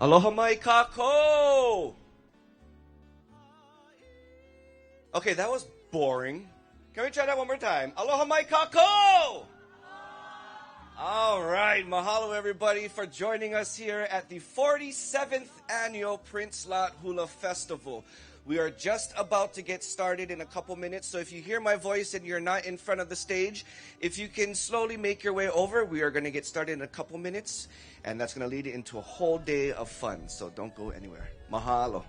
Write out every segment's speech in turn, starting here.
Aloha mai kako! Okay, that was boring. Can we try that one more time? Aloha mai kako! All right, mahalo everybody for joining us here at the 47th annual Prince Lot Hula Festival. We are just about to get started in a couple minutes, so if you hear my voice and you're not in front of the stage, if you can slowly make your way over, we are going to get started in a couple minutes, and that's going to lead into a whole day of fun, so don't go anywhere. Mahalo.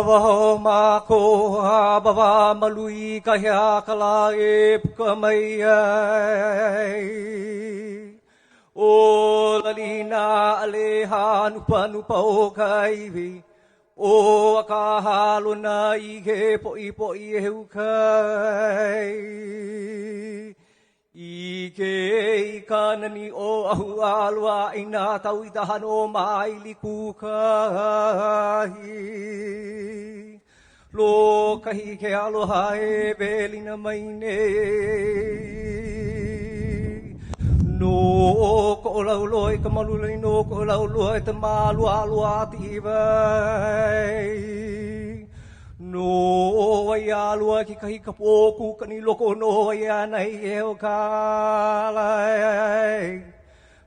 Waho mako habawa malui kahia kala e puka mai ai. O lalina aleha nupa nupa o kaiwi. O akahalo na ike poi poi e hukai. Ike ikanani o ahu alua ina tau itahan o maili kukahi. Lo kahi ke aloha e belina maine. No ko lau loi ka malulai no ko lau loi te malu alua tivai. No ai alua ki kahi ka pōku ka ni loko no ai anai e o kālai.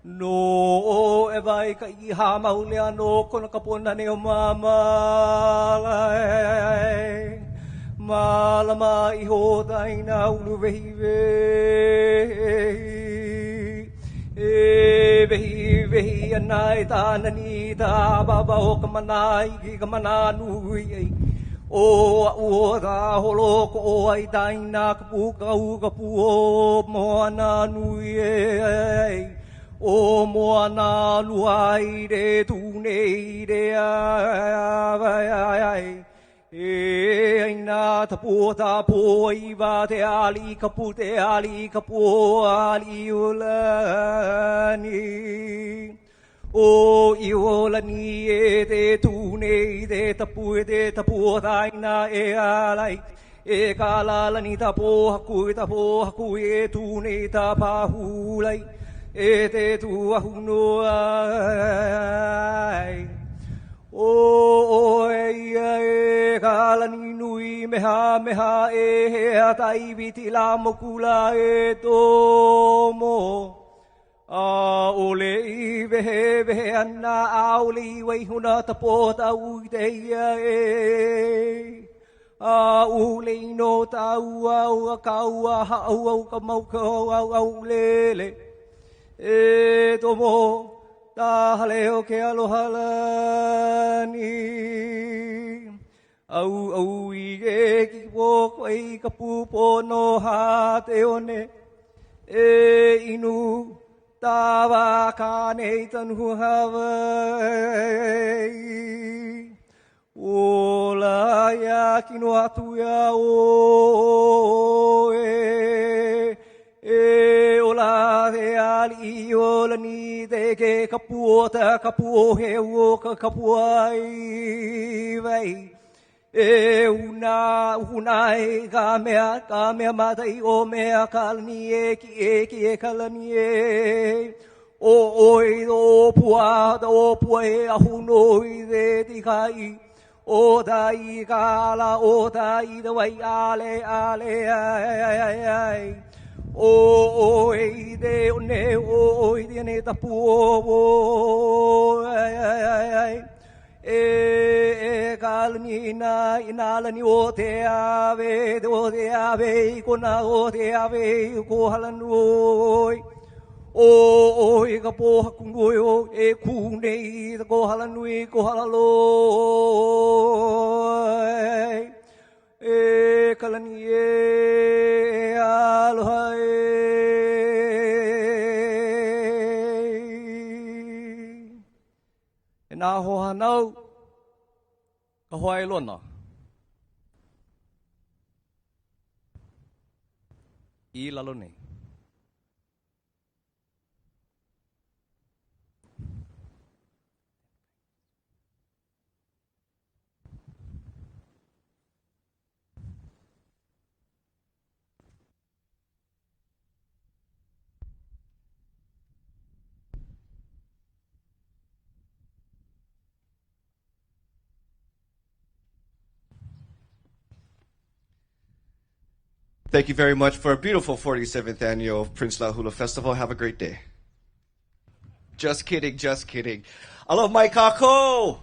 No e vai ka iha maulea no kona ka pona ne o mamalai. Malama i ho taina ulu vehi vehi. E vehi vehi anai tāna ni tā baba o ka manai ki ka mananui ei. O o da holo ko o ai daina ka puka u ka pu o moana nui ei. O moana luai re tu nei re ai. E aina ta po i va te ali ka pu ali ulani. O iola ni e te tūnei te tapu o taina e alai. E kālala ni tapo haku e tūnei ta pahulai. E te tuahuno ai. O ia e kālani nui meha e hea taiviti la mokula e tomo. Ole I vehe ana auli wei huna tapota uiteia e. Ule no tau au kaua hau ka mauka au lele. E tomo tahale o ke aloha lani. Au I e ki pōko I ka pupo no ha te one. E inu tawa ka nei tanu Hawaii. Ola ia kino atu ia o e. E ola te ali ola ni te ke kapu o he o ka kapu ai vai. E una e ka mea matai o mea kalani e ki kalani e. O pua e ahuno I de ti kai. O tai kala o tai da wai ale ai. O e de one o I de ne tapu o ai. E kalani inalani o te ave kona o te ave ko halanui. O I ka poha kungoi o e kunei ko halanui ko halaloi. E kalani e aloha e. E nā hoa nau, ka hoa e lona. I lalo nei. Thank you very much for a beautiful 47th annual Prince La Hula Festival. Have a great day. Just kidding, just kidding. Aloha mai kako!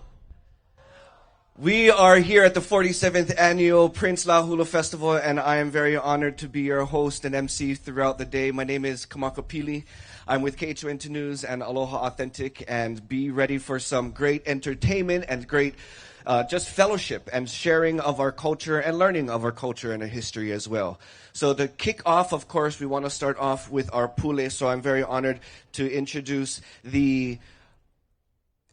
We are here at the 47th annual Prince La Hula Festival, and I am very honored to be your host and MC throughout the day. My name is Kamakapili. I'm with KHON2 News and Aloha Authentic, and be ready for some great entertainment and great just fellowship and sharing of our culture and learning of our culture and our history as well. So to kick off, of course, we want to start off with our pule. So I'm very honored to introduce the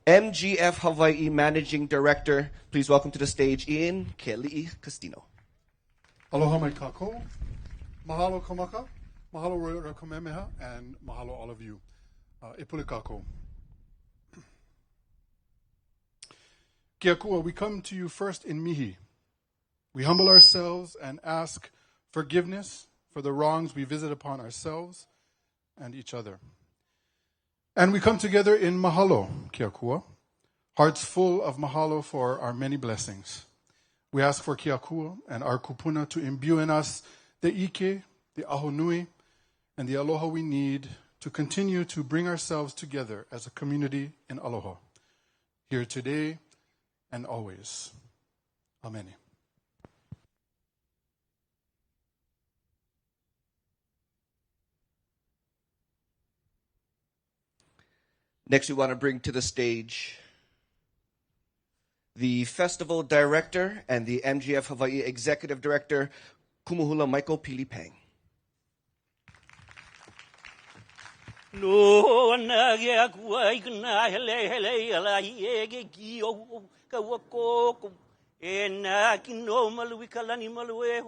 MGF Hawaiʻi Managing Director. Please welcome to the stage Ian Keali'i Castino. Aloha mai kako. Mahalo kamaka. Mahalo roiora kamemeha. And mahalo all of you. Epule kako. Kia kua, we come to you first in mihi. We humble ourselves and ask forgiveness for the wrongs we visit upon ourselves and each other. And we come together in mahalo, kia kua, hearts full of mahalo for our many blessings. We ask for kia kua and our kupuna to imbue in us the ike, the ahonui, and the aloha we need to continue to bring ourselves together as a community in aloha, here today and always. Amen. Next, we want to bring to the stage the Festival Director and the MGF Hawaiʻi Executive Director, Kumuhula Michael Pilipang. No na ya kuai kana hele ala yege kio ka wako e na kino malu kalani malu e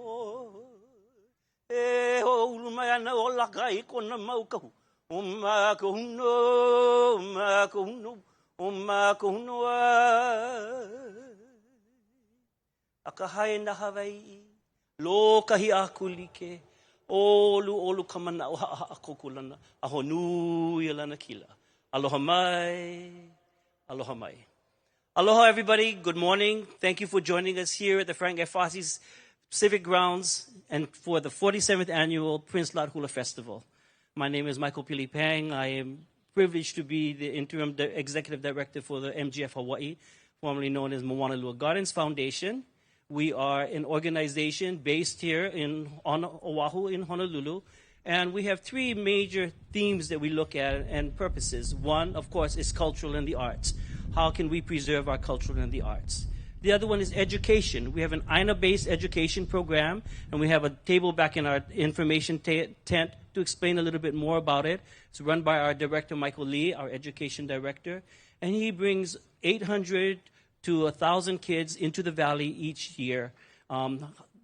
ho uluma na ola kai kona mau ka umma ko no akahai na Hawaii lo kahi akulike olu kamana o akokulana ahonu yelana kila aloha mai. Aloha everybody, good morning. Thank you for joining us here at the Frank F. Fossey's Civic Grounds and for the 47th annual Prince La Hula Festival. My name is Michael Pilipang. I am privileged to be the interim executive director for the MGF Hawaiʻi, formerly known as Moanalua Gardens Foundation. We are an organization based here on Oahu in Honolulu, and we have three major themes that we look at and purposes. One, of course, is cultural and the arts. How can we preserve our culture and the arts? The other one is education. We have an Aina-based education program, and we have a table back in our information tent to explain a little bit more about it. It's run by our director, Michael Lee, our education director, and he brings 800 to 1,000 kids into the valley each year,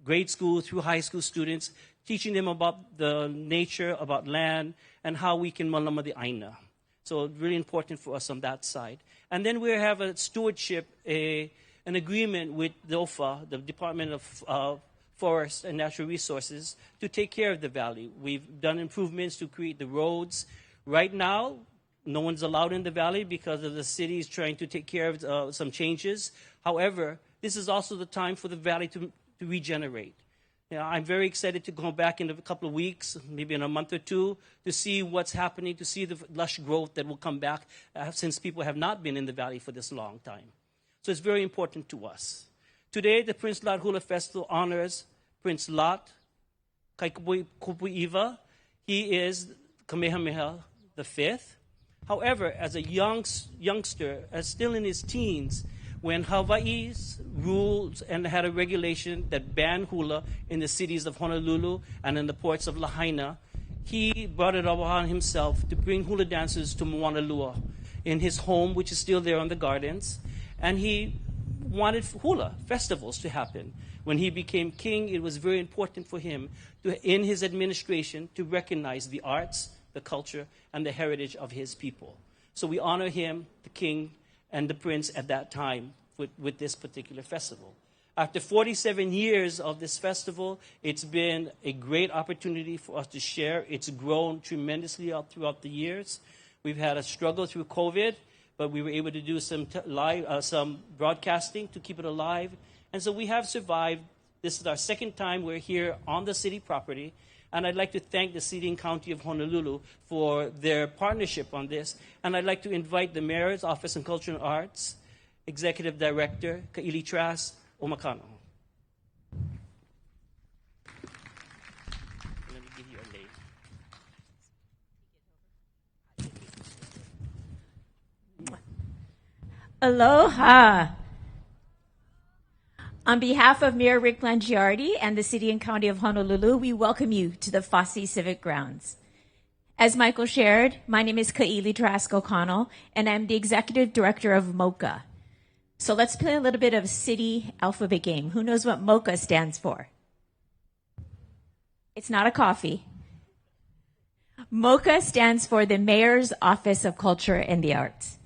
grade school through high school students, teaching them about the nature, about land, and how we can malama the Aina. So really important for us on that side. And then we have a stewardship, an agreement with the OFA, the Department of Forest and Natural Resources, to take care of the valley. We've done improvements to create the roads. Right now, no one's allowed in the valley because of the city's trying to take care of some changes. However, this is also the time for the valley to regenerate. You know, I'm very excited to go back in a couple of weeks, maybe in a month or two, to see what's happening, to see the lush growth that will come back since people have not been in the valley for this long time. So it's very important to us. Today, the Prince Lot Hula Festival honors Prince Lot Kaikupuiwa. He is Kamehameha V. However, as a youngster, as still in his teens, when Hawaii's rules and had a regulation that banned hula in the cities of Honolulu and in the ports of Lahaina, he brought it upon himself to bring hula dancers to Moanalua in his home, which is still there on the gardens. And he wanted hula festivals to happen. When he became king, it was very important for him in his administration to recognize the arts, the culture, and the heritage of his people. So we honor him, the king, and the prince at that time with this particular festival. After 47 years of this festival, it's been a great opportunity for us to share. It's grown tremendously throughout the years. We've had a struggle through COVID, but we were able to do some broadcasting to keep it alive. And so we have survived This is our second time we're here on the city property, and I'd like to thank the City and County of Honolulu for their partnership on this. And I'd like to invite the Mayor's Office of Culture and Arts, Executive Director, Kaili Trask Omakano. Let me give you a lei. Aloha. On behalf of Mayor Rick Blangiardi and the City and County of Honolulu, we welcome you to the Fosse Civic Grounds. As Michael shared, my name is Kaili Trask O'Connell, and I'm the Executive Director of MOCA. So let's play a little bit of city alphabet game. Who knows what MOCA stands for? It's not a coffee. MOCA stands for the Mayor's Office of Culture and the Arts.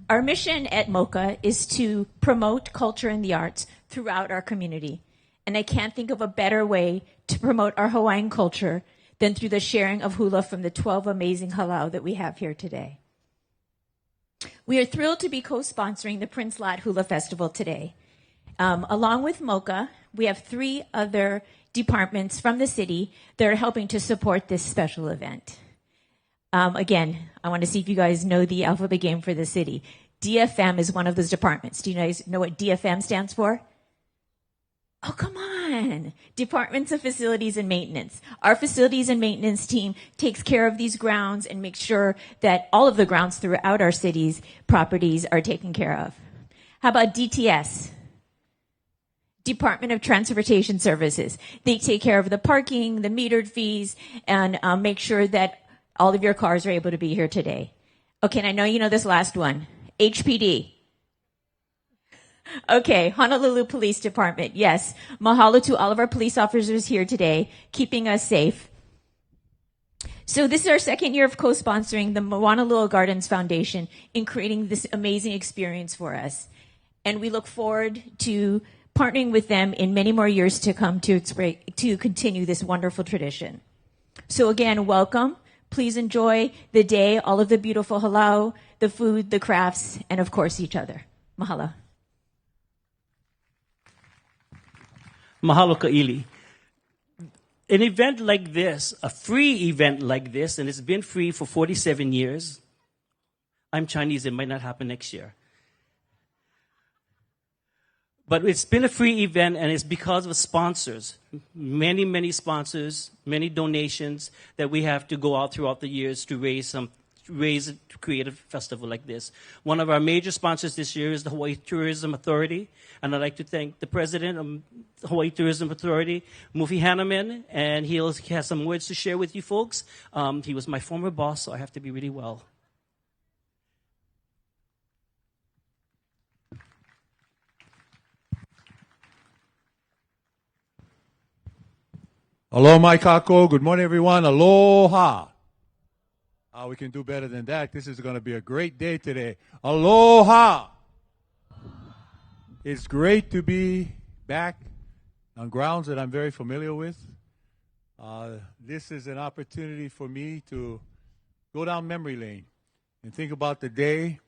Our mission at MOCA is to promote culture and the arts throughout our community. And I can't think of a better way to promote our Hawaiian culture than through the sharing of hula from the 12 amazing halau that we have here today. We are thrilled to be co-sponsoring the Prince Lot Hula Festival today. Along with MOCA, we have 3 other departments from the city that are helping to support this special event. Again, I want to see if you guys know the alphabet game for the city. DFM is one of those departments. Do you guys know what DFM stands for? Oh, come on. Departments of Facilities and Maintenance. Our facilities and maintenance team takes care of these grounds and makes sure that all of the grounds throughout our city's properties are taken care of. How about DTS? Department of Transportation Services. They take care of the parking, the metered fees, and make sure that all of your cars are able to be here today. Okay, and I know you know this last one. HPD. Okay, Honolulu Police Department. Yes, mahalo to all of our police officers here today, keeping us safe. So this is our second year of co-sponsoring the Maunalua Gardens Foundation in creating this amazing experience for us. And we look forward to partnering with them in many more years to come to continue this wonderful tradition. So again, welcome. Please enjoy the day, all of the beautiful halau, the food, the crafts, and of course each other. Mahalo. Mahalo Kaili. An event like this, a free event like this, and it's been free for 47 years. I'm Chinese, it might not happen next year. But it's been a free event, and it's because of sponsors. Many, many sponsors, many donations that we have to go out throughout the years to to create a festival like this. One of our major sponsors this year is the Hawaii Tourism Authority, and I'd like to thank the president of the Hawaii Tourism Authority, Mufi Hanneman, and he has some words to share with you folks. He was my former boss, so I have to be really well. Aloha mai kako. Good morning, everyone. Aloha. We can do better than that. This is going to be a great day today. Aloha. It's great to be back on grounds that I'm very familiar with. This is an opportunity for me to go down memory lane and think about the day.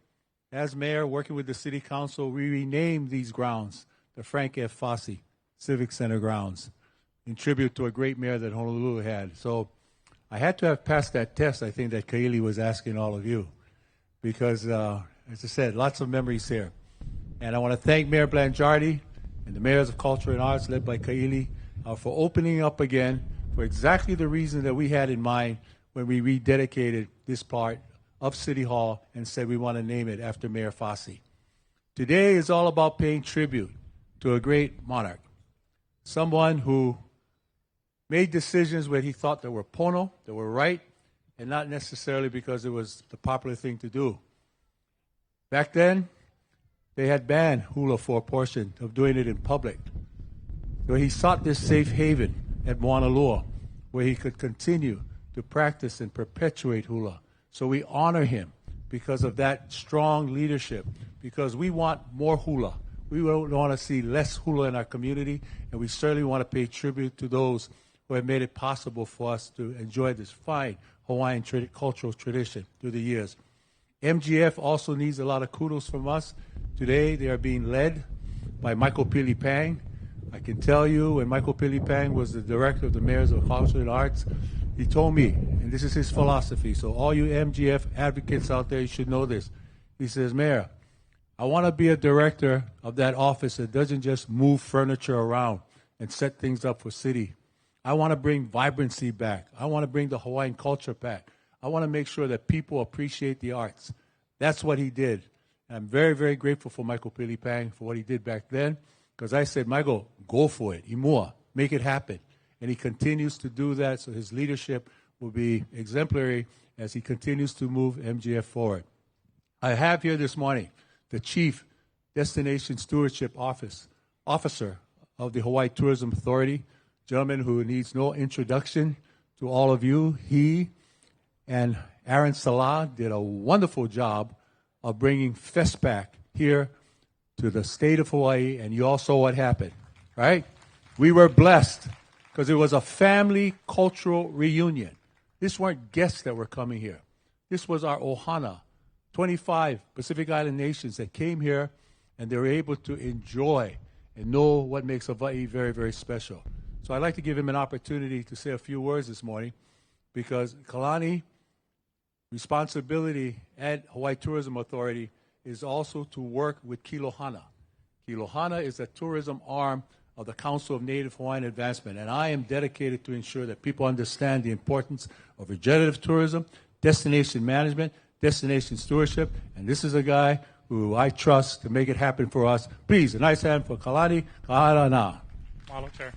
As mayor, working with the city council, we renamed these grounds the Frank F. Fosse Civic Center grounds, in tribute to a great mayor that Honolulu had. So I had to have passed that test, I think, that Kaili was asking all of you, because, as I said, lots of memories here. And I want to thank Mayor Blangiardi and the Mayors of Culture and Arts, led by Kaili, for opening up again for exactly the reason that we had in mind when we rededicated this part of City Hall and said we want to name it after Mayor Fosse. Today is all about paying tribute to a great monarch, someone who made decisions where he thought they were pono, they were right, and not necessarily because it was the popular thing to do. Back then, they had banned hula for a portion of doing it in public. So he sought this safe haven at Maunalua, where he could continue to practice and perpetuate hula. So we honor him because of that strong leadership, because we want more hula. We don't want to see less hula in our community, and we certainly want to pay tribute to those who have made it possible for us to enjoy this fine Hawaiian cultural tradition through the years. MGF also needs a lot of kudos from us. Today, they are being led by Michael Pili Pang, I can tell you, when Michael Pilipang was the director of the Mayors of Culture and Arts, he told me, and this is his philosophy, so all you MGF advocates out there, you should know this. He says, Mayor, I want to be a director of that office that doesn't just move furniture around and set things up for city. I want to bring vibrancy back. I want to bring the Hawaiian culture back. I want to make sure that people appreciate the arts. That's what he did. And I'm very, very grateful for Michael Pilipang for what he did back then, because I said, Michael, go for it. Imua, make it happen. And he continues to do that, so his leadership will be exemplary as he continues to move MGF forward. I have here this morning the Chief Destination Stewardship Officer of the Hawaii Tourism Authority, gentleman who needs no introduction to all of you. He and Aaron Salah did a wonderful job of bringing FESPAC here to the state of Hawaii, and you all saw what happened, right? We were blessed because it was a family cultural reunion. These weren't guests that were coming here. This was our ohana, 25 Pacific Island nations that came here, and they were able to enjoy and know what makes Hawaii very, very special. So I'd like to give him an opportunity to say a few words this morning, because Kalani, responsibility at Hawaii Tourism Authority is also to work with Kilohana. Kilohana is a tourism arm of the Council of Native Hawaiian Advancement, and I am dedicated to ensure that people understand the importance of regenerative tourism, destination management, destination stewardship, and this is a guy who I trust to make it happen for us. Please, a nice hand for Kalani Kaharana. Mahalo, Chair.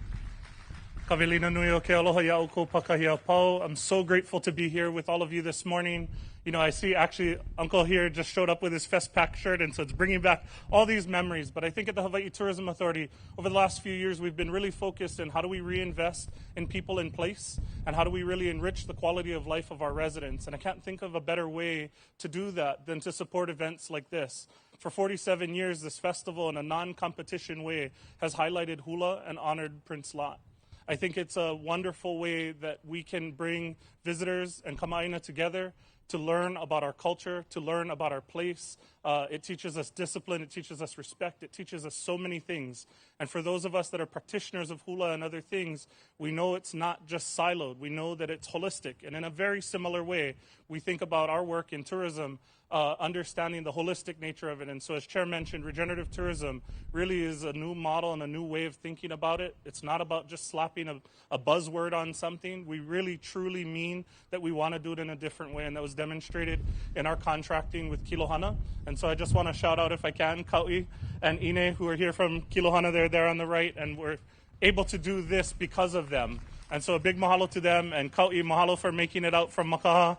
Kavelina nui o ke aloha ia'u ko pakahia pau. I'm so grateful to be here with all of you this morning. You know, I see actually Uncle here just showed up with his FestPack shirt, and so it's bringing back all these memories. But I think at the Hawaii Tourism Authority, over the last few years, we've been really focused on how do we reinvest in people in place, and how do we really enrich the quality of life of our residents. And I can't think of a better way to do that than to support events like this. For 47 years, this festival, in a non-competition way, has highlighted Hula and honored Prince Lot. I think it's a wonderful way that we can bring visitors and Kama'aina together to learn about our culture, to learn about our place. It teaches us discipline, it teaches us respect, it teaches us so many things. And for those of us that are practitioners of hula and other things, we know it's not just siloed. We know that it's holistic. And in a very similar way, we think about our work in tourism, understanding the holistic nature of it. And so as Chair mentioned, regenerative tourism really is a new model and a new way of thinking about it. It's not about just slapping a buzzword on something. We really truly mean that we want to do it in a different way, and that was demonstrated in our contracting with Kilohana. And so I just want to shout out, if I can, Kau'i and Ine, who are here from Kilohana. They're there on the right, and we're able to do this because of them. And so a big mahalo to them, and Kau'i, mahalo for making it out from Makaha.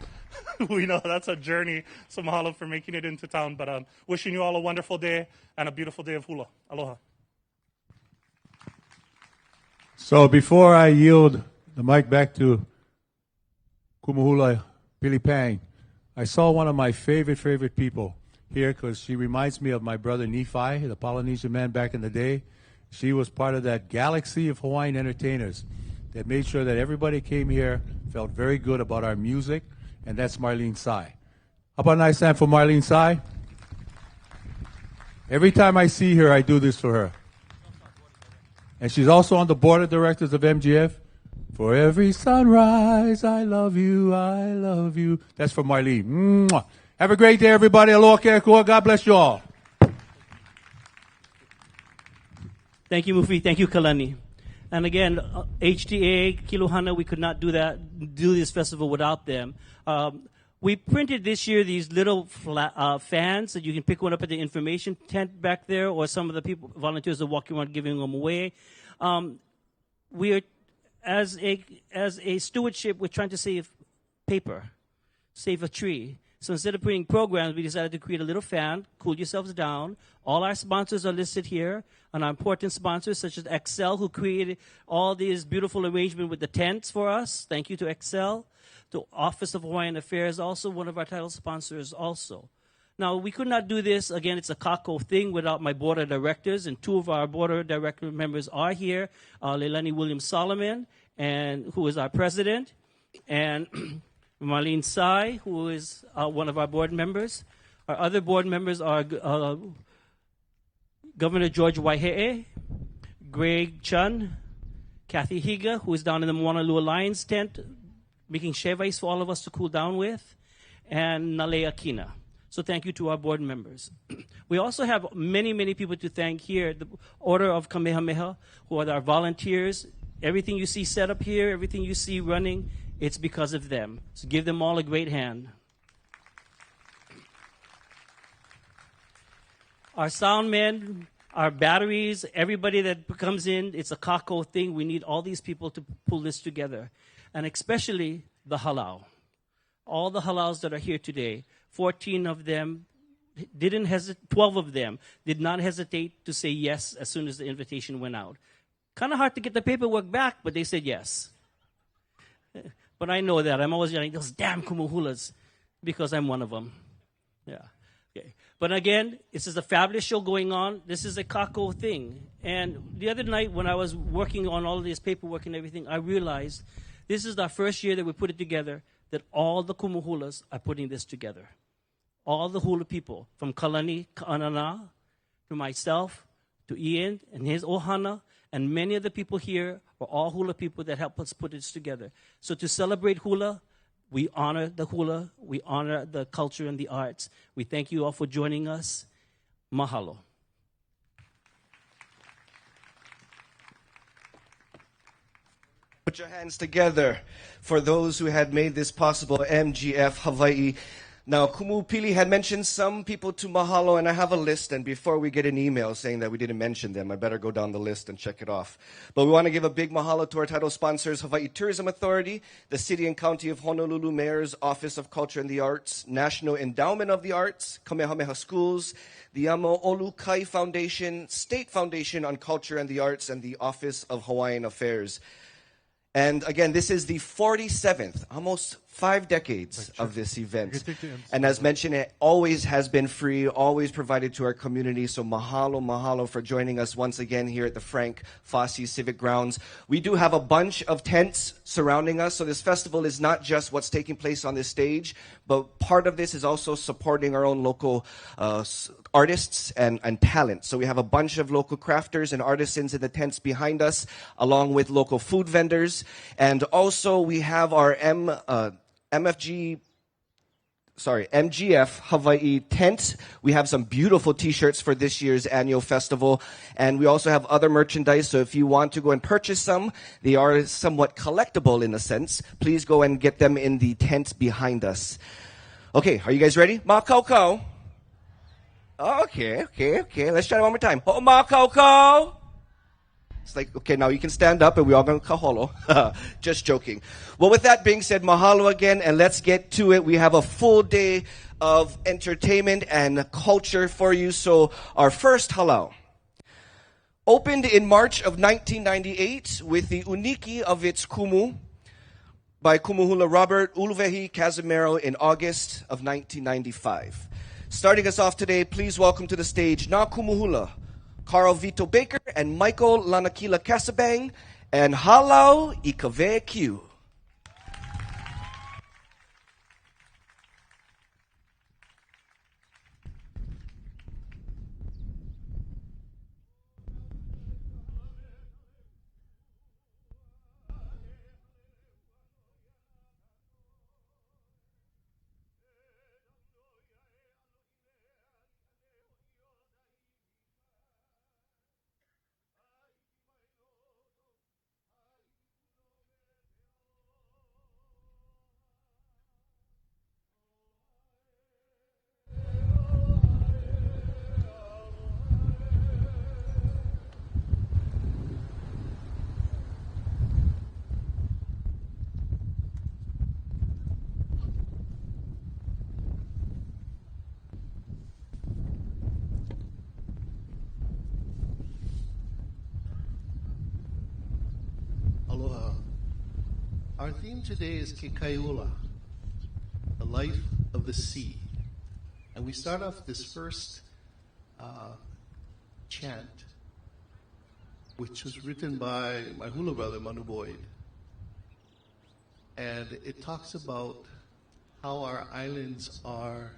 We know that's a journey, so mahalo for making it into town. But wishing you all a wonderful day and a beautiful day of hula. Aloha. So before I yield the mic back to Kumuhula Pilipang, I saw one of my favorite people here, because she reminds me of my brother Nephi, the Polynesian man back in the day. She was part of that galaxy of Hawaiian entertainers that made sure that everybody came here, felt very good about our music, and that's Marlene Tsai. How about a nice hand for Marlene Tsai? Every time I see her, I do this for her. And she's also on the board of directors of MGF. For every sunrise, I love you, I love you. That's for Marlene. Mwah. Have a great day, everybody. Aloha kekua. God bless you all. Thank you, Mufi. Thank you, Kalani. And again, HTA, Kilohana, we could not do this festival without them. We printed this year these little fans that you can pick one up at the information tent back there, or some of the volunteers are walking around giving them away. We are, as a stewardship, we're trying to save paper, save a tree. So instead of putting programs, we decided to create a little fan. Cool yourselves down. All our sponsors are listed here, and our important sponsors, such as Excel, who created all these beautiful arrangement with the tents for us. Thank you to Excel. The Office of Hawaiian Affairs, also one of our title sponsors also. Now, we could not do this. Again, it's a kako thing without my board of directors, and two of our board of director members are here, Leilani Williams-Solomon, who is our president, and Marlene Tsai, who is one of our board members. Our other board members are Governor George Waihe'e, Greg Chun, Kathy Higa, who is down in the Moanalua Lions tent, making chevice for all of us to cool down with, and Nalea Kina. So thank you to our board members. We also have many, many people to thank here. The Order of Kamehameha, who are our volunteers. Everything you see set up here, everything you see running, it's because of them. So give them all a great hand. Our sound men, our batteries, everybody that comes in, it's a kako thing. We need all these people to pull this together. And especially the halau. All the halaus that are here today, 14 of them didn't hesitate, 12 of them did not hesitate to say yes as soon as the invitation went out. Kind of hard to get the paperwork back, but they said yes. But I know that. I'm always yelling, those damn kumuhulas, because I'm one of them. Yeah. Okay. But again, this is a fabulous show going on. This is a kako thing. And the other night when I was working on all of this paperwork and everything, I realized this is our first year that we put it together, that all the kumuhulas are putting this together. All the hula people, from Kalani, Ka'anana, to myself, to Ian and his ohana, and many of the people here are all hula people that help us put this together. So to celebrate hula, we honor the hula, we honor the culture and the arts. We thank you all for joining us. Mahalo. Put your hands together for those who had made this possible, MGF Hawaiʻi. Now, Kumu Pili had mentioned some people to mahalo, and I have a list, and before we get an email saying that we didn't mention them, I better go down the list and check it off. But we want to give a big mahalo to our title sponsors, Hawaii Tourism Authority, the City and County of Honolulu Mayor's Office of Culture and the Arts, National Endowment of the Arts, Kamehameha Schools, the Molokai Foundation, State Foundation on Culture and the Arts, and the Office of Hawaiian Affairs. And again, this is the 47th, almost 5 decades of this event. And as mentioned, it always has been free, always provided to our community. So mahalo, mahalo for joining us once again here at the Frank Fossey Civic Grounds. We do have a bunch of tents surrounding us. So this festival is not just what's taking place on this stage, but part of this is also supporting our own local artists and talent. So we have a bunch of local crafters and artisans in the tents behind us, along with local food vendors. And also we have our MGF Hawaiʻi tent. We have some beautiful t-shirts for this year's annual festival. And we also have other merchandise. So if you want to go and purchase some, they are somewhat collectible in a sense. Please go and get them in the tent behind us. Okay, are you guys ready? Makoko. Okay. Let's try it one more time. Makoko. It's like, okay, now you can stand up and we're all going to kaholo. Just joking. Well, with that being said, mahalo again, and let's get to it. We have a full day of entertainment and culture for you. So our first halau opened in March of 1998 with the uniki of its kumu by Kumuhula Robert Uluvehi Casimiro in August of 1995. Starting us off today, please welcome to the stage Na Kumuhula, Carl Vito Baker and Michael Lanakila Kasabang, and Halau Ikave Q. Aloha. Our theme today is Kekaiula, the life of the sea. And we start off this first chant, which was written by my hula brother, Manu Boyd. And it talks about how our islands are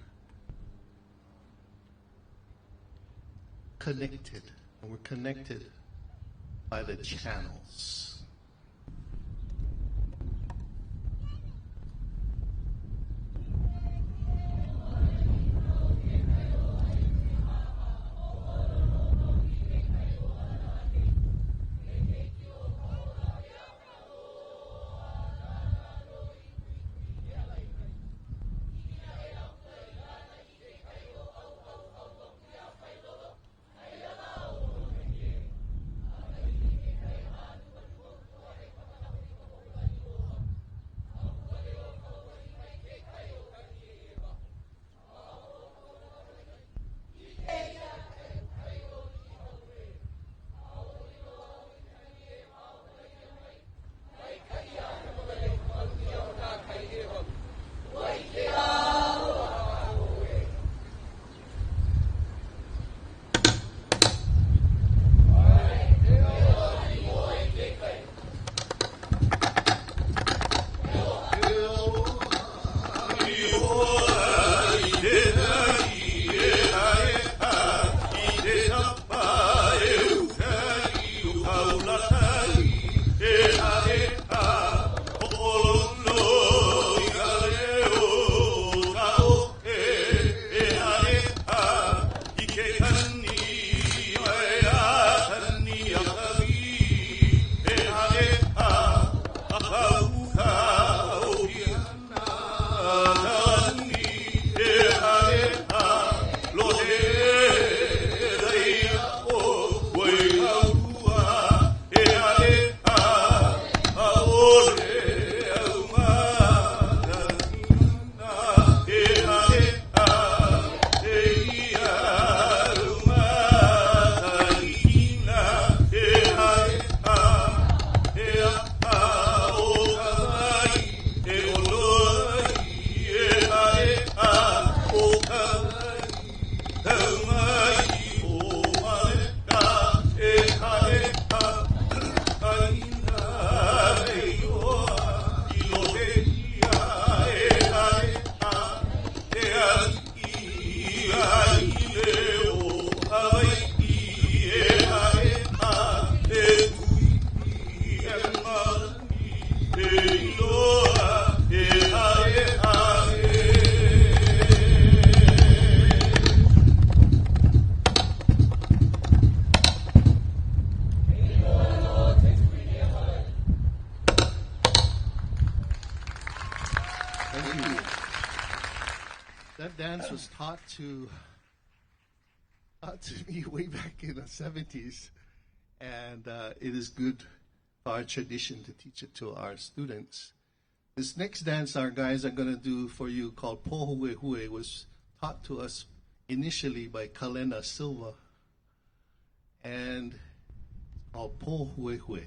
connected, and we're connected by the channels. That dance was taught to me way back in the 70s, and it is good for our tradition to teach it to our students. This next dance our guys are going to do for you, called Pohuehue, was taught to us initially by Kalena Silva, and called Pohuehue.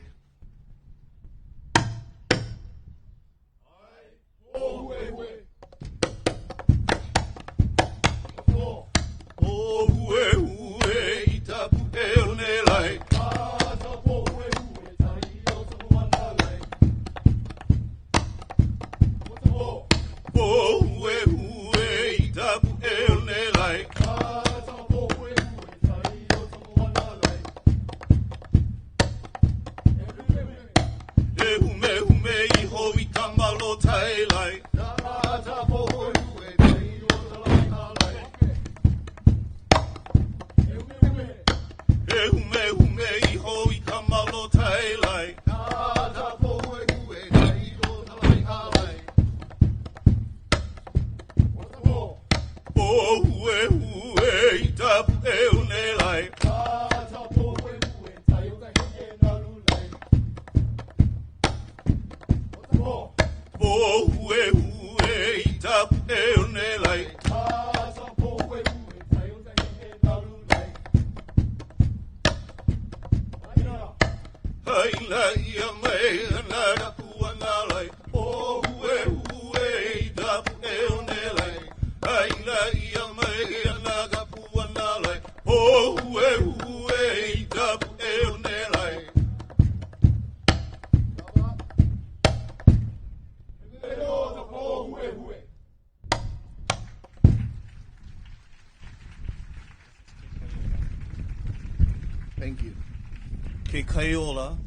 Kipaepae.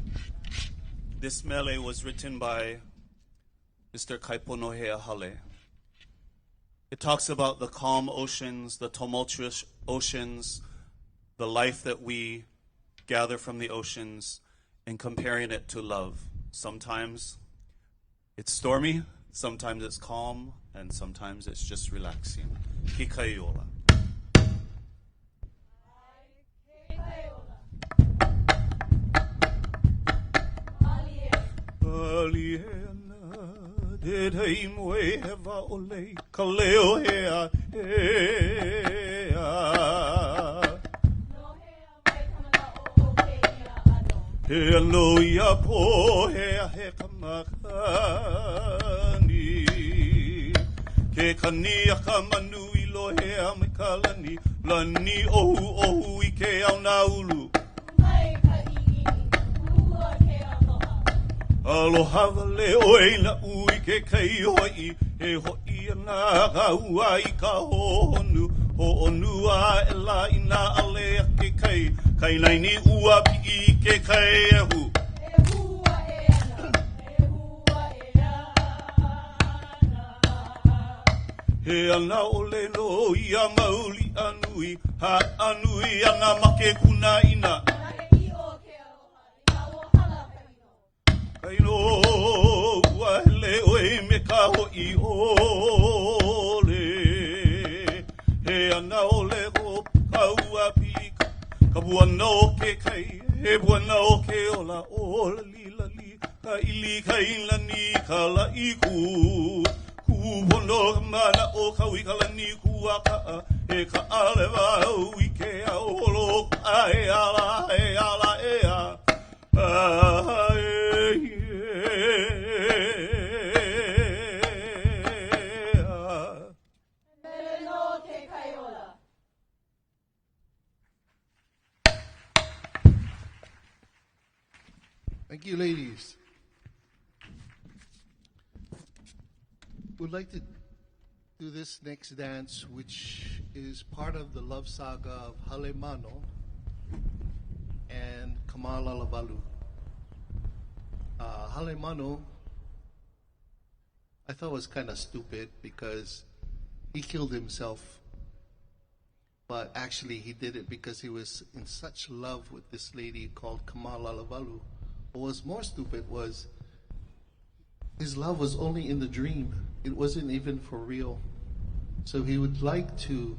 This mele was written by Mr. Kaiponohea Hale. It talks about the calm oceans, the tumultuous oceans, the life that we gather from the oceans, and comparing it to love. Sometimes it's stormy, sometimes it's calm, and sometimes it's just relaxing. Kipaepae. Alii did him way have a ole kaleo hea hea hea no ia po hea he kamakani ke kania kamanui lo hea me kalani lani ohu I ke au na ulu aloha le oina ui ke kai hoi he hoi ana gaua I ka honu ho onua e la ina ale ke kai kai nai ni ua pi I ke kai ehu he ana ole no ia mauli anui ha anui ana make kuna ina Kaino wale oe me ka hoi ole he ana ole ho kaua pika ka buana o ke kai he buana o ke ola ola lila li ka ili ka ilani ka la iku ku bono mana o ka wi ka lani ku aka he ka ale wa ui ke a olo ai ala e ala e a Thank you, ladies. We'd like to do this next dance, which is part of the love saga of Halemano and Kamalalawalu. Halemano, I thought was kind of stupid because he killed himself, but actually he did it because he was in such love with this lady called Kamalalawalu. What was more stupid was his love was only in the dream. It wasn't even for real. So he would like to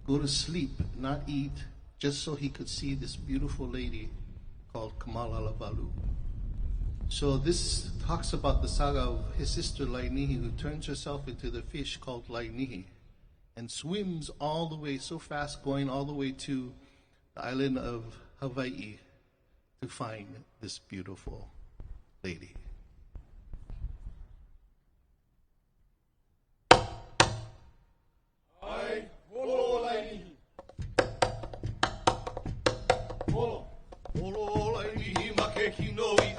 go to sleep, not eat, just so he could see this beautiful lady called Kamalalawalu. So this talks about the saga of his sister Lainihi, who turns herself into the fish called Lainihi and swims all the way so fast, going all the way to the island of Hawaii to find this beautiful lady.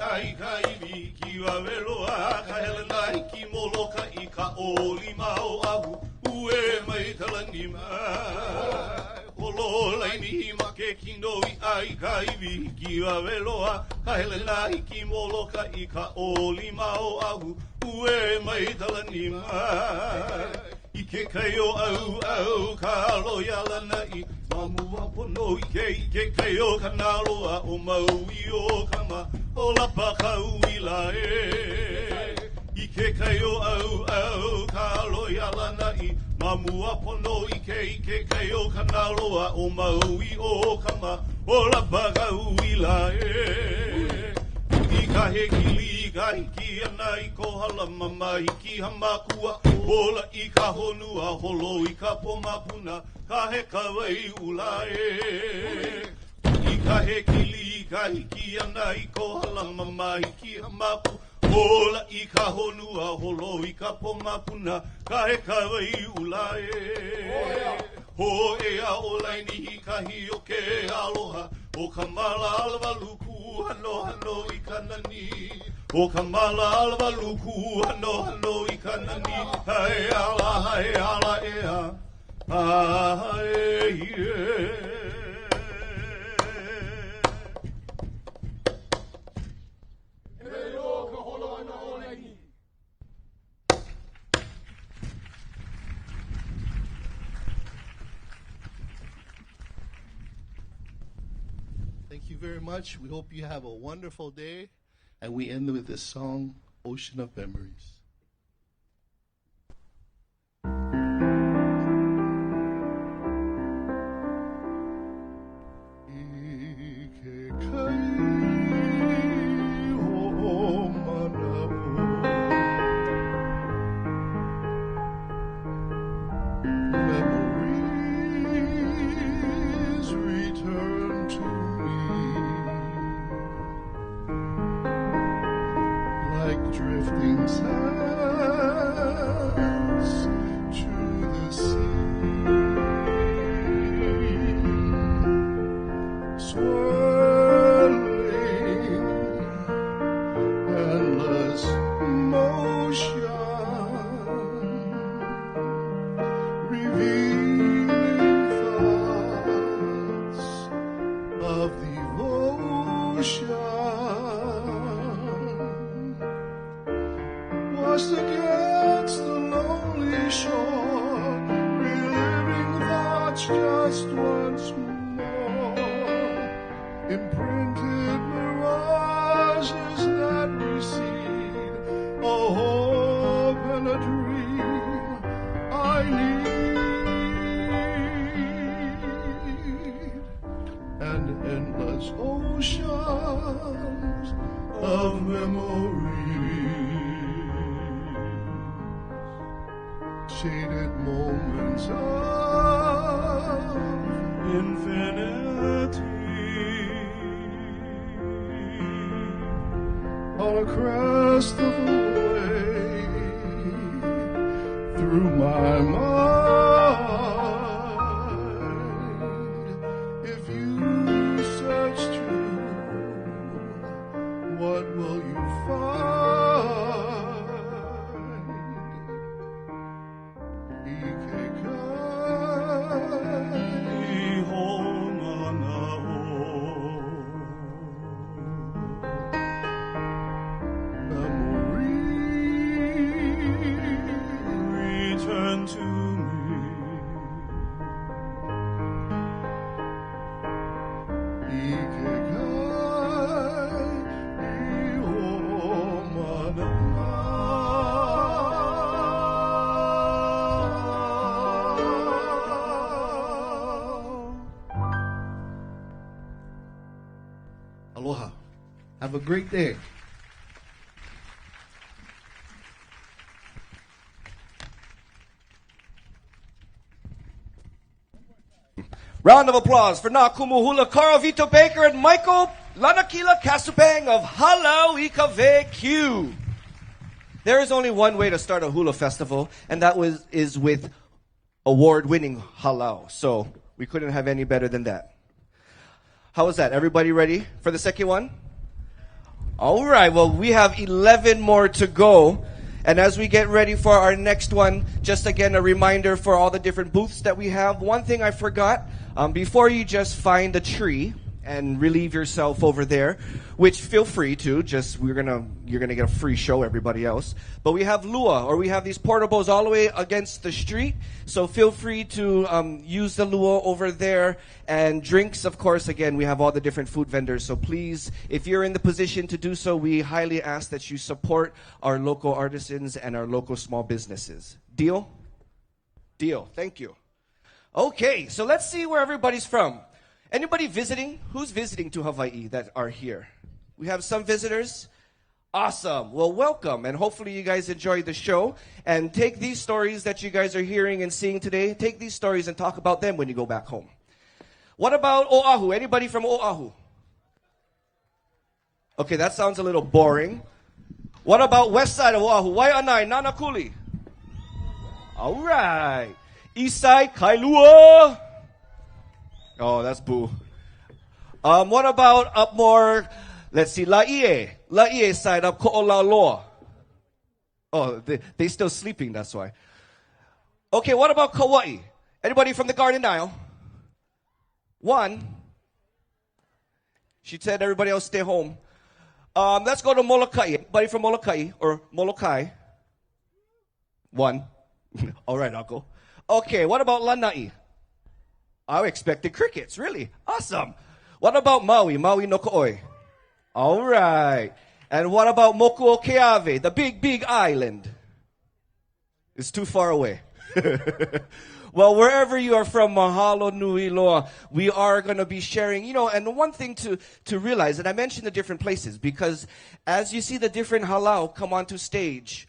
Ai ka iwi ki wa weloa ka Helena ki Molokai ka oli mau ahu ue mai talani mai Holo laini ma ke kino I ai ka iwi ki wa weloa ka Helena ki Molokai ka oli mau ahu ue mai talani mai I ke kai o au ka loia lana I mamua pono I ke kai o kanaloa o maui o kama o lapa kauila I ke kai o au ka loia lana I mamua pono I ke kai o kanaloa o maui o kama o lapa kauila I ka he kili ka hiki ana I ko hala mama hiki hamakua Ola I ka honua holo I ka pomapuna ka he kawai ula I ka he kili ka hiki ana I ko hala mama hiki hamaku Ola I ka honua holo I ka pomapuna ka he kawai ula Ho ea o laini ka hi o ke aloha O kamala alwalu ku hano hano I kanani O kamala alwalu ku hano hano I kanani Hai ala ea Hai Thank you very much. We hope you have a wonderful day. And we end with this song, Ocean of Memories. Aloha. Have a great day. Round of applause for Nakumu Hula, Carl Vito Baker, and Michael Lanakila Kasupang of Halau Ikaveq. There is only one way to start a hula festival, and that is with award-winning Halau. So we couldn't have any better than that. How was that? Everybody ready for the second one? All right. Well, we have 11 more to go. And as we get ready for our next one, just again, a reminder for all the different booths that we have. One thing I forgot, before you just find a tree and relieve yourself over there, which feel free to, you're gonna get a free show, everybody else. But we have lua, or we have these portables all the way against the street, so feel free to use the lua over there. And drinks, of course, again, we have all the different food vendors, so please, if you're in the position to do so, we highly ask that you support our local artisans and our local small businesses. Deal? Deal. Thank you. Okay, so let's see where everybody's from. Anybody visiting? Who's visiting to Hawaii that are here? We have some visitors. Awesome. Well, welcome, and hopefully you guys enjoyed the show. And take these stories that you guys are hearing and seeing today, take these stories and talk about them when you go back home. What about Oahu? Anybody from Oahu? Okay, that sounds a little boring. What about west side of Oahu? Waianae, Nanakuli. All right. East side, Kailua. Oh, that's boo. What about up more, let's see, Laie. Laie side up Ko'olauloa. Oh, they still sleeping, that's why. Okay, what about Kauai? Anybody from the Garden Isle? One. She said everybody else stay home. Let's go to Molokai. Anybody from Molokai or Molokai? One. All right, Uncle. Okay, what about Lanai? I expected crickets, really. Awesome. What about Maui? Maui no Ko'oi. All right. And what about Moku o Keawe, the big island? It's too far away. Well, wherever you are from, mahalo nui loa, we are going to be sharing, and the one thing to realize, and I mentioned the different places, because as you see the different halau come onto stage,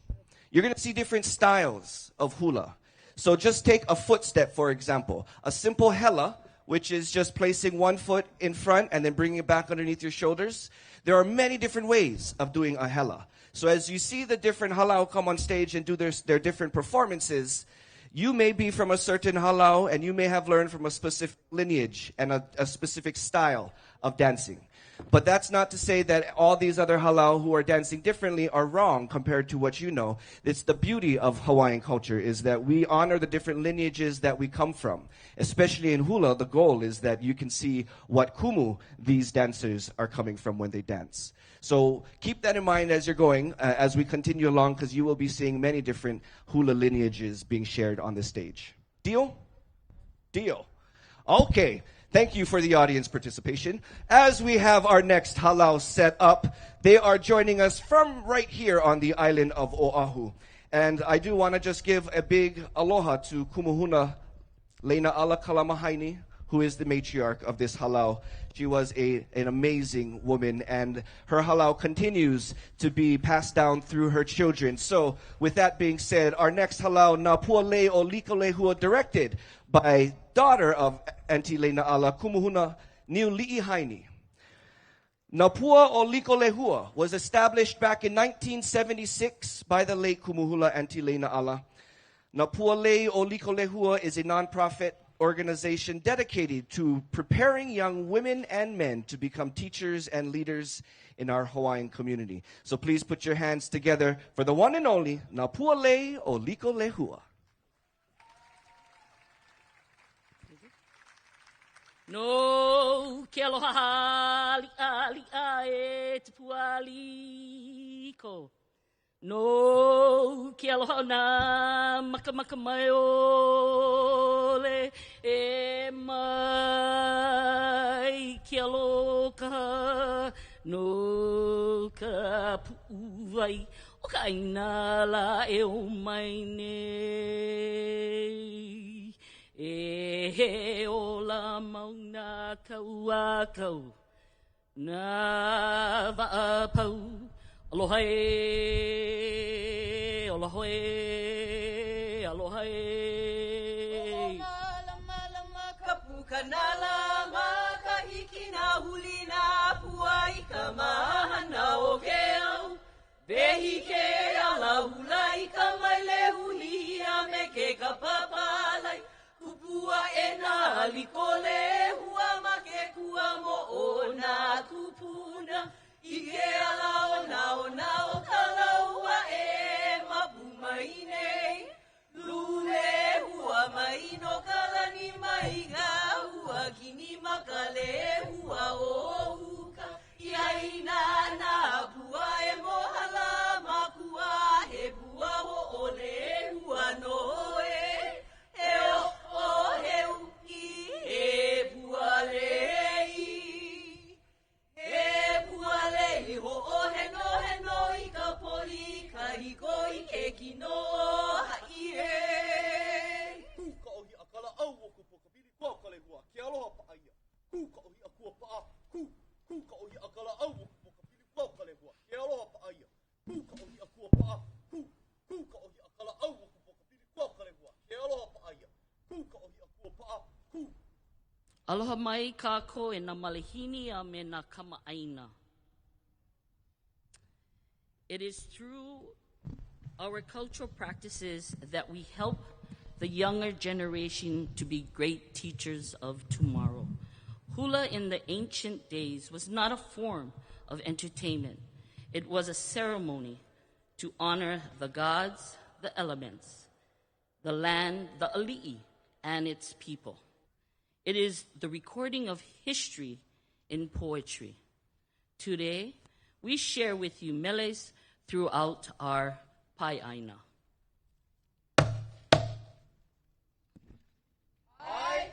you're going to see different styles of hula. So just take a footstep, for example. A simple hela, which is just placing one foot in front and then bringing it back underneath your shoulders. There are many different ways of doing a hela. So as you see the different halau come on stage and do their different performances, you may be from a certain halau and you may have learned from a specific lineage and a specific style of dancing. But that's not to say that all these other halau who are dancing differently are wrong compared to what you know. It's the beauty of Hawaiian culture is that we honor the different lineages that we come from. Especially in hula, the goal is that you can see what kumu these dancers are coming from when they dance. So keep that in mind as you're going, as we continue along, because you will be seeing many different hula lineages being shared on the stage. Deal? Deal. Okay. Thank you for the audience participation. As we have our next halau set up, they are joining us from right here on the island of Oahu. And I do want to just give a big aloha to Kumuhuna Leina Ala Kalamahaini, who is the matriarch of this halau. She was an amazing woman, and her halau continues to be passed down through her children. So, with that being said, our next halau, Napua Lei o Likolehua, directed by daughter of Auntie Leina Ala, Kumuhuna Niu Li'ihaini. Napua o Likolehua was established back in 1976 by the late Kumuhula Auntie Leina Ala. Napua Lei o Likolehua is a nonprofit organization dedicated to preparing young women and men to become teachers and leaders in our Hawaiian community. So please put your hands together for the one and only Napua Lei o Likolehua. No, ke aloha ali e te pualiko. No, ke aloha na maka mai ole e mai ke aloha no ka puai o ka ina la e o mai nei. E he o la mauna kaua kau na vaapau aloha e aloha e aloha e lama kapu kanala makahiki na huli na puai kamahana o ke au vehi ke ala hulai kamaile Hulia me ke kapapalai Kupua e na likole hua ma ke kua mo o na kupuna Ike ala o na o kalaua e mapumai nei Lule hua mai no kalani mai ga hua kini makale hua o uka Iaina na pua e mohala makua he pua o ole hua no e Heo o heu I e pualei E pualei ho o he no I ka poli ka hiko I ke kino hai e Kuka ohi a kala au o ku pokapiri kua kale hua ke aloha paaia. Kuka ohi a kua paa Kuka ohi a kala au o ku pokapiri kua kale hua ke aloha paaia. Kuka ohi a kua paa Kuka ohi a kala au o ku pokapiri kua kale hua ke aloha paaia. Kuka ohi a kua paa Aloha mai kako e na malihini a me na kamaaina. It is through our cultural practices that we help the younger generation to be great teachers of tomorrow. Hula in the ancient days was not a form of entertainment. It was a ceremony to honor the gods, the elements, the land, the Alii, and its people. It is the recording of history in poetry. Today, we share with you meles throughout our paiaina. Ai,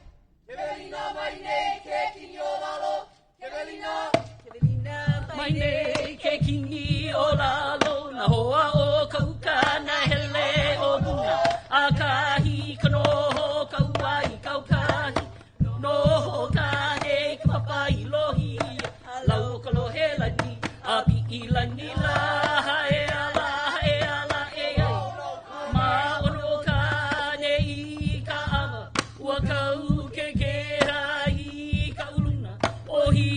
ke meri nā mai nei ke kini o lalo, Mai nei ke kini o lalo na hoa o kauka na hele o buna a kahi kanoho kauai kaukahi noho kahe kapapai lohi lau kalohe lani a pi lani la hae ala hae ala e ai ma ono ka nei ka ava ua kau ke hai ka uluna ohi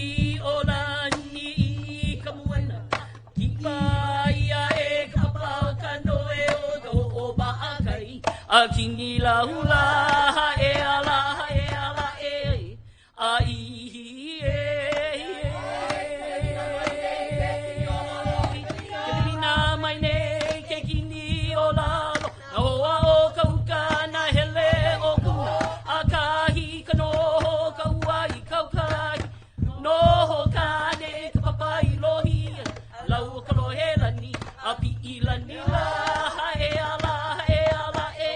o lani I ka muena ki paia e ka pau ka noe o ka o ba akai a kingi la hula e ala e a I Kelina mai nei ke kini o lalo na hoa o ka huka na hele o kuna a kahi ka noho ka uai kaukai noho ka ne ka papai lohi lau ka lohe lani a pi lani la e ala e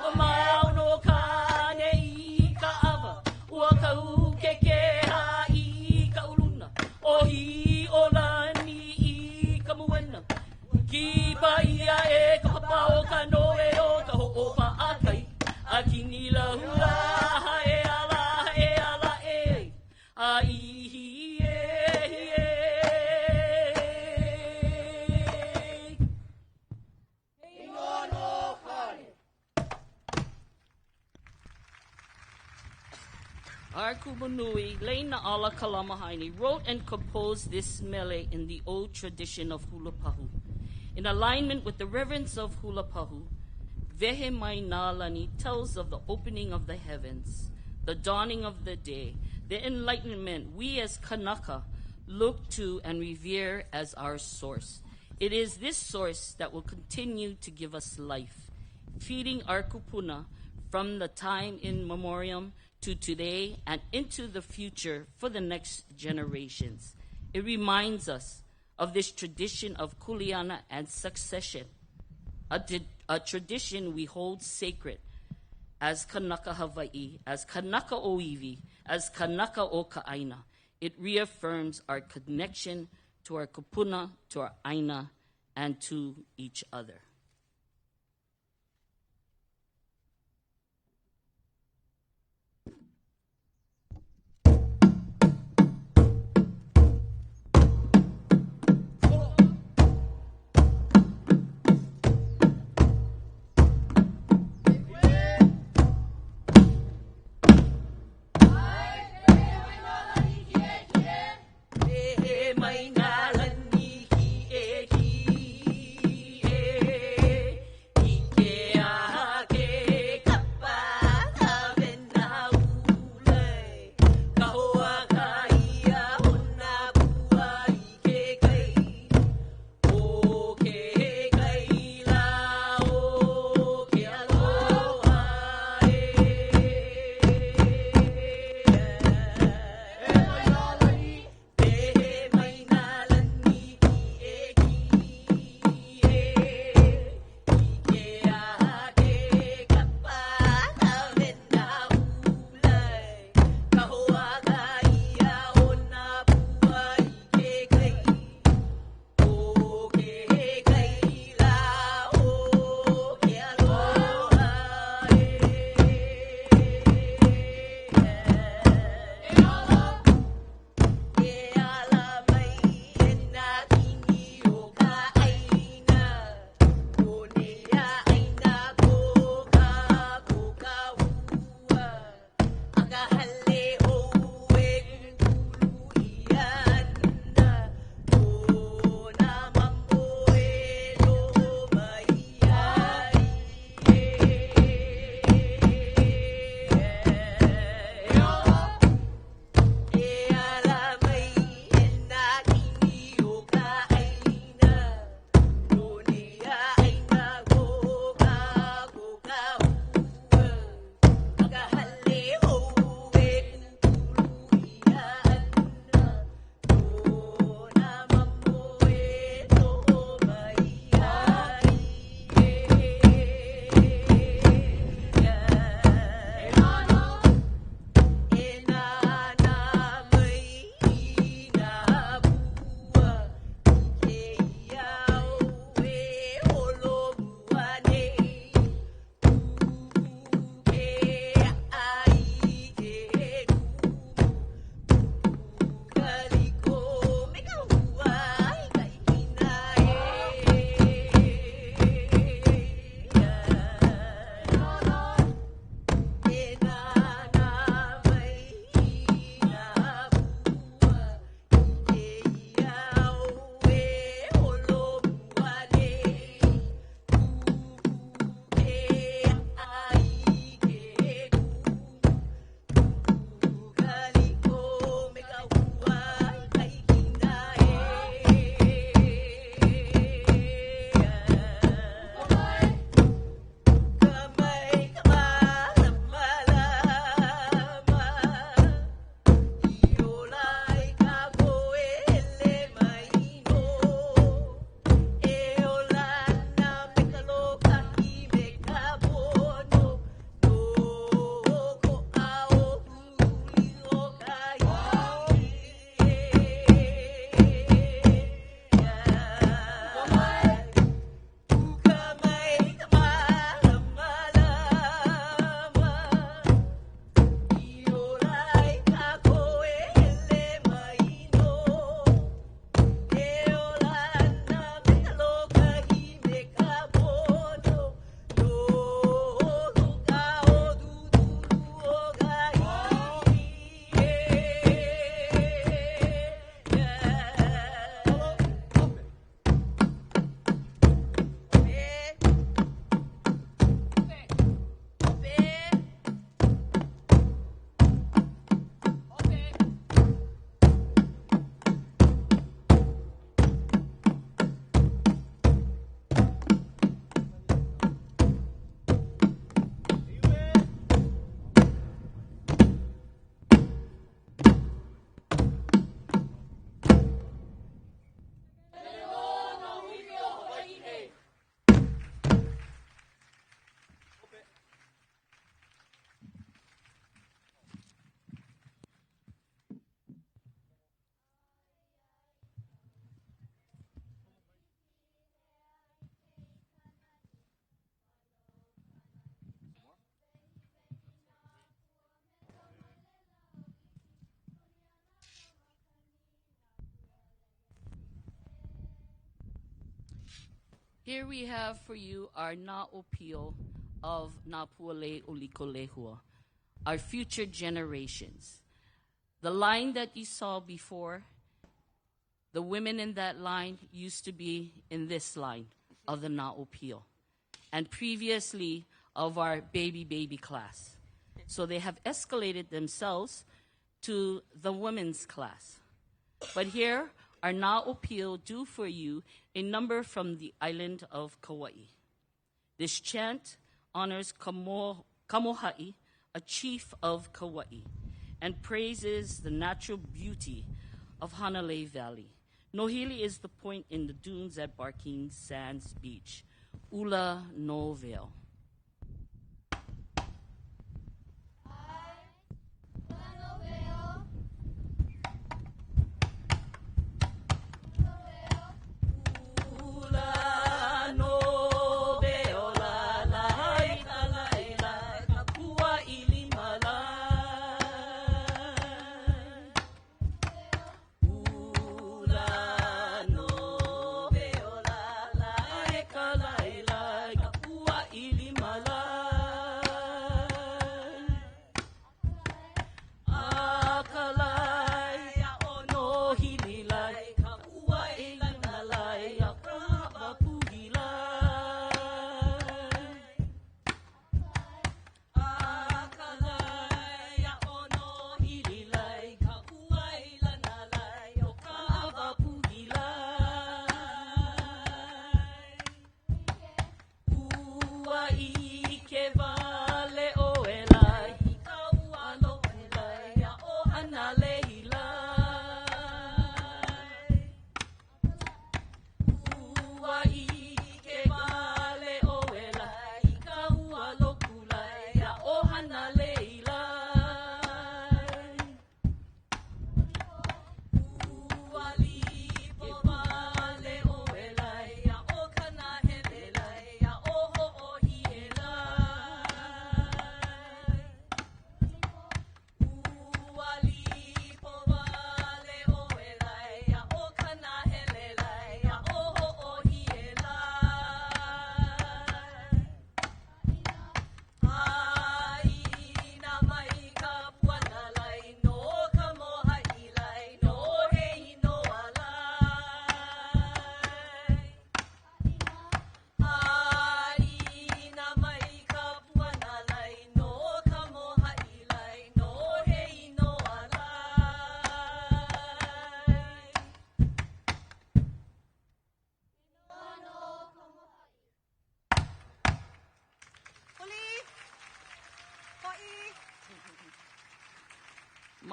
o mauno ka ne I ka ava ua kau ke hai ka uluna ohi o lani I ka muena ki paia e ka papao ka noe o ka ho pa akai a kini la hula e ala e a Our Kubanui, Leina Ala Kalamahaini, wrote and composed this mele in the old tradition of Hula Pahu. In alignment with the reverence of Hula Pahu, Vehe Mai Nalani tells of the opening of the heavens, the dawning of the day, the enlightenment we as Kanaka look to and revere as our source. It is this source that will continue to give us life, feeding our kupuna from the time in memoriam to today and into the future for the next generations. It reminds us of this tradition of kuleana and succession, a tradition we hold sacred as Kanaka Hawaiʻi, as Kanaka Oiwi, as Kanaka o Ka'aina. It reaffirms our connection to our kupuna, to our aina, and to each other. Mai ngā lani ki e ki e Here we have for you our na'opio of Napua Olikolehua, our future generations. The line that you saw before, the women in that line used to be in this line of the na'opio, and previously of our baby class. So they have escalated themselves to the women's class. But here, our na'opio do for you a number from the island of Kauai. This chant honors Kamoha'i, a chief of Kauai, and praises the natural beauty of Hanalei Valley. Nohili is the point in the dunes at Barking Sands Beach. Ula no Vale.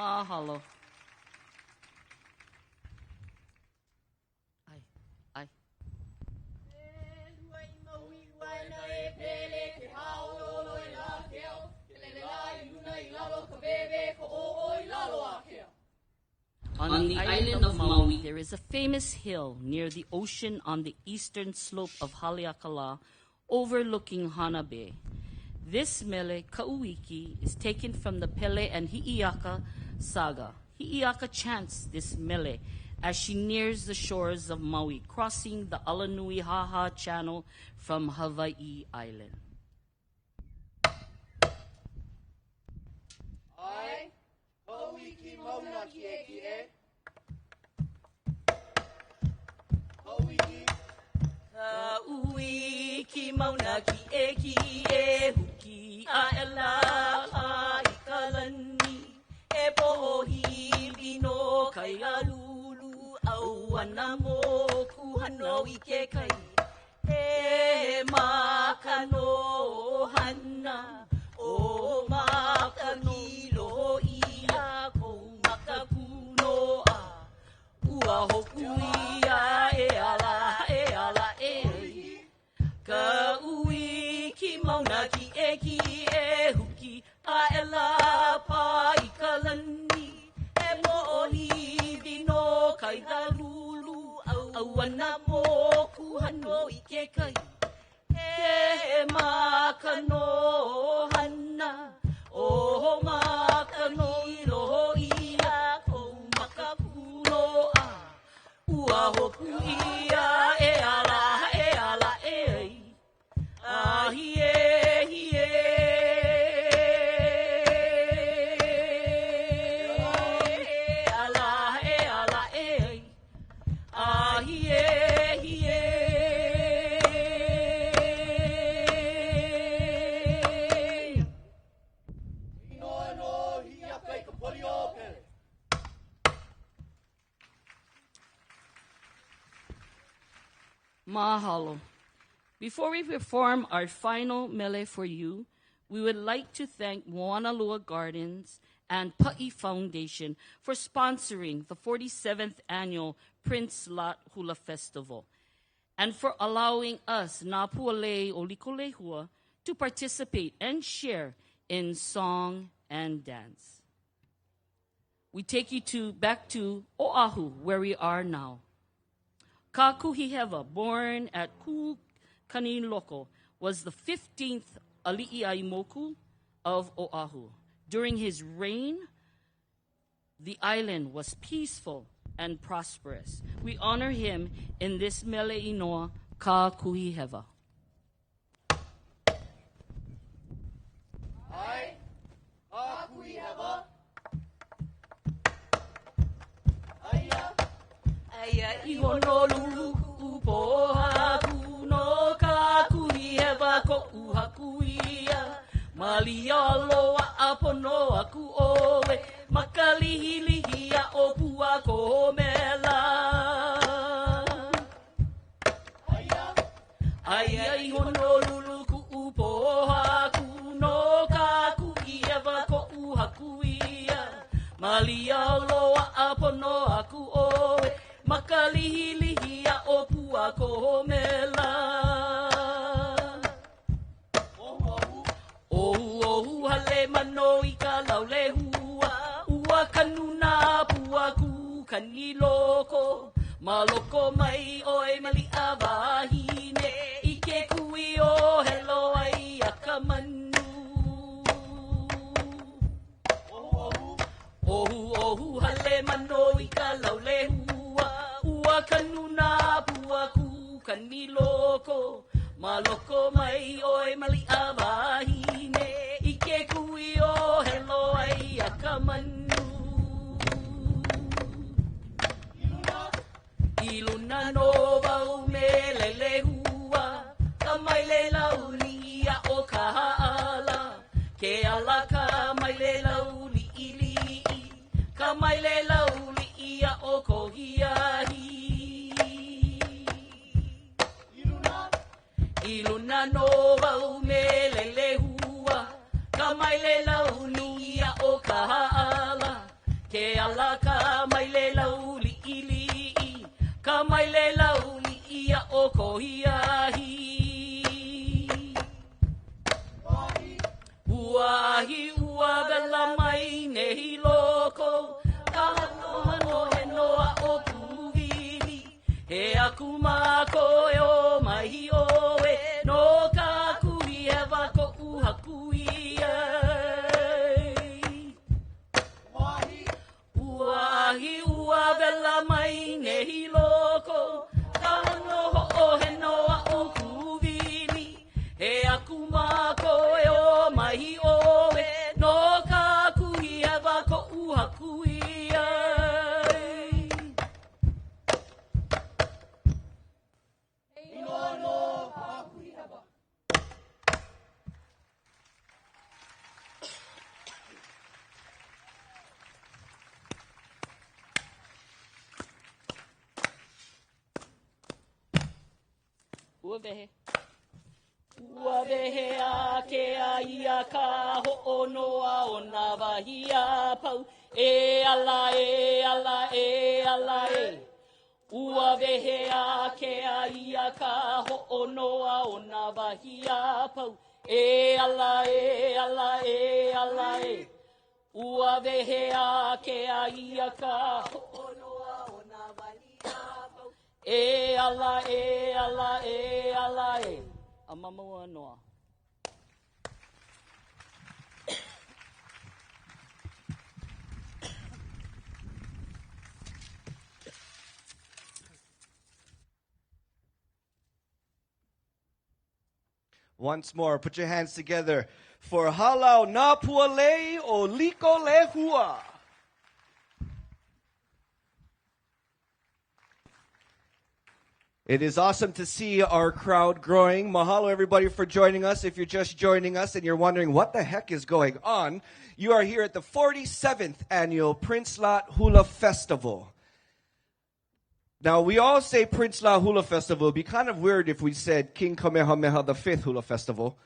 Mahalo. Ai. On the island of Maui, there is a famous hill near the ocean on the eastern slope of Haleakala, overlooking Hana Bay. This mele, Kauiki, is taken from the Pele and Hi'iaka saga. Hi'iaka chants this mele as she nears the shores of Maui, crossing the Alanui Haha Channel from Hawaii Island. Ai, Kauiki mauna ki e. Kauiki. Kauiki mauna ki e huki a ela a ikalani e pohi bino kai alulu au ana mo kuhano I ke kai e makano hana o makani lo ia ko makakuno a ua hoku ia e ala e ka ui ki mauna ki e huki a ela pa I kalani e mo'ohi vino kai galulu au ana mo kuhano I ke kai e makano hana o makano lo ia ko makakuno a ua hoku ia e ala Mahalo. Before we perform our final mele for you, we would like to thank Moanalua Gardens and Pa'i Foundation for sponsoring the 47th Annual Prince Lot Hula Festival and for allowing us, Napua Lei o Liko Lehua, to participate and share in song and dance. We take you back to Oahu, where we are now. Ka Kuhiheva, born at Kukaniloko, was the 15th Alii Aimoku of Oahu. During his reign, the island was peaceful and prosperous. We honor him in this mele inoa, Ka Kuhiheva. Ai, Ka Kuhiheva. Aya ihonolu upoha kuno Ka Kuhiheva ko uhakuia. Malialoa apono aku oe makalihilihia opua ko mela. Aya ihonolu ku upoha kuno Ka Kuhiheva ko uhakuia. Malialoa apono aku oe makalihilihia opua ko mela. Ohu hale mano I ka laule hua. Ua kanuna pua ku kaniloko. Maloko mai oe mali awahine. Ike kui o helo ai akamanu. Ohu hale mano I ka laule hua. Ua kanuna pua ku kaniloko. Maloko mai oe mali awahine. Ike kui o helo ai akamanu. Iluna no wau me lele hua. Kamai le lauli ia o kahala. Ke ala kamai le lauli ili. Kamai le lauli ia o kohiahi. Iluna no wau me lele hua. Kamai le lauli ia o kahala. Ke ala kamai le lauli ili. Kamai le lauli ia o kohiahi. Uahi ua vela mai nehi loko. Kahano hano he noa o kuhili. He aku mako e o mahi oe. No Ka Kuhiheva ko uhakuia. Uahi ua vela mai nehi loko. Kahano ho he noa o kuhili. He aku mako e o mahi oe. No Ka Kuhiheva ko uhakuia. Uawehe a ke a ia ka ho'onoa o nā wahia pau. E ala e ala e ala e. Uawehe a ke a ia ka ho'onoa o nā wahia pau. E ala e ala e ala e. Uawehe a ke a ia ka ho'onoa o nā wahia pau. E ala e ala e ala e. A mamua noa. Once more, put your hands together for Halau Napua Lei o Liko Lehua. It is awesome to see our crowd growing. Mahalo, everybody, for joining us. If you're just joining us and you're wondering what the heck is going on, you are here at the 47th Annual Prince Lot Hula Festival. Now, we all say Prince La Hula Festival. It'd be kind of weird if we said King Kamehameha V Hula Festival.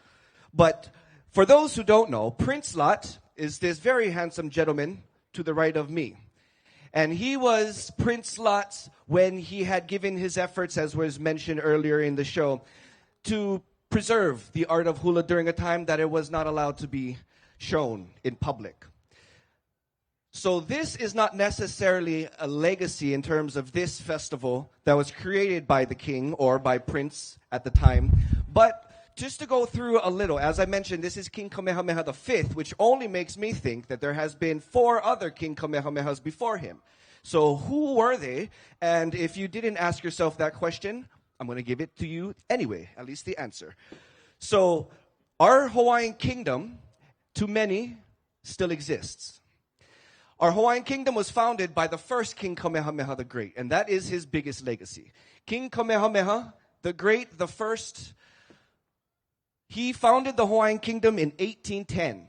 But for those who don't know, Prince Lot is this very handsome gentleman to the right of me. And he was Prince Lot when he had given his efforts, as was mentioned earlier in the show, to preserve the art of hula during a time that it was not allowed to be shown in public. So this is not necessarily a legacy in terms of this festival that was created by the king or by Prince at the time. But just to go through a little, as I mentioned, this is King Kamehameha V, which only makes me think that there has been 4 other King Kamehamehas before him. So who were they? And if you didn't ask yourself that question, I'm going to give it to you anyway, at least the answer. So our Hawaiian kingdom, to many, still exists. Our Hawaiian kingdom was founded by the first King Kamehameha the Great, and that is his biggest legacy. King Kamehameha the Great, the first, he founded the Hawaiian kingdom in 1810.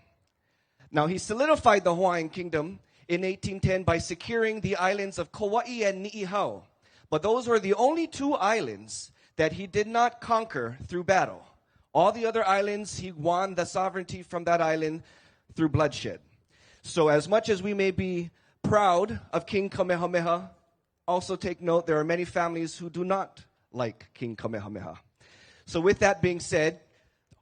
Now, he solidified the Hawaiian kingdom in 1810 by securing the islands of Kauai and Niihau. But those were the only 2 islands that he did not conquer through battle. All the other islands, he won the sovereignty from that island through bloodshed. So as much as we may be proud of King Kamehameha, also take note there are many families who do not like King Kamehameha. So with that being said,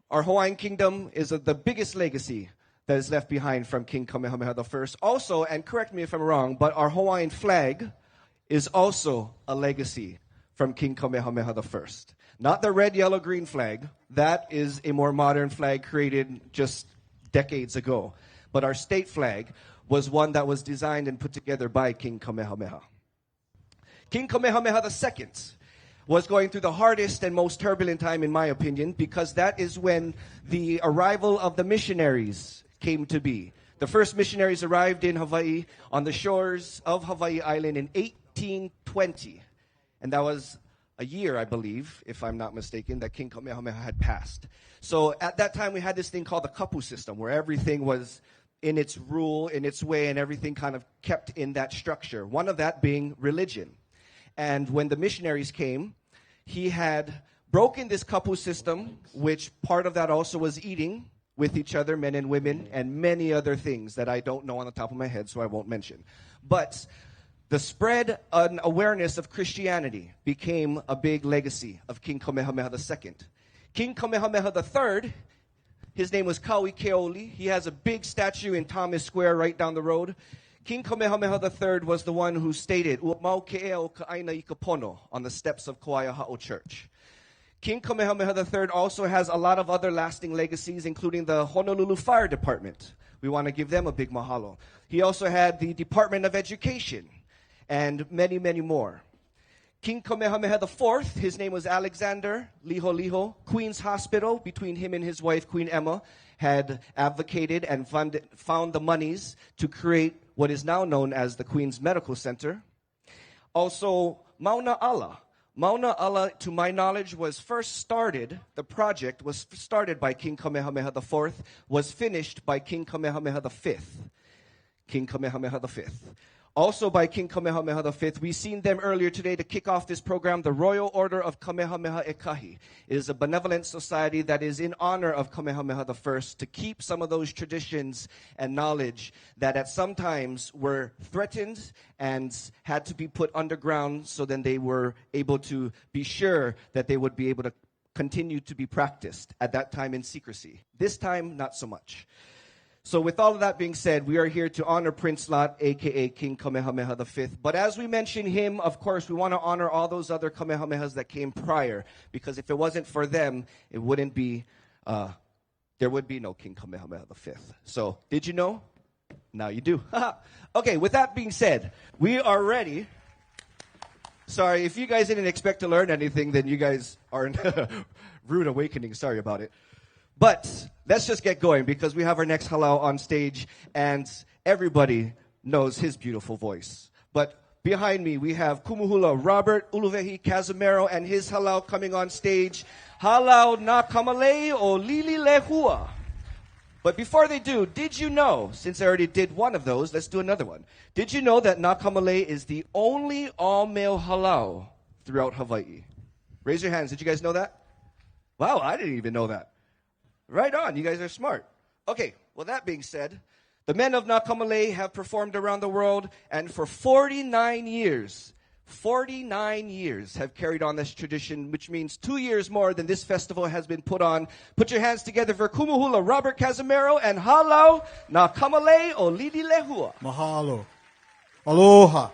our Hawaiian kingdom is the biggest legacy that is left behind from King Kamehameha I. Also, and correct me if I'm wrong, but our Hawaiian flag is also a legacy from King Kamehameha I. Not the red, yellow, green flag. That is a more modern flag created just decades ago. But our state flag was one that was designed and put together by King Kamehameha. King Kamehameha II was going through the hardest and most turbulent time, in my opinion, because that is when the arrival of the missionaries came to be. The first missionaries arrived in Hawaii on the shores of Hawaii Island in 1820. And that was a year, I believe, if I'm not mistaken, that King Kamehameha had passed. So at that time, we had this thing called the kapu system, where everything was in its rule, in its way, and everything kind of kept in that structure. One of that being religion. And when the missionaries came, he had broken this kapu system, which part of that also was eating with each other, men and women, and many other things that I don't know on the top of my head, so I won't mention. But the spread and awareness of Christianity became a big legacy of King Kamehameha II. King Kamehameha III, his name was Kaui Keoli. He has a big statue in Thomas Square right down the road. King Kamehameha III was the one who stated, "U'mau ke'eo ka'aina i kapono," on the steps of Kauai Church. King Kamehameha III also has a lot of other lasting legacies, including the Honolulu Fire Department. We want to give them a big mahalo. He also had the Department of Education and many, many more. King Kamehameha IV, his name was Alexander Liho. Queen's Hospital, between him and his wife, Queen Emma, had advocated and found the monies to create what is now known as the Queen's Medical Center. Also, Mauna Ala. Mauna Ala, to my knowledge, was first started, the project was started by King Kamehameha IV, was finished by King Kamehameha V. King Kamehameha V. Also by King Kamehameha V, we've seen them earlier today to kick off this program, the Royal Order of Kamehameha Ekahi. It is a benevolent society that is in honor of Kamehameha I to keep some of those traditions and knowledge that at some times were threatened and had to be put underground, so then they were able to be sure that they would be able to continue to be practiced at that time in secrecy. This time, not so much. So with all of that being said, we are here to honor Prince Lot, a.k.a. King Kamehameha V. But as we mention him, of course, we want to honor all those other Kamehamehas that came prior, because if it wasn't for them, it wouldn't be, there would be no King Kamehameha V. So, did you know? Now you do. Okay, with that being said, we are ready. Sorry, if you guys didn't expect to learn anything, then you guys are in rude awakening. Sorry about it. But let's just get going, because we have our next Halau on stage, and everybody knows his beautiful voice. But behind me, we have Kumuhula Robert Uluvehi Casimiro and his Halau coming on stage. Halau na Kamalei o Lili Lehua. But before they do, did you know, since I already did one of those, let's do another one. Did you know that Kamalei is the only all-male halau throughout Hawaii? Raise your hands. Did you guys know that? Wow, I didn't even know that. Right on. You guys are smart. Okay, well, that being said, the men of Kamalei have performed around the world, and for 49 years have carried on this tradition, which means 2 years more than this festival has been put on. Put your hands together for Kumuhula Robert Casimiro and Halau Kamalei o Lili Lehua. Mahalo. Aloha.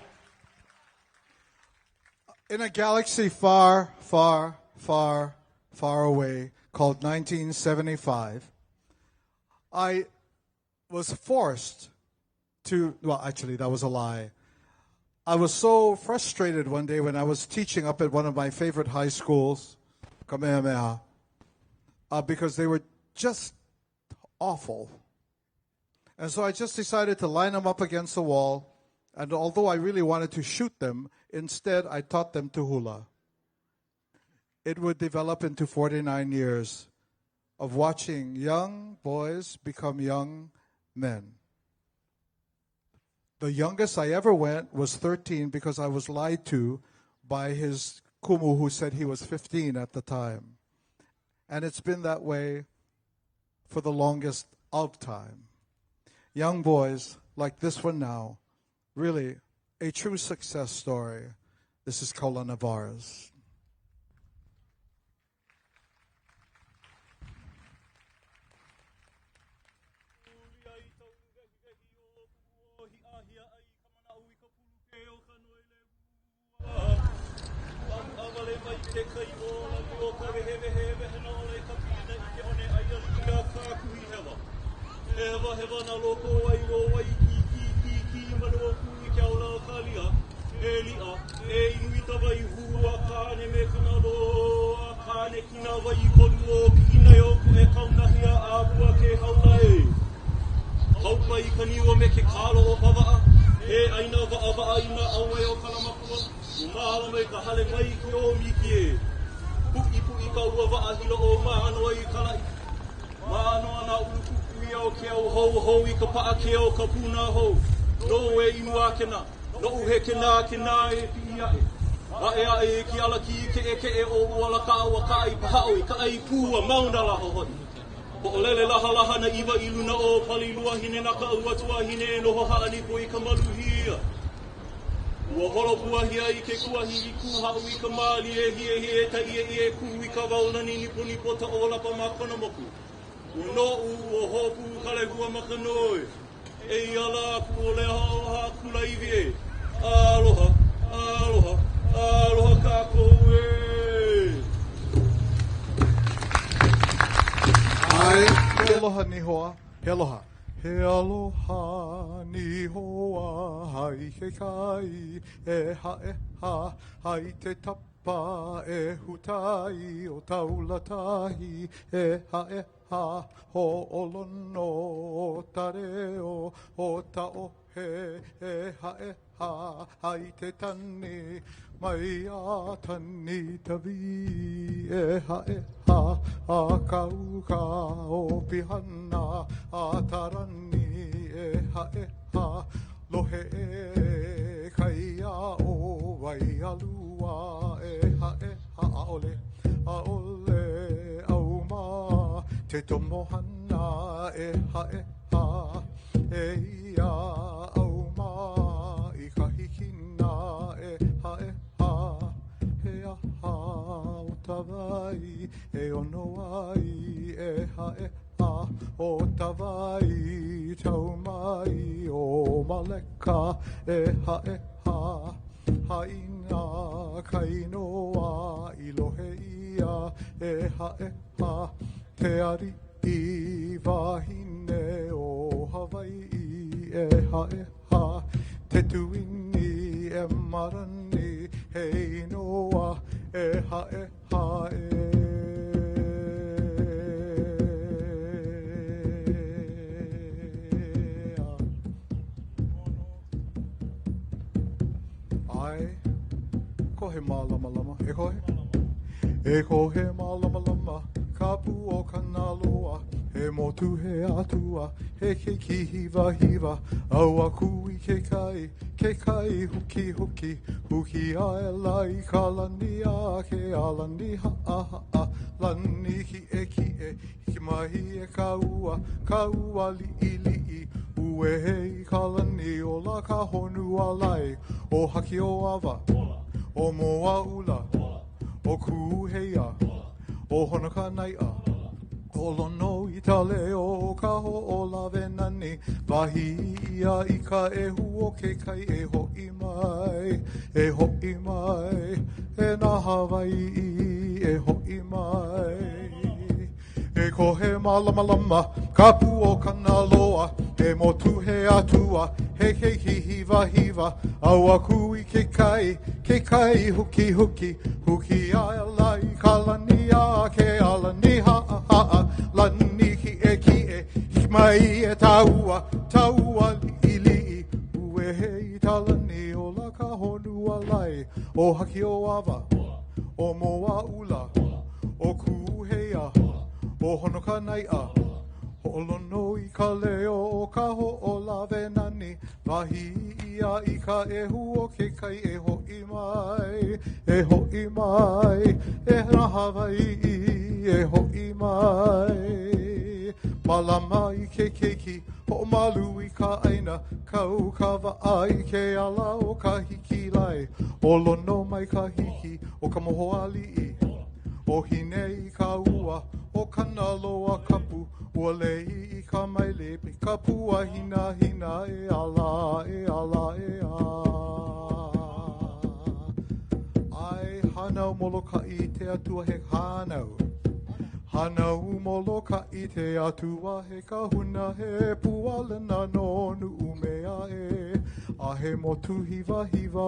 In a galaxy far, far, far, far away called 1975, I was forced to, well, actually, that was a lie. I was so frustrated one day when I was teaching up at one of my favorite high schools, Kamehameha, because they were just awful. And so I just decided to line them up against the wall, and although I really wanted to shoot them, instead I taught them to hula. It would develop into 49 years of watching young boys become young men. The youngest I ever went was 13 because I was lied to by his kumu who said he was 15 at the time. And it's been that way for the longest of time. Young boys like this one now, really a true success story. This is Kola Navarez. Aloha, aloha, aloha kākou e. He aloha ni hoa, he aloha. He aloha ni hoa, hai he kai, e ha, hai te tapa, e hutai o taulatahi, e ha, ho olono o tareo, o tao he, e ha, hai te tani, mai a tani tavi, e ha, a kau ka o pihana, a tarani, e ha, lohe e kai a o wai alua, e ha, a ole, au ma, te tomohana, e ha, e ia, au ma, i ka hikina, e ha, he aha o tawai, e ono ai, e ha, o tawai, tau mai, o maleka, e ha, haina, kainoa, i lohe ia, e ha, te ari i wahine o Hawaii, e ha, te tuini e marani, hei noa, e ha, Ai, ko he mālama, e kohe? E ko he mālama, ka pu o kana loa, he mo motu he atua, he ki hiva hiva, aua kui ke kai huki huki, huki a e lai ka lani a ke a lani ha a, lani ki e, ki mahi e ka ua li, ue hei ka lani o la ka honu a lai, o haki o awa, o moa ula, o ku heia, o honoka naia, o lono i tale o ka ho o la venani, wahi ia i ka ehu o ke kai e ho'i mai, e na Hawaii e ho'i mai. E ko he malama, ka pu o Kanaloa, e motu he atua, he hiva, aua kui ke kai huki, huki a lai ka lani a ke a lani ha, lani ki e, mai e taua li, ue hei talani o la ka honu a lai, o haki o awa, o moa ula, o ku heia, o honoka naia, o lono i ka leo o ka ho o la venani, wahi ia i ka ehu o ke kai e ho'i mai, e na Hawaii e ho'i mai. Malama i ke keiki, ho malu i ka aina, kau ka wa'a i ke ala o ka hiki lai, o lono mai ka hiki, o ka moho Alii, o hine i ka ua, o Kanaloa kapu, ua lei i ka maile, pe ka pua hina e ala. Ai hanau Molokai te atua he hanau. Hanau Molokai te atua he kahuna he pualena no nuu mea e. A he motu hiva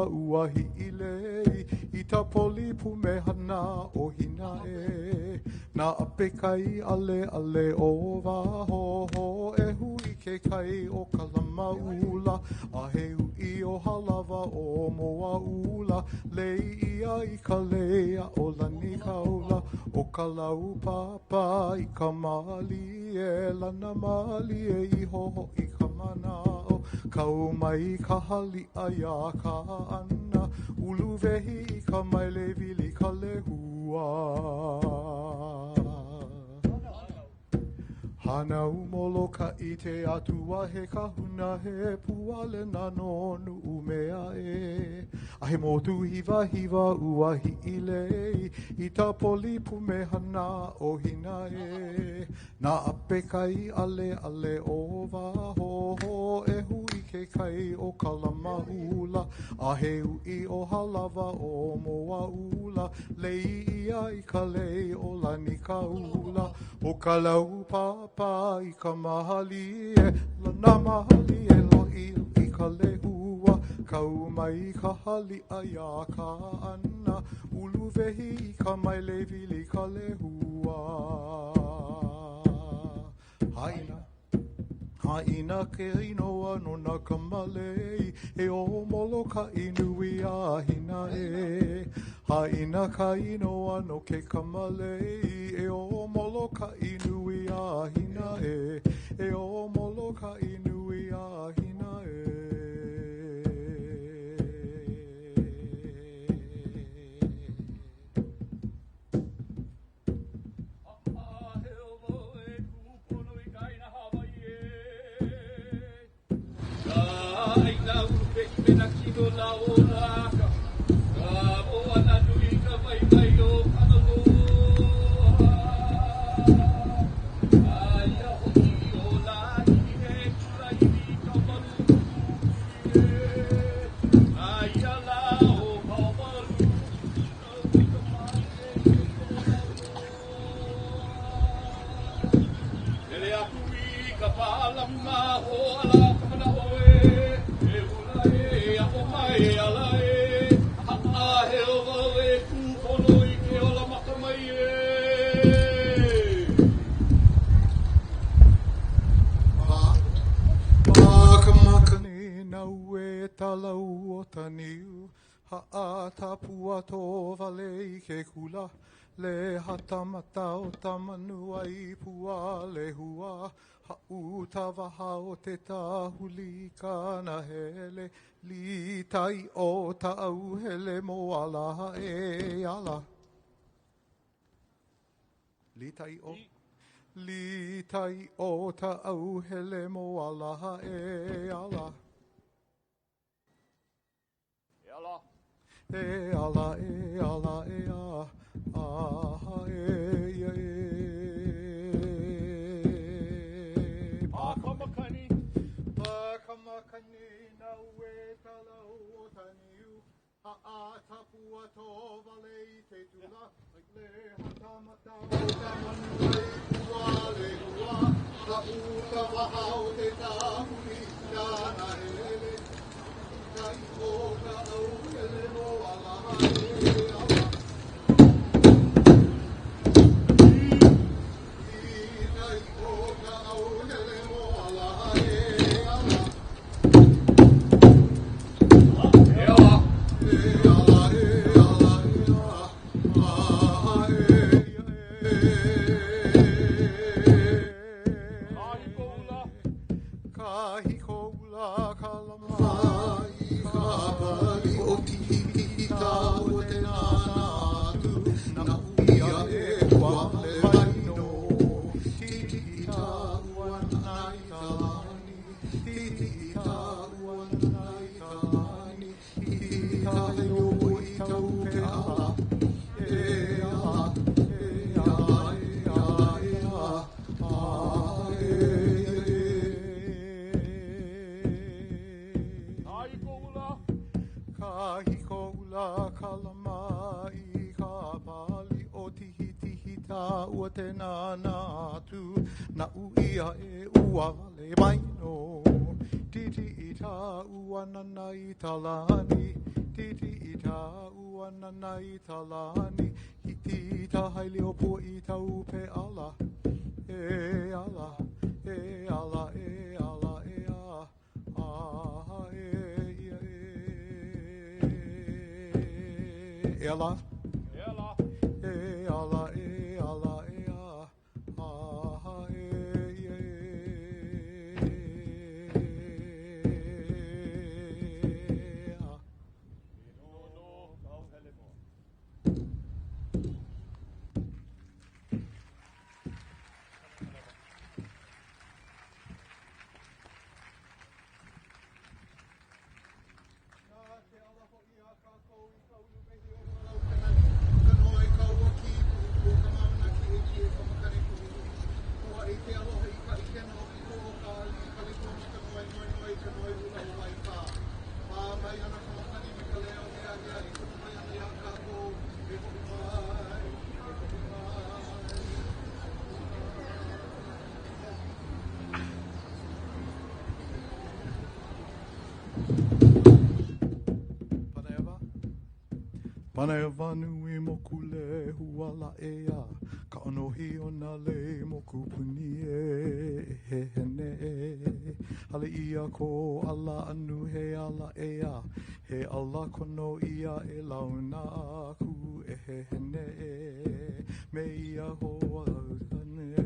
ua hi ilei, i ta poli pumehana o hina e. Na apekai ale o waho e hui ke kai o kalama ula, a he ui o halawa o moa ula, lei ia i ka lea o lani kaula, o ka lau papa i ka mali e lana mali e i hoho i ka manao, kau mai ka hali aia ka ana, ulu vehi i ka maile vili ka lehua. Hanau Molokai te atua he kahuna he pualena no nuu mea e. A he motu hiva ua hi ilei, i ta poli pumehana o hina e. Na apekai ale o waho e hui ke kai o kalama ula, a he ui o halawa o moa ula, lei ia i ka lei o lani kaula, o ka lau papa i ka mahali e, lana mahali e loi i ka lehua, kau mai ka hali aia ka ana, ulu vehi i ka maile vili ka lehua. Haina ke inoa no na Kamalei, e o Molokai nui a hina e. Haina ka inoa no ke Kamalei, e o Molokai nui a hina e. E o Molokai nui a hina e. Le hatamata o tamanua I pua le hua. Ha'u tawaha o te tahuli kana hele. Li tai o ta'au hele mo ala e ala. Li tai o. Li tai o ta'au hele mo ala e ala. E ala e ala e a. Ah e e e. Pakamakani. Pakamakani na ue tala o taniu. Tapua to vale te tula. Le hatamata o tamanu e ua le ua. Ha'uta waha o te tahuli nana ele. Tai o ka au ele mo ala e ala. Tai o ka au ele mo ala e ala. Ela. Ela. E ala e ala e a. Ah e e. Panea vanu I moku le huala ea. Ka onohi o na le moku puni e he hene e. Hale ia ko ala anu he ala ea. He ala kono ia e launa aku e he hene e. Me ia ho hane e.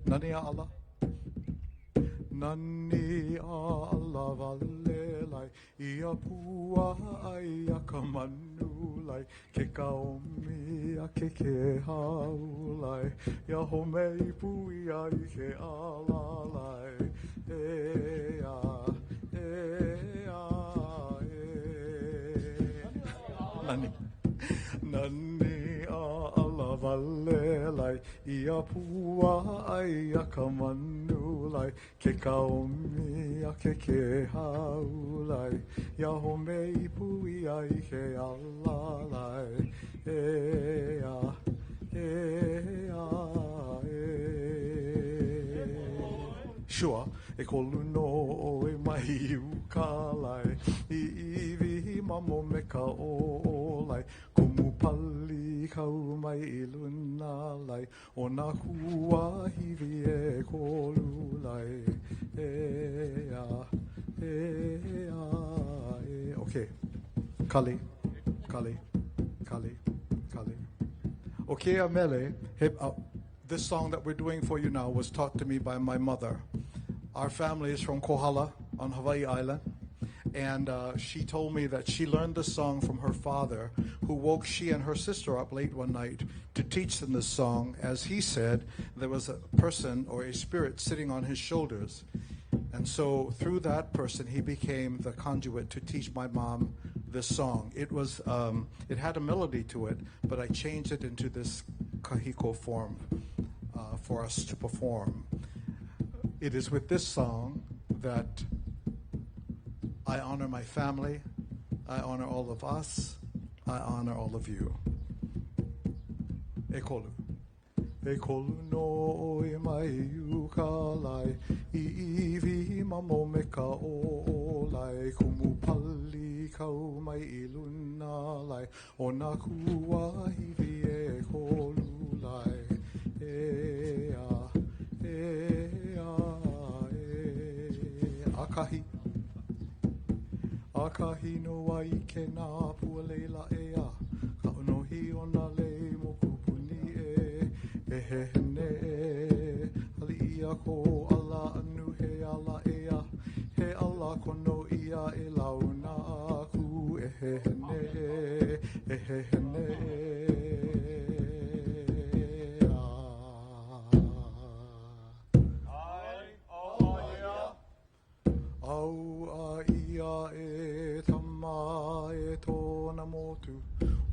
Nani a ala? Nani a ala vale lai. Ia pua ai a ka manu lai. Ke ka omi a ke hau lai. Ia ho mei pui ai ke ala lai. E a, e a, e. Nani. Nani a ala vale lai. Ia pua ai a ka manu lai. Ke ka omi a ke hau lai. Ia ho mei pui ai ke ala lai. E a, e a, e. Sure, e kolu no o e mai uka lai. I iwi mamo me ka o lai. Kumu pali kau mai I luna lai. O na kua hivi e kolu lai. E a, e a, e. Okay, Kali. Kali, Kali, Kali. Okea mele, this song that we're doing for you now was taught to me by my mother. Our family is from Kohala on Hawaii Island. And she told me that she learned this song from her father, who woke she and her sister up late one night to teach them this song. As he said, there was a person or a spirit sitting on his shoulders. And so through that person, he became the conduit to teach my mom this song. It was, it had a melody to it, but I changed it into this kahiko form for us to perform. It is with this song that I honor my family, I honor all of us, I honor all of you. E kolu. E kolu no e mai u ka lai, I iwi mamo me ka o lai, kumu pali kau mai I luna lai, o na kua hiwi e kolu lai, e a, akahi. Akahi no wai ke Napua leila ea, ka onohi o na le mo kupuni e he hene e, ali ia ko ala anu he ala ea, he ala kono ia e launa aku e he hene e he hene au a ia e tama e tōna motu,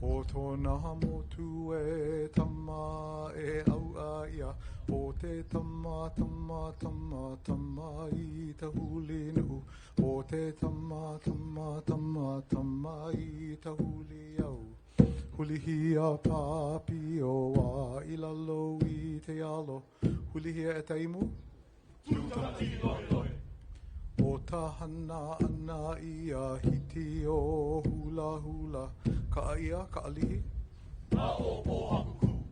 o tōna motu e tama e au a ia, o te tama, tama, tama, tama I te huli nu, o te tama, tama, tama, tama I te huli au. Huli hia papi o a I lalo I te alo, huli hia e taimu? O tahana ana ia hiti o hula hula, ka ia ka alihi? Ka o pohakuku.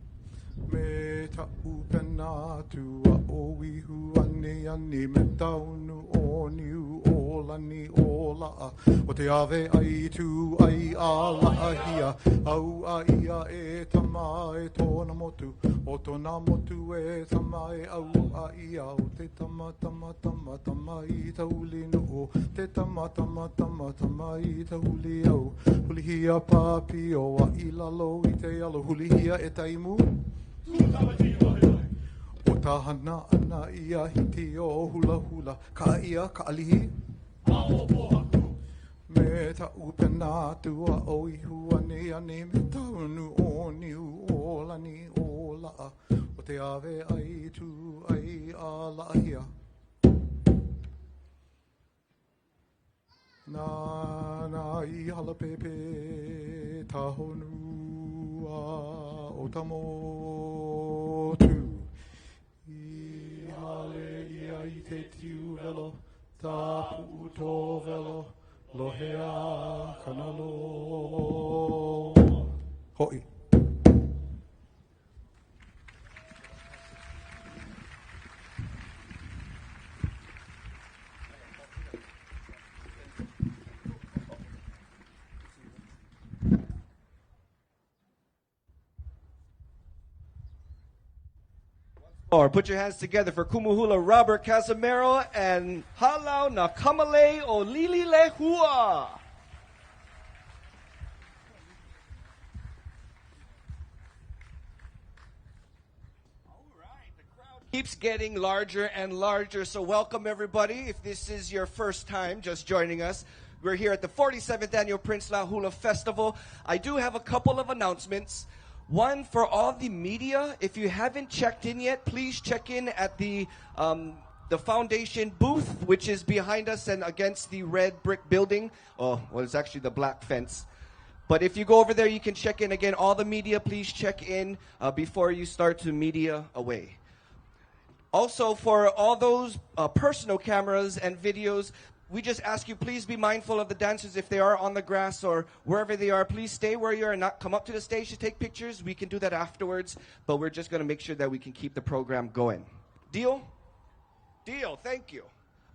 Me ta upena tu a o wihu ane ane me taunu o niu o lani o laa. O te ave ai tu ai a laa hia, au a ia e tama e tōna motu, o tōna motu e tama e au a ia, o te tama tama tama tama I te huli no o, te tama tama tama tama I te huli au. Huli hia papi o a I lalo I te alo, huli hia e taimu? O tahana ana ia hiti o hula hula, ka ia ka alihi? Me ta upena tua o ihu ane ane me taunu o niu o lani o laa, o te ave ai tu ai a laahia. Na I hala pepe tahonu o tamotu. I hale ia I te tiu velo, ta puto velo, lohea kanalo. Hoi. Or put your hands together for Kumuhula Robert Casimiro and Halau na Kamalei o Lili Lehua. Keeps getting larger and larger, so welcome everybody. If this is your first time just joining us, we're here at the 47th Annual Prince La Hula Festival. I do have a couple of announcements. One, for all the media, if you haven't checked in yet, please check in at the foundation booth, which is behind us and against the red brick building. Oh, well, it's actually the black fence. But if you go over there, you can check in. Again, all the media, please check in before you start to media away. Also, for all those personal cameras and videos, we just ask you, please be mindful of the dancers. If they are on the grass or wherever they are, please stay where you are and not come up to the stage to take pictures. We can do that afterwards, but we're just going to make sure that we can keep the program going. Deal? Deal. Thank you.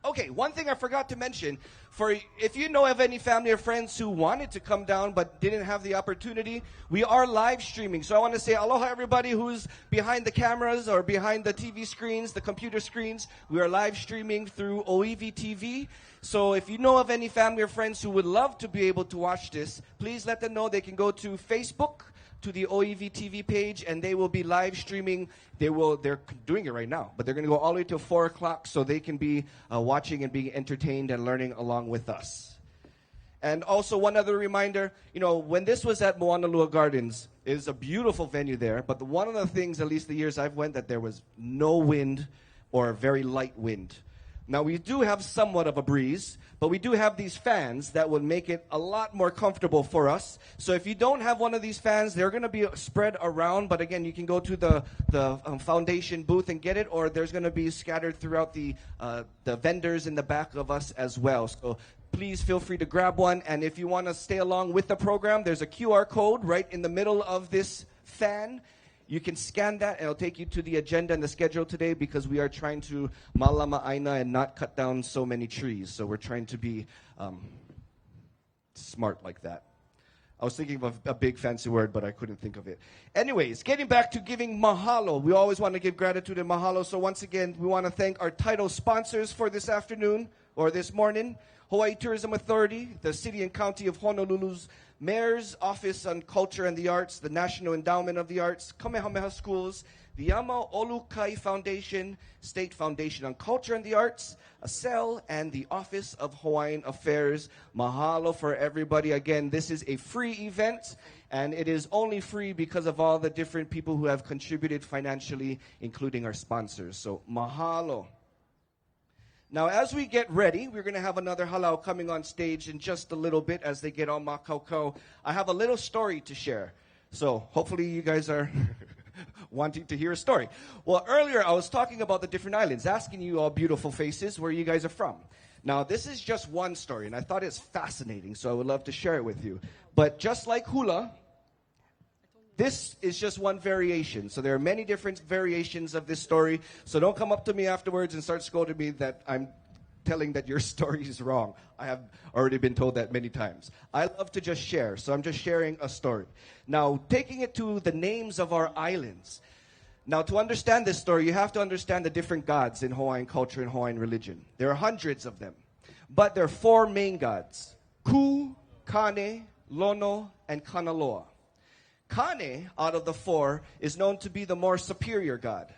Okay, one thing I forgot to mention, for if you know of any family or friends who wanted to come down but didn't have the opportunity, we are live streaming. So I want to say aloha everybody who's behind the cameras or behind the TV screens, the computer screens. We are live streaming through OEV TV. So if you know of any family or friends who would love to be able to watch this, please let them know. They can go to Facebook, to the OEV TV page, and they will be live streaming. They're doing it right now, but they're going to go all the way till 4 o'clock so they can be watching and being entertained and learning along with us. And also one other reminder, when this was at Moanalua Gardens, it is a beautiful venue there, but one of the things, at least the years I've went, that there was no wind or very light wind. Now, we do have somewhat of a breeze, but we do have these fans that will make it a lot more comfortable for us. So if you don't have one of these fans, they're going to be spread around. But again, you can go to the foundation booth and get it, or there's going to be scattered throughout the vendors in the back of us as well. So please feel free to grab one. And if you want to stay along with the program, there's a QR code right in the middle of this fan. You can scan that, and it'll take you to the agenda and the schedule today, because we are trying to malama aina and not cut down so many trees. So we're trying to be smart like that. I was thinking of a big fancy word, but I couldn't think of it. Anyways, getting back to giving mahalo. We always want to give gratitude and mahalo. So once again, we want to thank our title sponsors for this afternoon or this morning. Hawaii Tourism Authority, the City and County of Honolulu's Mayor's Office on Culture and the Arts, the National Endowment of the Arts, Kamehameha Schools, the Molokai Foundation, State Foundation on Culture and the Arts, ASEL, and the Office of Hawaiian Affairs. Mahalo for everybody. Again, this is a free event, and it is only free because of all the different people who have contributed financially, including our sponsors. So, mahalo. Now, as we get ready, we're going to have another halau coming on stage in just a little bit as they get all makaukau. I have a little story to share. So hopefully you guys are wanting to hear a story. Well, earlier I was talking about the different islands, asking you all beautiful faces where you guys are from. Now, this is just one story, and I thought it's fascinating, so I would love to share it with you. But just like Hula, this is just one variation. So there are many different variations of this story. So don't come up to me afterwards and start scolding me that I'm telling that your story is wrong. I have already been told that many times. I love to just share. So I'm just sharing a story. Now, taking it to the names of our islands. Now, to understand this story, you have to understand the different gods in Hawaiian culture and Hawaiian religion. There are hundreds of them. But there are four main gods: Ku, Kane, Lono, and Kanaloa. Kane, out of the four, is known to be the more superior god.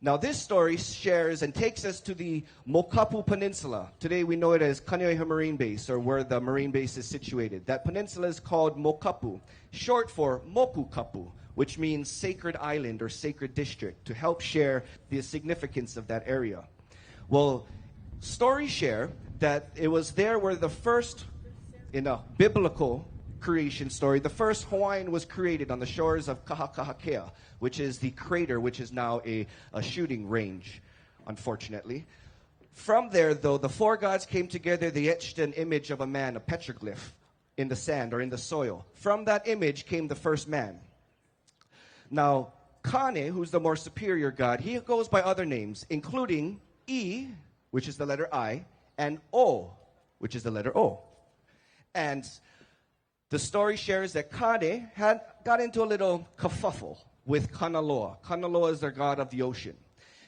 Now, this story shares and takes us to the Mokapu Peninsula. Today, we know it as Kaneohe Marine Base, or where the Marine Base is situated. That peninsula is called Mokapu, short for Mokukapu, which means sacred island or sacred district, to help share the significance of that area. Well, stories share that it was there where the first, in a biblical creation story, the first Hawaiian was created on the shores of Kahakahakea, which is the crater, which is now a shooting range, unfortunately. From there, though, the four gods came together. They etched an image of a man, a petroglyph, in the sand or in the soil. From that image came the first man. Now, Kane, who's the more superior god, he goes by other names, including E, which is the letter I, and O, which is the letter O. And the story shares that Kane got into a little kerfuffle with Kanaloa. Kanaloa is their god of the ocean.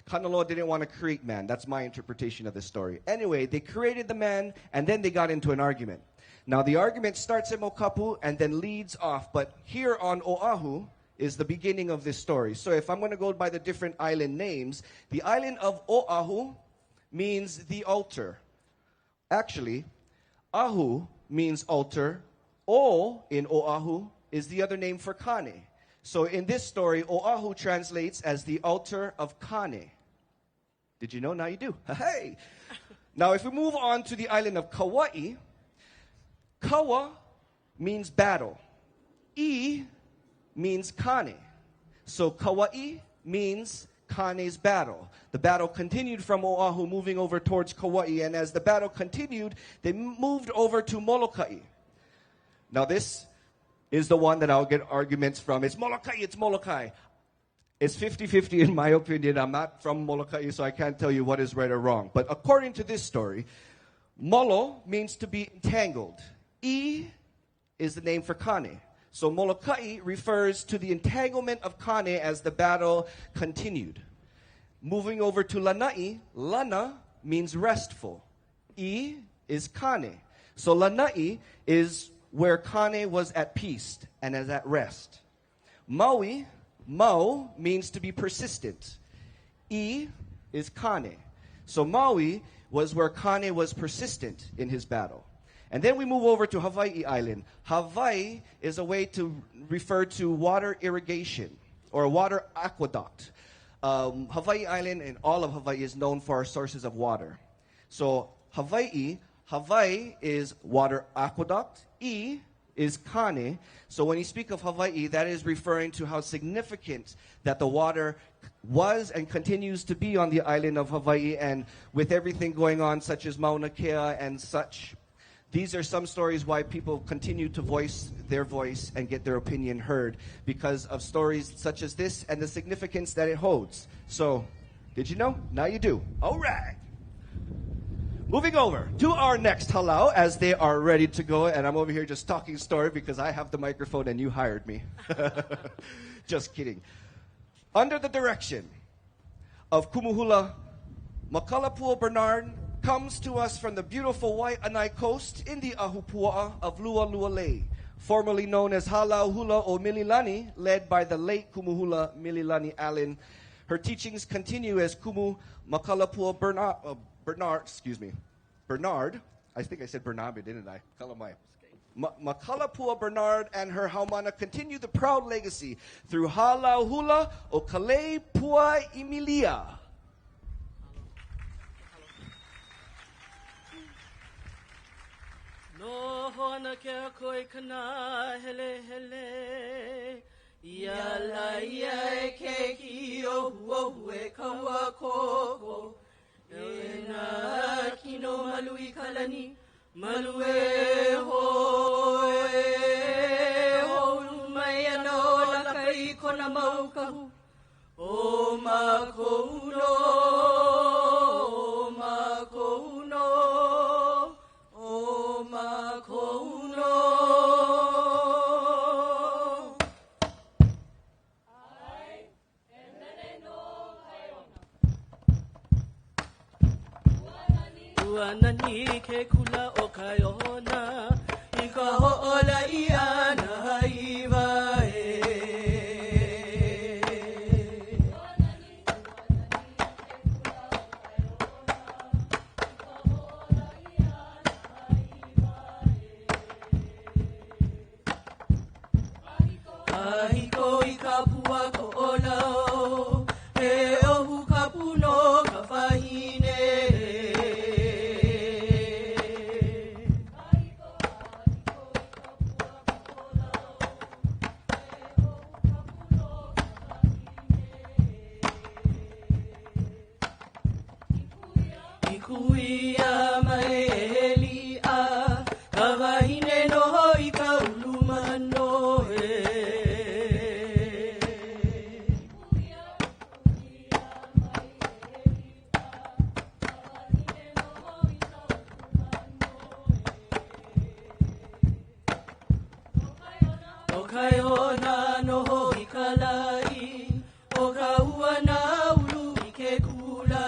Kanaloa didn't want to create man. That's my interpretation of this story. Anyway, they created the man, and then they got into an argument. Now, the argument starts at Mokapu and then leads off. But here on Oahu is the beginning of this story. So if I'm going to go by the different island names, the island of Oahu means the altar. Actually, Ahu means altar. O in Oahu is the other name for Kane. So in this story, Oahu translates as the altar of Kane. Did you know? Now you do. Hey! Now if we move on to the island of Kauai, Kawa means battle. E means Kane. So Kauai means Kane's battle. The battle continued from Oahu, moving over towards Kauai, and as the battle continued, they moved over to Molokai. Now this is the one that I'll get arguments from. It's Molokai, it's Molokai. It's 50-50 in my opinion. I'm not from Molokai, so I can't tell you what is right or wrong. But according to this story, Molo means to be entangled. I is the name for Kane. So Molokai refers to the entanglement of Kane as the battle continued. Moving over to Lanai, Lana means restful. I is Kane. So Lanai is where Kane was at peace and is at rest. Maui, Mau means to be persistent. I is Kane. So Maui was where Kane was persistent in his battle. And then we move over to Hawaii Island. Hawaii is a way to refer to water irrigation or water aqueduct. Hawaii Island and all of Hawaii is known for our sources of water. So Hawaii is water aqueduct. I is Kane. So when you speak of Hawaii, that is referring to how significant that the water was and continues to be on the island of Hawaii, and with everything going on such as Mauna Kea and such. These are some stories why people continue to voice their voice and get their opinion heard because of stories such as this and the significance that it holds. So, did you know? Now you do. All right. Moving over to our next halau as they are ready to go. And I'm over here just talking story because I have the microphone and you hired me. Just kidding. Under the direction of Kumuhula, Makalapua Bernard comes to us from the beautiful Waianae coast in the Ahupua'a of Lualualei, formerly known as Halau Hula o Mililani, led by the late Kumuhula Mililani Allen. Her teachings continue as Kumu Makalapua Bernard. I think I said Bernabe, didn't I? Kalamai. Makalapua Bernard and her haumana continue the proud legacy through Halau Hula o Kalepua Emilia. No hona ke koi kana hele hele ya la ya ke ki o e kawa ko e na kino malui kalani malue ho mai no la kai kona mau kahu o ma kouno Nani ke kula o kaiona I ka ho'ola I ana iwa Kahiko I ka pua ko ola e ohu ka puno ka whahine Kuia mai eli a kawahine no hoi ka uluma no O kaiona no hoi ka lai o ka ua na ulu I ke kula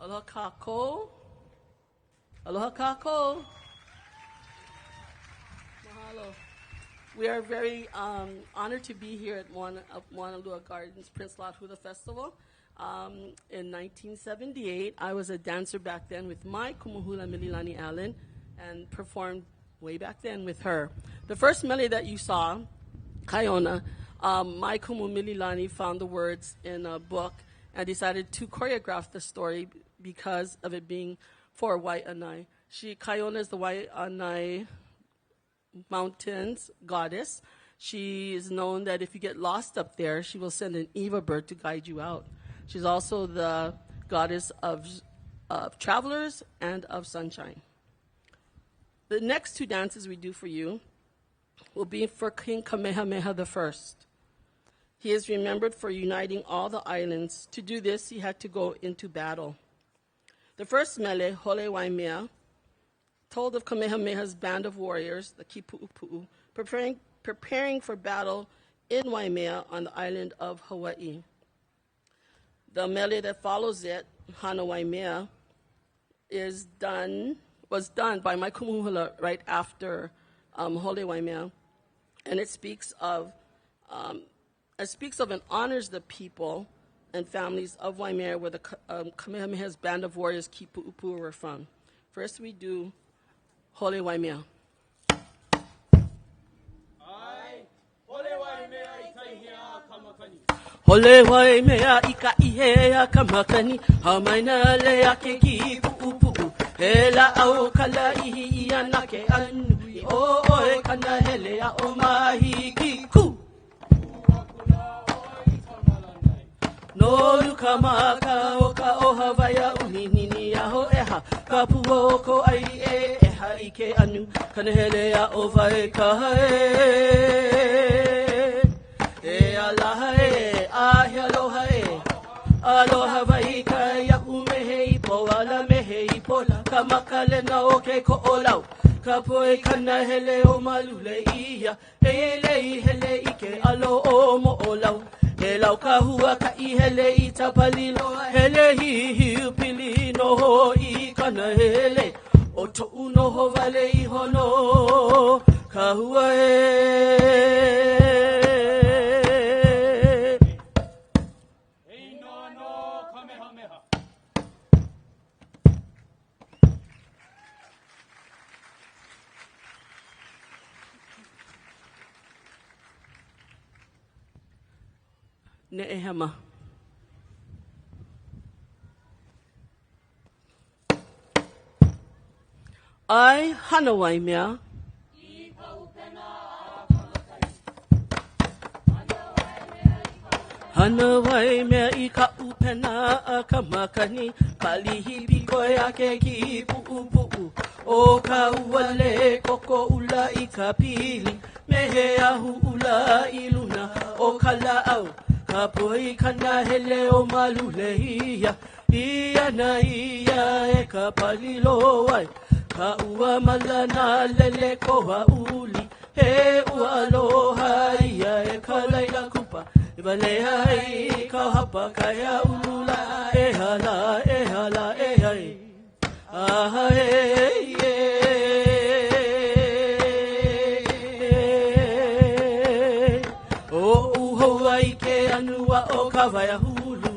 Aloha kako. Aloha kako. Mahalo. We are very honored to be here at Moanalua Gardens Prince Lot Hula Festival. In 1978, I was a dancer back then with my kumuhula Mililani Allen and performed way back then with her. The first mele that you saw, Kaiona, my kumu Mililani found the words in a book and decided to choreograph the story because of it being for Wai'anae. Kaiona is the Wai'anae Mountains goddess. She is known that if you get lost up there, she will send an Eva bird to guide you out. She's also the goddess of travelers and of sunshine. The next two dances we do for you will be for King Kamehameha I. He is remembered for uniting all the islands. To do this, he had to go into battle. The first mele, Hole Waimea, told of Kamehameha's band of warriors, the Kipu'upu'u, preparing for battle in Waimea on the island of Hawaii. The mele that follows it, Hana Waimea, was done by my kumuhula right after Hole Waimea, and it speaks of and honors the people and families of Waimea where the Kamehameha's band of warriors Kipu'upu'u were from. First we do Hole Waimea. Hole Waimea ika ihea kamakani hamaina le ake Kipu'upu'u hela au kala ihi ianake anu o oe kana hele a o mahi kiku no lukamaka o ka o Hawaii unini aho eha ka puo ko ai eha ike anu kana hele a o vai ka aloha aloha aloha vai ka ya umehe ipo ala mehe ipo ka makale na o ke ko olau ka poe kana hele o malule ia hele ike alo o mo olau helau ka hua ka I hele I tapalilo hele hi pili no ho I kana hele o to uno ho vale I hono ka hua Ne'ehema. I hana Waimea. Hana Waimea I ka upena a kamakani kalihi piko yake Kipu'upu'u o ka uale koko ula I ka pili mehe ahu ula I luna o ka la'au ka poi kana hele o malule ia na ia e ka palilo wai ka ua malana lele koha uli he ua aloha ia e ka laila kupa e vale hai ka hapa kaya ulula e hala e hai aha o uhoa I ke anua o ka waya hulu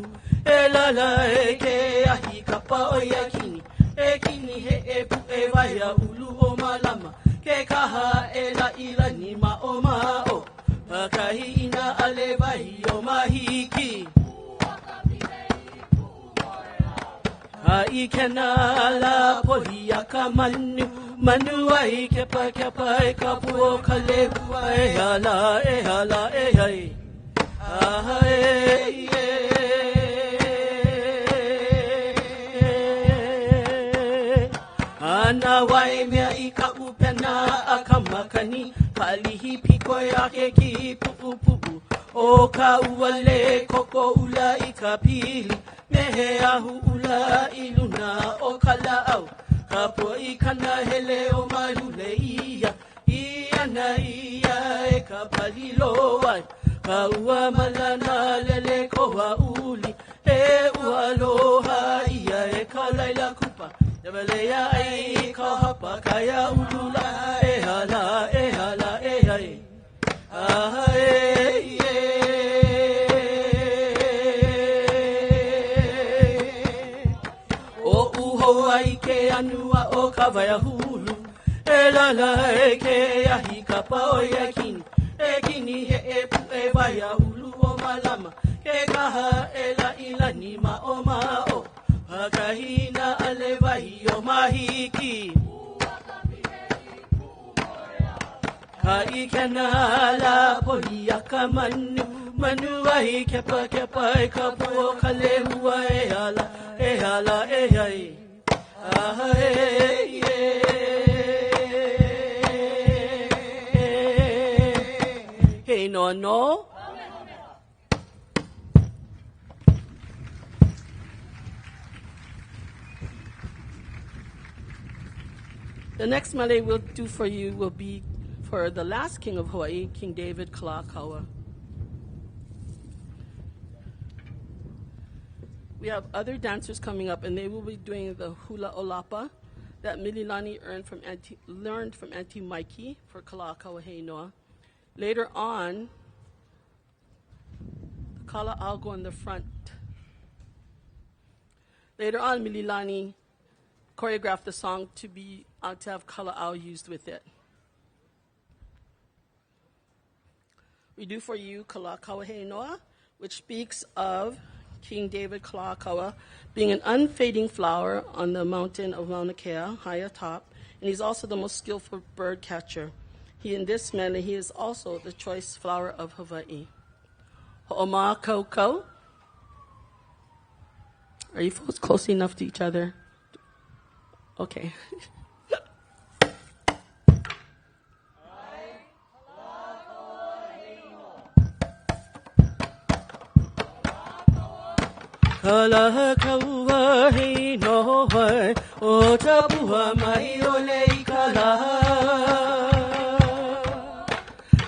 e lala e ke ahi ka pa o ia kini e kini he e pu e waya ulu o malama ke kaha e la ilani ma o pakahi ina ale wahi o mahiki I kena la polia ka manu ai kepa e ka puo ka lewa e hala e hai Ana Waimea I ka upena a ka makani kalihi piko yake Kipu'upu'u o ka uale koko ula I ka pili mehe ahu ula I luna o ka la'au ka poi kana hele o malule ia na ia e ka palilo ai ka ua malana lele koha uli e ua aloha ia e ka laila kupa e valea ai ka hapa kaya ulula e hala e hai o ai ke anua o ka waya hulu. E lala e ke ahi ka pao e kini. E kini he e pu e waya hulu o malama. Ke kaha e la ila ni ma o ma o. Hakahina ale wahi o mahiki. Ka ikena la polia ka manu. Manu wahi kepa kepa e ka puo ka lehua e hala e hala e hai. Ah e Hey no no. The next mele we'll do for you will be for the last king of Hawaii, King David Kalakaua. We have other dancers coming up, and they will be doing the hula olapa that Mililani learned from Auntie Mikey for Kalakaua Heinoa. Later on, Kala, I'll go in the front. Later on, Mililani choreographed the song to have Kala'au used with it. We do for you Kalakaua Heinoa, which speaks of King David Kalakaua being an unfading flower on the mountain of Mauna Kea, high atop, and he's also the most skillful bird catcher. In this mele, he is also the choice flower of Hawaii. Ho'oma Koko. Are you folks close enough to each other? Okay. Kalakaua Heinoa, o tapua mai o lei kala.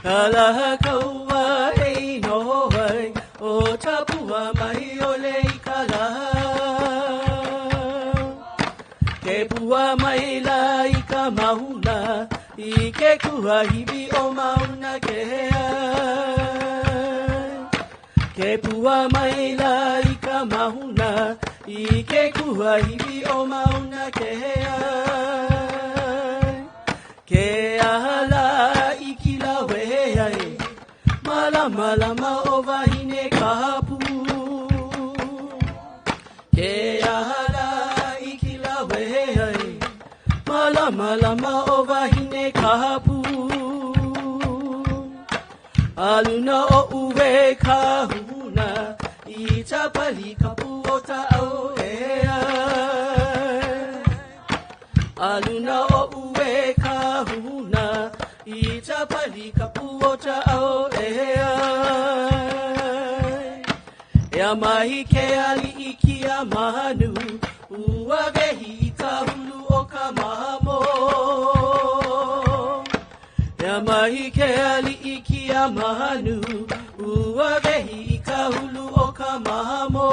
Kalakaua Heinoa, o tapua mai o lei kala. Ke pua mai la I ka mauna, I ke kua hibi o mauna kea. Ke pua mai la I ka mauna, I ke kua hibi o mauna kea. Ke ahala I kila weai, malama lama o wahine ka hapu. Ke ahala I kila weai, malama lama o wahine ka hapu. Aluna o uwe ka huna, I tapali ka puota au ea. Aluna o uwe ka huna, I tapali ka puota au ea. Ea mahi ke ali I kia manu, ua vehi I ka hulu o ka mahamo. Ea mahi ke ali I kia manu, ua vehi I ka hulu o ka mahamo.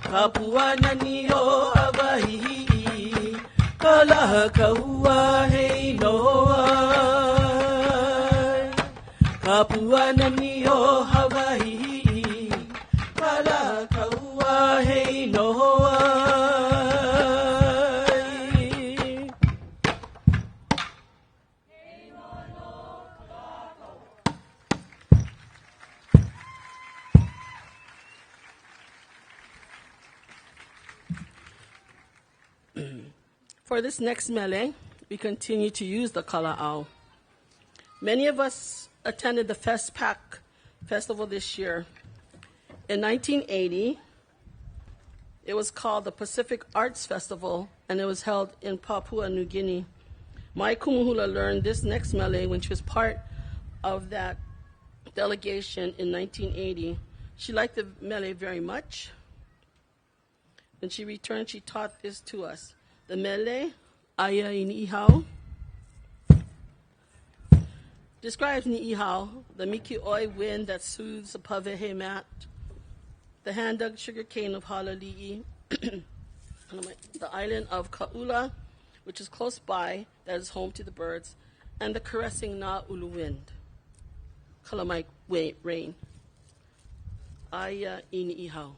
Ka pua nani o Hawaii, Kalakaua Heinoa. Ka pua nani o Hawaii, Kalakaua Heinoa. For this next mele, we continue to use the kala'au. Many of us attended the FestPac festival this year. In 1980, it was called the Pacific Arts Festival, and it was held in Papua New Guinea. My kumuhula learned this next mele when she was part of that delegation in 1980. She liked the mele very much. When she returned, she taught this to us. The mele, aya I ni'ihau, describes ni'ihau, the miki'oi wind that soothes the pavehe mat, the hand-dug sugar cane of Alii, the island of Ka'ula, which is close by, that is home to the birds, and the caressing na'ulu wind, kalamai rain. Aya I ni'ihau.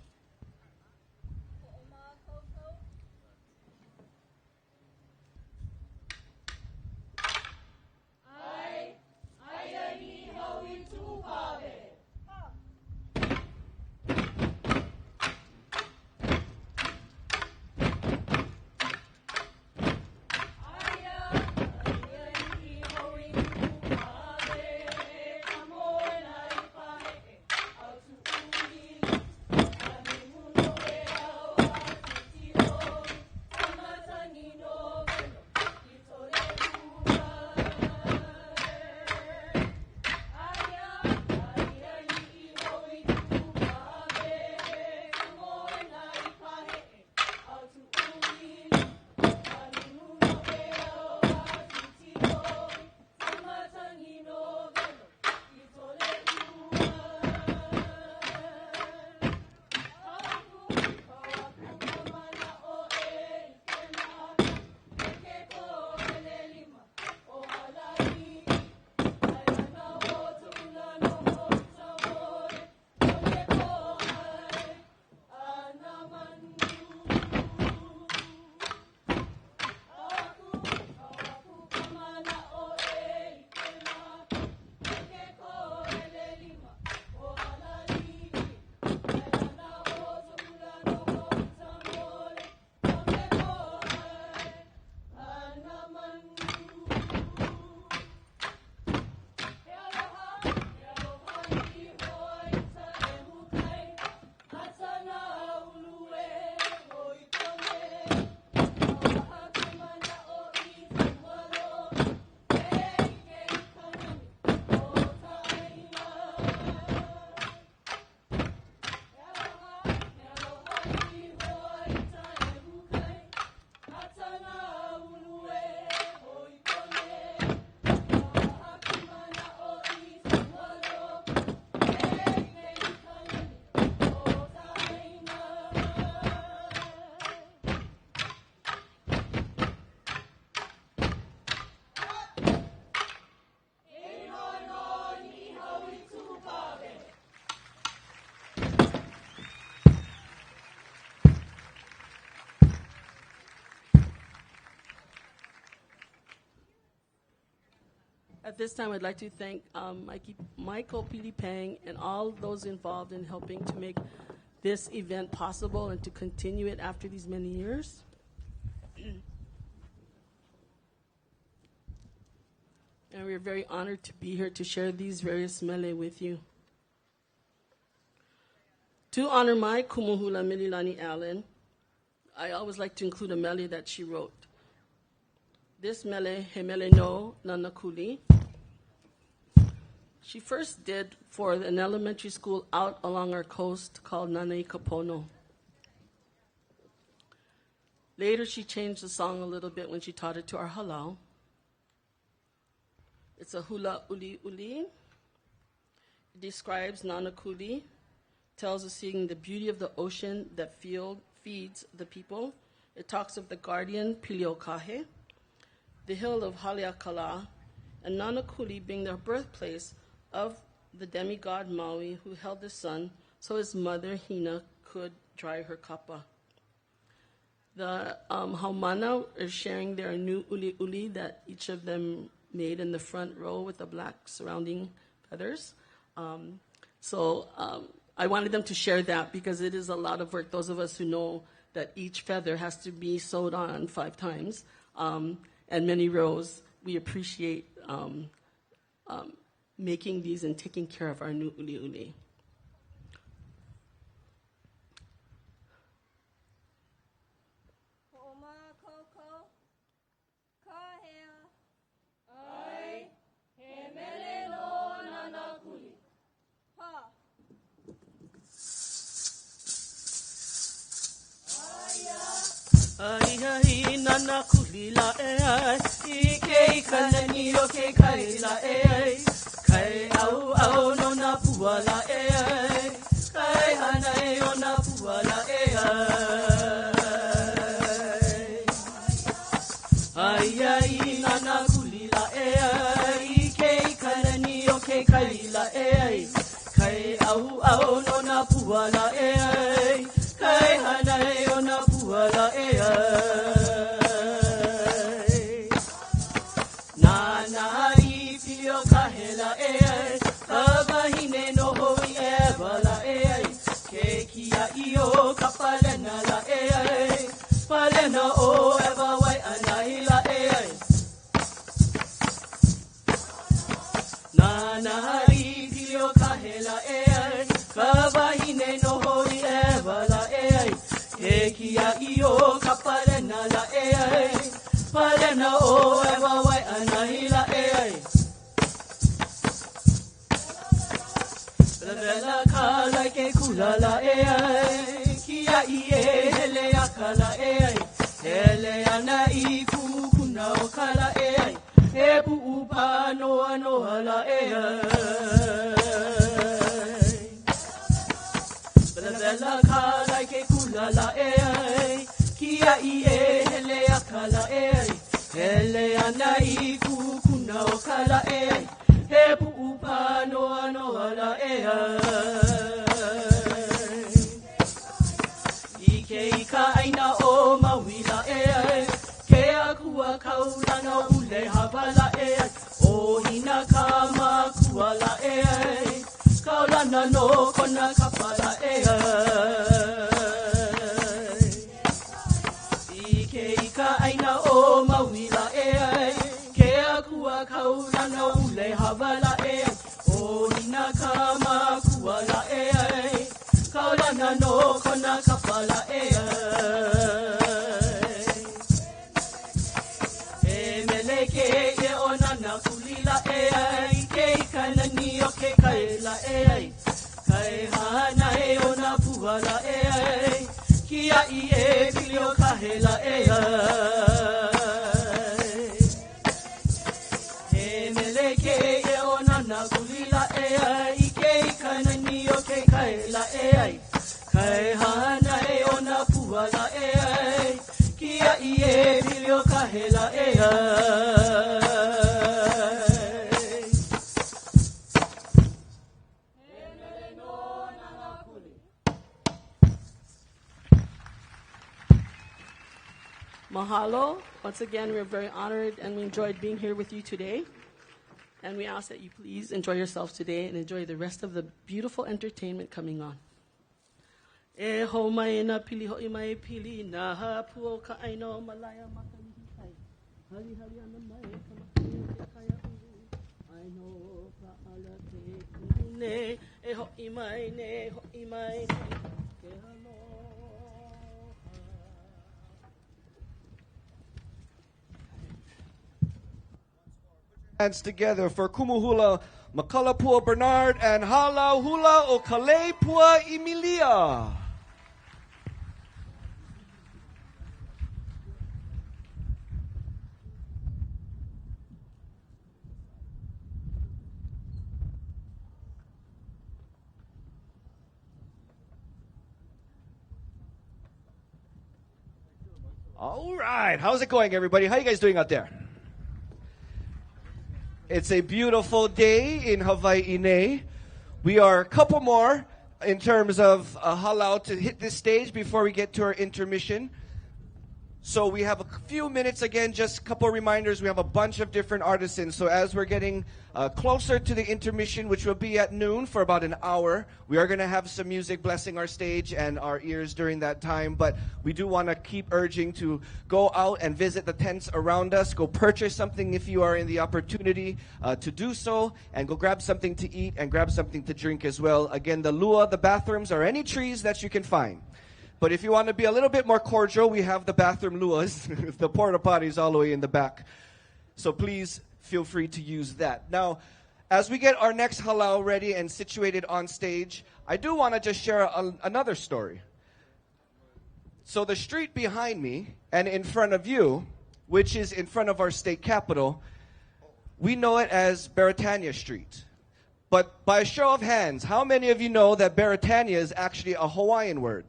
At this time, I'd like to thank Michael Pilipang and all those involved in helping to make this event possible and to continue it after these many years. And we're very honored to be here to share these various mele with you. To honor my Kumuhula Mililani Allen, I always like to include a mele that she wrote. This mele, he mele no nanakuli, she first did for an elementary school out along our coast called Nanai Kapono. Later, she changed the song a little bit when she taught it to our Halau. It's a hula uli uli. It describes nanakuli, tells us seeing the beauty of the ocean that feeds the people. It talks of the guardian Piliokahe, the hill of Haleakala, and Nanakuli being the birthplace of the demigod Maui who held the sun so his mother Hina could dry her kapa. The Haumana is sharing their new uli uli that each of them made in the front row with the black surrounding feathers. I wanted them to share that because it is a lot of work. Those of us who know that each feather has to be sewed on 5 times and many rows, we appreciate making these and taking care of our new uli uli. Ai nana kulila ike kanani oke kaila kai au no Napua la kai hana o Napua la ai nana kulila ike kanani oke kaila kai au no Napua la kai hana o Napua la Nanari Pio Kahela Kabahine no Hoi Evala Kekia Io Kapalena la Palena O Eva Wai Anaila Nanari Pio Kahela Kabahine no Hoi Evala Kekia Io Kapalena la Palena O Eva Wai Anahila Bela Kala Ke Kula la Kia Hele Akala Hele Ana Ikukuna Okala Ebu Upa Noa Noa la Bela Kala Ke Kula la Kia Hele Akala Hele Ana Ikukuna Okala Ebu Upa Noa Noa la Ike Ika Aina O Mawila Ke Akua Kaulana Ule Habala O Hina Kama Kuala Kaulana No Kona Kapala Ika aina o mawila ke akua kaulana ule havala o hina kama kuala kaulana no kona kapala meleke e onana kulila ke kanani o ke kaila kai hana o Napua la Kia Pilio Kahela Meleke Onana Kulila Ike Kanani Oke Kaila Kai Hana o Napua la Kia Pilio Kahela Mahalo. Once again, we're very honored and we enjoyed being here with you today. And we ask that you please enjoy yourself today and enjoy the rest of the beautiful entertainment coming on. E ho mai na pili ho mai pili na ha puo ka aino malaya makani kai. Hali hali ana mai ka makani ke kaya aino ka ala te kune e ho mai ne ho mai ke halo. Hands together for Kumuhula Makalapua Bernard and Halau Hula o Kalepua Emilia. All right, how's it going, everybody? How you guys doing out there? It's a beautiful day in Hawaii. We are a couple more in terms of halau to hit this stage before we get to our intermission. So we have a few minutes again, just a couple reminders. We have a bunch of different artisans. So as we're getting closer to the intermission, which will be at noon for about an hour, we are going to have some music blessing our stage and our ears during that time. But we do want to keep urging to go out and visit the tents around us. Go purchase something if you are in the opportunity to do so. And go grab something to eat and grab something to drink as well. Again, the lua, the bathrooms, or any trees that you can find. But if you want to be a little bit more cordial, we have the bathroom luas, the porta potties all the way in the back. So please feel free to use that. Now, as we get our next halau ready and situated on stage, I do want to just share another story. So the street behind me and in front of you, which is in front of our state capitol, we know it as Beretania Street. But by a show of hands, how many of you know that Beretania is actually a Hawaiian word?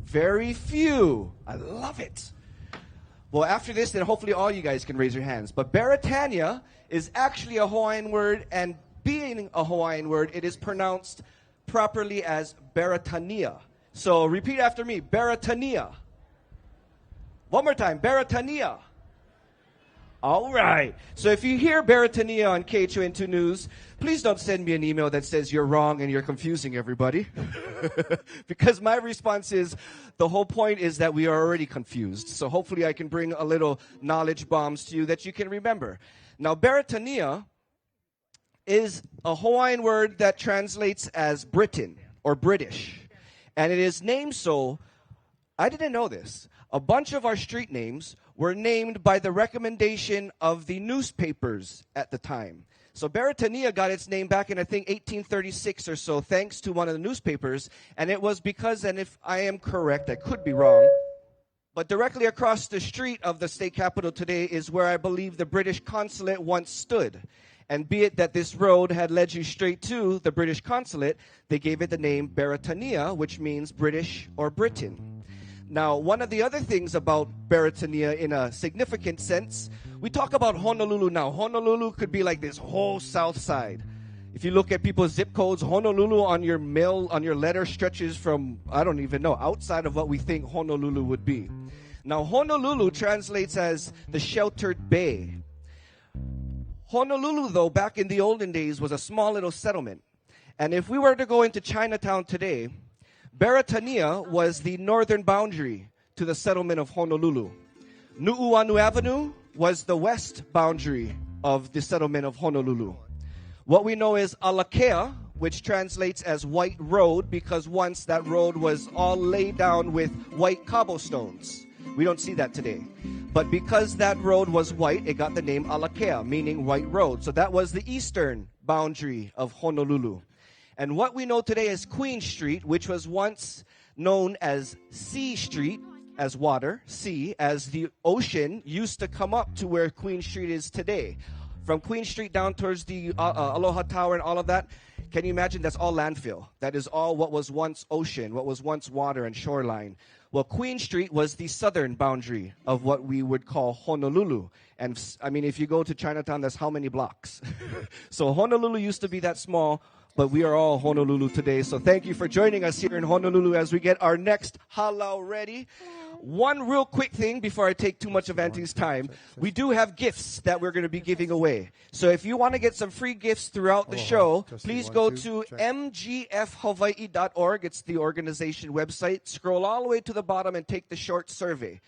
Very few. I love it. Well, after this, then hopefully all you guys can raise your hands. But Beretania is actually a Hawaiian word, and being a Hawaiian word, it is pronounced properly as Beretania. So repeat after me, Beretania. One more time, Beretania. All right. So if you hear Beretania on KHON2 News, please don't send me an email that says you're wrong and you're confusing everybody. Because my response is, the whole point is that we are already confused. So hopefully I can bring a little knowledge bombs to you that you can remember. Now, Beretania is a Hawaiian word that translates as Britain or British. And it is named so, I didn't know this, a bunch of our street names were named by the recommendation of the newspapers at the time. So Beretania got its name back in, I think, 1836 or so, thanks to one of the newspapers. And it was because, and if I am correct, I could be wrong, but directly across the street of the state capitol today is where I believe the British consulate once stood. And be it that this road had led you straight to the British consulate, they gave it the name Beretania, which means British or Britain. Now, one of the other things about Beretania in a significant sense, we talk about Honolulu now. Honolulu could be like this whole south side. If you look at people's zip codes, Honolulu on your mail, on your letter stretches from, I don't even know, outside of what we think Honolulu would be. Now, Honolulu translates as the sheltered bay. Honolulu, though, back in the olden days, was a small little settlement. And if we were to go into Chinatown today, Beretania was the northern boundary to the settlement of Honolulu. Nu'uanu Avenue was the west boundary of the settlement of Honolulu. What we know is Alakea, which translates as white road, because once that road was all laid down with white cobblestones. We don't see that today. But because that road was white, it got the name Alakea, meaning white road. So that was the eastern boundary of Honolulu. And what we know today as Queen Street, which was once known as Sea Street, as water, sea, as the ocean used to come up to where Queen Street is today. From Queen Street down towards the Aloha Tower and all of that, can you imagine that's all landfill? That is all what was once ocean, what was once water and shoreline. Well, Queen Street was the southern boundary of what we would call Honolulu. And I mean, if you go to Chinatown, that's how many blocks? So Honolulu used to be that small. but we are all Honolulu today. So thank you for joining us here in Honolulu as we get our next Halau ready. One real quick thing before I take too much of Auntie's time. We do have gifts that we're going to be giving away. So if you want to get some free gifts throughout the show, please go to mgfhawaii.org. It's the organization website. Scroll all the way to the bottom and take the short survey.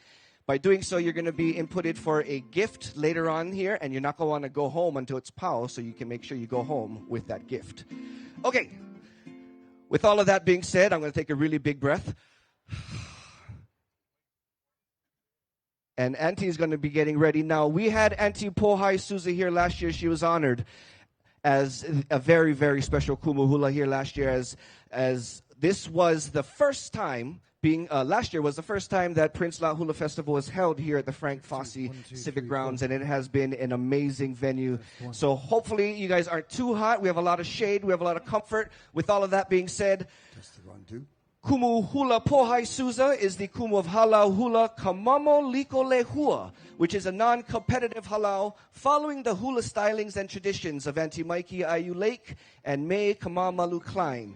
By doing so, you're going to be inputted for a gift later on here, and you're not going to want to go home until it's POW, so you can make sure you go home with that gift. Okay. With all of that being said, I'm going to take a really big breath. And Auntie is going to be getting ready now. We had Auntie Pohai Souza here last year. She was honored as a very, very special kumuhula here last year, as this was the first time last year was the first time that Prince Lot Hula Festival was held here at the Frank Fossey Civic Grounds, and it has been an amazing venue. So hopefully you guys aren't too hot. We have a lot of shade. We have a lot of comfort. With all of that being said, Kumu Hula Pohai Souza is the kumu of Halau Hula Kamamo Liko Lehua, which is a non-competitive halau following the hula stylings and traditions of Auntie Mikey Ayu Lake and May Kamamalu Klein.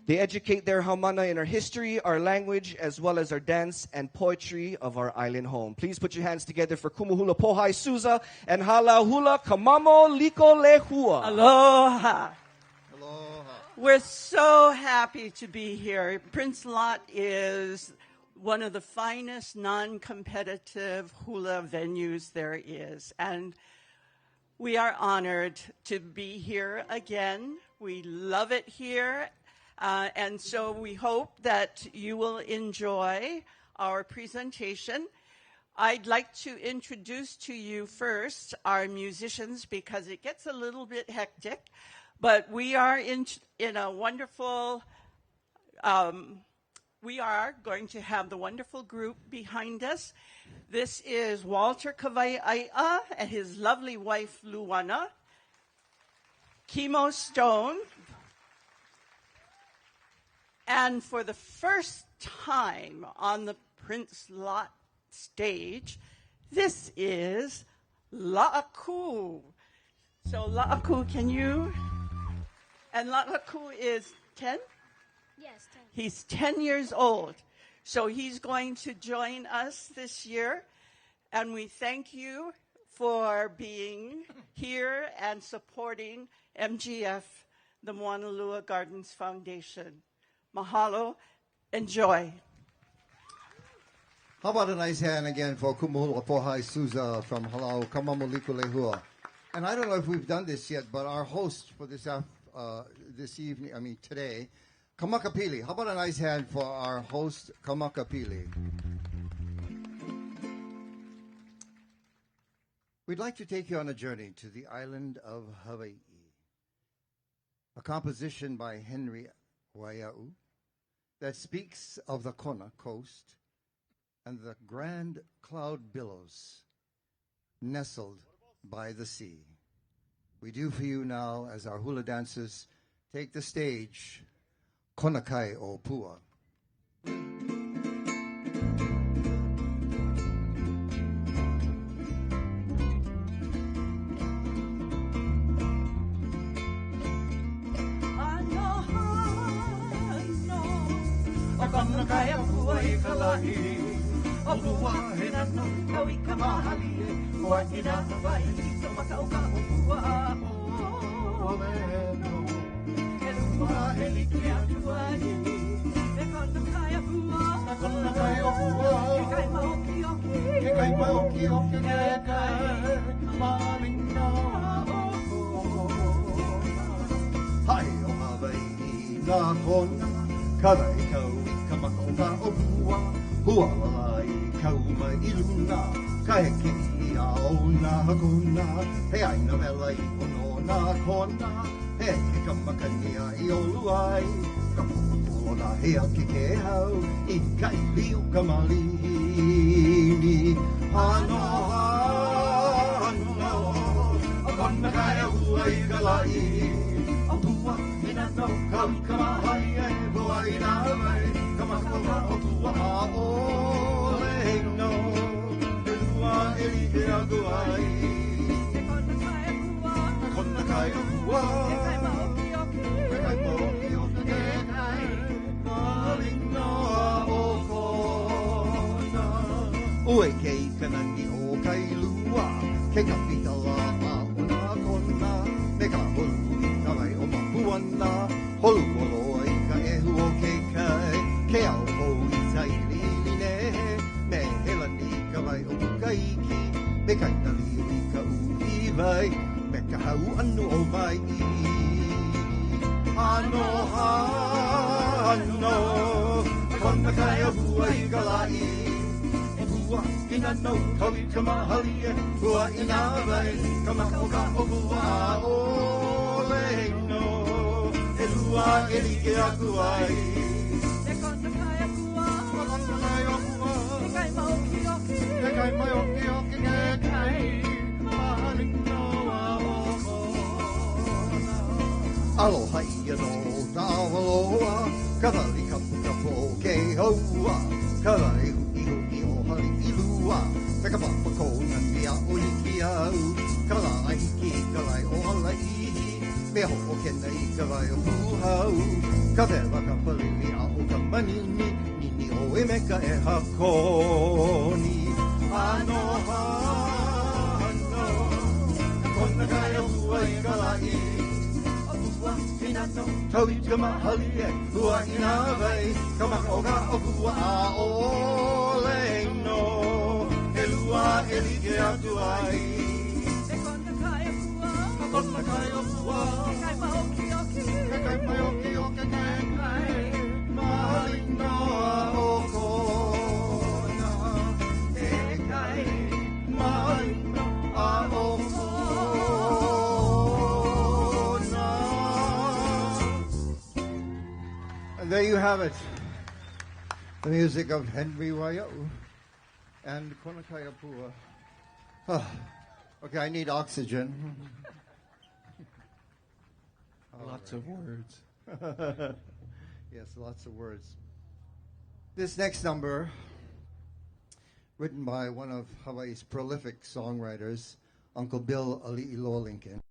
They educate their haumana in our history, our language, as well as our dance and poetry of our island home. Please put your hands together for Kumu Hula Pohai Souza and Halau Hula Kamamo Liko Lehua. Aloha. We're so happy to be here. Prince Lot is one of the finest non-competitive hula venues there is. And we are honored to be here again. We love it here. And so we hope that you will enjoy our presentation. I'd like to introduce to you first our musicians because it gets a little bit hectic. But we are in a wonderful, we are going to have the wonderful group behind us. This is Walter Kawaiʻaia and his lovely wife, Luana. Kimo Stone. And for the first time on the Prince Lot stage, this is La'aku. So La'aku, can you... And La'aku is 10? Yes, 10. He's 10 years old. So he's going to join us this year. And we thank you for being here and supporting MGF, the Moanalua Gardens Foundation. Mahalo. Enjoy. How about a nice hand again for Kumuhula Pohai Souza from Halau, Kamamo Liko Lehua. And I don't know if we've done this yet, but our host for this evening, today, Kamakapili. How about a nice hand for our host, Kamakapili? We'd like to take you on a journey to the island of Hawaii. A composition by Henry Waiau that speaks of the Kona coast and the grand cloud billows nestled by the sea. We do for you now as our hula dancers take the stage, Konakai o Pua. Konakai o Pua I kalahi, o Pua he nanu, kau I kamahali, o ina vai, so makauka o Pua o leno. E lua he like atua I, e Konakai o Pua, Konakai o Pua, e kai maoki oki, e kai maoki oki, e kai malino o Hai o Hawaii na kona, karai kau Kamakonga o Pua, Hua lai kau mai I luna, ka heke I au na hakuna, he aina vela I ono na kona, he ke kamakani ai o luai, ka pupulo na he aki ke hau, I ka iliu kamalini, hano hano, a kona kai a hua I ka lai, o Pua, ina no kau kamahai e hua I na mai, Kamakona o Pua a ole no, e lua e like a guai. E Konakai o Pua, e kai maoki oki, e kai Ue kei kanani o kailua, ke kapita la a o nā kona, me ka holu I ka wai o mapuana, holu olo I ka ehu o ke kai, ke au o I tai lili ne, me hela ni ka wai o kaiki, me kaina liu I ka uhi vai, me ka hau anu o vai Ano ano, kona kai a hua I ka lai, Hua ina no kawi ka mahali e Hua ina vai ka makaoka o hua o leino E hua e like aku ai E kona kai a hua Kona kai a hua E kai maoki oki E kai maoki oki E kai mahali no a okona Aloha ia no tawaloa Kawali kapu kapo ke hoa Kawali Hali ilua, peka papa kona ni a oliki au, kala aiki kalai o Alii, me hoko kena I kalai o puhau, ka vewa ka palili a o ka manini, nini o e meka e hakoni. Ano ano, kona kai o hua I kalai, o hua ina no, tau I ka mahali e, hua ina vai, ka makaoka o hua a o leino, e lua e like atu ai. E kona kai a hua, kona kai o hua, e kai maoki oki, e kai maoki oki, e kai mahali noa o kona, e kai mahali noa o kona. And there you have it. The music of Henry Waiau and Konakai Apua. Oh, okay, I need oxygen. Lots of words. Yes, lots of words. This next number, written by one of Hawaii's prolific songwriters, Uncle Bill Alii Lincoln.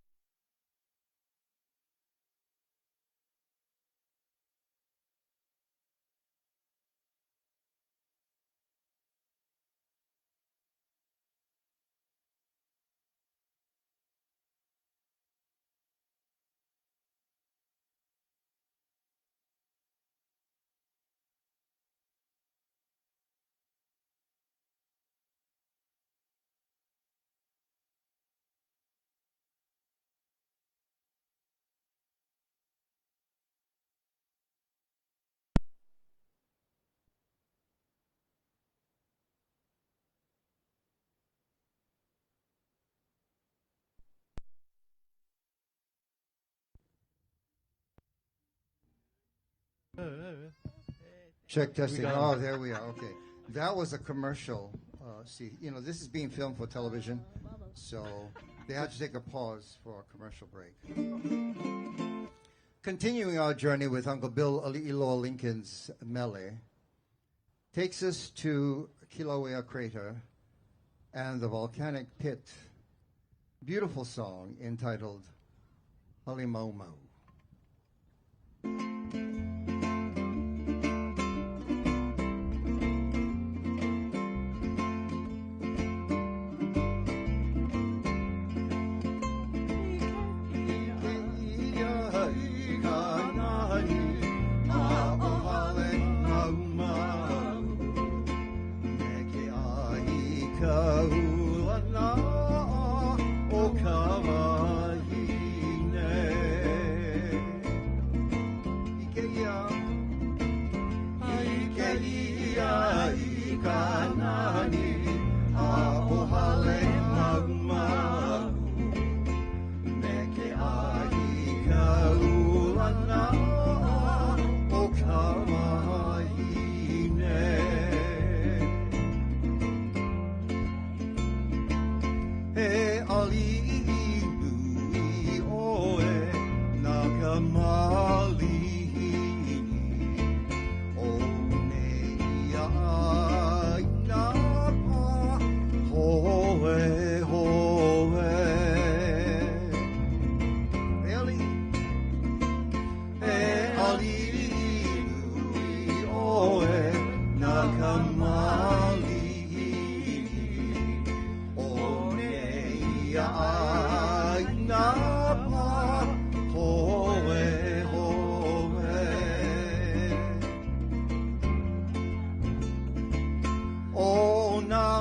Check testing. Oh, there we are. Okay. That was a commercial. See, this is being filmed for television, so they had to take a pause for a commercial break. Continuing our journey with Uncle Bill Alii Lincoln's mele takes us to Kilauea Crater and the volcanic pit. Beautiful song entitled Halimaumau.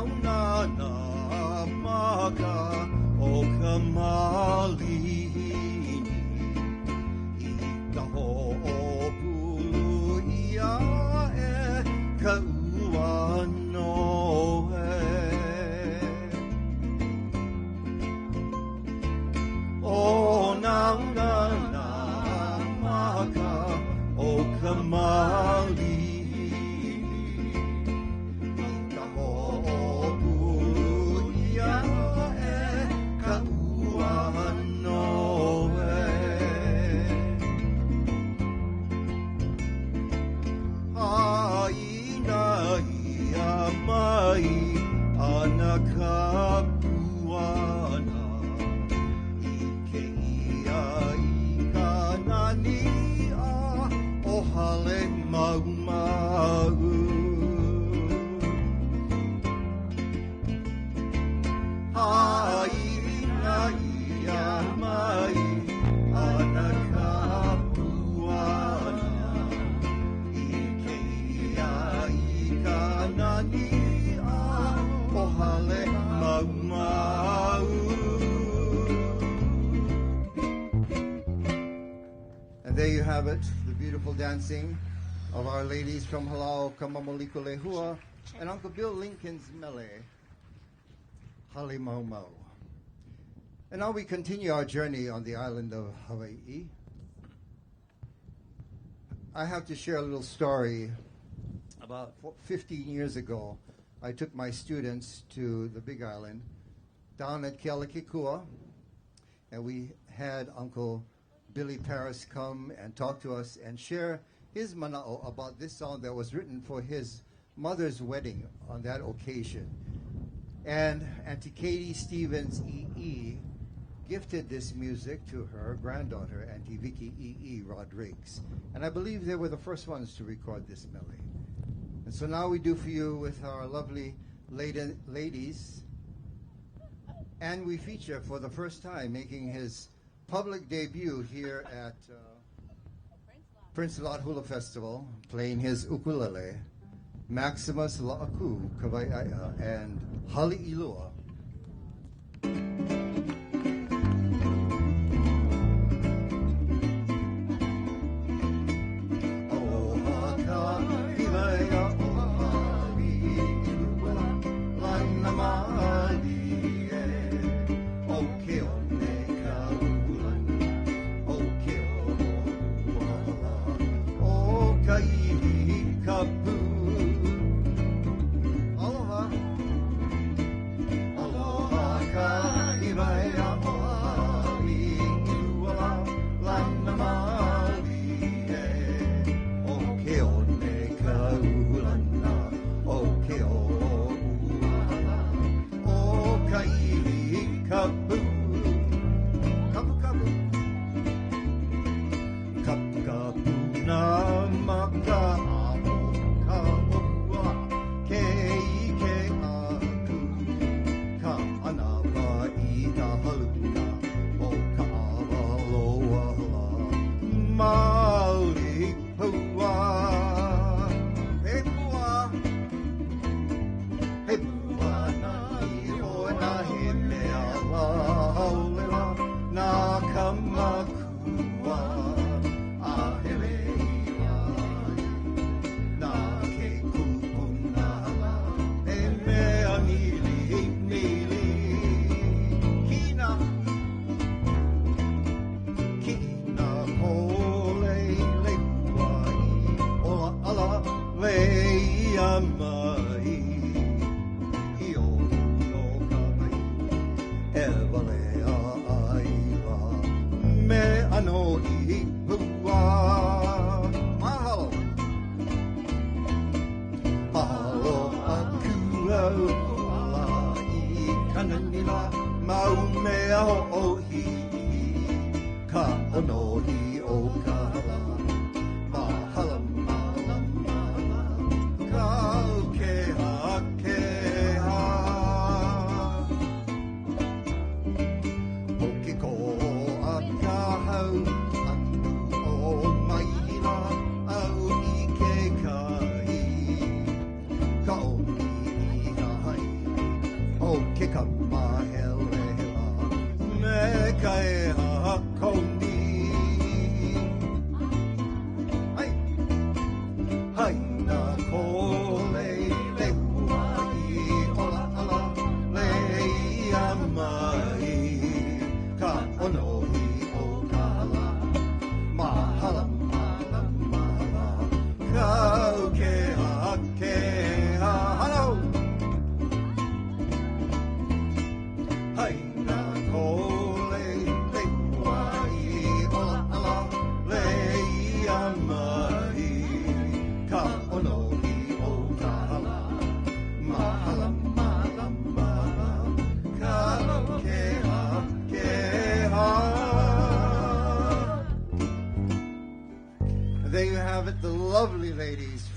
na maka o Kamalei I ka ho'opulu ia e ka ua noe o na maka o Kamalei And there you have it, the beautiful dancing of our ladies from Halau, Kamamoliko Hua, and Uncle Bill Lincoln's mele, Hale Mau Mau. And now we continue our journey on the island of Hawaii. I have to share a little story. About 15 years ago, I took my students to the Big Island, down at Kealakekua, and we had Uncle Billy Paris come and talk to us and share his mana'o about this song that was written for his mother's wedding on that occasion. And Auntie Katie Stevens E.E. gifted this music to her granddaughter, Auntie Vicky E.E. Rodriguez. And I believe they were the first ones to record this melody. And so now we do for you with our lovely ladies. And we feature for the first time making his public debut here at Prince Lot Hula Festival, playing his ukulele, Maximus La'aku Kawaiʻaia and Hali'ilua.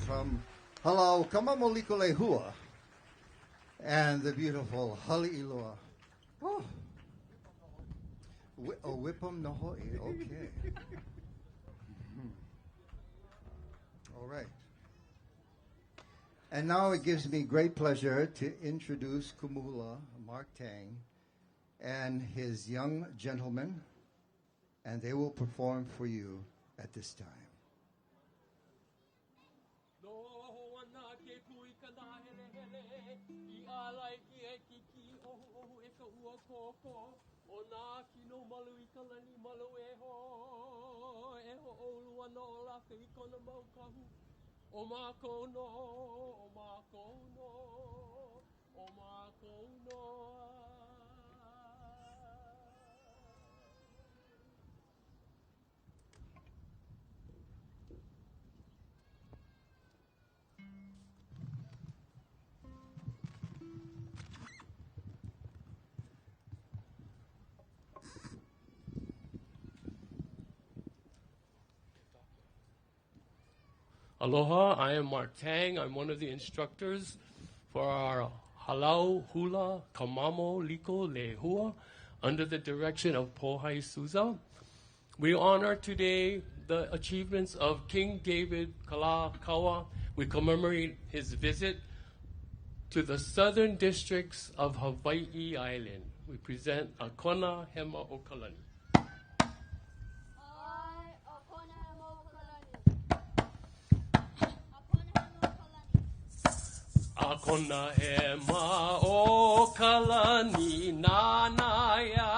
from Halau, Kamamoliko Hua, and the beautiful Hali'iloa. Oh, Whipum Nohoi, okay. All right. And now it gives me great pleasure to introduce Kumula Mark Tang and his young gentlemen, and they will perform for you at this time. O makono, o makono, o makono. Aloha, I am Mark Tang. I'm one of the instructors for our Halau, Hula, Kamamo, Liko, Lehua, under the direction of Pohai Suza. We honor today the achievements of King David Kalakaua. We commemorate his visit to the southern districts of Hawaii Island. We present Akona Hema Okalani. Akona Hema Okalani Nanaya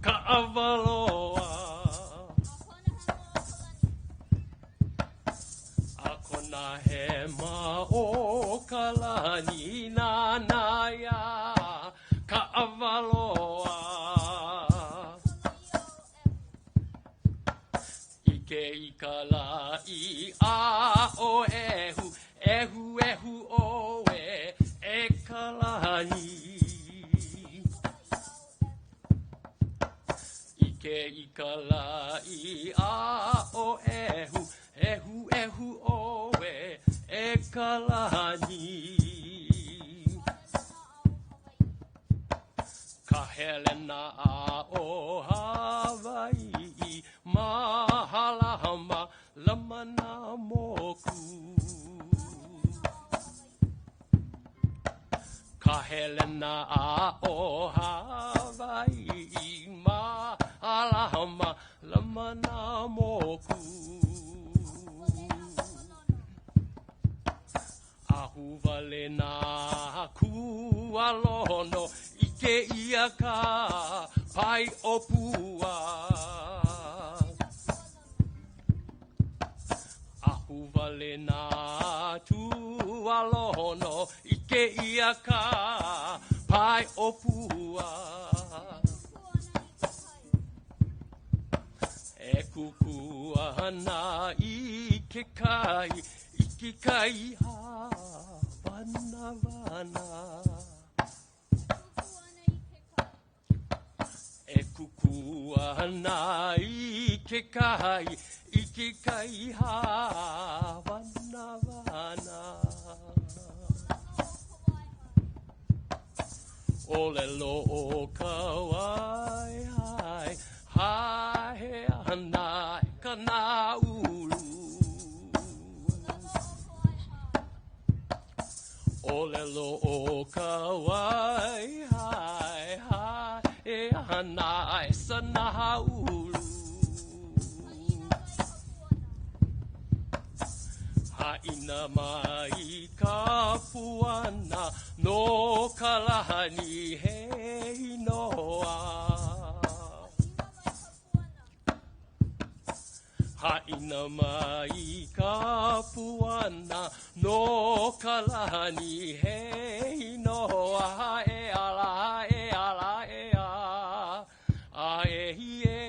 Ka'avaloa. Akona Hema Okalani Nanaya Ka'avaloa. Ike ikala I a o ehu. Ehu ehu oe e kalani. Ike ikala I a o ehu. Ehu ehu oe e kalani. Kahelena a o Hawaii. Mahalahama lamana moku. Kahelena a o Hawaii ma alahama lamana moku. Ahuvalena kualono ike iaka pai opua. Ahuvalena tualono ike iaka pai opua. E kukuana ike kai ha vana vana. E kukuana ike kai ha vana vana. Olelo o kawai hai hai ana kana ulu. Olelo o kawai hai hai ana sana ulu. Haina mai ka puana no kalahani hei noa. Haina mai ka puana no kalahani hei noa. E ala e ala e a a e hie.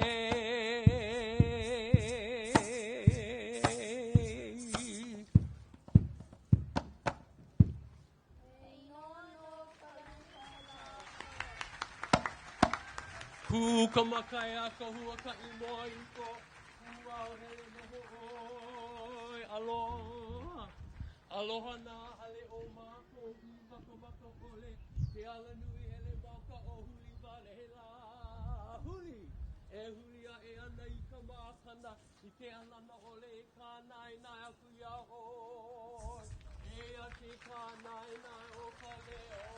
Ku kamakaya ka hua ka imoa iko. Kuau hele noho oi aloha. Aloha na hale o mako waka waka ole. Te ala nui hele waka o huli wale he la huli. E hulia e ana I ka mākana. I ke alana ole e ka nai nai aku ia hoi. E a te ka nai nai o ka leo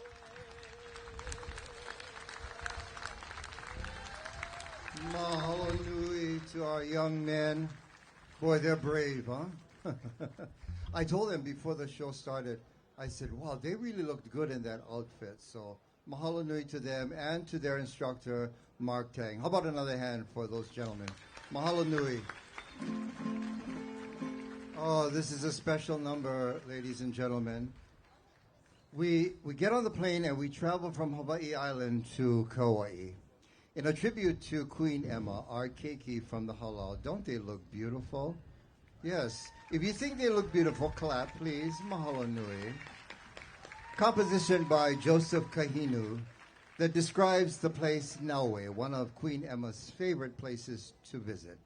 Mahalo nui to our young men. Boy, they're brave, huh? I told them before the show started, I said, wow, they really looked good in that outfit. So mahalo nui to them and to their instructor, Mark Tang. How about another hand for those gentlemen? Mahalo nui. Oh, this is a special number, ladies and gentlemen. We get on the plane and we travel from Hawaii Island to Kauai. In a tribute to Queen Emma, our keiki from the Halau. Don't they look beautiful? Yes. If you think they look beautiful, clap, please. Mahalo nui. Composition by Joseph Kahinu that describes the place Naue, one of Queen Emma's favorite places to visit.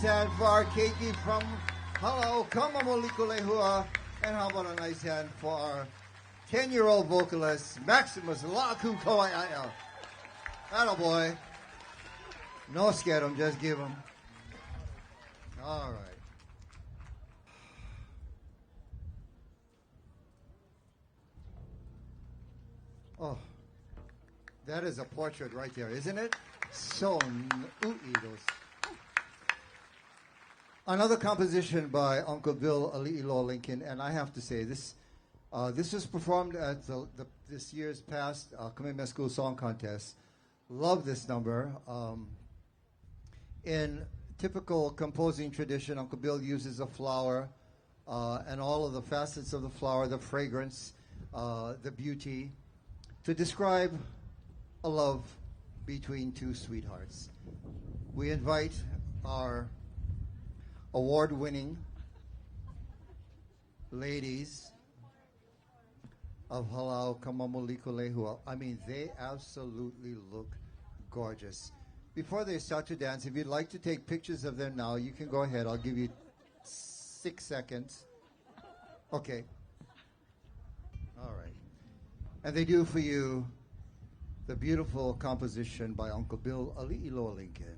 Hand for our keiki from Halau, Kamamoliko Lehua, and how about a nice hand for our 10-year-old vocalist, Maximus Laku Kauai'aia. Attaboy. No scared him, just give him. All right. Oh, that is a portrait right there, isn't it? So those. Another composition by Uncle Bill Alii Lincoln, and I have to say this was performed at this year's past Kamehameha School Song Contest love this number. In typical composing tradition, Uncle Bill uses a flower and all of the facets of the flower, the fragrance, the beauty, to describe a love between two sweethearts. We invite our award-winning ladies of Halau, Kamamo, Liko, Lehua. I mean, they absolutely look gorgeous. Before they start to dance, if you'd like to take pictures of them now, you can go ahead. I'll give you 6 seconds. Okay. All right. And they do for you the beautiful composition by Uncle Bill Alii Loa Lincoln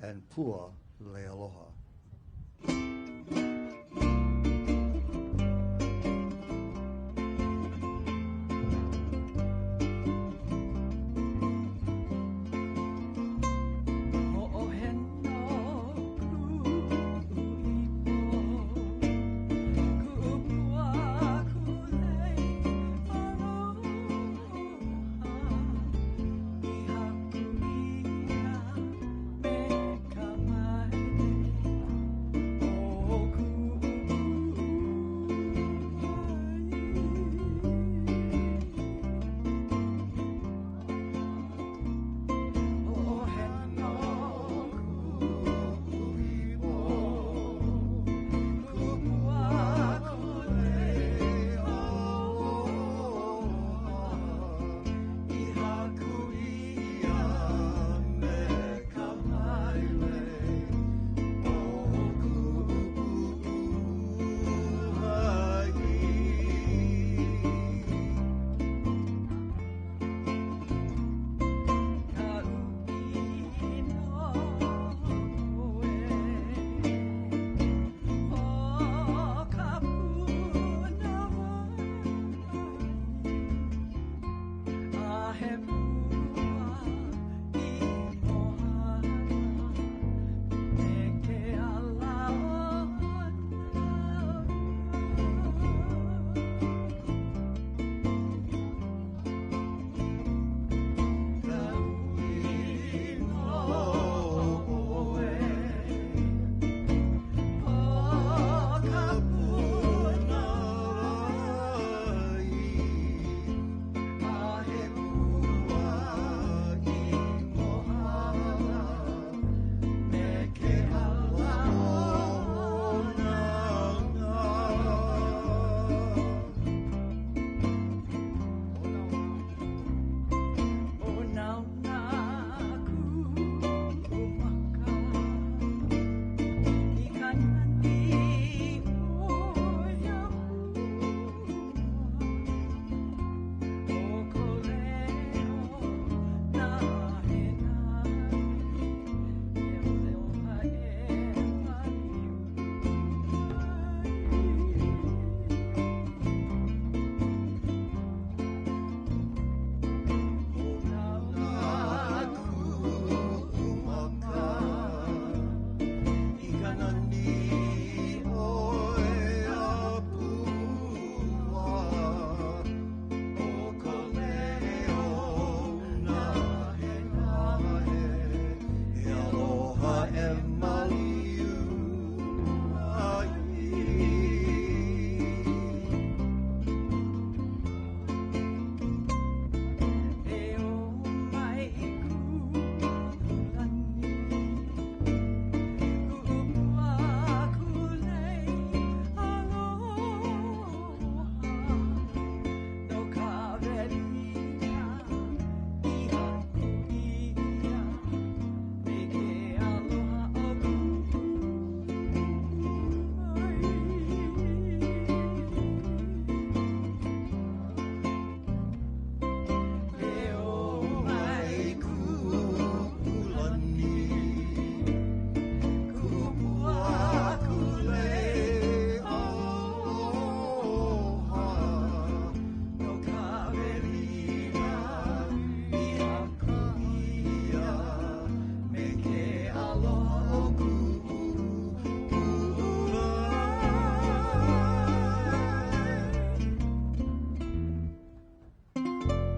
and Pua Lealoha.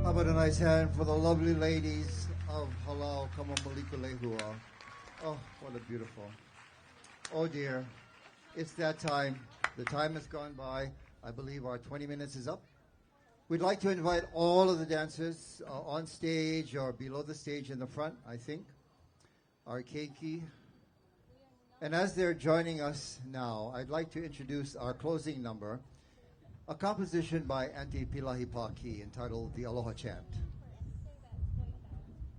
How about a nice hand for the lovely ladies of Lehua. Oh, what a beautiful. Oh dear, it's that time. The time has gone by. I believe our 20 minutes is up. We'd like to invite all of the dancers on stage or below the stage in the front, I think. Our keiki. And as they're joining us now, I'd like to introduce our closing number, a composition by Auntie Pilahi Paki entitled The Aloha Chant.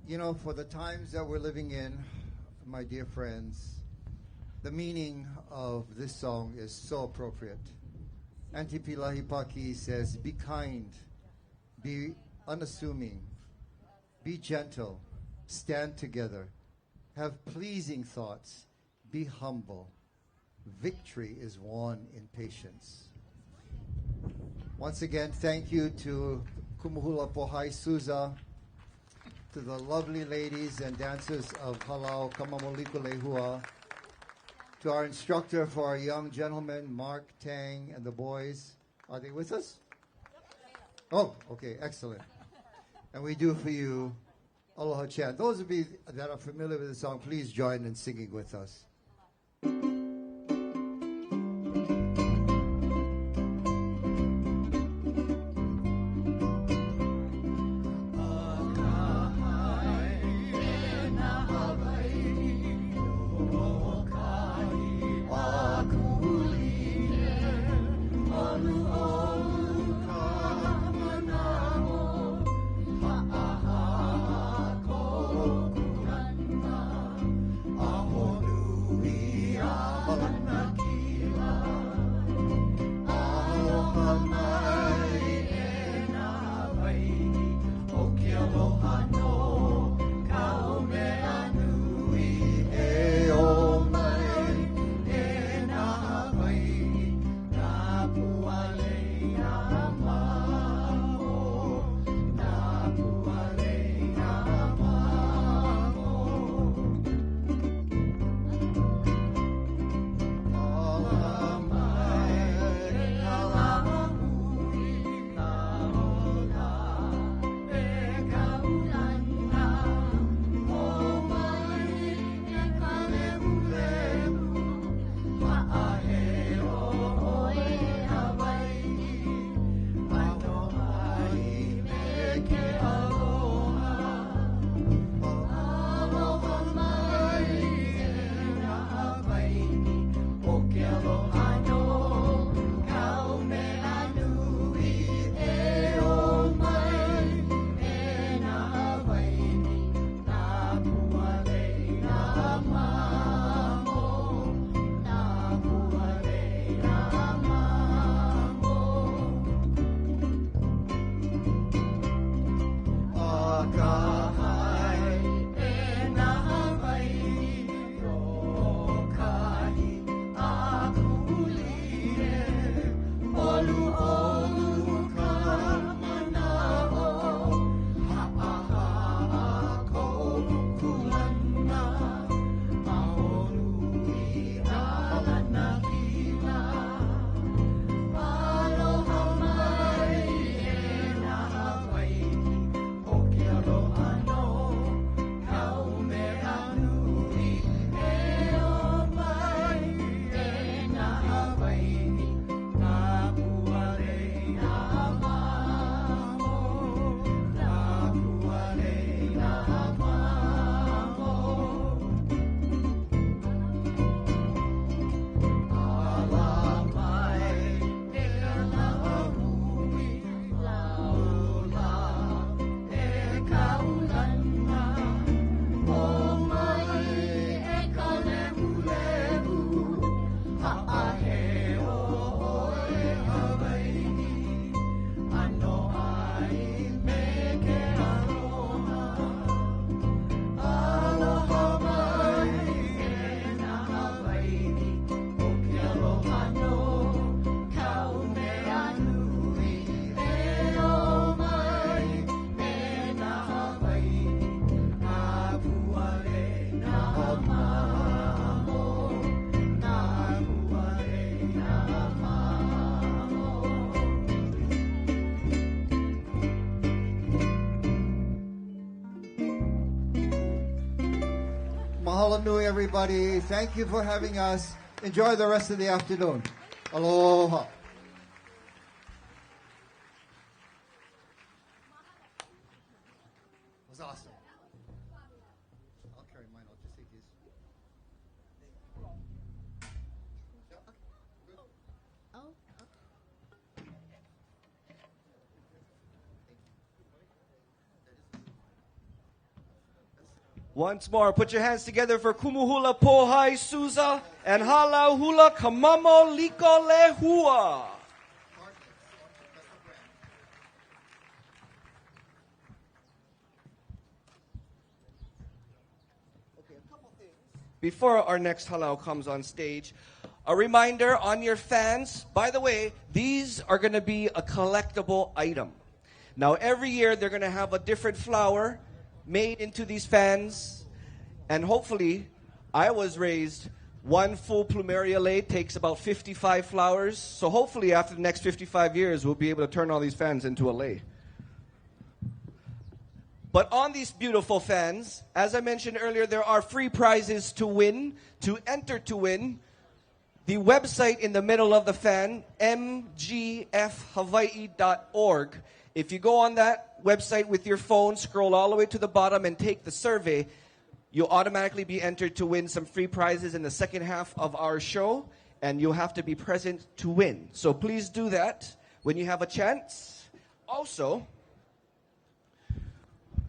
You know, for the times that we're living in, my dear friends, the meaning of this song is so appropriate. Auntie Pilahi Paki says, be kind, be unassuming, be gentle, stand together, have pleasing thoughts, be humble. Victory is won in patience. Once again, thank you to Kumuhula Pohai Suza, to the lovely ladies and dancers of Halau, Kamamoliko Lehua, to our instructor for our young gentlemen, Mark, Tang, and the boys. Are they with us? Oh, okay, excellent. And we do for you Aloha Chant. Those of you that are familiar with the song, please join in singing with us. We are Mahalo nui, everybody. Thank you for having us. Enjoy the rest of the afternoon. Aloha. It was awesome. I'll carry mine. I'll just take these. Once more, put your hands together for Kumuhula Pohai Suza and Halau Hula Kamamo Liko Lehua. Before our next halau comes on stage, a reminder on your fans. By the way, these are going to be a collectible item. Now, every year they're going to have a different flower made into these fans, and hopefully, I was raised, one full plumeria lei takes about 55 flowers, so hopefully after the next 55 years, we'll be able to turn all these fans into a lei. But on these beautiful fans, as I mentioned earlier, there are free prizes to win, to enter to win. The website in the middle of the fan, mgfhawaii.org. If you go on that website with your phone, scroll all the way to the bottom and take the survey, you'll automatically be entered to win some free prizes in the second half of our show, and you'll have to be present to win. So please do that when you have a chance. Also,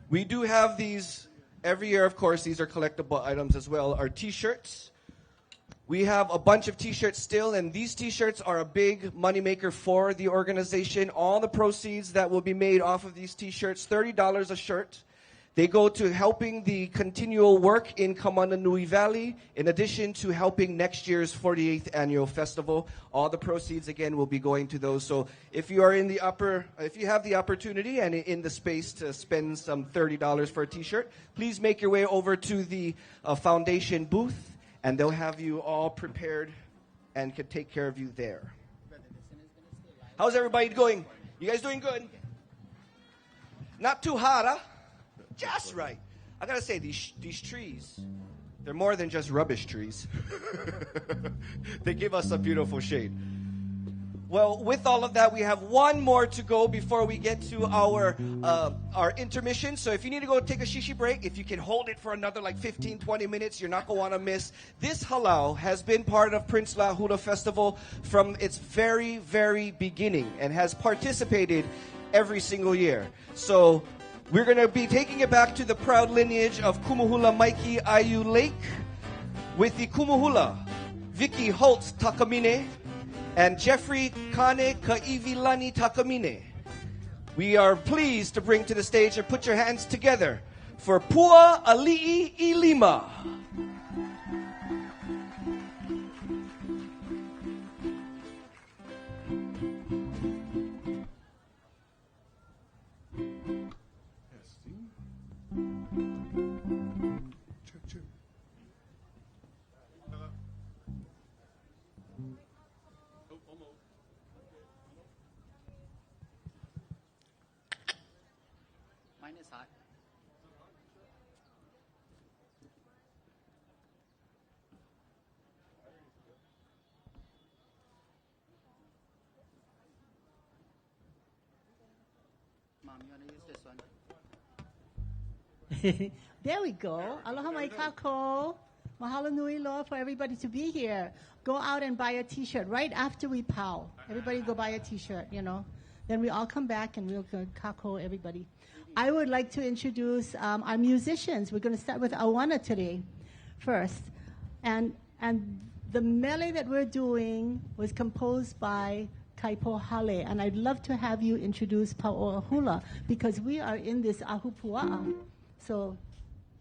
we do have these, every year, of course, these are collectible items as well, our t-shirts. We have a bunch of t-shirts still, and these t-shirts are a big moneymaker for the organization. All the proceeds that will be made off of these t-shirts, $30 a shirt, they go to helping the continual work in Kamananui Valley, in addition to helping next year's 48th annual festival. All the proceeds, again, will be going to those. So if you are in the if you have the opportunity and in the space to spend some $30 for a t-shirt, please make your way over to the foundation booth, and they'll have you all prepared and can take care of you there. How's everybody going? You guys doing good? Not too hot, huh? Just right. I gotta say, these trees, they're more than just rubbish trees. They give us a beautiful shade. Well, with all of that, we have one more to go before we get to our intermission. So if you need to go take a shishi break, if you can hold it for another like 15, 20 minutes, you're not going to want to miss. This halau has been part of Prince La Hula Festival from its very, very beginning and has participated every single year. So we're going to be taking it back to the proud lineage of Kumuhula Maiki Ayu Lake with the Kumuhula Vicky Holtz Takamine and Jeffrey Kane Kaivilani Takamine. We are pleased to bring to the stage and put your hands together for Pua Alii Ilima. Mine is hot. Mom, you want to use this one? There we go. Aloha mai kako. Mahalo nui loa for everybody to be here. Go out and buy a t-shirt right after we pow. Everybody go buy a t-shirt, you know. Then we all come back and we'll go kako everybody. I would like to introduce our musicians. We're going to start with Awana today first. And the melee that we're doing was composed by Kaipo Hale. And I'd love to have you introduce Pauoa Hula because we are in this ahupua'a. So,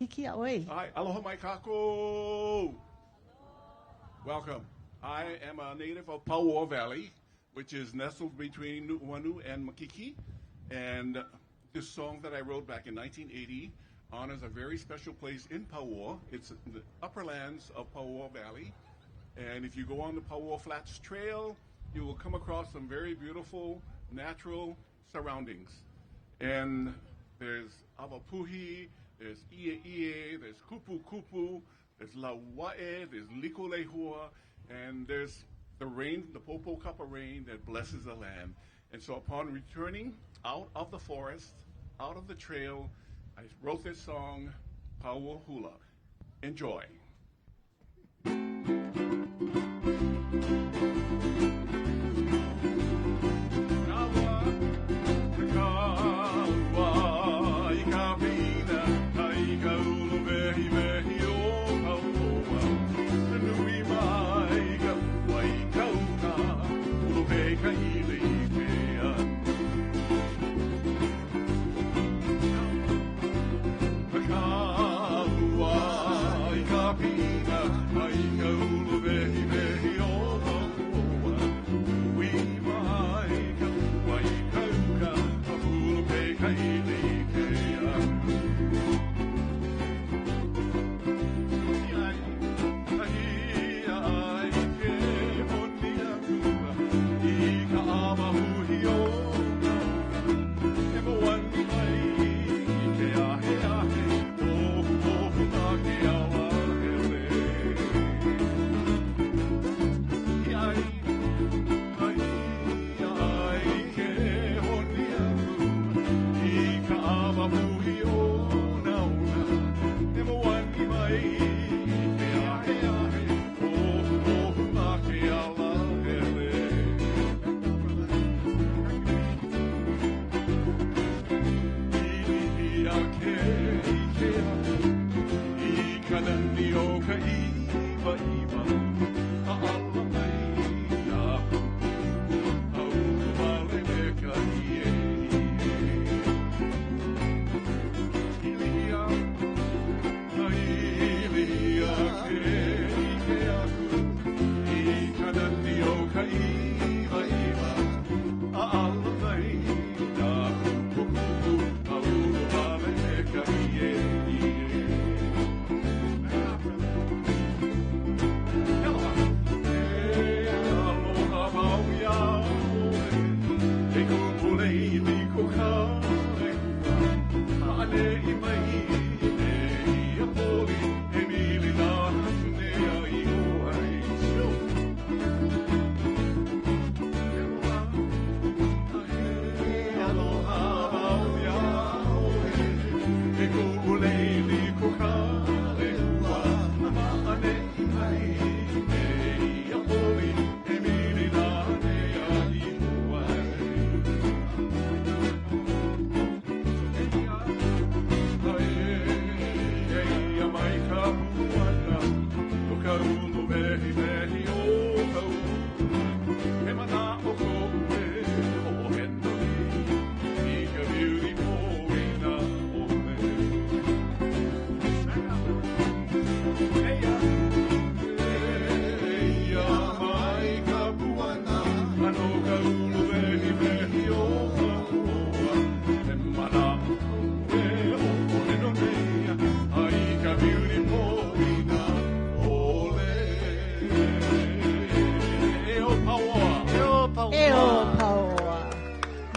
hiki aoi. Hi, aloha mai kako. Welcome. I am a native of Pauoa Valley, which is nestled between Nu'uanu and Makiki. And this song that I wrote back in 1980 honors a very special place in Pauoa. It's in the upper lands of Pauoa Valley. And if you go on the Pauoa Flats Trail, you will come across some very beautiful natural surroundings. And there's Avapuhi, there's Ie, there's Kupu Kupu, there's Lauae, there's Liko Lehua, and there's the rain, the Popo Kappa rain that blesses the land. And so upon returning out of the forest, out of the trail, I wrote this song, Paua Hula. Enjoy.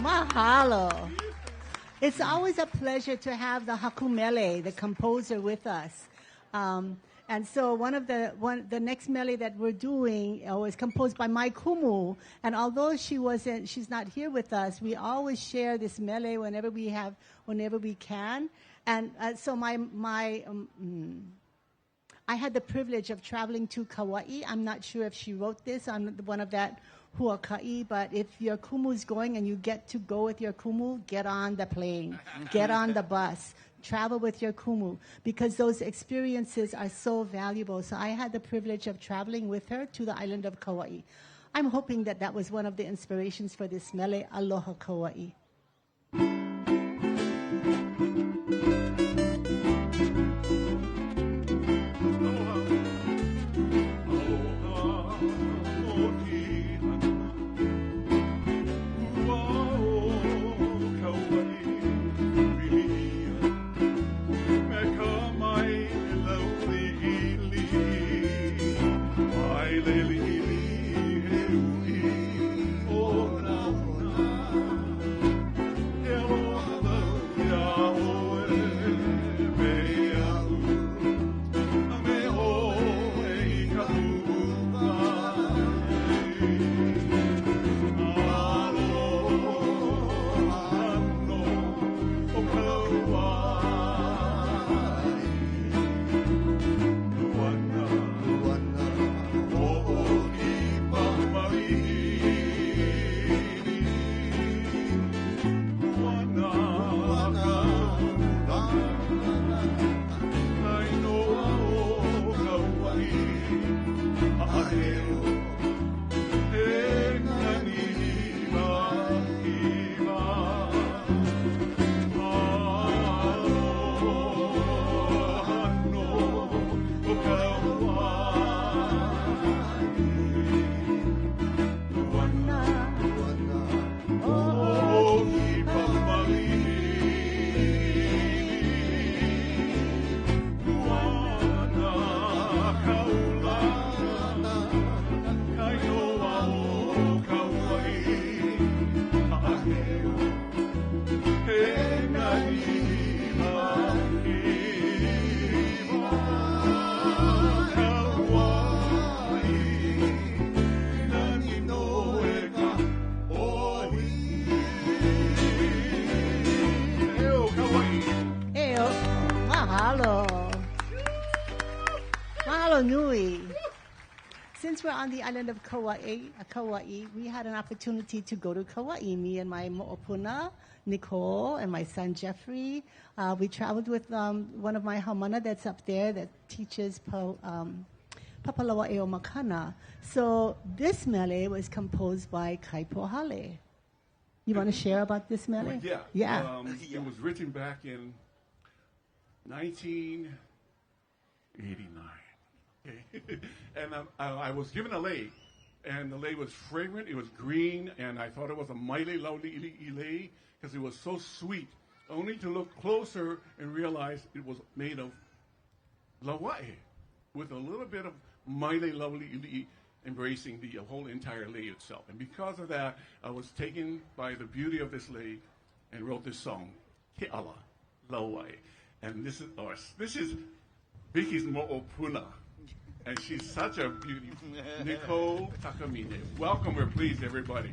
Mahalo. It's always a pleasure to have the Hakumele, the composer, with us. And so the next mele that we're doing was composed by Mai Kumu. And although she's not here with us, we always share this mele whenever we can. And so I had the privilege of traveling to Kauai. I'm not sure if she wrote this on one of that huaka'i, but if your kumu's going and you get to go with your kumu, get on the plane, get on the bus, travel with your kumu, because those experiences are so valuable. So I had the privilege of traveling with her to the island of Kauai. I'm hoping that was one of the inspirations for this mele, Aloha Kauai. Mahalo nui. Since we're on the island of Kauai, we had an opportunity to go to Kauai. Me and my mo'opuna, Nicole, and my son Jeffrey. We traveled with one of my haumana that's up there that teaches Papalawa Eo Makana. So this mele was composed by Kai Pohale. You want to share about this mele? Well, yeah. Yeah. It was written back in 1989. Okay. And I was given a lei, and the lei was fragrant, it was green, and I thought it was a maile lauli ilei because it was so sweet. Only to look closer and realize it was made of lauae with a little bit of maile lauli ilei embracing the whole entire lei itself. And because of that, I was taken by the beauty of this lei and wrote this song, Ke'ala Lauae. And this is Vicky's mo'opuna. And she's such a beauty. Nicole Takamine. Welcome her, please, everybody.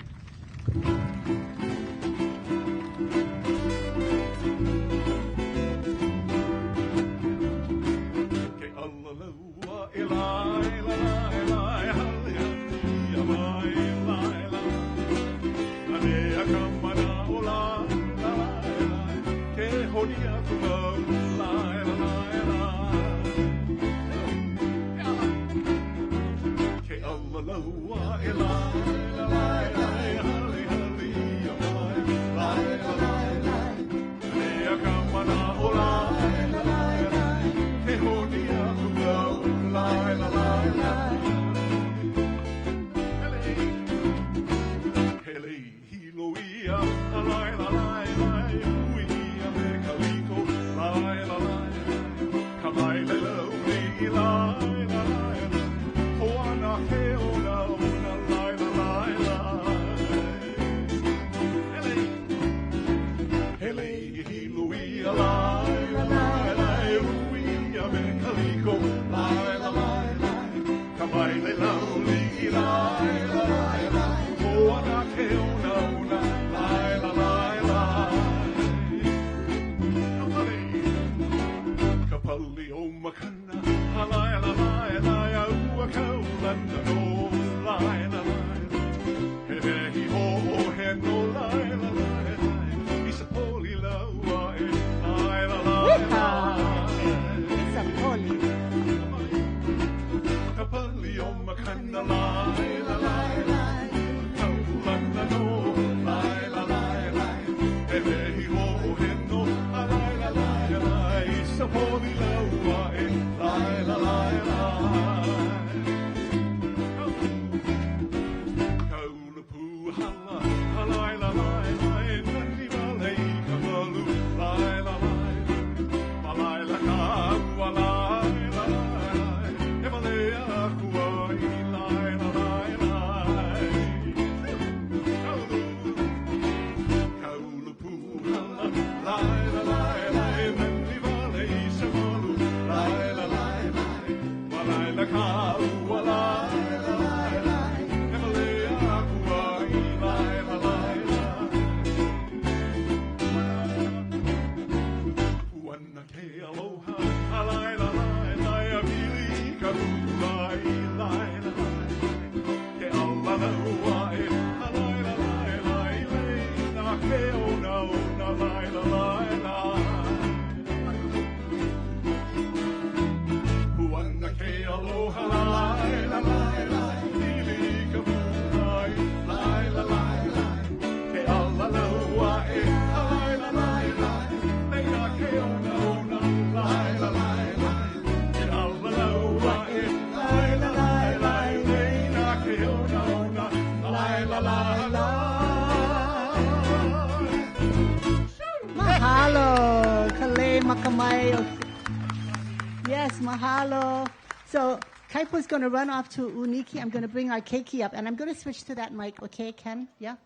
Yes, mahalo. So Kaipo's going to run off to Uniki. I'm going to bring our keiki up, and I'm going to switch to that mic. Okay, Ken? Yeah?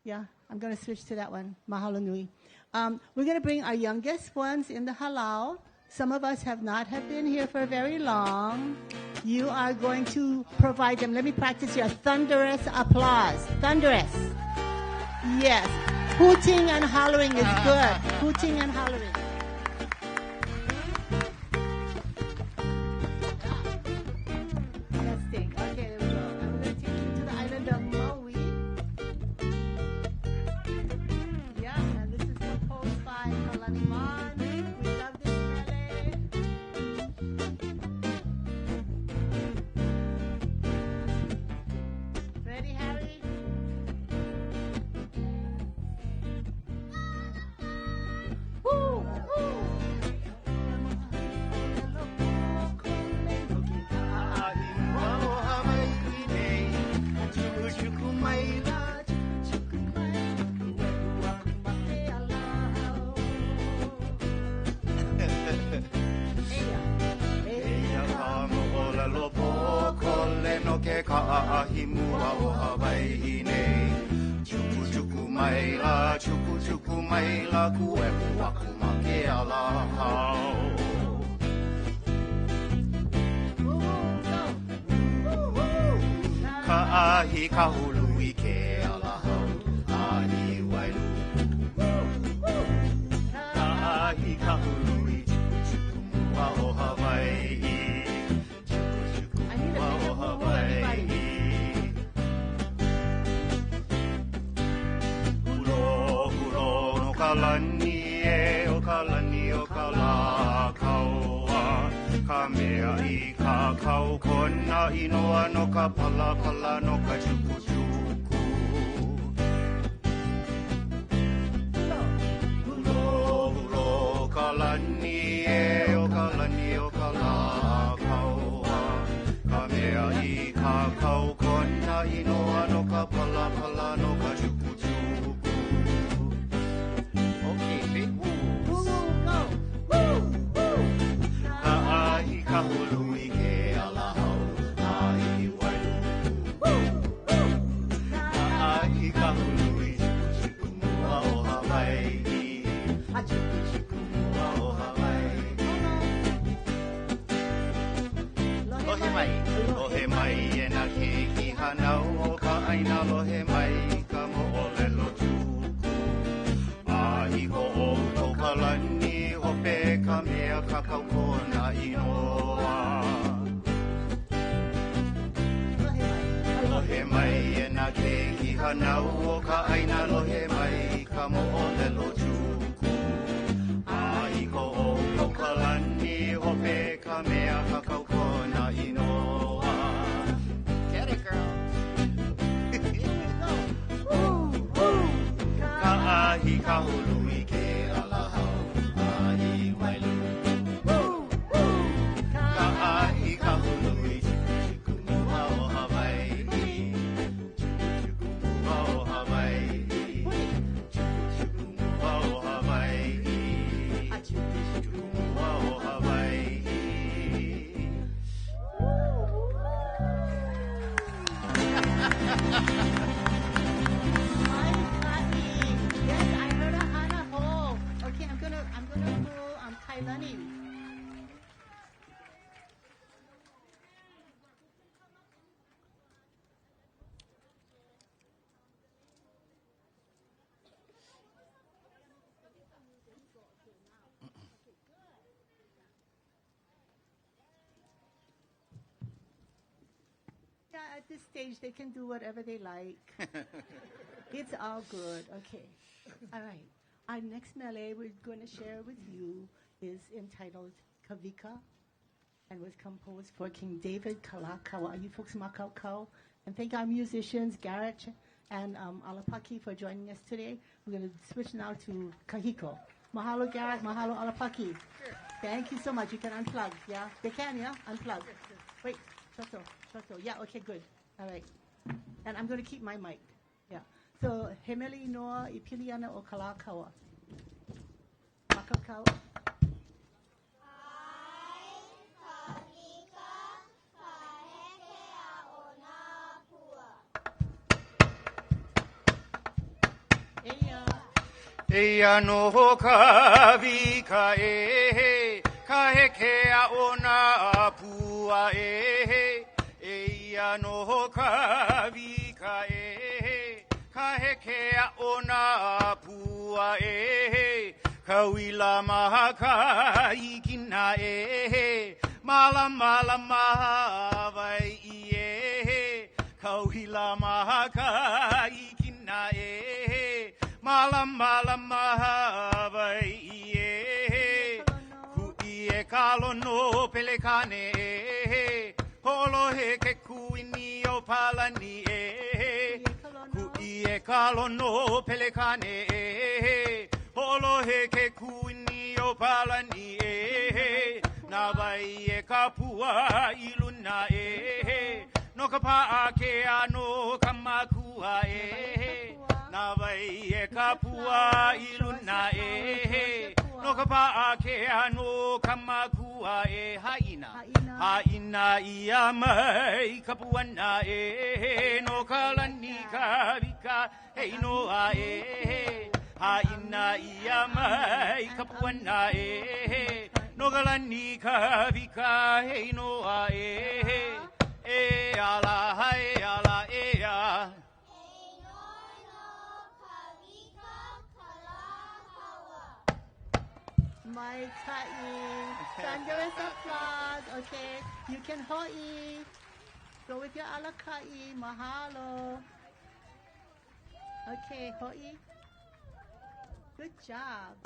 Yeah, I'm going to switch to that one. Mahalo nui. We're going to bring our youngest ones in the halau. Some of us have not been here for very long. You are going to provide them. Let me practice your thunderous applause. Thunderous. Yes. Hooting and hollering is good. Hooting and hollering. ke ka'ahi mua o Hawaii nei. Chuku chuku mai la, chuku chuku mai la, ku e huaku ma ke ala hao. Ka'ahi kahului ke ala hao, ahi wailu. Ka'ahi kahului, chuku chuku mua o Hawaii. Chuku chuku mua o Hawaii. Hulo, hulo no kalani e, o kalani o kalakaua. Ka mea I ka kau kona inoa no ka pala pala no ka chuku chuku. Hulo, hulo, kalani e, o kalani o kalakaua. Ka mea I ka kau kona inoa no ka pala pala no ka chuku chuku. Okay, big woos. Go. Woo, woo. Ka'ahi kahului ke ala hau, ahi wailu. Ka'ahi kahului, chuku chuku mua o Hawaii. Chuku chuku mua o Hawaii. Lohe mai e na keiki hanau o ka aina lohe mai ka mo'olelo tuku. Ahi ho o tau kalani hope ka mea kakau kona inoa. Lohe mai e na keiki hanau o ka aina lohe mai ka mo'olelo tuku. Ahi ho o tau kalani hope ka mea kakau kona inoa. Get it, girl. Ka'ahi kahului ke ala hau, ahi wailu. Ka'ahi kahului, chuku chuku mua o Hawaii. Chuku chuku mua o Hawaii. Chuku chuku mua o Hawaii. Chuku chuku mua o Hawaii. Yes, I heard a hana ho. Okay, I'm gonna go Kailani. Yeah, at this stage they can do whatever they like. It's all good. Okay. All right. Our next melee we're going to share with you is entitled Kavika and was composed for King David Kalakaua. You folks makau. And thank our musicians, Garrett and Alapaki, for joining us today. We're going to switch now to Kahiko. Mahalo, Garrett. Mahalo, Alapaki. Sure. Thank you so much. You can unplug. Yeah? They can, yeah? Unplug. Sure. Wait. Shoto. Yeah, okay, good. All right. And I'm going to keep my mic. Yeah. So, Hemeli Noa Ipiliana o Kalakaua. Makakau. Eia no kawika ka hekea o Napua Eia no kawika ka hekea o Napua ka wila maha ka ikina mala mala maha vai ka wila maha ka ikina Mala mala maha vai ku ie kalo no pelekane holo he ke kuini o palani ku ie kalo no pelekane holo he ke kuini o palani na vai e kapua iluna no kapa ke ano kamakua na vai e kapua iluna No ka pa'a ke ano kamakua e haina. Haina ia mai kapuana e no ka lani ka vika hei noa e. Haina ia mai kapuana e no ka lani ka vika hei noa e. E ala hai ala e a. My ka'i. Thunder is applause. Okay. You can ho'i. Go with your ala ka'i. Mahalo. Okay, ho'i. Good job.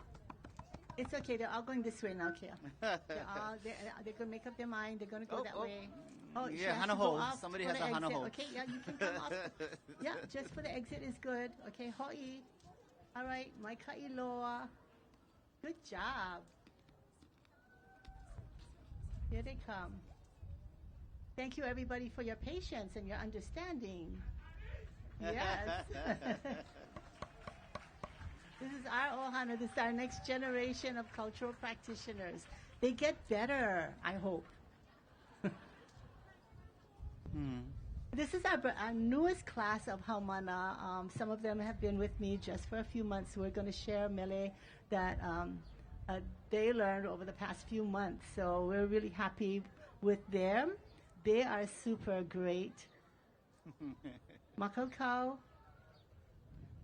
It's okay. They're all going this way now, Kia. They're going to make up their mind. They're going to go that way. Oh, Yeah, hana ho. Somebody has a hana ho. Okay, yeah, you can come off. Yeah, just for the exit is good. Okay, ho'i. All right, my ka'i loa. Good job. Here they come. Thank you, everybody, for your patience and your understanding. Yes. This is our ohana. This is our next generation of cultural practitioners. They get better, I hope. This is our newest class of Haumana. Some of them have been with me just for a few months. We're going to share mele that they learned over the past few months. So we're really happy with them. They are super great. Makalkau.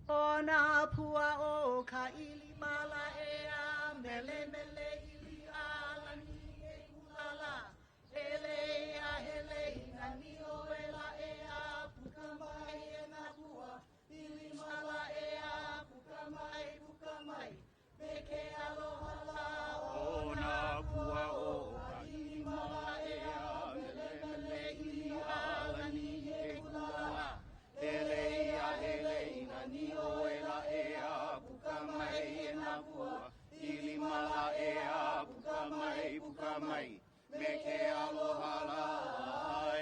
O Napua o ka ili mala ea mele mele ili ala ni e kulala hele ya hele na ni o ela ea pukamai e Napua ili mala ea pukamai meke aloha la o Napua o ka ili mala ea mele mele ili ala ni e kulala hele ya hele na ni o ela ea pukamai e Napua ili mala ea pukamai meke aloha la e.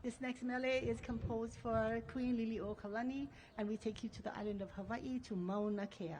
This next mele is composed for Queen Liliuokalani, and we take you to the island of Hawaii to Mauna Kea.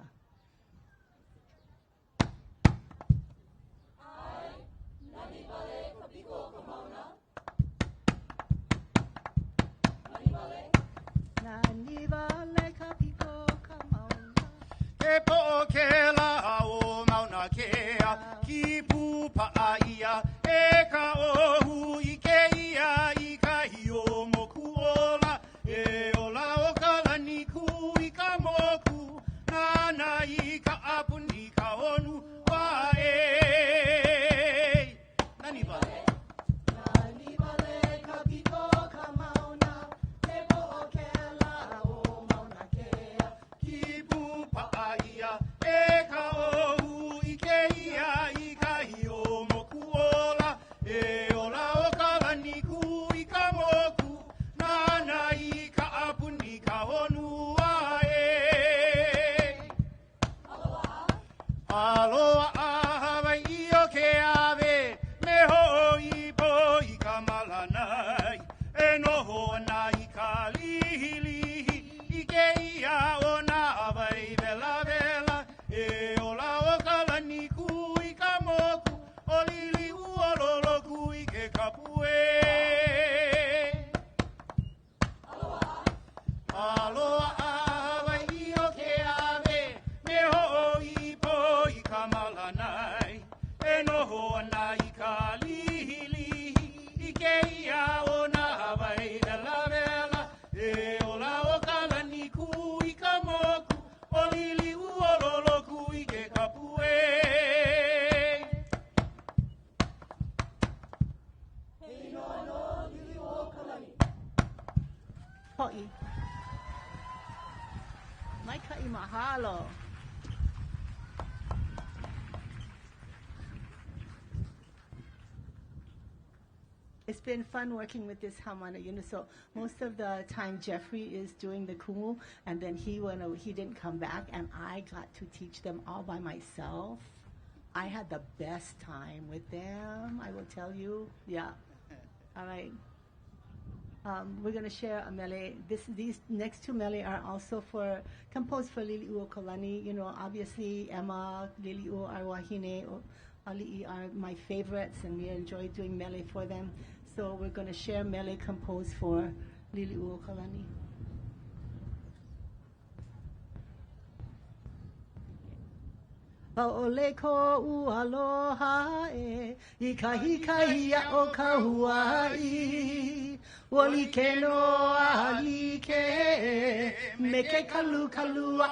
Ke po ke la o Mauna Kea ki pupa'a ia e ka ohu i ke ia i ka hio moku ola e ola o ka lani ku i ka moku nana i ka apuni ka onu wa e nani vale ka piko ka mauna ke po ke la o Mauna Kea ki pupa'a ia e ka ohu i ke ia i ka hio moku ola e ola o ka lani ku i ka moku nana i ka apuni ka honua e aloha a Hawaii o ke ave me ho i po i ka malanai e noho ana i ka lihi i ke ia o na awai vela vela e ola o ka lani ku i ka moku o lili uololo ku i ke kapue aloha a Hawaii o ke ave me ho i po i ka malanai e noho ana i ka lihi i ke ia o na awai vela vela e ola o ka lani ku i ka moku o lili uololo ku i ke kapue Ho'i. Mai ka'i mahalo. It's been fun working with this Hamana, so most of the time Jeffrey is doing the kumu, and then he didn't come back, and I got to teach them all by myself. I had the best time with them, I will tell you. Yeah. All right. We're going to share a mele. These next two mele are also composed for Lili'u Kalani. You know, obviously Emma, Lili'u Arwahine, Alii are my favorites, and we enjoy doing mele for them. So we're going to share mele composed for Lili'u Kalani. Ole ko aloha e hika o ka Hawaii wali ke no ali ke me ke kalu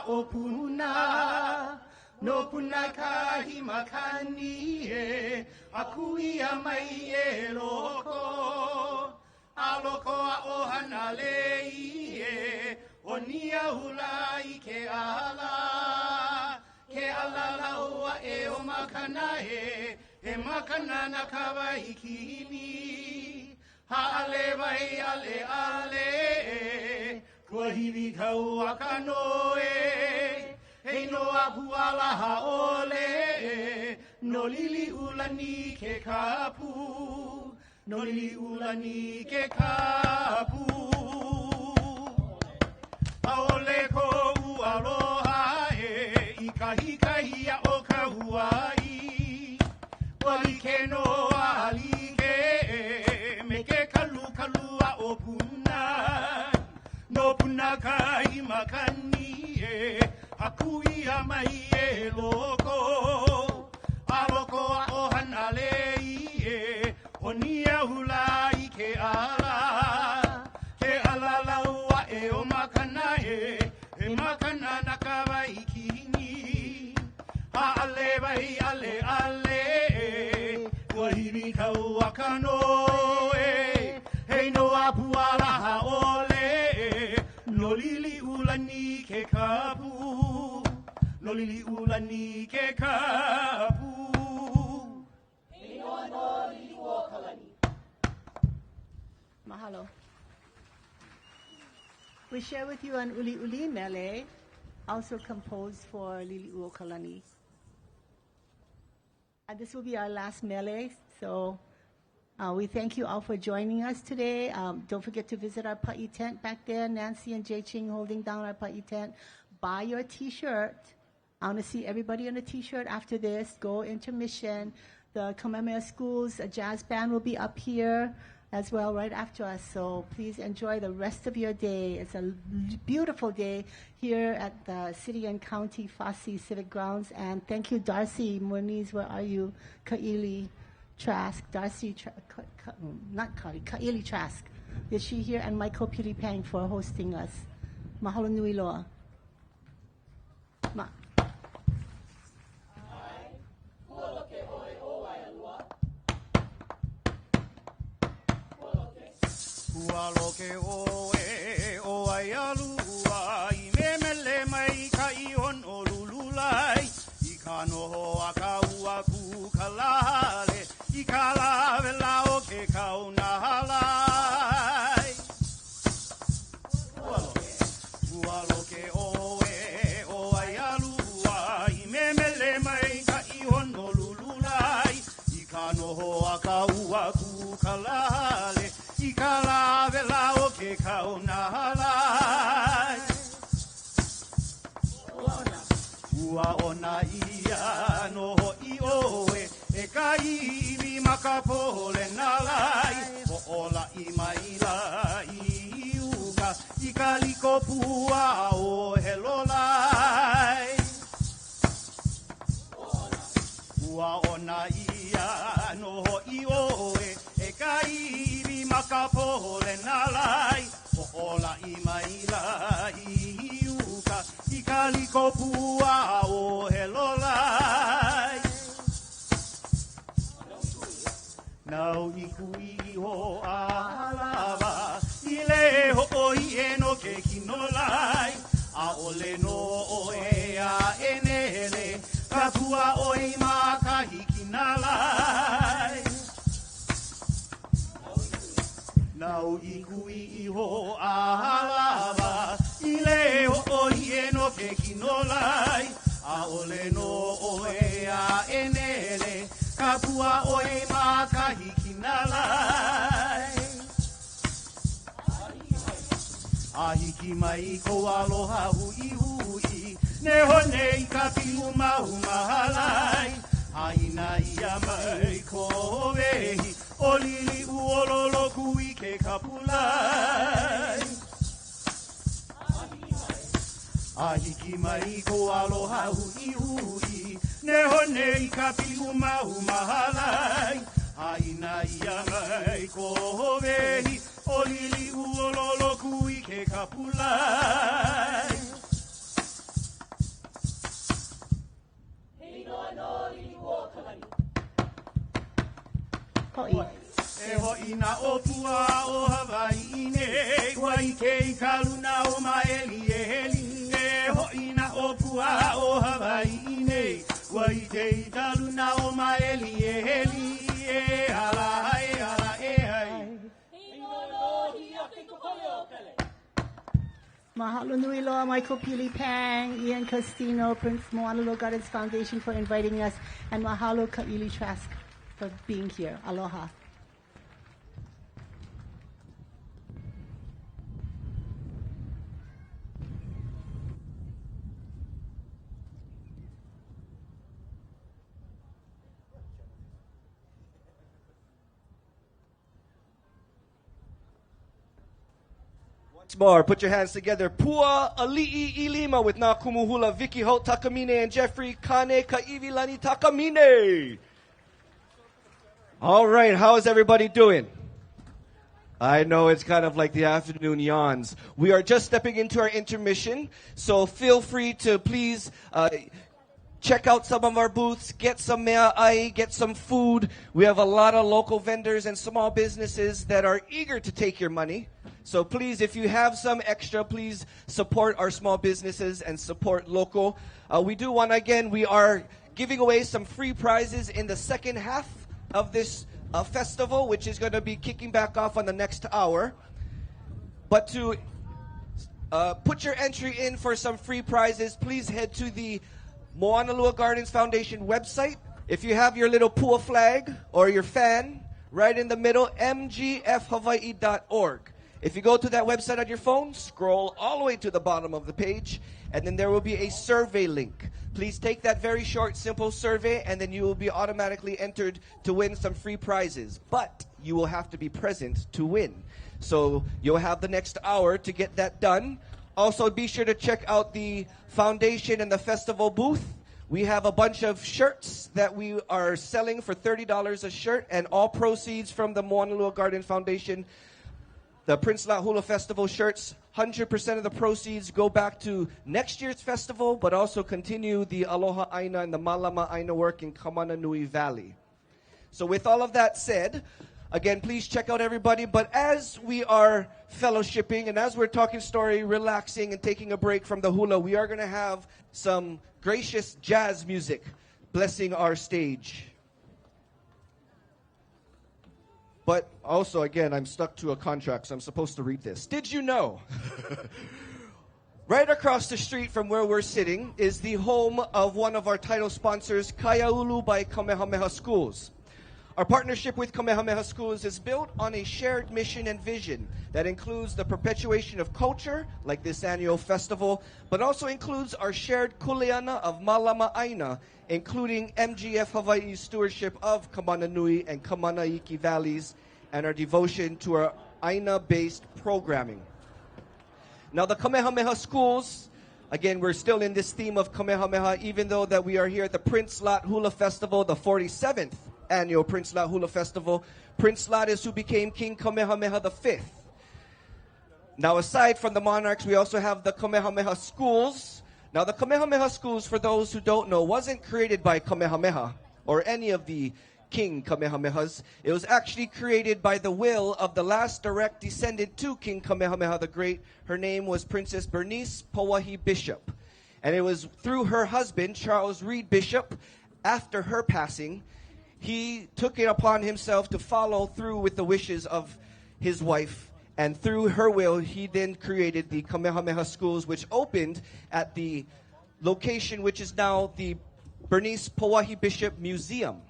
o puna no puna ka himakani e akuia mai e loko aloko a ohana lei e onia hula I ke ala ke alala ua e o makana e makana na kawa ikini ha ale vai ale kua hivi kau akano e no apu ala ha ole no lili ulani ke kapu no lili ulani ke kapu aole ko aloha Hika o ka Hawaii wali ke no ali ke me ke kalu a o puna no puna ka himakani e akui a mai e loko aloko a o hanalei e onia hula I ke ala laua e o makana e makana na kawa ale vai ale kua hivi kau akano hei no apu ala ha ole no lili ulani ke kapu no lili ulani ke kapu hei no lili o kalani. Mahalo. We share with you an uli uli mele, also composed for Lili'u Kalani. This will be our last mele, so we thank you all for joining us today. Don't forget to visit our pa'i tent back there. Nancy and Jay Ching holding down our pa'i tent. Buy your T-shirt. I want to see everybody on a T-shirt after this. Go Intermission. The Kamehameha Schools jazz band will be up here as well right after us. So please enjoy the rest of your day. It's a beautiful day here at the City and County Fasi Civic Grounds. And thank you, Darcy Moniz. Where are you? Ka'ili Trask. Darcy, not Ka'ili, Ka'ili Trask. Is she here? And Michael Pilipang for hosting us. Mahalo nui loa. Ua loke o ai alua I memele mai ka I ono lululai I ka noho a ka ua ku kalale I ka lawe lao ke kauna halai Ua loke o ai alua I memele mai ka I ono lululai I ka noho a ka ua ku kalale I ka lawe lao ke kauna halai Ua ona ia noho I oe E ka iwi makapole nalai O ola I maila I uga I ka liko pua o helolai Ua ona ia noho I oe E ka iwi makapole nalai O ola I maila I uka I ka liko pua o helolai Nau iku iho a halava I le ho I e no ke kinolai A ole no o e a enele Ka pua o I makahi kinalai Nau iku iho a halava I le ho I e no ke kinolai A ole no o e a enele Ka pua o e makahi kinalai Ahiki mai ko aloha hui hui. Ne hone I ka piu mau mahalai. Aina ia mai ko wehi. O lili uololo kui ke kapulai. Ahiki mai ko aloha hui hui. Ne hone I ka piu mau mahalai. Aina ia mai ko wehi. O lili uololo kui ke kapulai. E ho'i na opua o Hawaiʻi nei, wai kei kaluna o maeli e heli. E ho'i na opua o Hawaiʻi nei, wai kei kaluna o maeli e heli. E ala hai, ala e hai. Mahalo nui loa Michael Pili Pang, Ian Costino, Prince Moanalo Gardens Foundation for inviting us, and mahalo Ka'ili Trask for being here. Aloha. Once more, put your hands together. Pua Alii Ilima with Nakumu Hula, Vicky Holt Takamine, and Jeffrey Kane Kaivilani Takamine. All right, how is everybody doing? I know it's kind of like the afternoon yawns. We are just stepping into our intermission, so feel free to please check out some of our booths, get some mea'ai, get some food. We have a lot of local vendors and small businesses that are eager to take your money. So please, if you have some extra, please support our small businesses and support local. We do want, again, we are giving away some free prizes in the second half of this festival, which is going to be kicking back off on the next hour. But to put your entry in for some free prizes, please head to the Moanalua Gardens Foundation website. If you have your little Pua flag or your fan, right in the middle, mgfhawaii.org. If you go to that website on your phone, scroll all the way to the bottom of the page, and then there will be a survey link. Please take that very short, simple survey, and then you will be automatically entered to win some free prizes. But you will have to be present to win. So you'll have the next hour to get that done. Also, be sure to check out the foundation and the festival booth. We have a bunch of shirts that we are selling for $30 a shirt, and all proceeds from the Moanalua Garden Foundation, the Prince Lat Hula Festival shirts, 100% of the proceeds go back to next year's festival, but also continue the Aloha Aina and the Malama Aina work in Kamananui Valley. So with all of that said, again, please check out everybody. But as we are fellowshipping and as we're talking story, relaxing and taking a break from the hula, we are going to have some gracious jazz music blessing our stage. But also, again, I'm stuck to a contract, so I'm supposed to read this. Did you know? Right across the street from where we're sitting is the home of one of our title sponsors, Kaiaulu by Kamehameha Schools. Our partnership with Kamehameha Schools is built on a shared mission and vision that includes the perpetuation of culture, like this annual festival, but also includes our shared kuleana of Malama Aina, including MGF Hawaiʻi's stewardship of Kamananui and Kamanaiki valleys, and our devotion to our Aina-based programming. Now, the Kamehameha Schools, again, we're still in this theme of Kamehameha, even though that we are here at the Prince Lat Hula Festival, the 47th annual Prince Lat Hula Festival. Prince Lat is who became King Kamehameha V. Now, aside from the monarchs, we also have the Kamehameha Schools. Now, the Kamehameha Schools, for those who don't know, wasn't created by Kamehameha or any of the King Kamehamehas. It was actually created by the will of the last direct descendant to King Kamehameha the Great. Her name was Princess Bernice Pauahi Bishop. And it was through her husband, Charles Reed Bishop, after her passing, he took it upon himself to follow through with the wishes of his wife. And through her will, he then created the Kamehameha Schools, which opened at the location which is now the Bernice Pauahi Bishop Museum.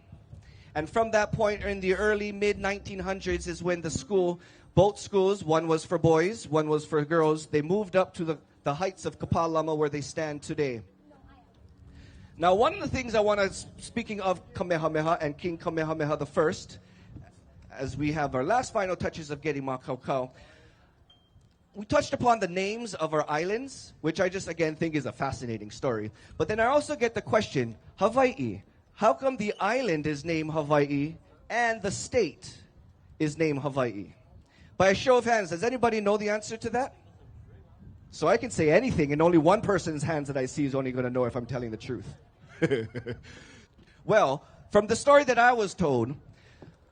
And from that point in the early mid-1900s is when the school, both schools, one was for boys, one was for girls, they moved up to the heights of Kapalama where they stand today. Now, one of the things I want to, speaking of Kamehameha and King Kamehameha I, as we have our last final touches of getting Makaukau, we touched upon the names of our islands, which I just, again, think is a fascinating story. But then I also get the question, Hawaii. How come the island is named Hawaii and the state is named Hawaii? By a show of hands, does anybody know the answer to that? So I can say anything, and only one person's hands that I see is only going to know if I'm telling the truth. Well, from the story that I was told,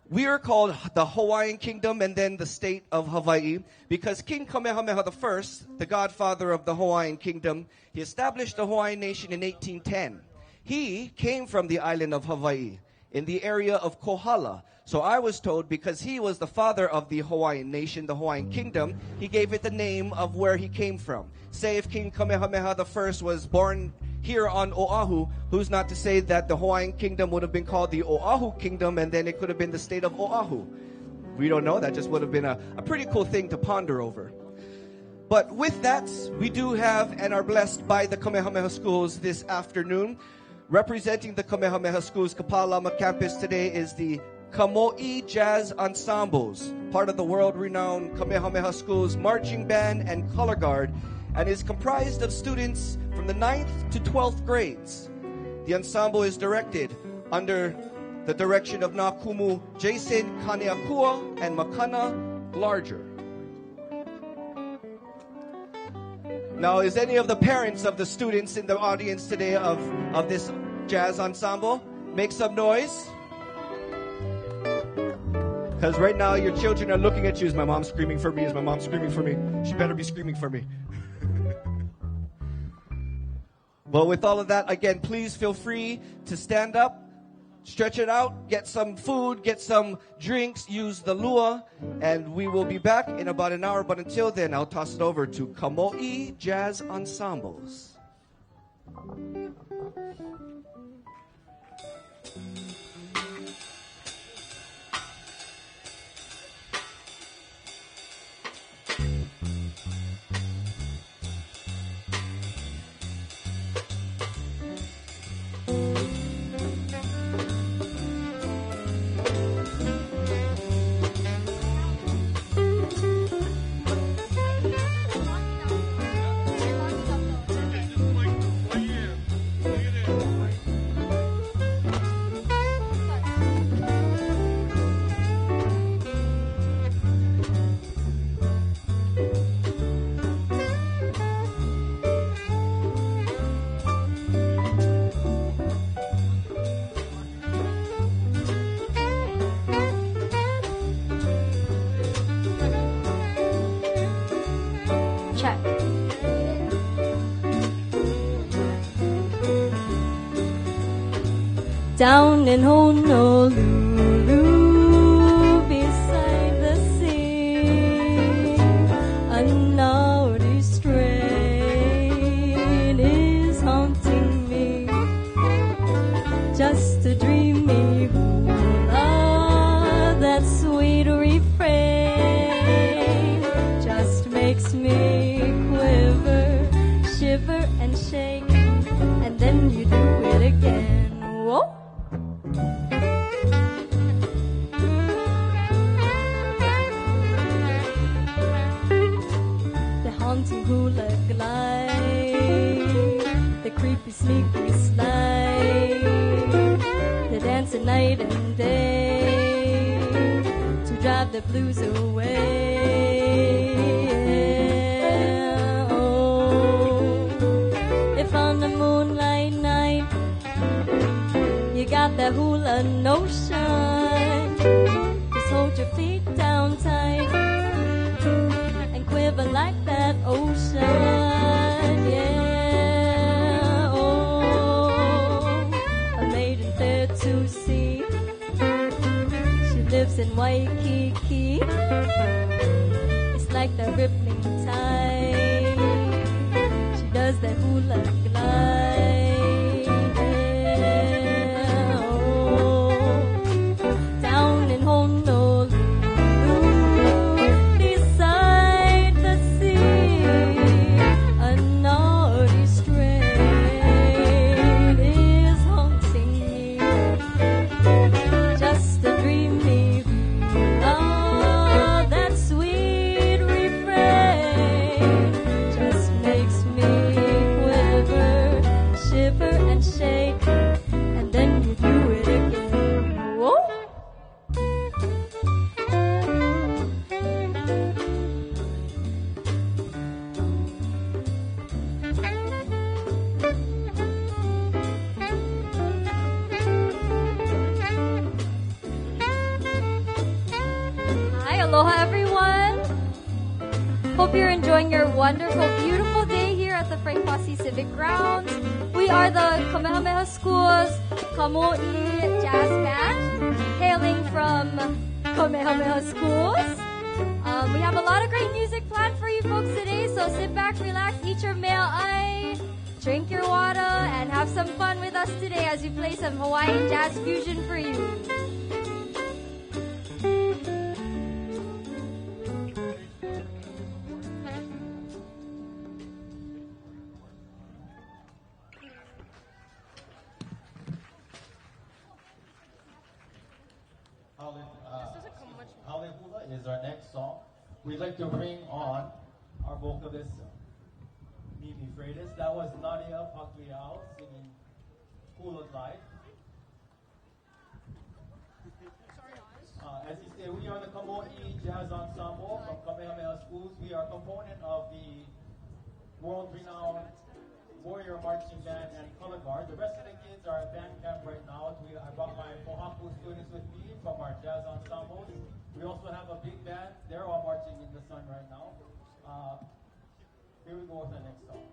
we are called the Hawaiian Kingdom and then the state of Hawaii because King Kamehameha I, the godfather of the Hawaiian Kingdom, he established the Hawaiian nation in 1810. He came from the island of Hawaii in the area of Kohala. So I was told because he was the father of the Hawaiian nation, the Hawaiian Kingdom, he gave it the name of where he came from. Say if King Kamehameha I was born here on Oahu, who's not to say that the Hawaiian Kingdom would have been called the Oahu Kingdom and then it could have been the state of Oahu. We don't know. That just would have been a pretty cool thing to ponder over. But with that, we do have and are blessed by the Kamehameha schools this afternoon. Representing the Kamehameha schools Kapalama campus today is the Kamoi Jazz Ensembles, part of the world-renowned Kamehameha Schools Marching Band and Color Guard, and is comprised of students from the 9th to 12th grades. The ensemble is directed under the direction of Nakumu Jason Kaneakua and Makana Larger. Now, is any of the parents of the students in the audience today of this jazz ensemble? Make some noise. Because right now your children are looking at you. Is my mom screaming for me? Is my mom screaming for me? She better be screaming for me. Well, with all of that, again, please feel free to stand up, stretch it out, get some food, get some drinks, use the lua, and we will be back in about an hour. But until then, I'll toss it over to Kamoi Jazz Ensembles. Down in Honolulu, beside the sea, another strain is haunting me. Just a dreamy hula, that sweet refrain just makes me quiver, shiver and shake, and then you do it again. Whoa! Hula glide, the creepy sneaky slide, the dancing night and day to drive the blues away. Oh, if on the moonlight night you got that hula notion, just hold your feet down tight and quiver like that ocean, yeah. Oh, a maiden fair to see. She lives in Waikiki. It's like the rippling tide. She does that hula glide, yeah. Oh, Aloha, everyone. Hope you're enjoying your wonderful, beautiful day here at the Frank Fossey Civic Grounds. We are the Kamehameha School's Kamo'i Jazz Band, hailing from Kamehameha Schools. We have a lot of great music planned for you folks today, so sit back, relax, eat your mea'ai, drink your water, and have some fun with us today as we play some Hawaiian jazz fusion for you. Hula is our next song. We'd like to bring on our vocalist, Mimi Freitas. That was Nadia Pagliao singing Hula live. As you say, we are the Kamo'i Jazz Ensemble from Kamehameha Schools. We are a component of the world-renowned Warrior Marching Band and Color Guard. The rest of the kids are at band camp right now. I brought my Pohaku students with me from our jazz ensembles. We also have a big band. They're all marching in the sun right now. Here we go with the next song.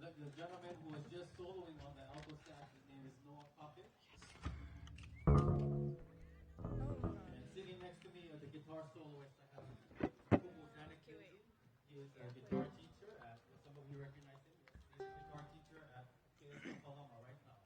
the gentleman who was just soloing on the alto sax, his name is Noah Puckett. And sitting next to me are the guitar soloist. I have Kumu Kaneki. He is a guitar teacher at, some of you recognize him, he's a guitar teacher at KSM Kalama right now.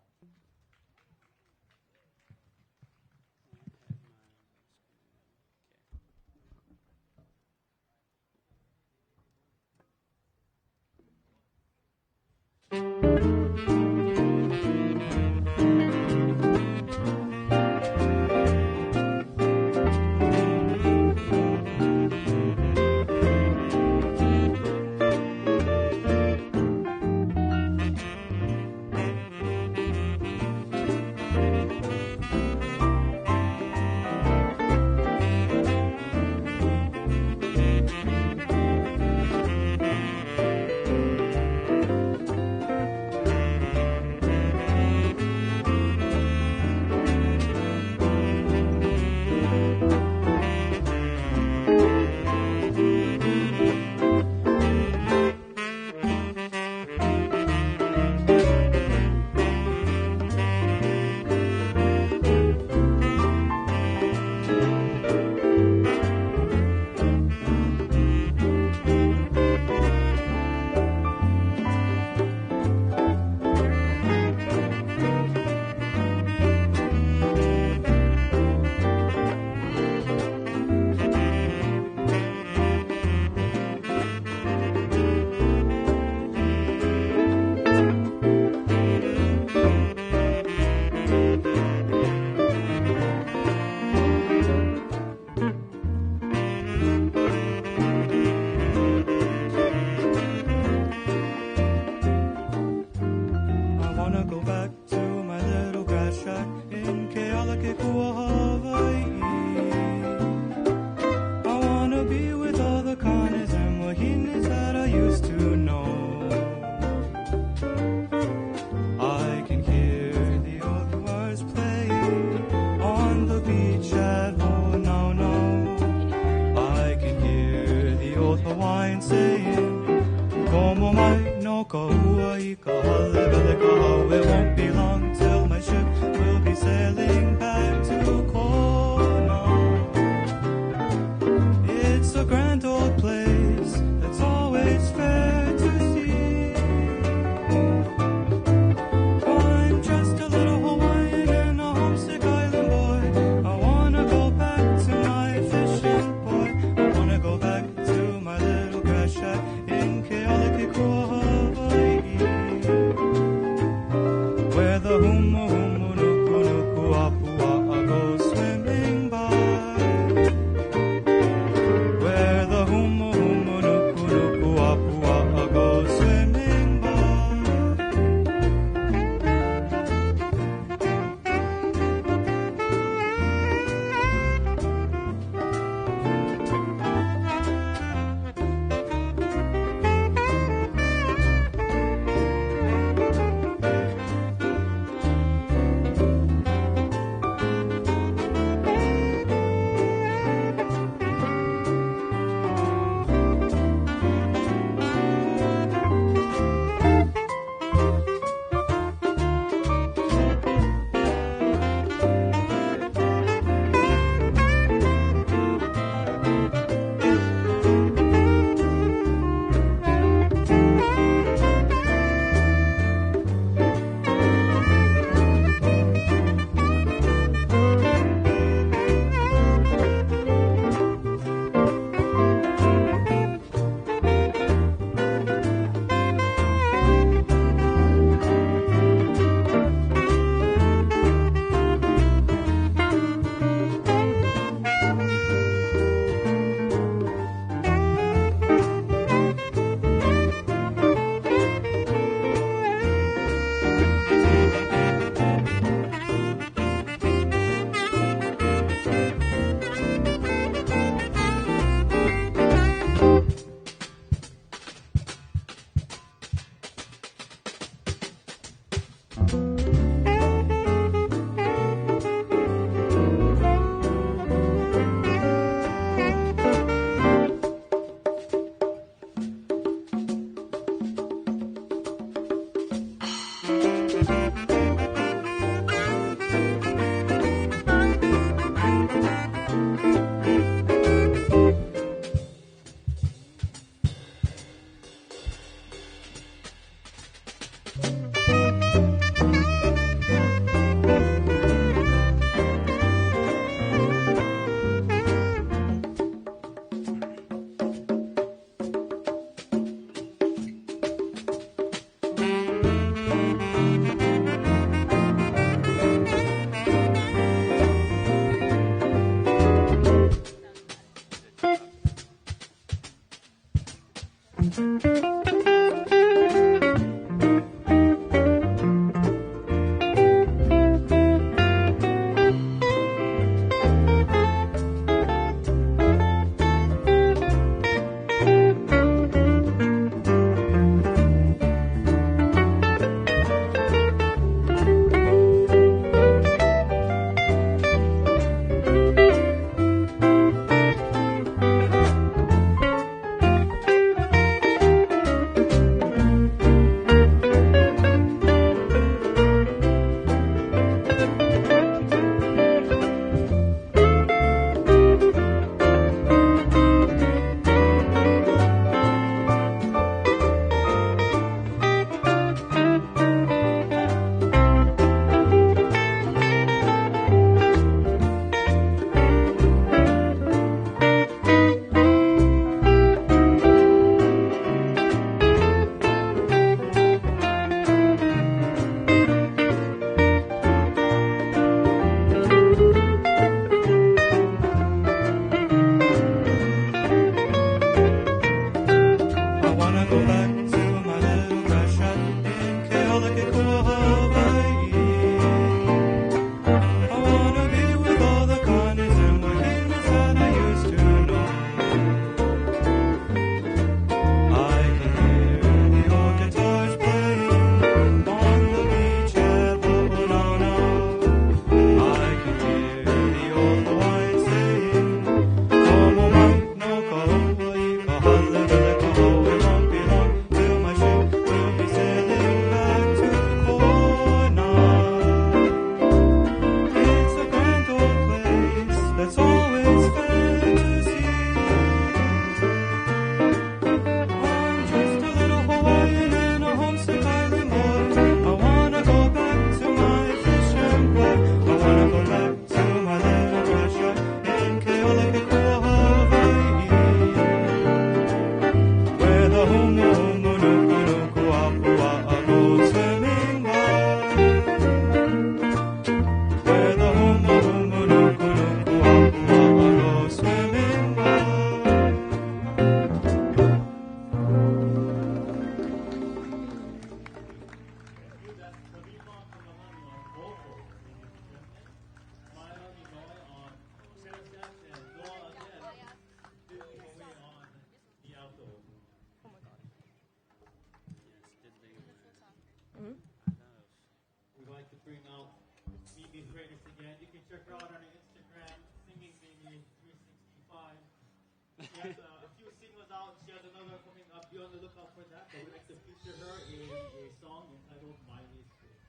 check her out on her Instagram, Singing Baby 365. She has a few singles out. She has another coming up. Be on the lookout for that. But we'd like to feature her in a song entitled My Way Straight.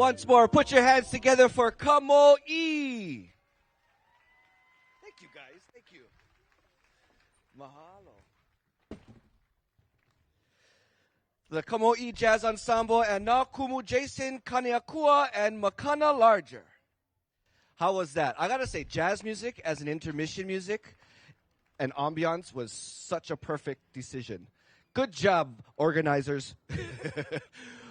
Once more, put your hands together for Kamalei. Thank you, guys. Thank you. Mahalo. The Kamalei Jazz Ensemble and Na Kumu Jason Kaniakua and Makana Larger. How was that? I gotta say, jazz music as an intermission music and ambiance was such a perfect decision. Good job, organizers.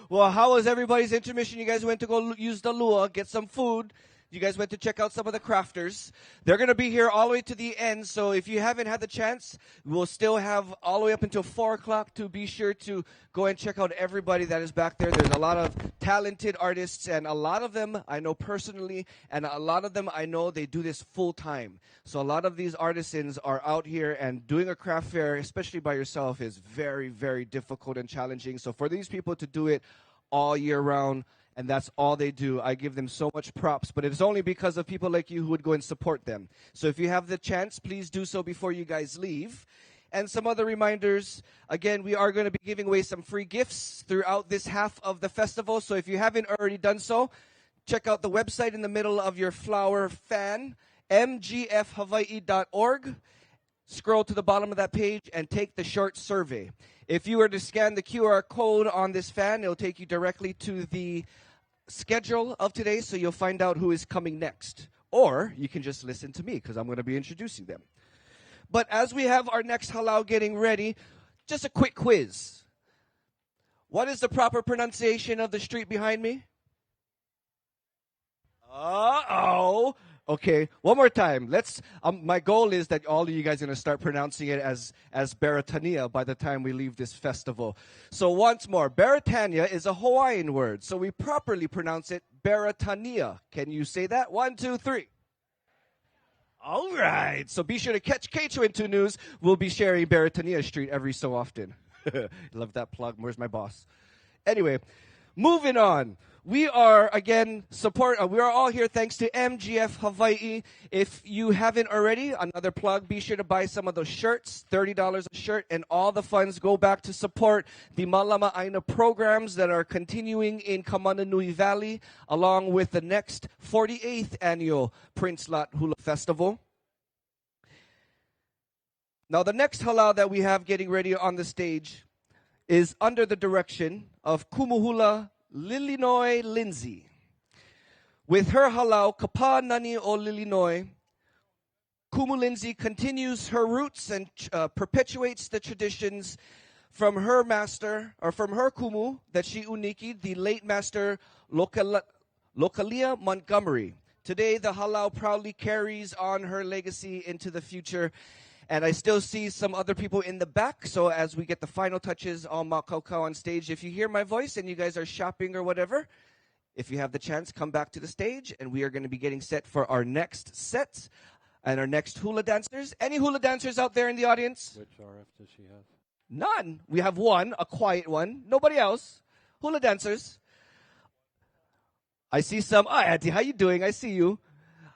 Well, how was everybody's intermission? You guys went to go use the lua, get some food. You guys went to check out some of the crafters. They're going to be here all the way to the end. So if you haven't had the chance, we'll still have all the way up until 4 o'clock to be sure to go and check out everybody that is back there. There's a lot of talented artists, and a lot of them I know personally, and a lot of them I know they do this full time. So a lot of these artisans are out here, and doing a craft fair, especially by yourself, is very, very difficult and challenging. So for these people to do it all year round, and that's all they do, I give them so much props. But it's only because of people like you who would go and support them. So if you have the chance, please do so before you guys leave. And some other reminders. Again, we are going to be giving away some free gifts throughout this half of the festival. So if you haven't already done so, check out the website in the middle of your flower fan, mgfhawaii.org. Scroll to the bottom of that page and take the short survey. If you were to scan the QR code on this fan, it'll take you directly to the schedule of today, so you'll find out who is coming next. Or you can just listen to me, because I'm going to be introducing them. But as we have our next halau getting ready, just a quick quiz. What is the proper pronunciation of the street behind me? Uh-oh. Okay, one more time. Let's. My goal is that all of you guys are going to start pronouncing it as Baratania by the time we leave this festival. So once more, Baratania is a Hawaiian word, so we properly pronounce it Baratania. Can you say that? 1, 2, 3. All right. So be sure to catch Keicho into news. We'll be sharing Baratania Street every so often. Love that plug. Where's my boss? Anyway, moving on. We are, again, we are all here thanks to MGF Hawaiʻi. If you haven't already, another plug, be sure to buy some of those shirts, $30 a shirt, and all the funds go back to support the Malama Aina programs that are continuing in Kamananui Valley, along with the next 48th annual Prince Lot Hula Festival. Now, the next halau that we have getting ready on the stage is under the direction of Kumuhula Lilinoi Lindsay. With her halau, Kapa Nani o Lilinoi, Kumu Lindsay continues her roots and perpetuates the traditions from her master, or from her kumu that she uniki, the late master Lokalia Montgomery. Today, the halau proudly carries on her legacy into the future. And I still see some other people in the back. So as we get the final touches on Makaukau on stage, if you hear my voice and you guys are shopping or whatever, if you have the chance, come back to the stage. And we are going to be getting set for our next set and our next hula dancers. Any hula dancers out there in the audience? Which RF does she have? None. We have one, a quiet one. Nobody else. Hula dancers. I see some. Oh, Auntie, how you doing? I see you.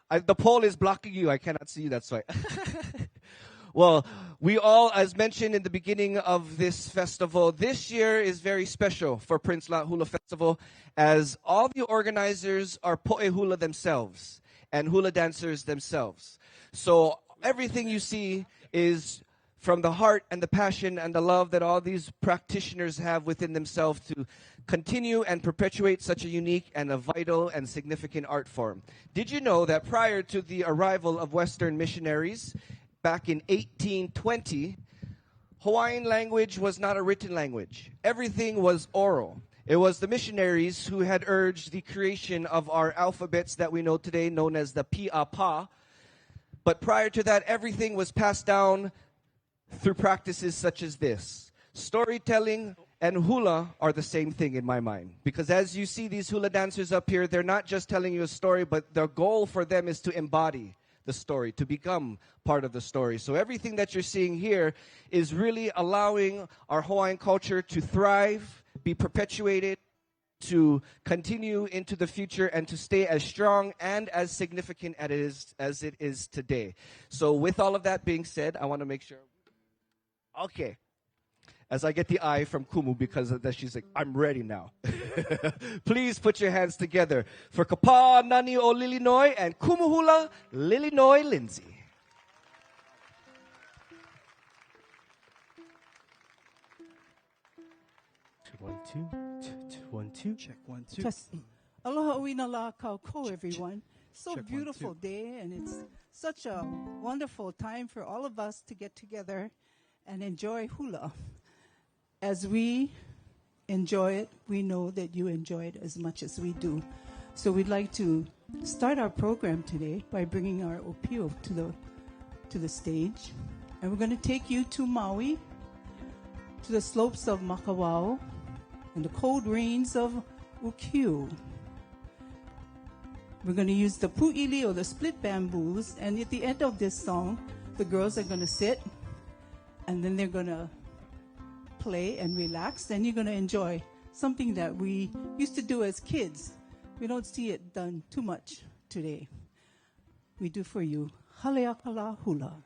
The pole is blocking you. I cannot see you. That's why. Well, we all, as mentioned in the beginning of this festival, this year is very special for Prince Lot Hula Festival, as all the organizers are poe hula themselves and hula dancers themselves. So everything you see is from the heart and the passion and the love that all these practitioners have within themselves to continue and perpetuate such a unique and a vital and significant art form. Did you know that prior to the arrival of Western missionaries, back in 1820, Hawaiian language was not a written language. Everything was oral. It was the missionaries who had urged the creation of our alphabets that we know today, known as the Pi'apa. But prior to that, everything was passed down through practices such as this. Storytelling and hula are the same thing in my mind. Because as you see these hula dancers up here, they're not just telling you a story, but their goal for them is to embody the story, to become part of the story. So everything that you're seeing here is really allowing our Hawaiian culture to thrive, be perpetuated, to continue into the future, and to stay as strong and as significant as it is today. So with all of that being said, I want to make sure. Okay. as I get the eye from Kumu because of that. She's like, I'm ready now. Please put your hands together for Kapa Nani o Lilinoi and Kumu Hula Lilinoi Lindsay. One, two. 1, 2. Check 1, 2. Test. Aloha uina la kauko, everyone. So Check 1, beautiful 2. day, and it's such a wonderful time for all of us to get together and enjoy hula. As we enjoy it, we know that you enjoy it as much as we do. So we'd like to start our program today by bringing our opio to the stage. And we're going to take you to Maui, to the slopes of Makawao, and the cold rains of Ukiu. We're going to use the pu'ili or the split bamboos, and at the end of this song, the girls are going to sit, and then they're going to play and relax, and you're going to enjoy something that we used to do as kids. We don't see it done too much today. We do for you Haleakala Hula.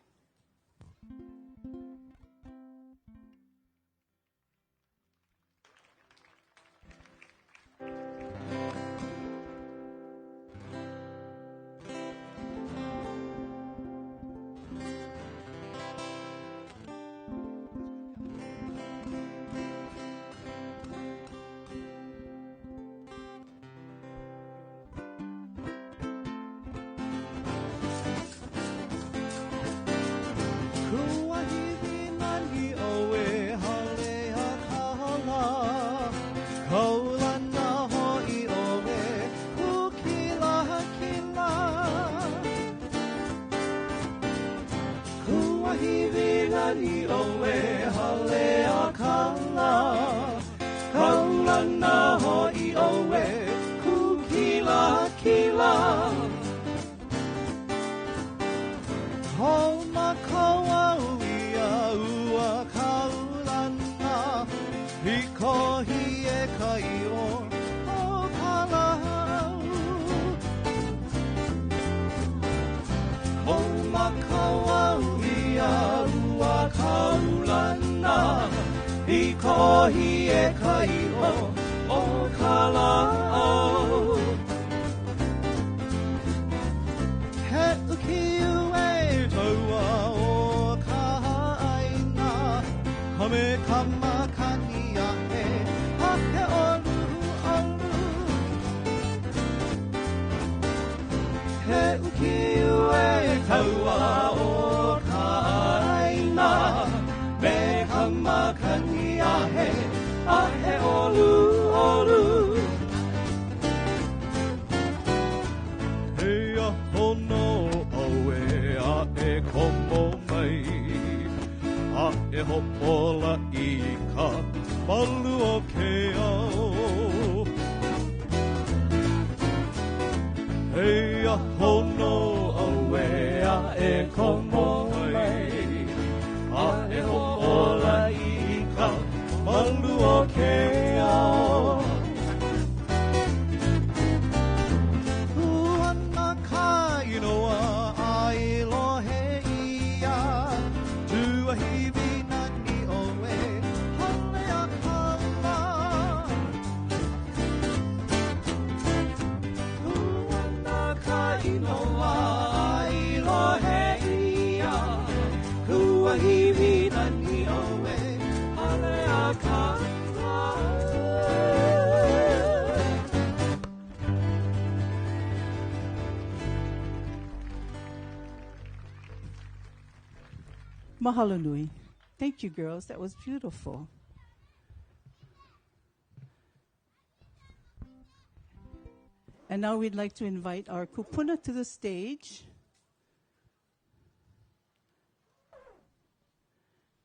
Mahalo nui. Thank you, girls. That was beautiful. And now we'd like to invite our kupuna to the stage.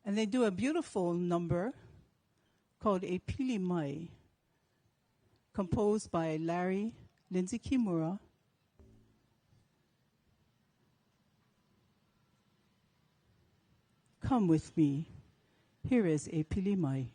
And they do a beautiful number called A Pili Mai, composed by Larry Lindsay Kimura. Come with me. Here is A Pili Mai.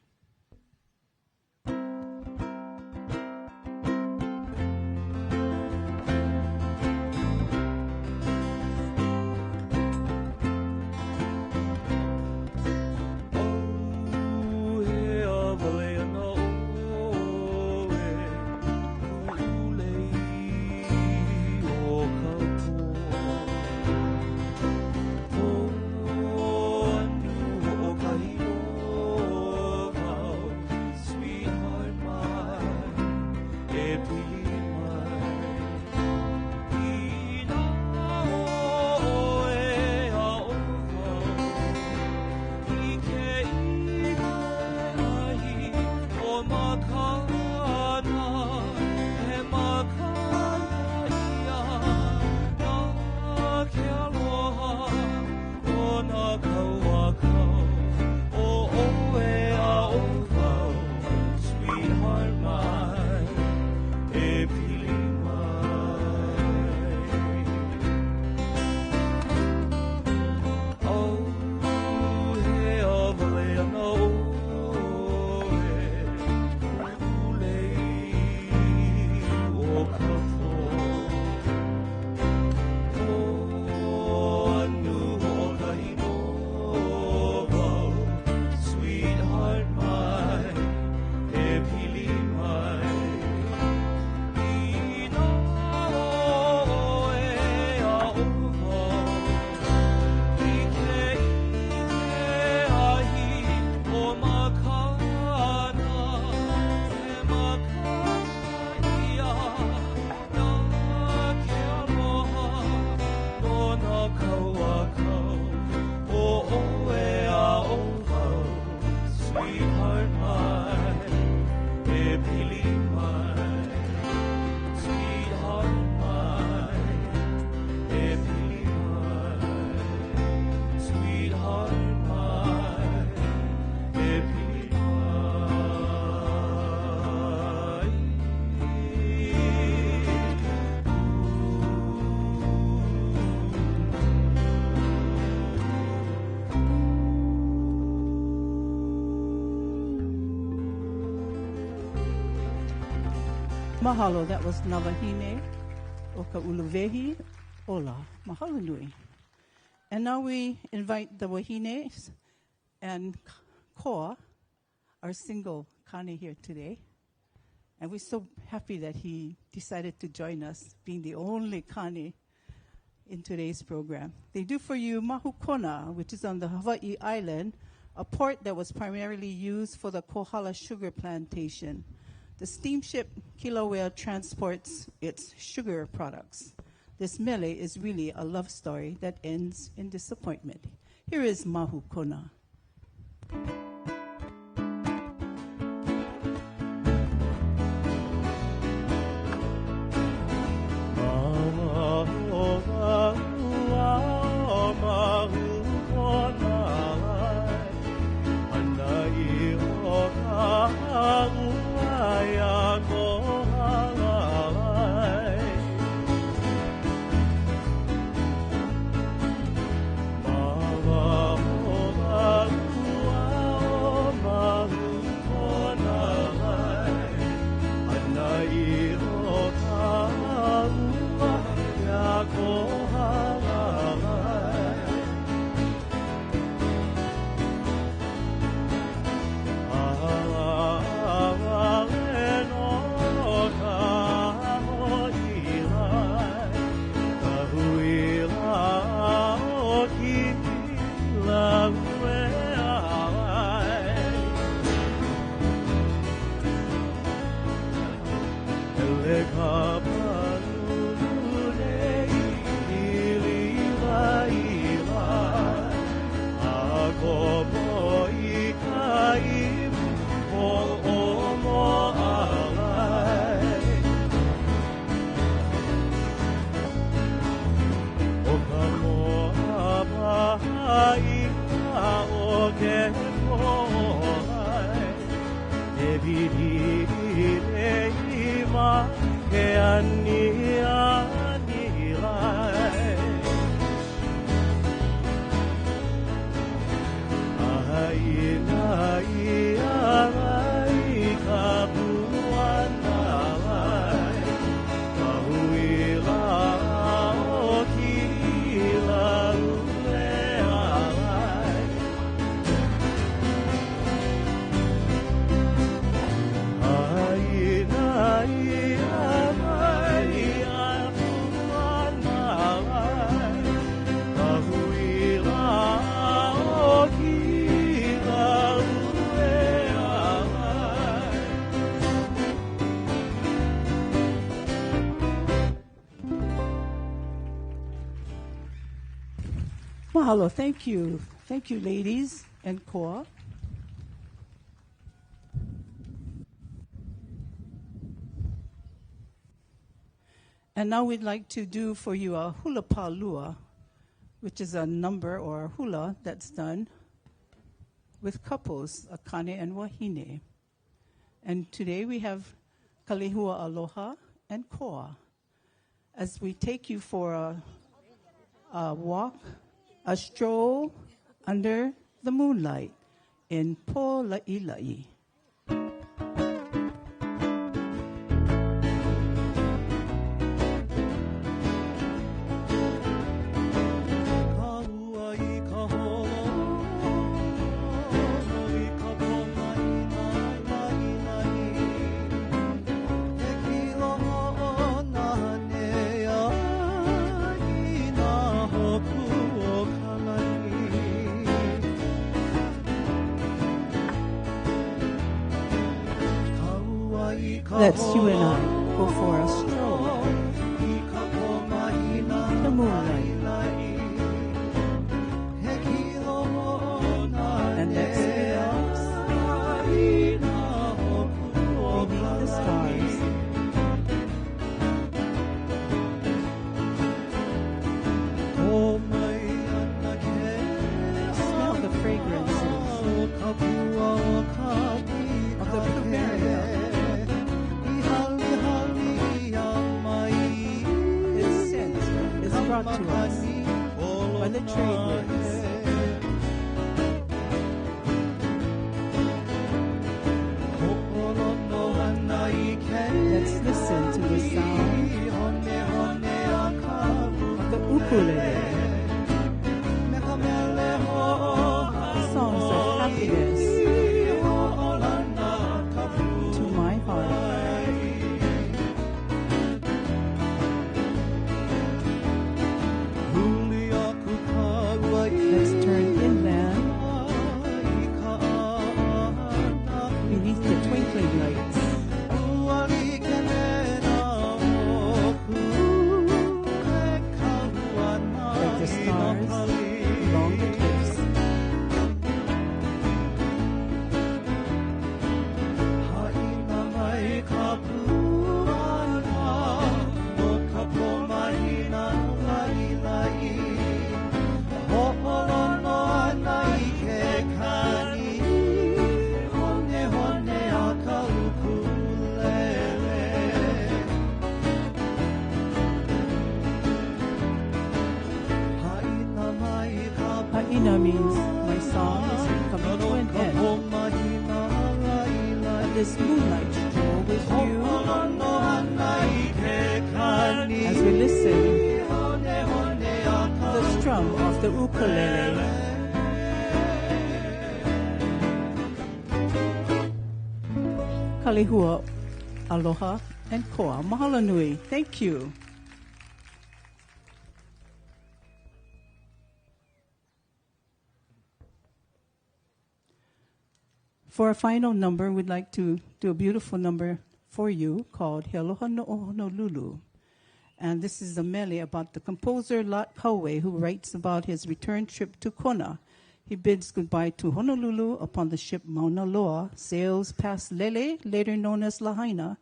Mahalo, that was Navahine, Oka Uluvehi, Ola, Mahalo Nui. And now we invite the Wahines and Koa, our single Kane here today. And we're so happy that he decided to join us, being the only Kane in today's program. They do for you Mahukona, which is on the Hawaii island, a port that was primarily used for the Kohala sugar plantation. The steamship Kilauea transports its sugar products. This mele is really a love story that ends in disappointment. Here is Mahukona. Mahalo, thank you. Thank you, ladies and Koa. And now we'd like to do for you a hula palua, which is a number or a hula that's done with couples, akane and wahine. And today we have kalehua aloha and koa. As we take you for a walk, a stroll under the moonlight in Po Laʻilai. Let's you and I go for a stroll. The moonlight. And let's relax beneath the stars. Smell the fragrances of the plumeria. Brought to us by the trade winds. Let's listen to the sound of the ukulele, songs of happiness to my heart. Let's turn inland beneath the twinkling lights. Like the stars along the cliffs. Ha'ina means my song is coming to an end. And this moonlight stroll with you as we listen to the strum of the ukulele. Kalehua, aloha, and koa. Mahalo nui. Thank you. For our final number, we'd like to do a beautiful number for you called He Aloha no Honolulu. And this is a mele about the composer Lot Kauwe, who writes about his return trip to Kona. He bids goodbye to Honolulu upon the ship Mauna Loa, sails past Lele, later known as Lahaina,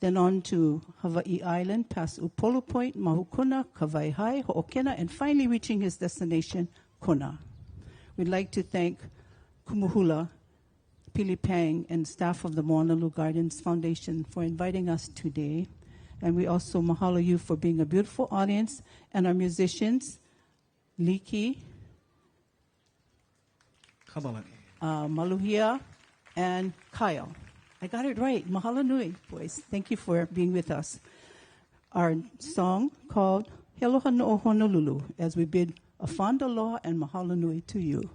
then on to Hawaii Island, past Upolu Point, Mahukuna, Kawaihai, Ho'okena, and finally reaching his destination, Kona. We'd like to thank Kumuhula, Pili Pang, and staff of the Moanalua Gardens Foundation for inviting us today. And we also mahalo you for being a beautiful audience, and our musicians, Liki, Kamalei, Maluhia, and Kyle. I got it right. Mahalo nui, boys. Thank you for being with us. Our song called He Aloha no Honolulu, as we bid a fond aloha and mahalo nui to you.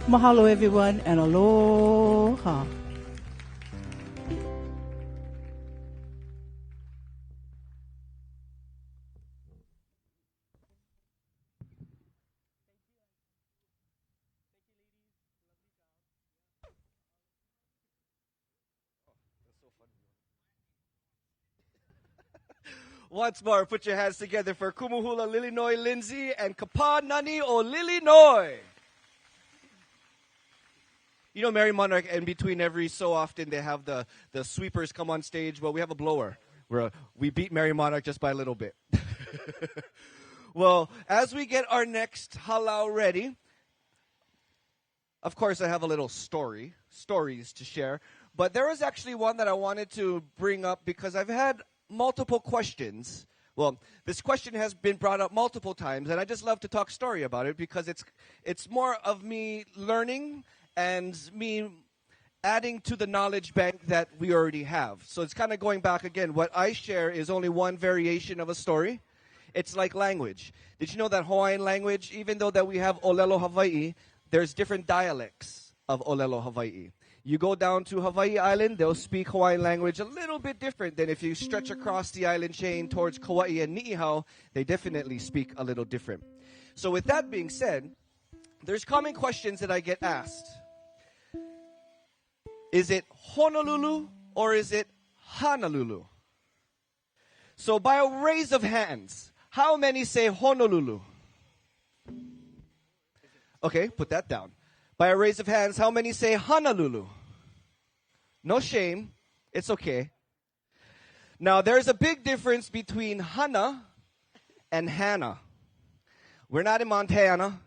Mahalo, everyone, and aloha. Once more, put your hands together for Kumuhula Lilinoi Lindsay and Kapa Nani o Lilinoi. You know, Mary Monarch, in between every so often, they have the sweepers come on stage. Well, we have a blower. We beat Mary Monarch just by a little bit. Well, as we get our next halau ready, of course, I have a little stories to share. But there was actually one that I wanted to bring up because I've had multiple questions. Well, this question has been brought up multiple times, and I just love to talk story about it because it's more of me learning and me adding to the knowledge bank that we already have. So it's kind of going back again. What I share is only one variation of a story. It's like language. Did you know that Hawaiian language, even though that we have Olelo Hawaiʻi, there's different dialects of Olelo Hawaiʻi. You go down to Hawaii Island, they'll speak Hawaiian language a little bit different than if you stretch across the island chain towards Kauai and Niihau, they definitely speak a little different. So with that being said, there's common questions that I get asked. Is it Honolulu or is it Honolulu? So by a raise of hands, how many say Honolulu? Okay, put that down. By a raise of hands, how many say Honolulu? No shame. It's okay. Now, there's a big difference between Hana and Hana. We're not in Montana,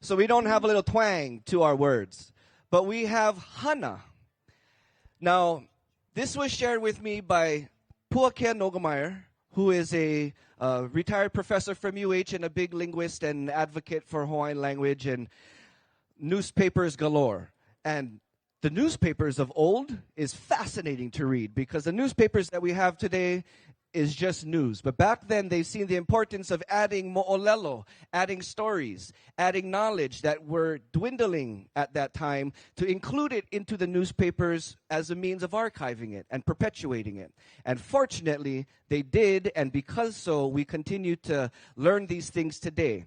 so we don't have a little twang to our words. But we have Hana. Now, this was shared with me by Puakea Nogemeyer, who is a retired professor from UH and a big linguist and advocate for Hawaiian language and newspapers galore. And the newspapers of old is fascinating to read because the newspapers that we have today is just news. But back then, they've seen the importance of adding mo'olelo, adding stories, adding knowledge that were dwindling at that time to include it into the newspapers as a means of archiving it and perpetuating it. And fortunately, they did, and because so, we continue to learn these things today.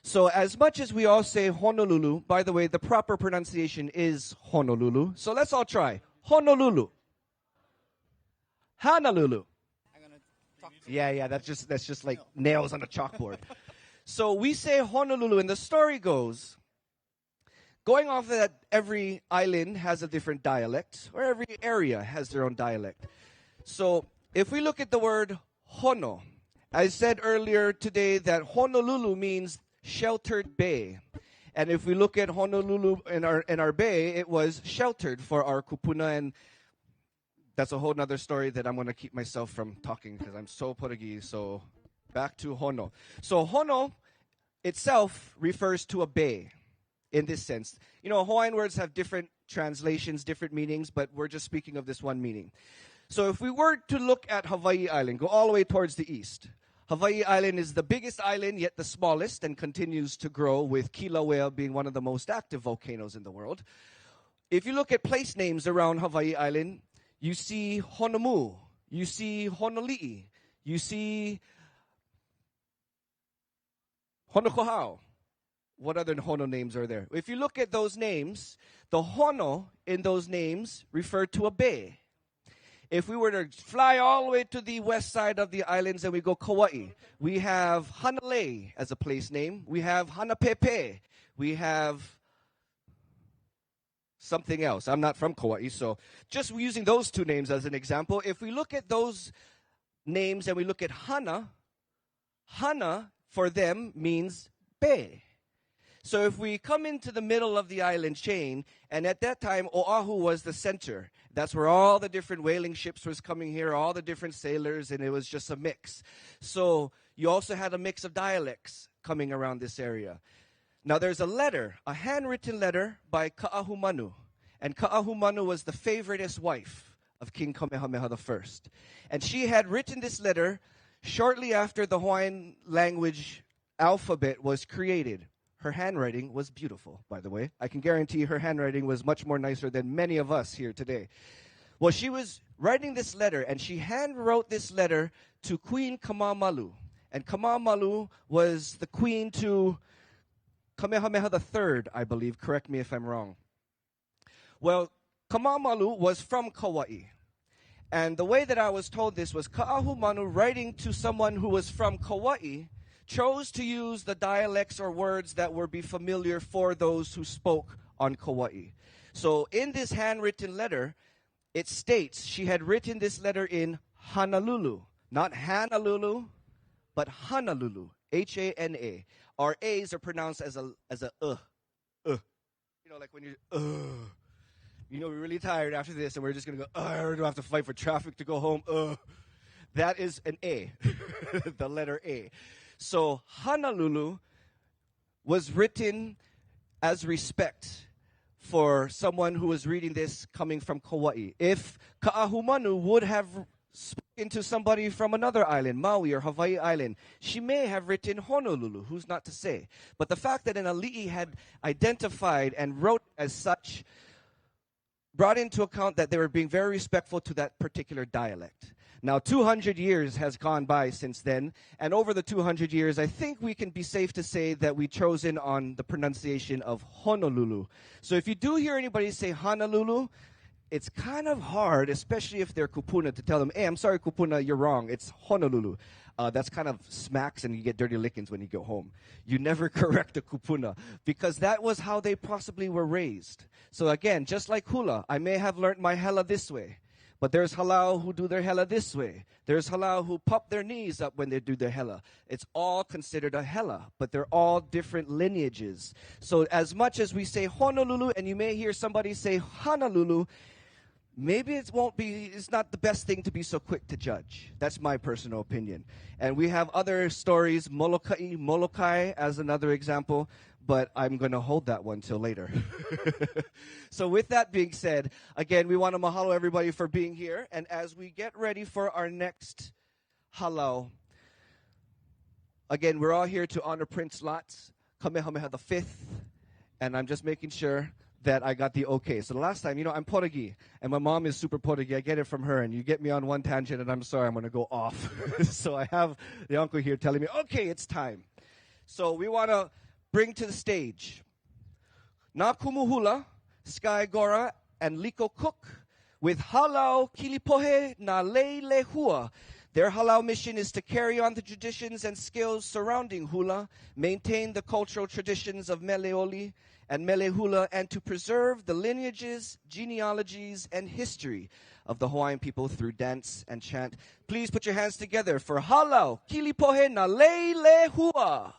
So as much as we all say Honolulu, by the way, the proper pronunciation is Honolulu. So let's all try. Honolulu. Honolulu. Yeah, that's just like nails on a chalkboard. So we say Honolulu, and the story goes, going off of that, every island has a different dialect, or every area has their own dialect. So If we look at the word hono, I said earlier today that Honolulu means sheltered bay. And if we look at Honolulu in our bay, it was sheltered for our kupuna, and that's a whole nother story that I'm going to keep myself from talking because I'm so Portuguese. So back to Hono. So Hono itself refers to a bay in this sense. You know, Hawaiian words have different translations, different meanings, but we're just speaking of this one meaning. So if we were to look at Hawaii Island, go all the way towards the east. Hawaii Island is the biggest island, yet the smallest, and continues to grow, with Kilauea being one of the most active volcanoes in the world. If you look at place names around Hawaii Island, you see Honomu, you see Honoli'i, you see Honokohau. What other Hono names are there? If you look at those names, the Hono in those names refer to a bay. If we were to fly all the way to the west side of the islands and we go Kauai, we have Hanalei as a place name. We have Hanapepe. We have something else. I'm not from Kauai, so just using those two names as an example. If we look at those names and we look at Hana, Hana for them means bay. So if we come into the middle of the island chain, and at that time, Oahu was the center. That's where all the different whaling ships was coming here, all the different sailors, and it was just a mix. So you also had a mix of dialects coming around this area. Now there's a letter, a handwritten letter by Ka'ahumanu. And Ka'ahumanu was the favoriteest wife of King Kamehameha I. And she had written this letter shortly after the Hawaiian language alphabet was created. Her handwriting was beautiful, by the way. I can guarantee her handwriting was much more nicer than many of us here today. Well, she was writing this letter, and she handwrote this letter to Queen Kamamalu. And Kamamalu was the queen to Kamehameha III, I believe. Correct me if I'm wrong. Well, Kamamalu was from Kauai. And the way that I was told this was Ka'ahumanu writing to someone who was from Kauai chose to use the dialects or words that would be familiar for those who spoke on Kauai. So in this handwritten letter, it states she had written this letter in Honolulu. Not Honolulu, but Honolulu. H-A-N-A. Our A's are pronounced as a You know, like when you you know, we're really tired after this and we're just going to go, I don't have to fight for traffic to go home. That is an A, the letter A. So Honolulu was written as respect for someone who was reading this coming from Kauai. If Ka'ahumanu would have spoken to somebody from another island, Maui or Hawaii Island, she may have written Honolulu, who's not to say. But the fact that an Alii had identified and wrote as such brought into account that they were being very respectful to that particular dialect. Now, 200 years has gone by since then, and over the 200 years, I think we can be safe to say that we've chosen on the pronunciation of Honolulu. So if you do hear anybody say Honolulu, it's kind of hard, especially if they're kupuna, to tell them, hey, I'm sorry, kupuna, you're wrong. It's Honolulu. That's kind of smacks and you get dirty lickings when you go home. You never correct a kupuna because that was how they possibly were raised. So again, just like hula, I may have learned my hela this way. But there's halau who do their hela this way. There's halau who pop their knees up when they do their hela. It's all considered a hela, but they're all different lineages. So as much as we say Honolulu, and you may hear somebody say Honolulu, maybe it's not the best thing to be so quick to judge. That's my personal opinion. And we have other stories, Molokai as another example, but I'm going to hold that one till later. So with that being said, again, we want to mahalo everybody for being here. And as we get ready for our next halau, again, we're all here to honor Prince Lot's Kamehameha V, and I'm just making sure that I got the okay. So the last time, you know, I'm Portuguese, and my mom is super Portuguese. I get it from her, and you get me on one tangent, and I'm sorry, I'm going to go off. So I have the uncle here telling me, okay, it's time. So we want to bring to the stage Na Kumuhula, Sky Gora, and Liko Cook with Halau Kilipohe na Leilehua. Their Halau mission is to carry on the traditions and skills surrounding hula, maintain the cultural traditions of Meleoli, and mele hula, and to preserve the lineages, genealogies, and history of the Hawaiian people through dance and chant. Please put your hands together for Halau, Kilipohe na Leile Hua.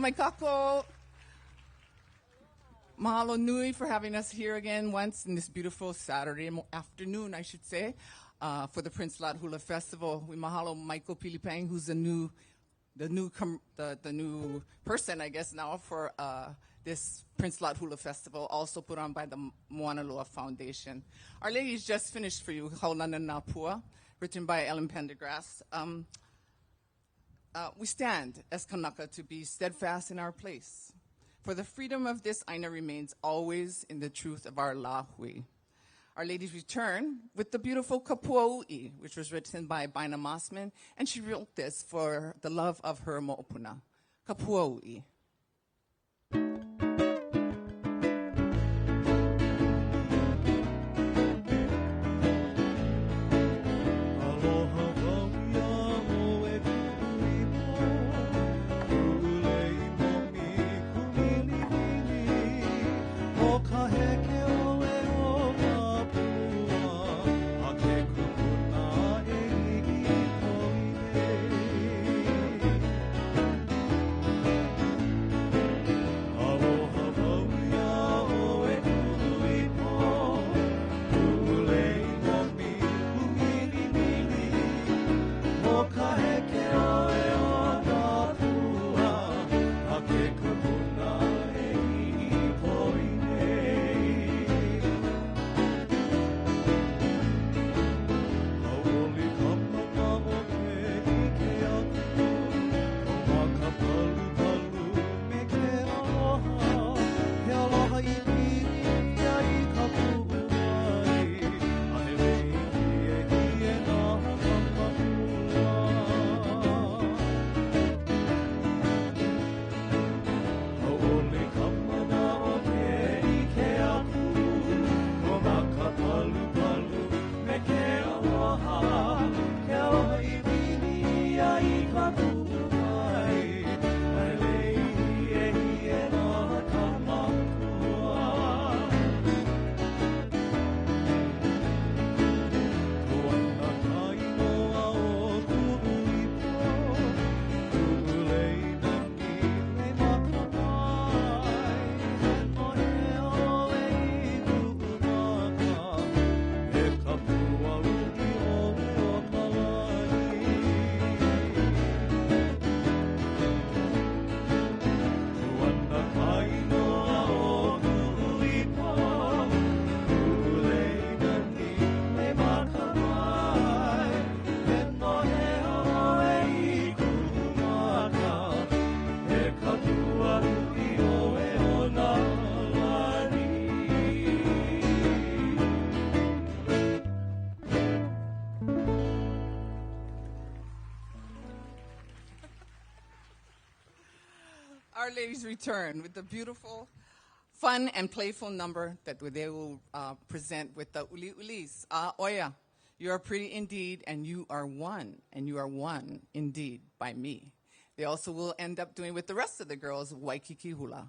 mai kako. Mahalo nui for having us here again once in this beautiful Saturday afternoon, I should say, for the Prince Lot Hula Festival. We mahalo Michael Pilipang, who's the new person, I guess, now for this Prince Lot Hula Festival, also put on by the Moana Loa Foundation. Our Lady's just finished for you, Haulana Napua, written by Ellen Pendergrass. We stand as Kanaka to be steadfast in our place. For the freedom of this Aina remains always in the truth of our lahui. Our Lady's return with the beautiful Kapuaui, which was written by Bina Mossman, and she wrote this for the love of her mo'opuna. Kapuaui. Our Lady's return with the beautiful, fun, and playful number that they will present with the Uli Ulis. Oya, you are pretty indeed, and you are one indeed by me. They also will end up doing with the rest of the girls, Waikiki Hula.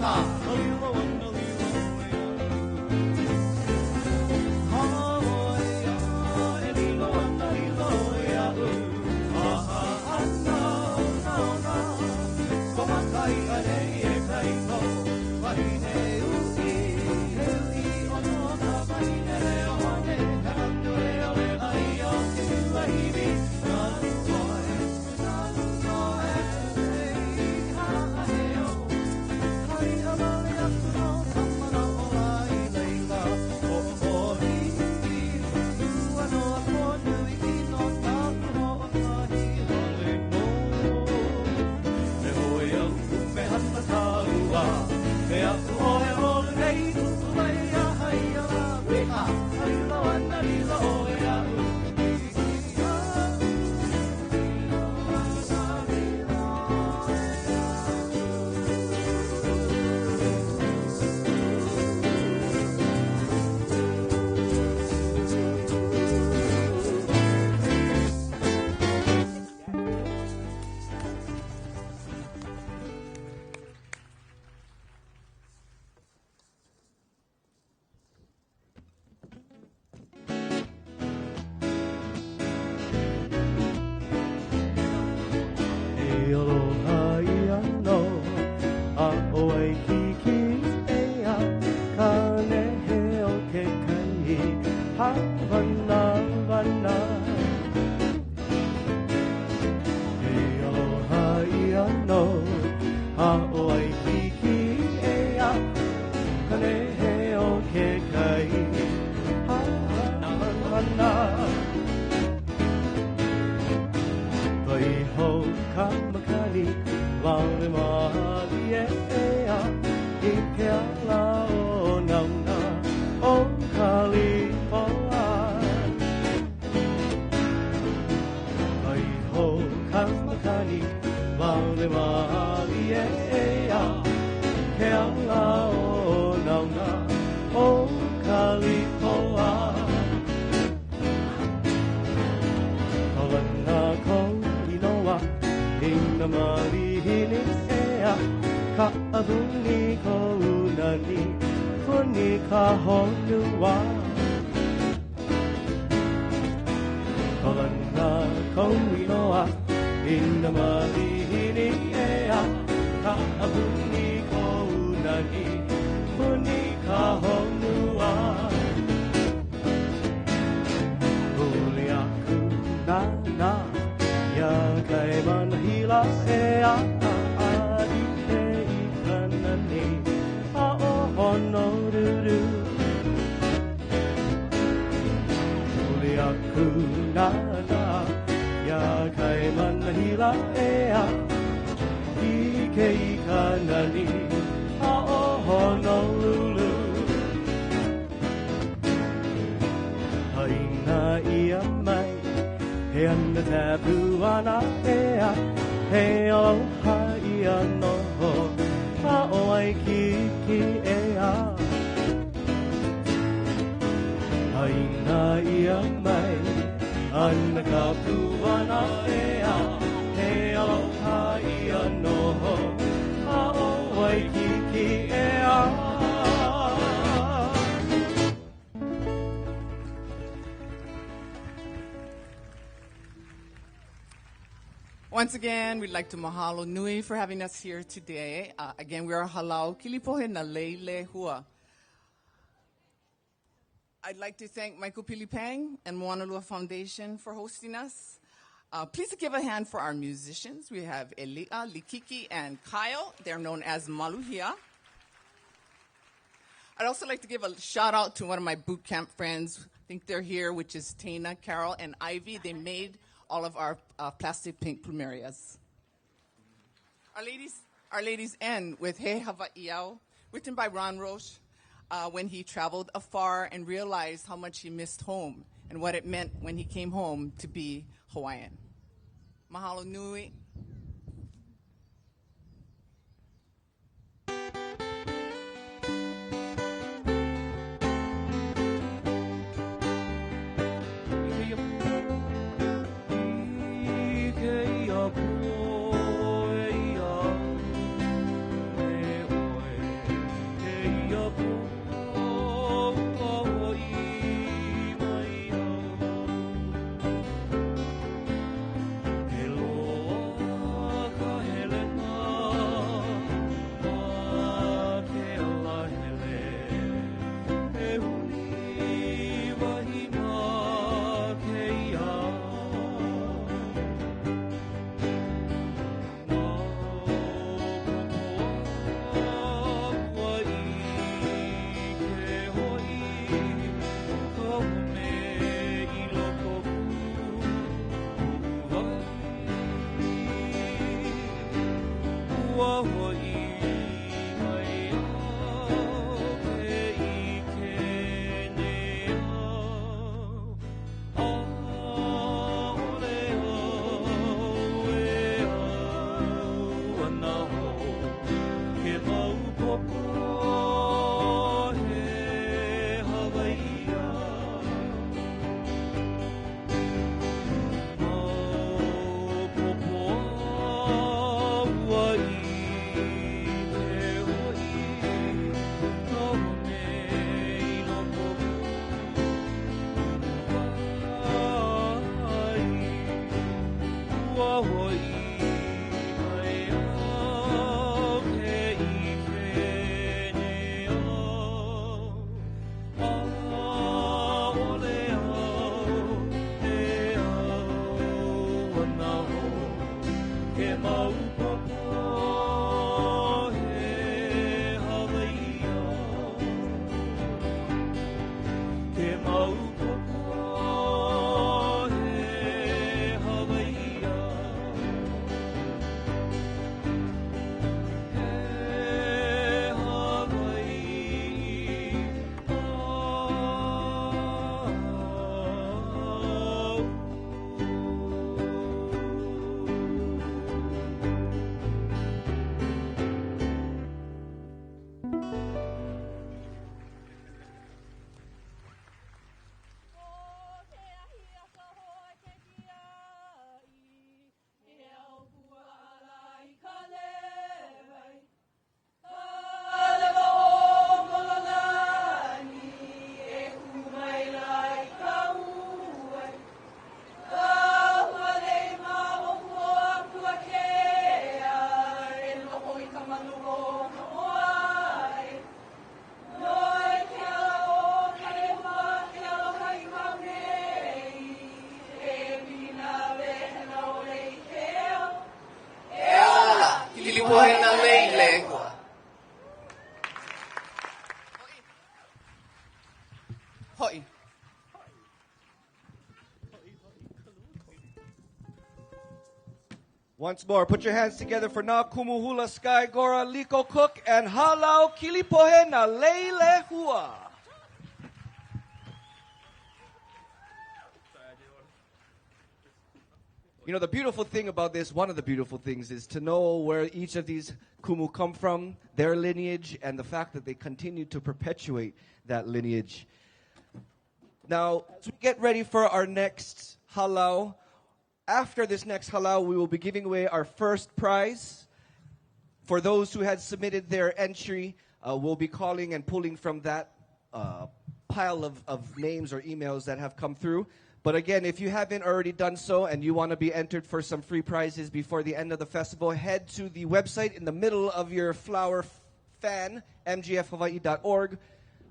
Bye. kamakani Wale maali e ea I ke ala o nauna O Kalipoa Ai ho kamakani Wale maali e ea Ke ala o nauna O Kalipoa Kalana ko inoa Ina marihini ea Ka avuni ko unani Kuni ka honua Kalana ko inoa Ina marihini ea Ka avuni ko unani Kuni ka honua Hulia kunana Ya kai manahila ea Adi te ikanani A o honoruru Hulia kunana Ya kai manahila ea Ike ikanani A o Honolulu Haina ia mai He ana tapu ana ea He aloha ia noho A o ai ki ea Haina ia mai Ana kapu ana ea He aloha ia noho A o ai ki ea Once again, we'd like to mahalo nui for having us here today. Again, we are Halau Kilipohe na Leile Hua. I'd like to thank Michael Pilipang and Moanalua Foundation for hosting us. Please give a hand for our musicians. We have Elia, Likiki, and Kyle. They're known as Maluhia. I'd also like to give a shout out to one of my boot camp friends. I think they're here, which is Tana, Carol, and Ivy. They made all of our plastic pink plumerias. Our ladies end with He Hawaiʻiau, written by Ron Roche when he traveled afar and realized how much he missed home and what it meant when he came home to be Hawaiian. Mahalo nui. Kipaepae leile. Hoi. Once more, put your hands together for Na Kumu Hula Sky Gora Liko Cook and Halau Kilipohe na Leile Hua. You know, the beautiful thing about this, one of the beautiful things, is to know where each of these kumu come from, their lineage, and the fact that they continue to perpetuate that lineage. Now, as we get ready for our next halau, after this next halau, we will be giving away our first prize. For those who had submitted their entry, we'll be calling and pulling from that pile of names or emails that have come through. But again, if you haven't already done so and you want to be entered for some free prizes before the end of the festival, head to the website in the middle of your flower fan, mgfhawaii.org.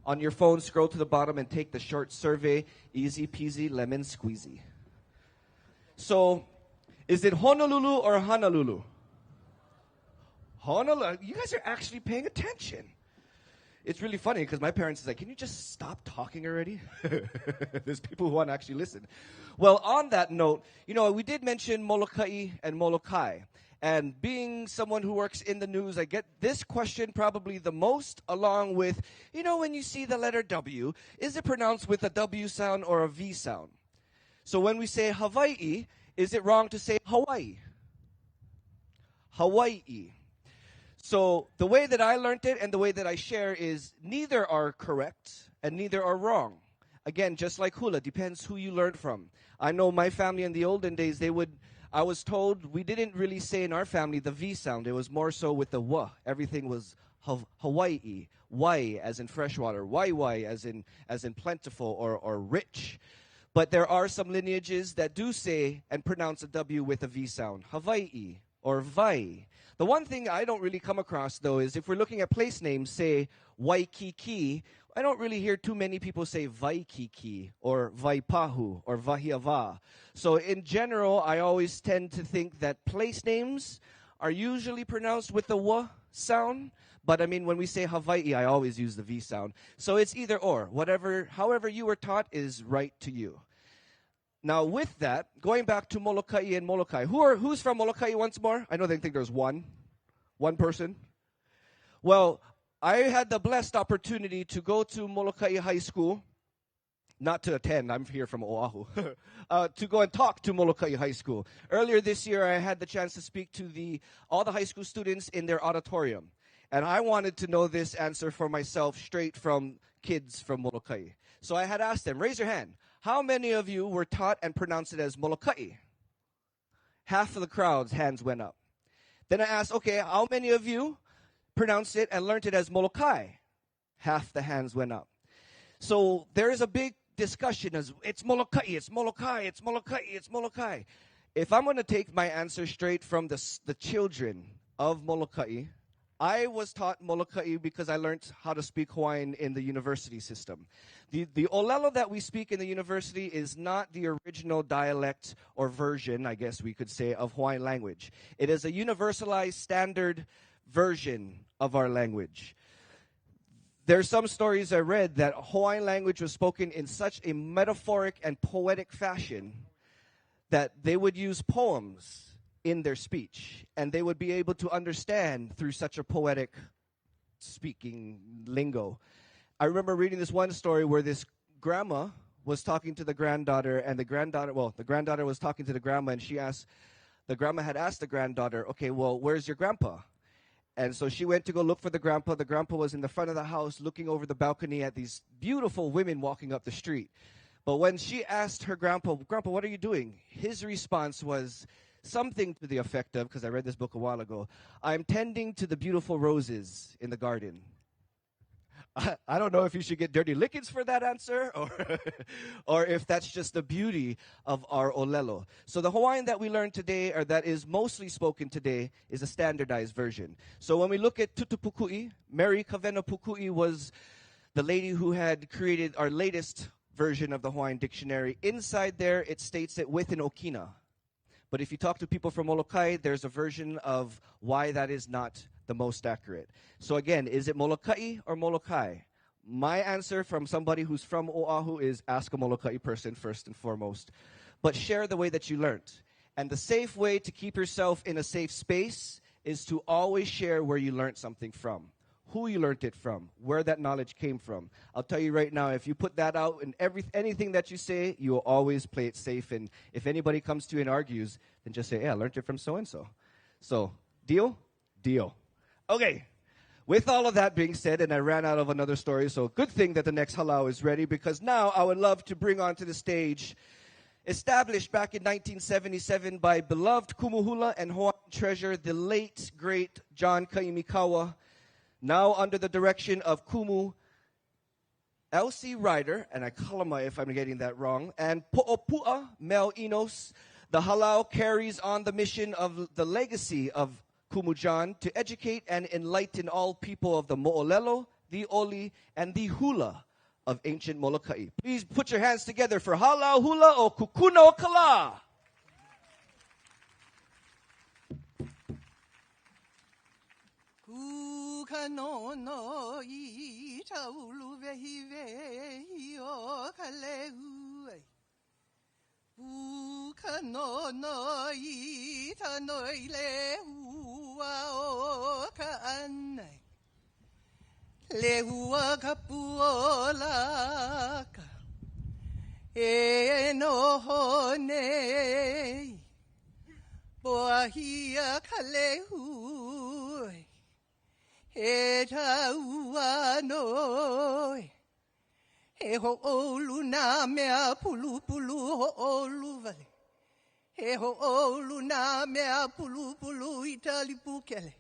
On your phone, scroll to the bottom and take the short survey. Easy peasy, lemon squeezy. So, is it Honolulu or Honolulu? Honolulu. You guys are actually paying attention. It's really funny because my parents is like, can you just stop talking already? There's people who want to actually listen. Well, on that note, you know, we did mention Molokai and Molokai. And being someone who works in the news, I get this question probably the most, along with, you know, when you see the letter W, is it pronounced with a W sound or a V sound? So when we say Hawaii, is it wrong to say Hawaii? Hawaii. So the way that I learned it and the way that I share is neither are correct and neither are wrong. Again, just like hula, depends who you learned from. I know my family in the olden days, I was told we didn't really say in our family the V sound. It was more so with the wa. Everything was Hawaii. Wai as in freshwater. Wai as in plentiful or rich. But there are some lineages that do say and pronounce a W with a V sound. Hawaii or Vai. The one thing I don't really come across, though, is if we're looking at place names, say Waikiki, I don't really hear too many people say Waikiki or Vaipahu or Vahiava. So in general, I always tend to think that place names are usually pronounced with the W sound. But I mean, when we say Hawaii, I always use the V sound. So it's either or. However you were taught is right to you. Now, with that, going back to Molokai and Molokai. Who's from Molokai once more? I know they think there's one person. Well, I had the blessed opportunity to go to Molokai High School, not to attend, I'm here from Oahu, to go and talk to Molokai High School. Earlier this year, I had the chance to speak to all the high school students in their auditorium. And I wanted to know this answer for myself straight from kids from Molokai. So I had asked them, raise your hand. How many of you were taught and pronounced it as Molokai? Half of the crowd's hands went up. Then I asked, okay, how many of you pronounced it and learned it as Molokai? Half the hands went up. So there is a big discussion as it's Molokai, it's Molokai, it's Molokai, it's Molokai. If I'm going to take my answer straight from the children of Molokai, I was taught Molokai because I learned how to speak Hawaiian in the university system. The Olelo that we speak in the university is not the original dialect or version, I guess we could say, of Hawaiian language. It is a universalized standard version of our language. There's some stories I read that Hawaiian language was spoken in such a metaphoric and poetic fashion that they would use poems in their speech, and they would be able to understand through such a poetic speaking lingo. I remember reading this one story where this grandma was talking to the granddaughter, and the granddaughter was talking to the grandma, and the grandma had asked the granddaughter, okay, well, where's your grandpa? And so she went to go look for the grandpa. The grandpa was in the front of the house looking over the balcony at these beautiful women walking up the street. But when she asked her grandpa, what are you doing? His response was something to the effect of, because I read this book a while ago, I'm tending to the beautiful roses in the garden. I don't know if you should get dirty lickings for that answer or if that's just the beauty of our olelo. So the Hawaiian that we learned today, or that is mostly spoken today, is a standardized version. So when we look at Tutupukui, Mary Kavena Pukui was the lady who had created our latest version of the Hawaiian dictionary. Inside there, it states it with an okina. But if you talk to people from Molokai, there's a version of why that is not the most accurate. So again, is it Molokai or Molokai? My answer from somebody who's from Oahu is ask a Molokai person first and foremost. But share the way that you learned. And the safe way to keep yourself in a safe space is to always share where you learned something from, who you learned it from, where that knowledge came from. I'll tell you right now, if you put that out in anything that you say, you will always play it safe. And if anybody comes to you and argues, then just say, hey, I learned it from so-and-so. So, deal? Deal. Okay. With all of that being said, and I ran out of another story, so good thing that the next Halau is ready, because now I would love to bring onto the stage, established back in 1977 by beloved Kumuhula and Hawaiian treasure, the late, great John Kaimikawa, now under the direction of Kumu L.C. Ryder, and I kalama if I'm getting that wrong, and Po'opua Mel Enos. The Halau carries on the mission of the legacy of Kumu John to educate and enlighten all people of the Mo'olelo, the Oli, and the Hula of ancient Molokai. Please put your hands together for Halau Hula o Kukuna o Kala. Kukanono I taulu vehi vehi o kaleu. Kukanono I tanoi lehua o kaanai. Lehua kapuolaka. E no hone. Boahia kalehu. E taua noi. E ho olu na mea pulu pulu ho olu vale. E ho olu na mea pulu pulu itali pukele.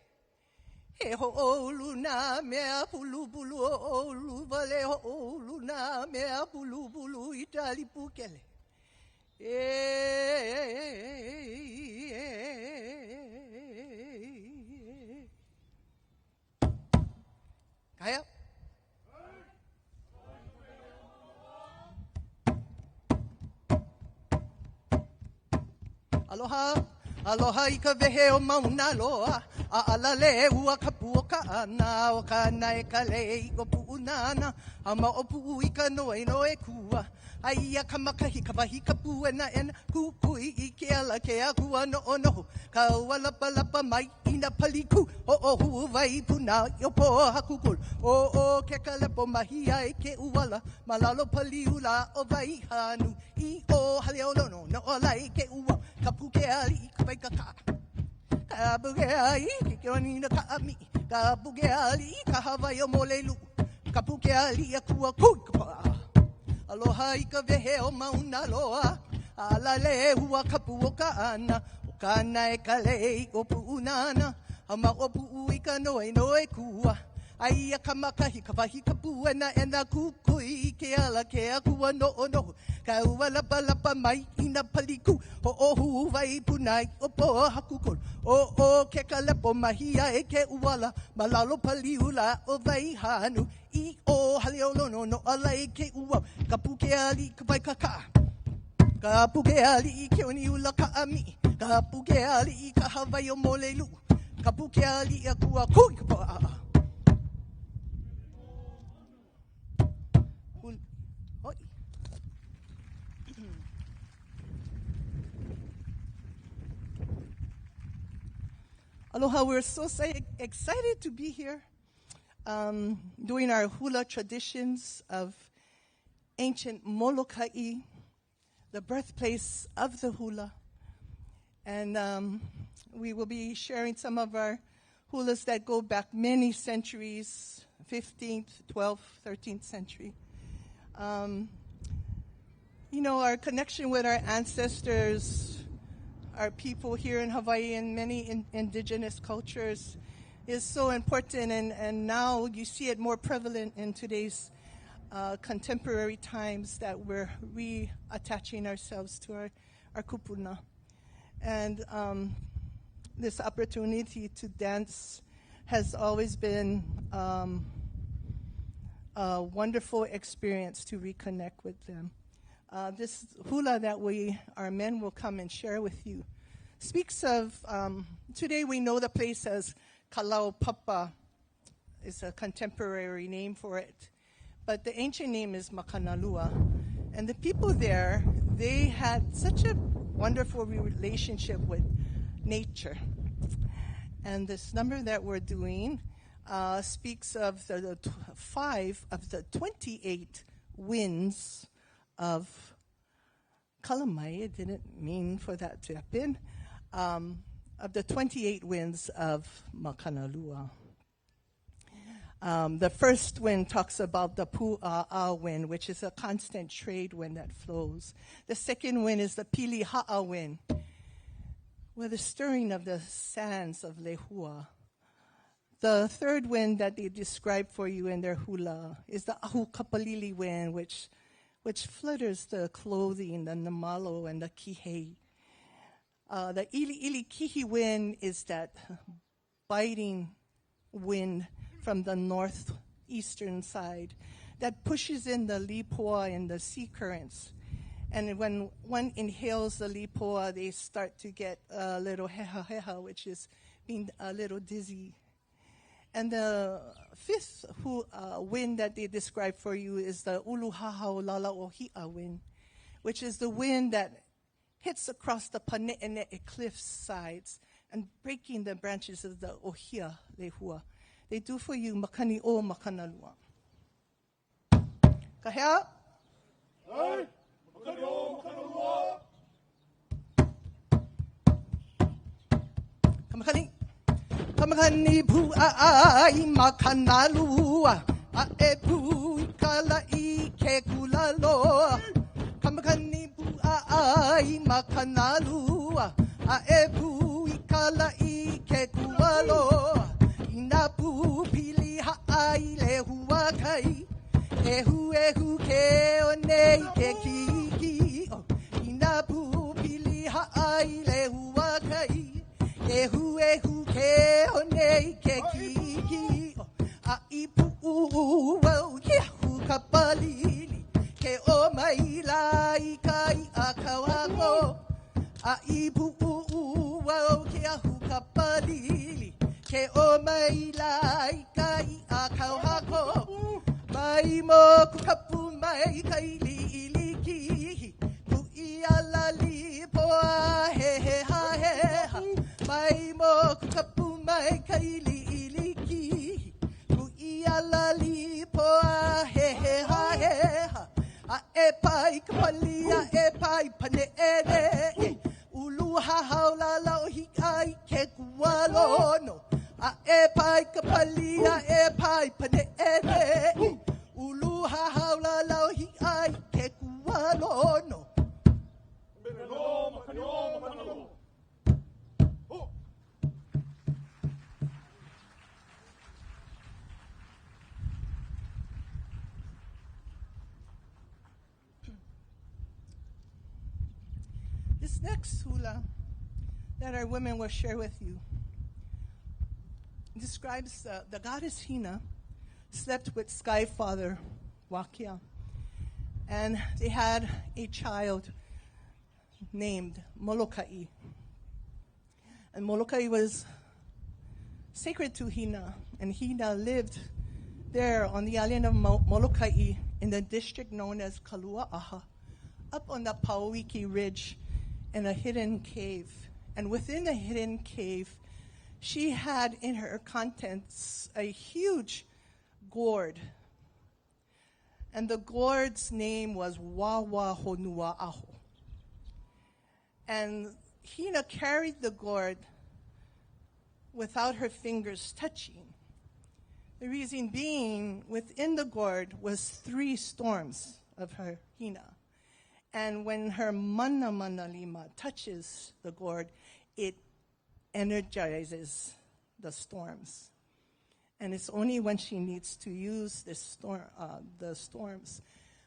E ho olu na mea pulu pulu ho olu vale ho olu na mea pulu pulu itali pukele. Kaya. Aloha, aloha I ka vehe o mauna loa. A alale ua ka puoka ana o ka nai ka lei ko puunana. A ma o puu I ka noe noe kua. Aia ka makahi ka wahi ka puena ena kukui I ke ala ke a kua no o noho. Ka ua lapa lapa mai ina paliku. O huwai puna I o po hakukul. O ke ka lepo mahi ai ke uala. Malalo paliula o vai hanu. I o haleo no no o lai ke ua. Ka puke ali ka pai ka ka. Ka puke ali ke oni na ka ami. Ka puke ali ka Hawaii o molelu. Ka puke ali a kua kui ka pa. Aloha I ka vehe o mauna loa. Alale hua ka puoka ana. O kana e ka lei o puunana. A ma o puu I ka noe noe kua. Aia ka makahi ka wahi ka puena ena kukui ke ala ke a kua no o noho. Ka ua lapa lapa mai ina paliku. O huwai punai o po hakukul. O ke ka lepo mahia e ke uala. Malalo paliula o vai hanu. I o haleo no no alai ke ua. Ka puke ali ka pai ka ka. Ka puke ali ke oni ula ka ami. Ka puke ali ka Hawaii o molelu. Ka puke ali a kua kui ka pa. Aloha, we're so excited to be here doing our hula traditions of ancient Molokai, the birthplace of the hula. And we will be sharing some of our hulas that go back many centuries, 15th, 12th, 13th century. You know, our connection with our ancestors, our people here in Hawaii and many indigenous cultures is so important, and now you see it more prevalent in today's contemporary times that we're reattaching ourselves to our kupuna. And this opportunity to dance has always been a wonderful experience to reconnect with them. This hula that our men will come and share with you speaks of, today we know the place as Kalau Papa is a contemporary name for it. But the ancient name is Makanalua. And the people there, they had such a wonderful relationship with nature. And this number that we're doing speaks of the 5 of the 28 winds of Kamalei. It didn't mean for that to happen. Of the 28 winds of Makanalua. The first wind talks about the pu'a'a wind, which is a constant trade wind that flows. The second wind is the piliha'a wind, with the stirring of the sands of Lehua. The third wind that they describe for you in their hula is the ahu kapalili wind, which flutters the clothing, the namalo, and the kihei. The ili kihi wind is that biting wind from the northeastern side that pushes in the lipoa and the sea currents. And when one inhales the lipoa, they start to get a little heha, which is being a little dizzy. And the fifth wind that they describe for you is the uluhahau lala'ohi'a wind, which is the wind that hits across the Pane'ene'e cliff sides and breaking the branches of the ohia lehua. They do for you makani o makanalua. Kahea? Hey, makani o makanalua. Kamakani. Kamakani pu'ai makanalua. Ae pu'ikalai ke kulaloa. Kamakani pu'ai makanalua. Ae pu'ikalai ke kulaloa. Inapu pili ha'ai lehua kai. Ehu ke onei ke kiki. Inapu pili ha'ai lehua kai. Ehu ke onei ke kiki. Aipu wau yehu kapalili. Ke o mai lai kai akawako. Aipu wau ke ahu kapalili. Ke o mai lai kai akawako. Mai mo kukapu mai kai li iliki. Ku ialali poa he he ha he ha. Mai mo kukapu mai kai li iliki. Ku ialali poa he he ha he ha. A e pai kapali a e pai pane ere. Ulu ha haula lau hi ai ke kualono. A e pai kapali a e pai pane ere. Ulu ha haula lau hi ai ke kualono. This next hula that our women will share with you describes the goddess Hina slept with Sky Father Wakia, and they had a child named Molokai. And Molokai was sacred to Hina, and Hina lived there on the island of Molokai in the district known as Kalua'aha, up on the Pauiki Ridge in a hidden cave. And within the hidden cave, she had in her contents a huge gourd. And the gourd's name was Wawa Honua Aho. And Hina carried the gourd without her fingers touching. The reason being, within the gourd was 3 storms of her Hina. And when her mana lima touches the gourd, it energizes the storms. And it's only when she needs to use the storms.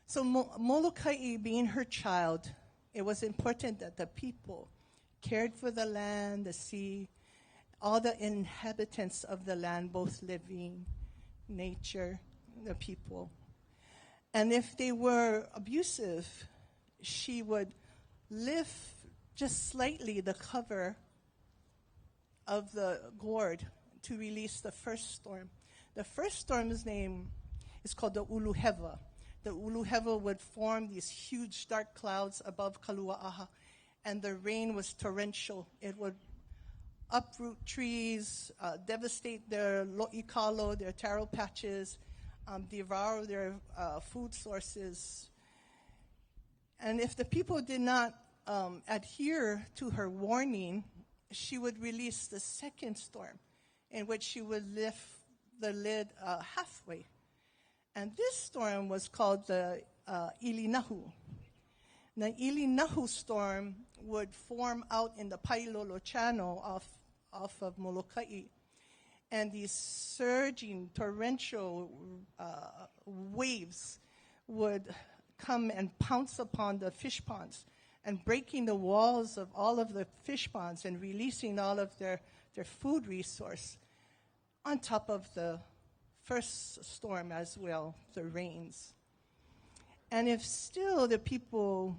So Molokai being her child, it was important that the people cared for the land, the sea, all the inhabitants of the land, both living, nature, the people. And if they were abusive, she would lift just slightly the cover of the gourd to release the first storm. The first storm's name is called the Uluheva. The Uluheva would form these huge dark clouds above Kalua'aha, and the rain was torrential. It would uproot trees, devastate their lo'ikalo, their taro patches, devour their food sources. And if the people did not adhere to her warning, she would release the second storm, in which she would lift the lid halfway. And this storm was called the Ilinahu. The Ilinahu storm would form out in the Pailolo Channel off of Molokai. And these surging torrential waves would come and pounce upon the fish ponds and breaking the walls of all of the fish ponds and releasing all of their food resource on top of the first storm as well, the rains. And if still the people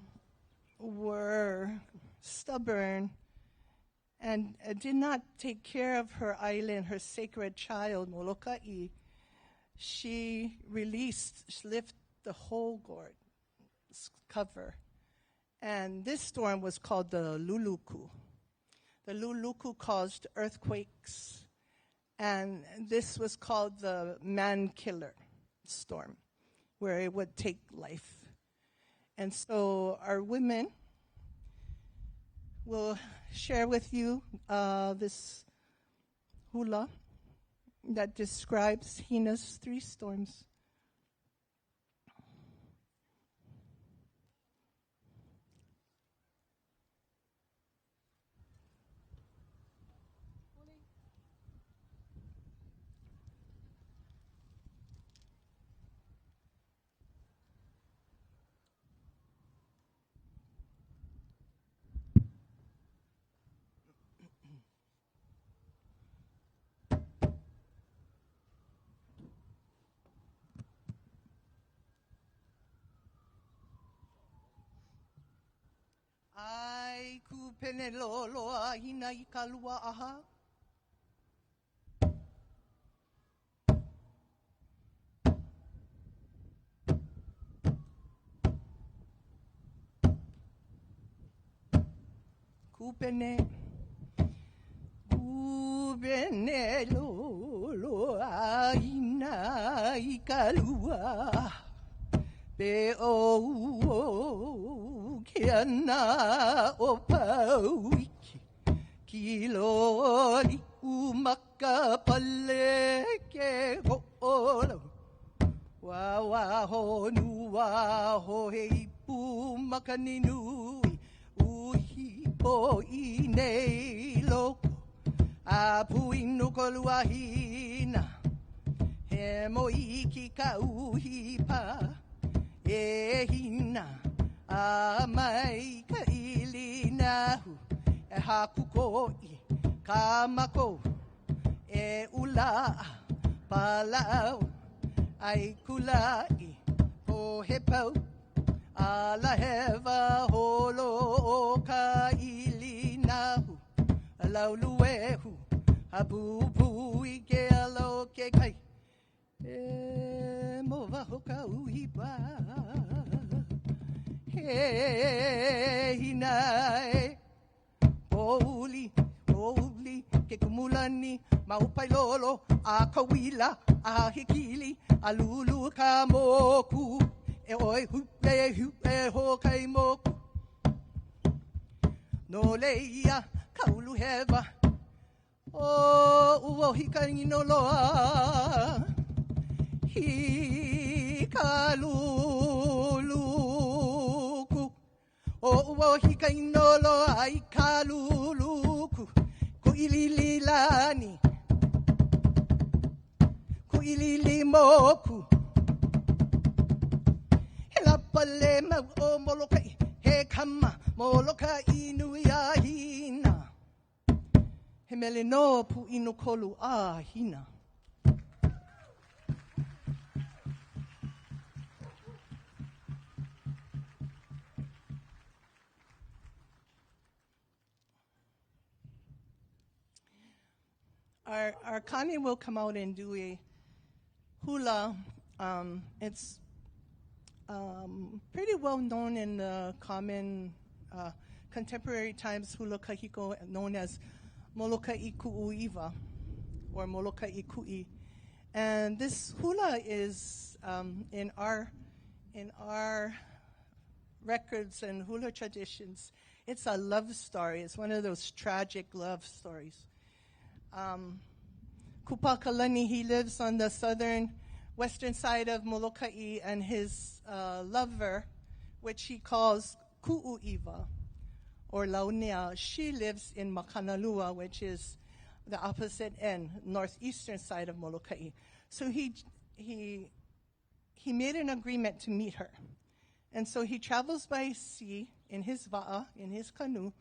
were stubborn and did not take care of her island, her sacred child, Molokai, she lifted the whole gourd cover. And this storm was called the Luluku. The Luluku caused earthquakes, and this was called the man-killer storm, where it would take life. And so our women will share with you this hula that describes Hina's 3 storms. Ai ku pene loa hina I kalua aha. Ku pene loa hina I kalua. Be o kiana o pauiki kiloli umaka pale ke ho'olo wa ho nu wa ho hei pu makani nui uhi po I nei loko a puinu kolua hina he mo iki ka uhi pa e hina a mai ka ilinahu e hakuko I ka mako e ula palau ai kulai po he pau ala heva holo o ka ilinahu lauluehu abubu I ke alo ke kai e mo vaho ka uhipa he hinae Oli ke kumulani maupai lolo a kawila a hikili a lulu ka moku e oi hu e ho kai moku no leia kaulu heva o hikani no loa hi kaluluku o hikani no loa ai kaluluku ku ilililani ku ililimoku hela pale ma o Molokai he kama Molokai nui a hina he mele no pu inu kolu a hina. Our kani will come out and do a hula. It's pretty well known in the common contemporary times hula kahiko, known as Molokai ku'uiwa or Molokai ku'i. And this hula is in our records and hula traditions. It's a love story. It's one of those tragic love stories. Kupakalani, he lives on the western side of Molokai, and his lover, which he calls Ku'uiwa, or Launea, she lives in Makanalua, which is the opposite end, northeastern side of Molokai. So he made an agreement to meet her. And so he travels by sea in his va'a, in his canoe,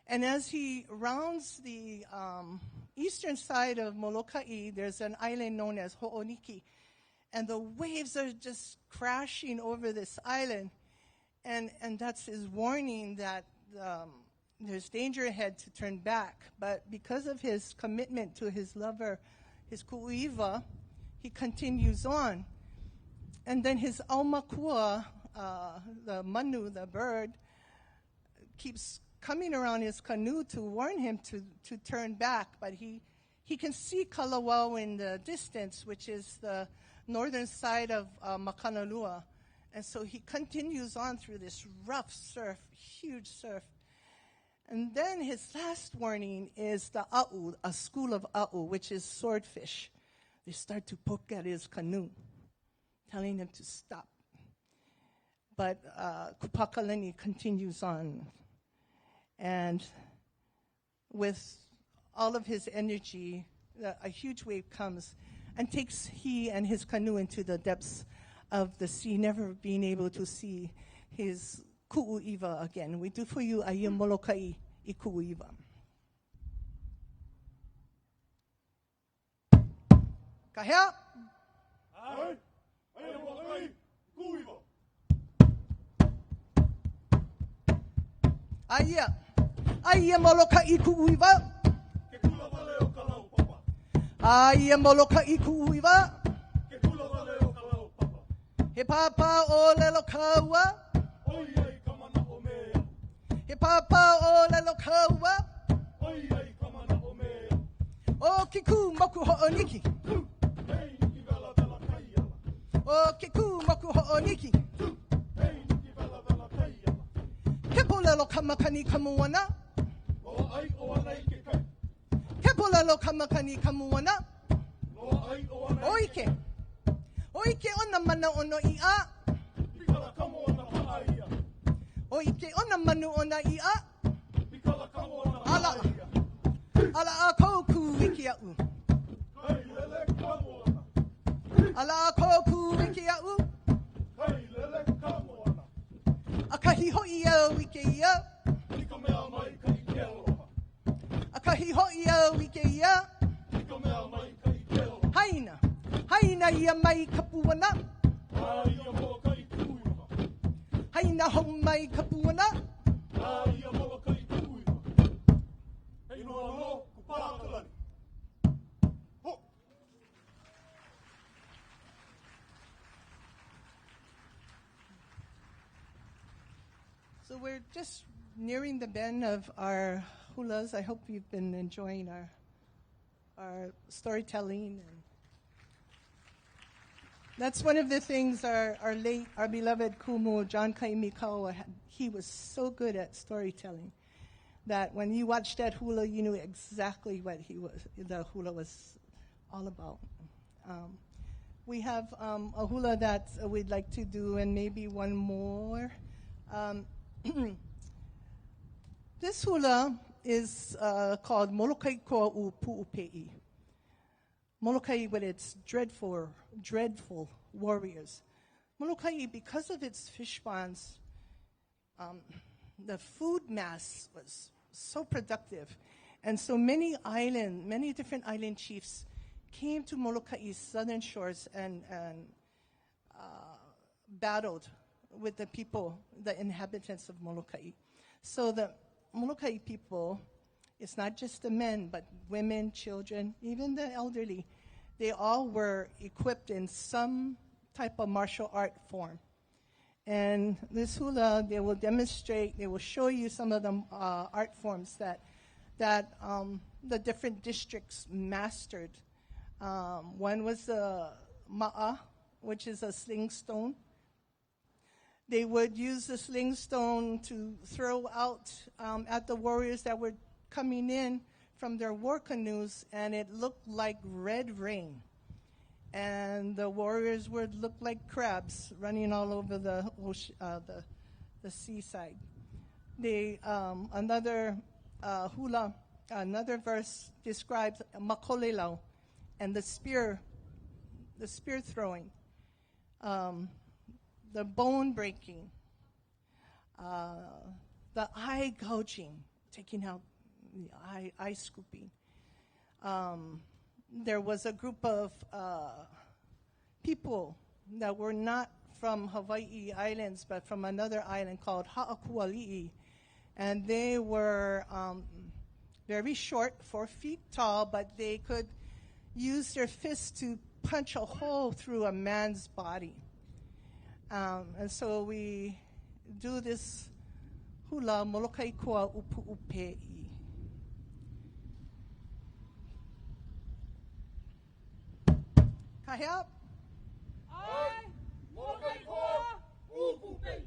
and as he rounds the eastern side of Molokai, there's an island known as Ho'oniki, and the waves are just crashing over this island, and that's his warning that there's danger ahead to turn back. But because of his commitment to his lover, his ku'iwa, he continues on. And then his aumakua, the manu, the bird, keeps coming around his canoe to warn him to turn back. But he can see Kalawao in the distance, which is the northern side of Makanalua. And so he continues on through this rough surf, huge surf. And then his last warning is the a'u, a school of a'u, which is swordfish. They start to poke at his canoe, telling him to stop. But Kupakalani continues on. And with all of his energy, a huge wave comes and takes he and his canoe into the depths of the sea, never being able to see his ku'uiwa again. We do for you Aia Molokai I ku'uiwa. Kahea? Ai, Aia Molokai ku'uiwa. Aia Molokai ku'uiwa. Ke kula wale o kalau papa. Aia Molokai ku'uiwa. Ke kula wale o kalau papa. He papa o lelo kaua. Oi ai kamana o mea. He papa o lelo kaua. Oi ai kamana o mea. O kiku moku ho'oniki. Hei i vela vela kaiala. O kiku moku ho'oniki. Hei i vela vela kaiala. Kepo lelo kamakani kamuana. Loa ai o anai ke kai. Kepo lelo kamakani kamuana. Loa ai o anai. Oike. Oike ona mana ono ia. Pikala kamo ona pa'aia. Oike ona manu ona ia. Pikala kamo ona Ala. pa'aia. Ala a koku wiki au. Hei lele kamo ona. Ala a koku wiki au. Hei lele kamo ona. Akahi hoi au wiki ia. Ika mea mai ka i ke aloha. Akahi hoi au wiki ia. Ika mea mai ka i ke aloha. Haina. Haina ia mai kapuana. Aia Molokai ku'uiwa. Haina hong mai kapuana. Aia Molokai ku'uiwa. Hei noa no kupakalani. Ho! So we're just nearing the bend of our hulas. I hope you've been enjoying our storytelling. And that's one of the things our beloved Kumu, John Kaimikawa, he was so good at storytelling that when you watched that hula, you knew exactly what the hula was all about. We have a hula that we'd like to do, and maybe one more. This hula is called Molokai Ko'u Pu'upe'i. Molokai with its dreadful warriors. Molokai, because of its fish ponds, the food mass was so productive. And so many different island chiefs came to Molokai's southern shores and battled with the people, the inhabitants of Molokai. So the Molokai people It's not just the men, but women, children, even the elderly. They all were equipped in some type of martial art form. And this hula, they will demonstrate, they will show you some of the art forms that the different districts mastered. One was the ma'a, which is a sling stone. They would use the sling stone to throw out at the warriors that were coming in from their war canoes, and it looked like red rain. And the warriors would look like crabs running all over the seaside. Another hula, another verse describes makolelau and the spear throwing, the bone breaking, the eye gouging, taking out the eye scooping. There was a group of people that were not from Hawaii Islands, but from another island called Alii, and they were very short, 4 feet tall, but they could use their fists to punch a hole through a man's body. And so we do this hula, Molokai koa upu upei. Kahea? Ai, Molokai koa upu upei.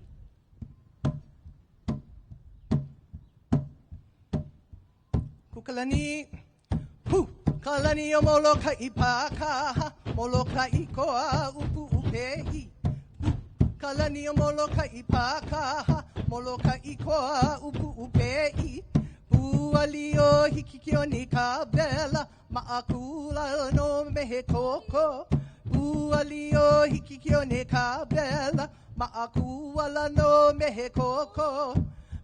Kukalani, hu, kalani o Molokai paka, Molokai koa upu upei. Kalani o Molokai paka, Molokai koa upu upei. Alii o hikiki o ni ka vela, maakula no mehe koko. Alii o hikiki o ni ka vela, maakula no mehe koko.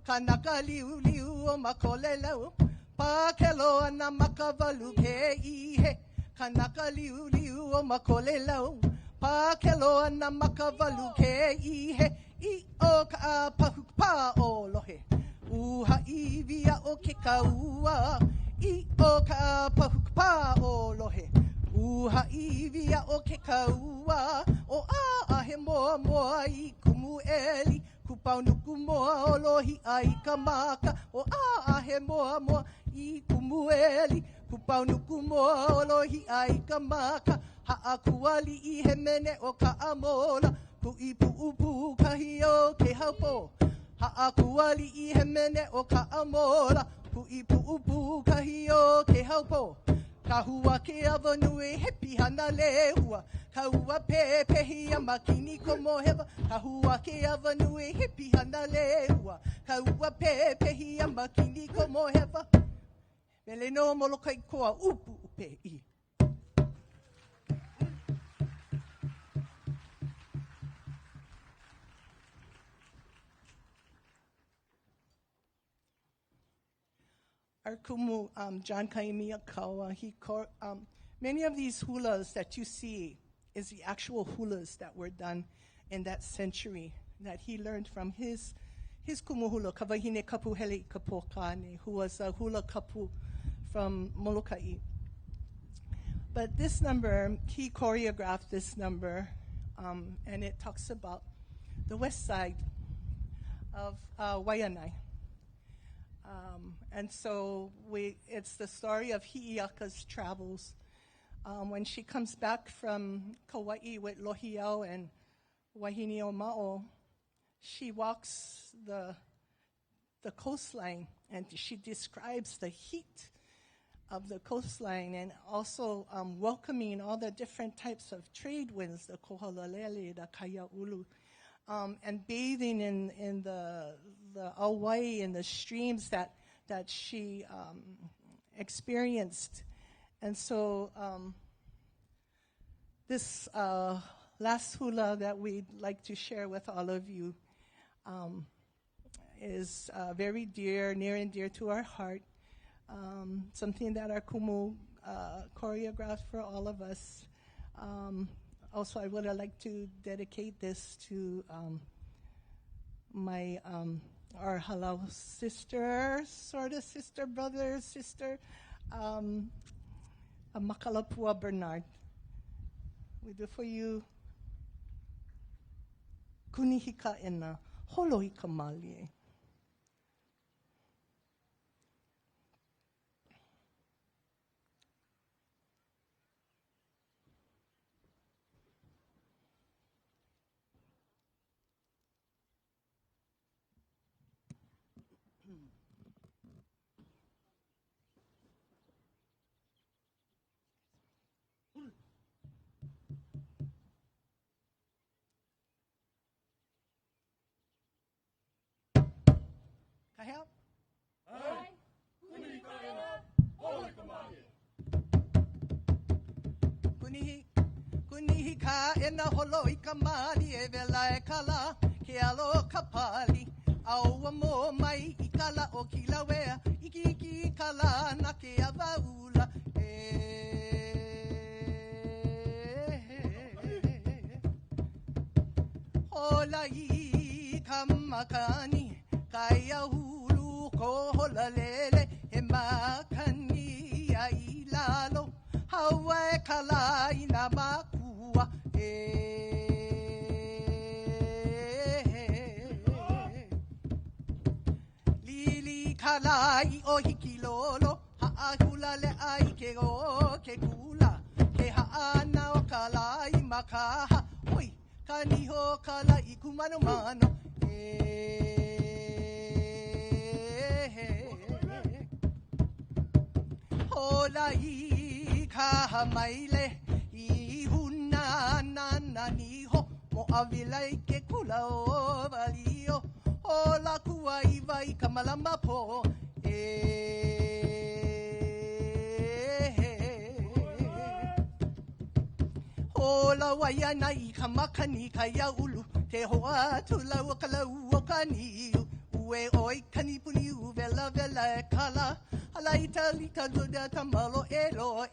Kanaka liu liu o makoleleu, pakelo ana makavalu ke ihe. Kanaka liu liu o makoleleu, pakelo ana makavalu ke ihe. I o ka pahupa o lohe. Uha ivia o ke kaua, I o ka pahupa o lohe. Uha ivia o ke kaua, o a he moa moa I kumueli. Kupaunuku moa o lohi ai ka maka, o a he moa moa I kumueli. Kupaunuku moa o lohi ai ka maka, haakuali I he mene o ka amola. Ku ipu upu kahi o ke haupo. Haakuali I he mene o ka amola, ku ipu upu kahi o ke haupo. Ka hua ke awanui hepi hana lehua, ka hua pepehi a makini ko mohewa. Ka hua ke awanui hepi hana lehua, ka hua pepehi a makini ko mohewa. Mele no Molokai koa upu upei. Our kumu, John Kaimia Kaua, many of these hulas that you see is the actual hulas that were done in that century that he learned from his kumu hula, Kawahine Kapu Hele Kapokane, who was a hula kapu from Molokai. But this number, he choreographed this number, and it talks about the west side of Waianae. And so it's the story of Hi'iaka's travels. When she comes back from Kauai with Lohiau and Wahine o Ma'o, she walks the coastline, and she describes the heat of the coastline, and also welcoming all the different types of trade winds, the kohalalele, the kaiaulu, and bathing in the auai and the streams that she experienced. And so this last hula that we'd like to share with all of you is very near and dear to our heart. Something that our kumu choreographed for all of us. Also, I would like to dedicate this to my our Halau sister, sort of sister, brother, sister, Makalapua Bernard. We do for you Kunihika ina Holoi Kamalei. Help. Kunihi ka ena holo I kamali e vela e kala ke alo kapali au mo mai I kala o kilawea iki kala na ke avaula hola I kamakani kaya hulu ko hola lele e makani ai lalo hawa kala ina makua lili kala I o hikilolo ha hula le ai ke o ke kula ke ha ana o kala I makaha oi kaniho kala I kumano mano hola I kahamaile I huna nani ho mo avilai ke kula o valio hola kua I vai kamalama po hola wayana I kamakani kaya ulu te hoa tula wakala uokani ue oi kanipuni u vela vela e kala alaita lita doda tamalo elo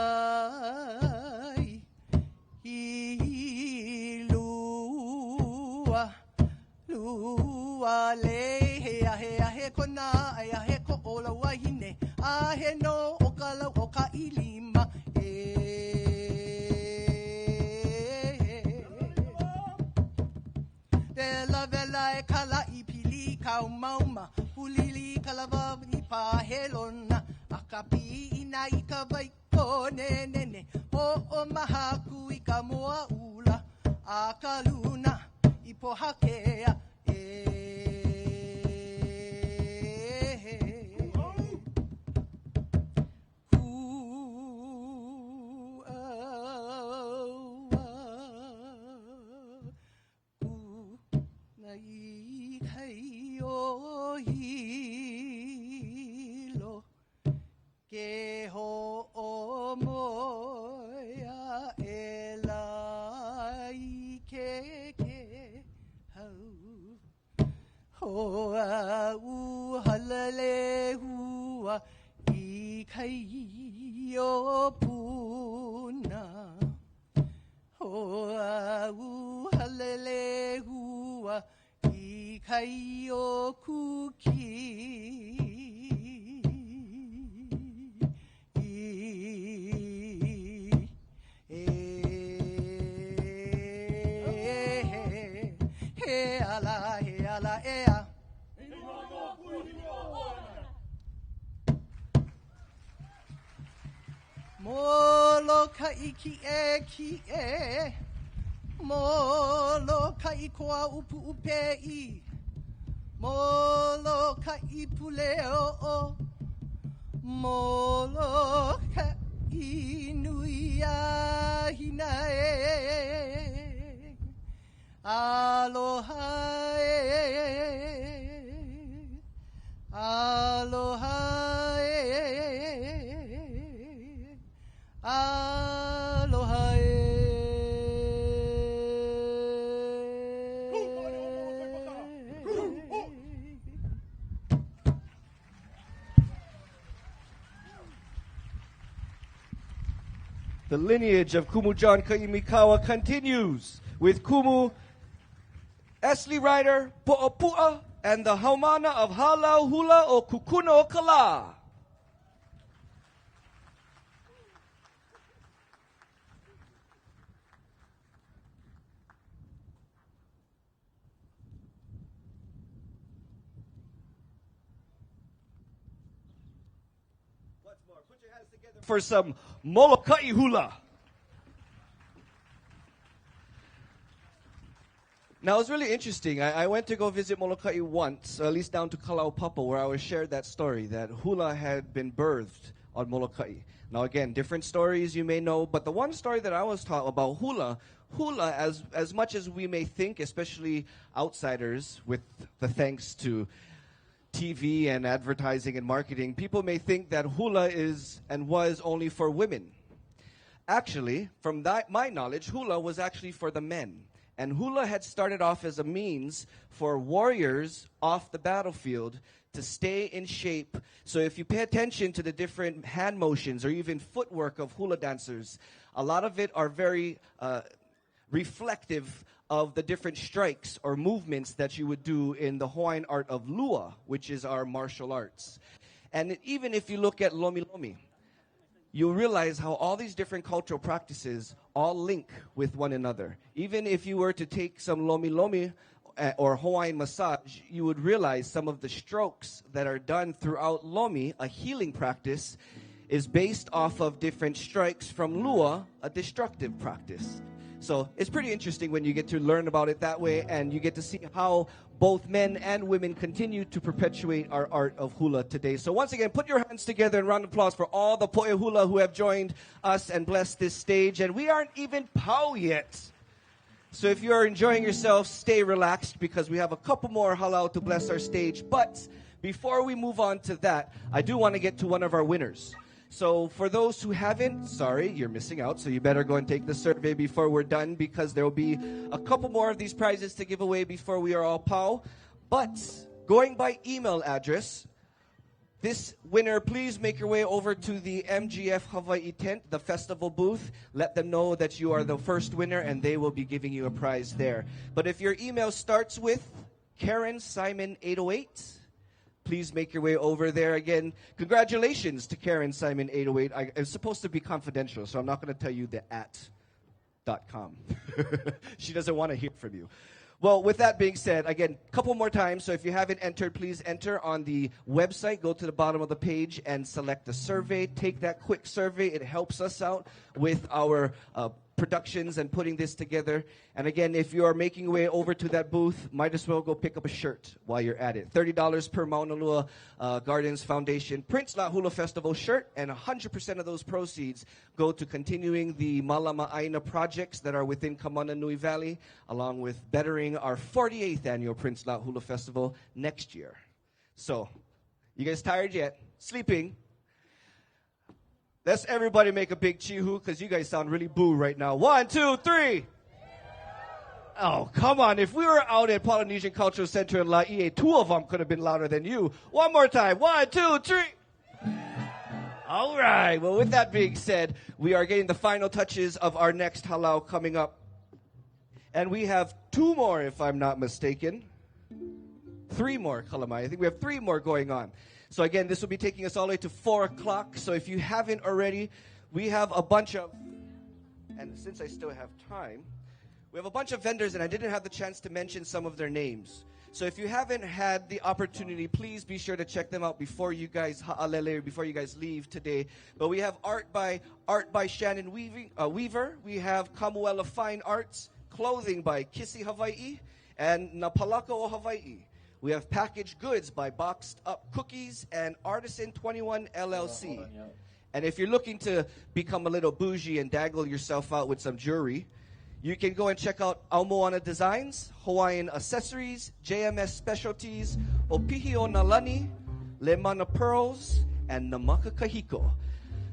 Ikavai Ilua Lua le he kona he ko ola wahine he no okala oka ilima vela e kala ipili kau mauma pulili kalava ipa helona akapi ina ikavai kone nene o mahaku ikamoa ula akaluna ipo hakea ke ho o moia e lai ke hau ho au halale hua I kai o puna ho au halale hua I kai o kuki he ala ea Molokai ki e Molokai koa upu upe I Molokai puleo Molokai nui a hina Aloha aloha aloha The lineage of Kumu John Kaimikawa continues with Kumu Esli Rider Po'opua and the Haumana of Halau Hula o Kukuna o Kala. Put your hands together for some Molokai Hula. Now, it was really interesting. I went to go visit Molokai once, at least down to Kalaupapa, where I was shared that story, that Hula had been birthed on Molokai. Now, again, different stories you may know, but the one story that I was taught about Hula, as much as we may think, especially outsiders, with the thanks to TV and advertising and marketing, people may think that Hula is and was only for women. Actually, from my knowledge, Hula was actually for the men. And Hula had started off as a means for warriors off the battlefield to stay in shape. So if you pay attention to the different hand motions or even footwork of Hula dancers, a lot of it are very reflective of the different strikes or movements that you would do in the Hawaiian art of Lua, which is our martial arts. And even if you look at Lomi Lomi, you'll realize how all these different cultural practices all link with one another. Even if you were to take some Lomi Lomi or Hawaiian massage, you would realize some of the strokes that are done throughout Lomi, a healing practice, is based off of different strikes from Lua, a destructive practice. So it's pretty interesting when you get to learn about it that way, and you get to see how both men and women continue to perpetuate our art of hula today. So once again, put your hands together and round of applause for all the poe hula who have joined us and blessed this stage. And we aren't even pau yet. So if you're enjoying yourself, stay relaxed because we have a couple more halau to bless our stage. But before we move on to that, I do want to get to one of our winners. So for those who haven't, sorry, you're missing out. So you better go and take the survey before we're done because there will be a couple more of these prizes to give away before we are all pau. But going by email address, this winner, please make your way over to the MGF Hawaiʻi tent, the festival booth. Let them know that you are the first winner and they will be giving you a prize there. But if your email starts with Karen Simon 808, please make your way over there. Again, congratulations to Karen Simon 808. It's supposed to be confidential, so I'm not going to tell you the @.com. She doesn't want to hear from you. Well, with that being said, again, a couple more times. So if you haven't entered, please enter on the website. Go to the bottom of the page and select the survey. Take that quick survey. It helps us out with our productions and putting this together. And again, if you are making your way over to that booth, might as well go pick up a shirt while you're at it. $30 per Mauna Lua Gardens Foundation Prince La Hula Festival shirt, and 100% of those proceeds go to continuing the Malama Aina projects that are within Kamananui Valley, along with bettering our 48th annual Prince La Hula Festival next year. So, you guys tired yet? Sleeping? Let's everybody make a big chihu because you guys sound really boo right now. 1, 2, 3. Oh, come on. If we were out at Polynesian Cultural Center in Laie, 2 of them could have been louder than you. One more time. 1, 2, 3. All right. Well, with that being said, we are getting the final touches of our next halau coming up. And we have 2 more, if I'm not mistaken. 3 more, Kalamai. I think we have 3 more going on. So again, this will be taking us all the way to 4 o'clock. So if you haven't already, we have a bunch of, and since I still have time, we have a bunch of vendors, and I didn't have the chance to mention some of their names. So if you haven't had the opportunity, please be sure to check them out before you guys ha'alele, before you guys leave today. But we have art by Shannon Weaver. We have Kamuela Fine Arts, clothing by Kissy Hawaiʻi, and Napalaka o Hawaiʻi. We have packaged goods by Boxed Up Cookies and Artisan 21 LLC. And if you're looking to become a little bougie and dangle yourself out with some jewelry, you can go and check out Aumoana Designs, Hawaiian Accessories, JMS Specialties, Opihi o Nalani, Lemana Pearls, and Namaka Kahiko.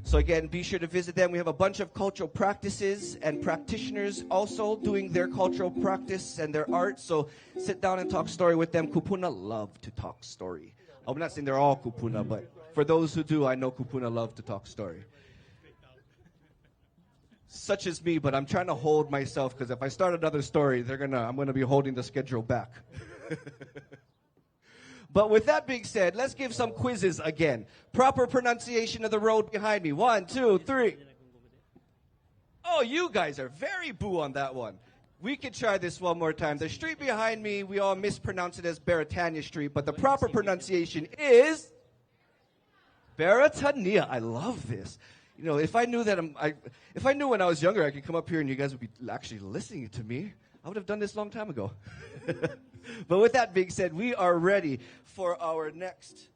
So again, be sure to visit them. We have a bunch of cultural practices and practitioners also doing their cultural practice and their art. So sit down and talk story with them. Kupuna love to talk story. I'm not saying they're all kupuna, but for those who do, I know kupuna love to talk story. such as me, but I'm trying to hold myself because if I start another story, I'm gonna be holding the schedule back. But with that being said, let's give some quizzes again. Proper pronunciation of the road behind me. 1, 2, 3. Oh, you guys are very boo on that one. We can try this one more time. The street behind me, we all mispronounce it as Baratania Street, but the proper pronunciation is Baratania. I love this. You know, if I knew if I knew when I was younger I could come up here and you guys would be actually listening to me, I would have done this a long time ago. But with that being said, we are ready for our next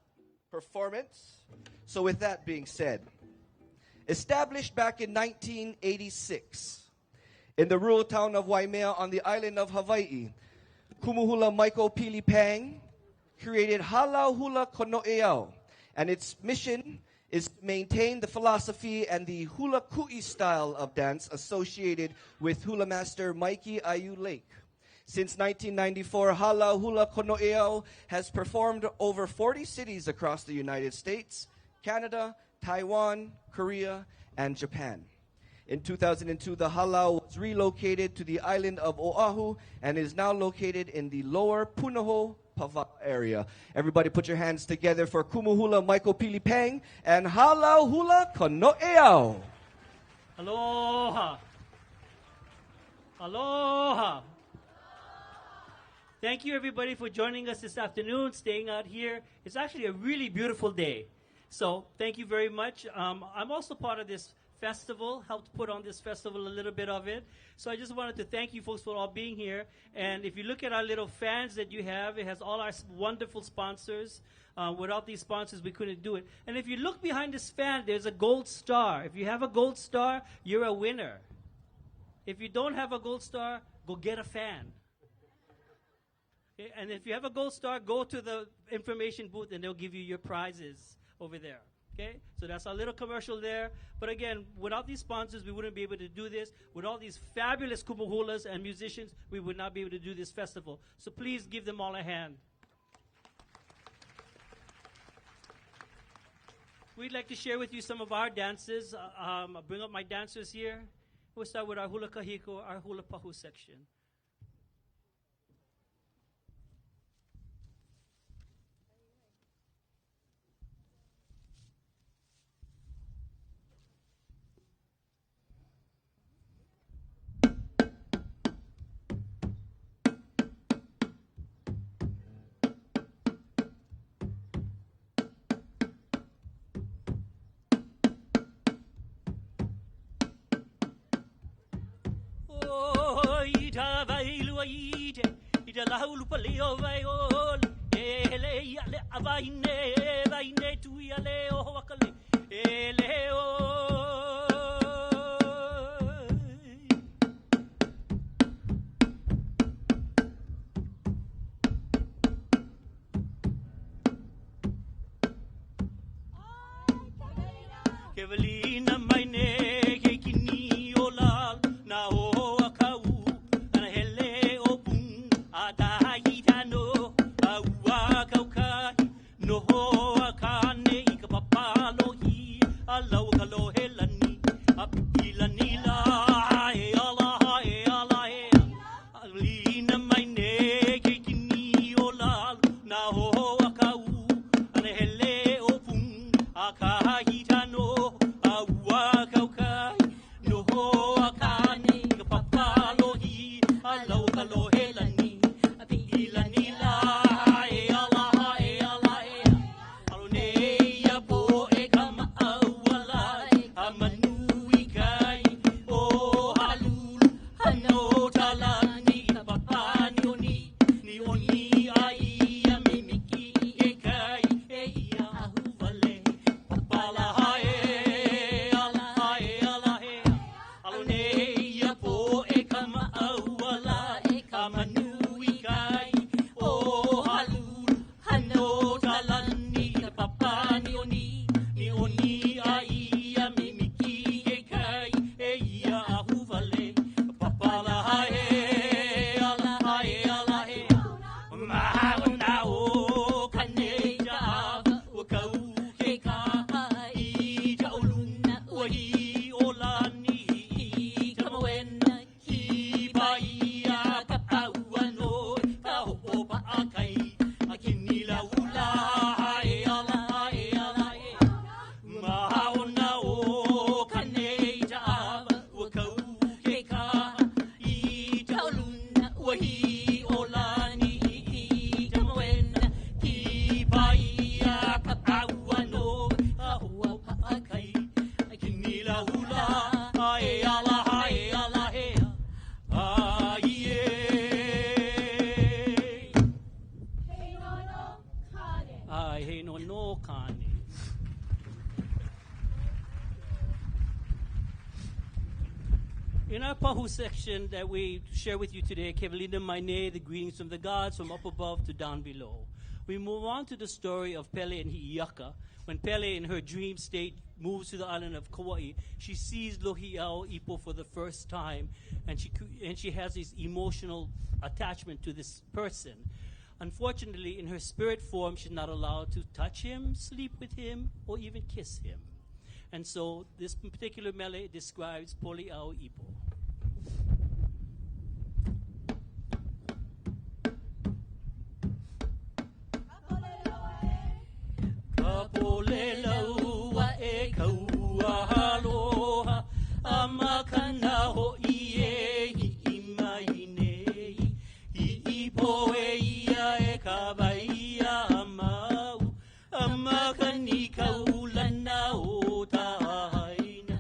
performance. So with that being said, established back in 1986 in the rural town of Waimea on the island of Hawaii, Kumuhula Michael Pili Pang created Halau Hula Kono'eau, and its mission is to maintain the philosophy and the hula ku'i style of dance associated with hula master Mikey Ayu Lake. Since 1994, Halau Hula Kono'eau has performed over 40 cities across the United States, Canada, Taiwan, Korea, and Japan. In 2002, the Halau was relocated to the island of Oahu and is now located in the lower Punahou Pava area. Everybody put your hands together for Kumuhula Michael Pili Pang and Halau Hula Kono'eau. Aloha. Aloha. Thank you, everybody, for joining us this afternoon, staying out here. It's actually a really beautiful day. So thank you very much. I'm also part of this festival, helped put on this festival, a little bit of it. So I just wanted to thank you folks for all being here. And if you look at our little fans that you have, it has all our wonderful sponsors. Without these sponsors, we couldn't do it. And if you look behind this fan, there's a gold star. If you have a gold star, you're a winner. If you don't have a gold star, go get a fan. Okay? And if you have a gold star, go to the information booth and they'll give you your prizes over there. Okay? So that's our little commercial there. But again, without these sponsors, we wouldn't be able to do this. With all these fabulous kumuhulas and musicians, we would not be able to do this festival. So please give them all a hand. We'd like to share with you some of our dances. I'll bring up my dancers here. We'll start with our hula kahiko, our hula pahu section. Ita lahulu paleo vai ol ele ya le avaine tu ya le o wakale ele o Kevelina maine ke kini ola na o In our Pahu section that we share with you today, Kevalina Maine, the greetings from the gods from up above to down below. We move on to the story of Pele and Hi'iaka. When Pele, in her dream state, moves to the island of Kauai, she sees Lohi'au Ipo for the first time, and she has this emotional attachment to this person. Unfortunately, in her spirit form, she's not allowed to touch him, sleep with him, or even kiss him. And so this particular mele describes Poli'au Ipo. Kapolelaua e kaua aloha, amakana ho ie imainei, ipo e ia e kawaia amau, amakani kaulana o tahaina,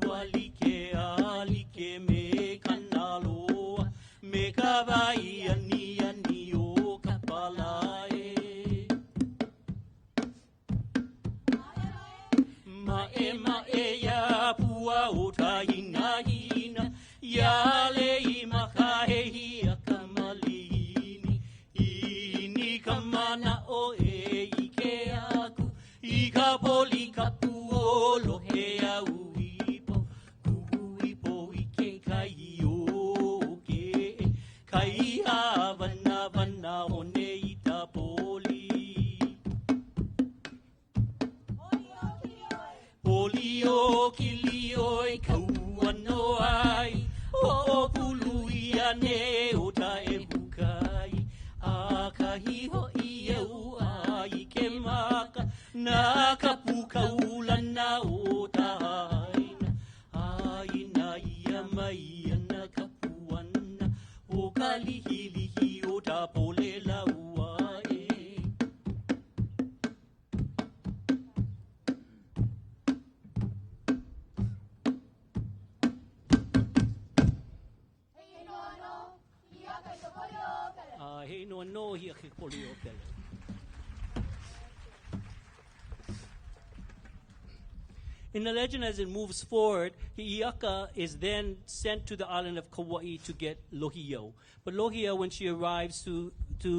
ualike alike me kanaloa, me kawaia ani ani o kapalae. Ma'e ya pua o taina hina, ya lei makahehi a kamalini, ini kamana o e ike aku, ika poli kapu o lohe au ipo, kuhu ipo ike kai o ke, kai a vana vana o ne ita poli. Polio kilio e kaua no ai, o pului ane o ta e bukai, a kahi ho i au ai ke maka, na kapu kaula na o ta haina, aina ia mai ana kapuana, o kalihilihi o ta pole laua e. In the legend, as it moves forward, Hi'iaka is then sent to the island of Kauai to get Lohi'au. But Lohi'au, when she arrives to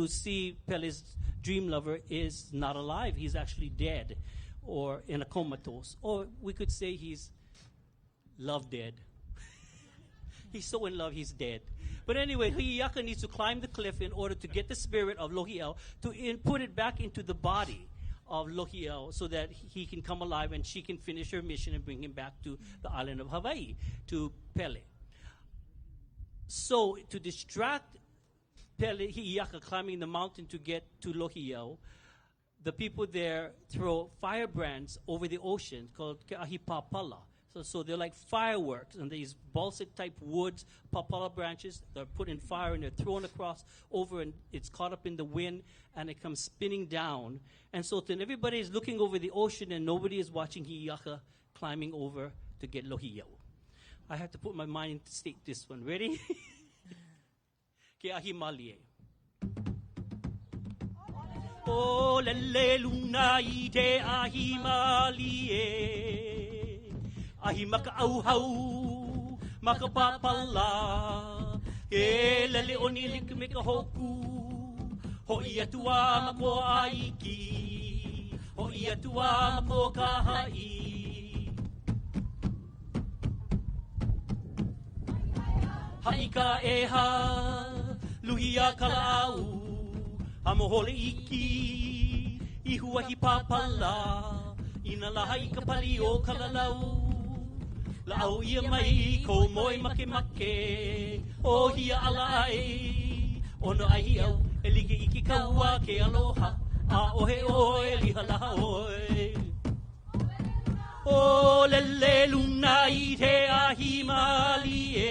see Pele's dream lover, is not alive. He's actually dead or in a comatose. Or we could say he's love dead. He's so in love, he's dead. But anyway, Hi'iaka needs to climb the cliff in order to get the spirit of Lohi'au to put it back into the body of Lohi'au so that he can come alive and she can finish her mission and bring him back to the island of Hawaii, to Pele. So to distract Pele, Hi'iaka climbing the mountain to get to Lohi'au, the people there throw firebrands over the ocean called Ke'ahipapala. So they're like fireworks, and these balsamic-type woods, papala branches, they're put in fire, and they're thrown across over, and it's caught up in the wind, and it comes spinning down. And so then everybody is looking over the ocean, and nobody is watching Hi'iaka climbing over to get Lohi'au. I have to put my mind into state this one. Ready? Ke'ahimalie. O lele luna I te ahimalie. Ahi maka au hau, maka papala, e lele oni lik me ka hoku, ho I atua mako aiki, ho I atua mako kahai. Haika eha, luhia kalau, amohole iki, ihuahi papala, ina lahai ka pali o kalalau. Lau ia mai ko moi make make o hia alai ono ai au e like iki kaua ke aloha a ohe o e lihala oi o lele luna I te ahimalie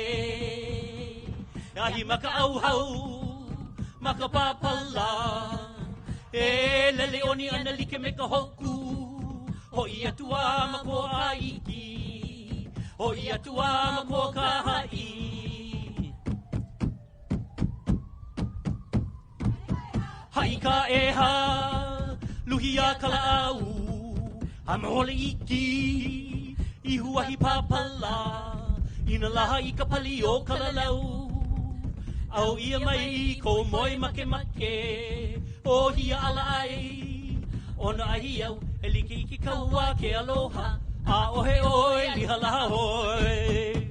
ahi maka au hau maka papala e lele oni ana like me ka hoku ho ia tua mako aiki o ia tua mako kahai. Haika eha, luhia kalaau, amole iki, ihuahi papala, Ina laha I ka pali o kalalau. Au ia mai ko moi make make. O hia ala ai. Ona ahiau e like I ki kaua ke aloha. A ohe oi liha laha hoi.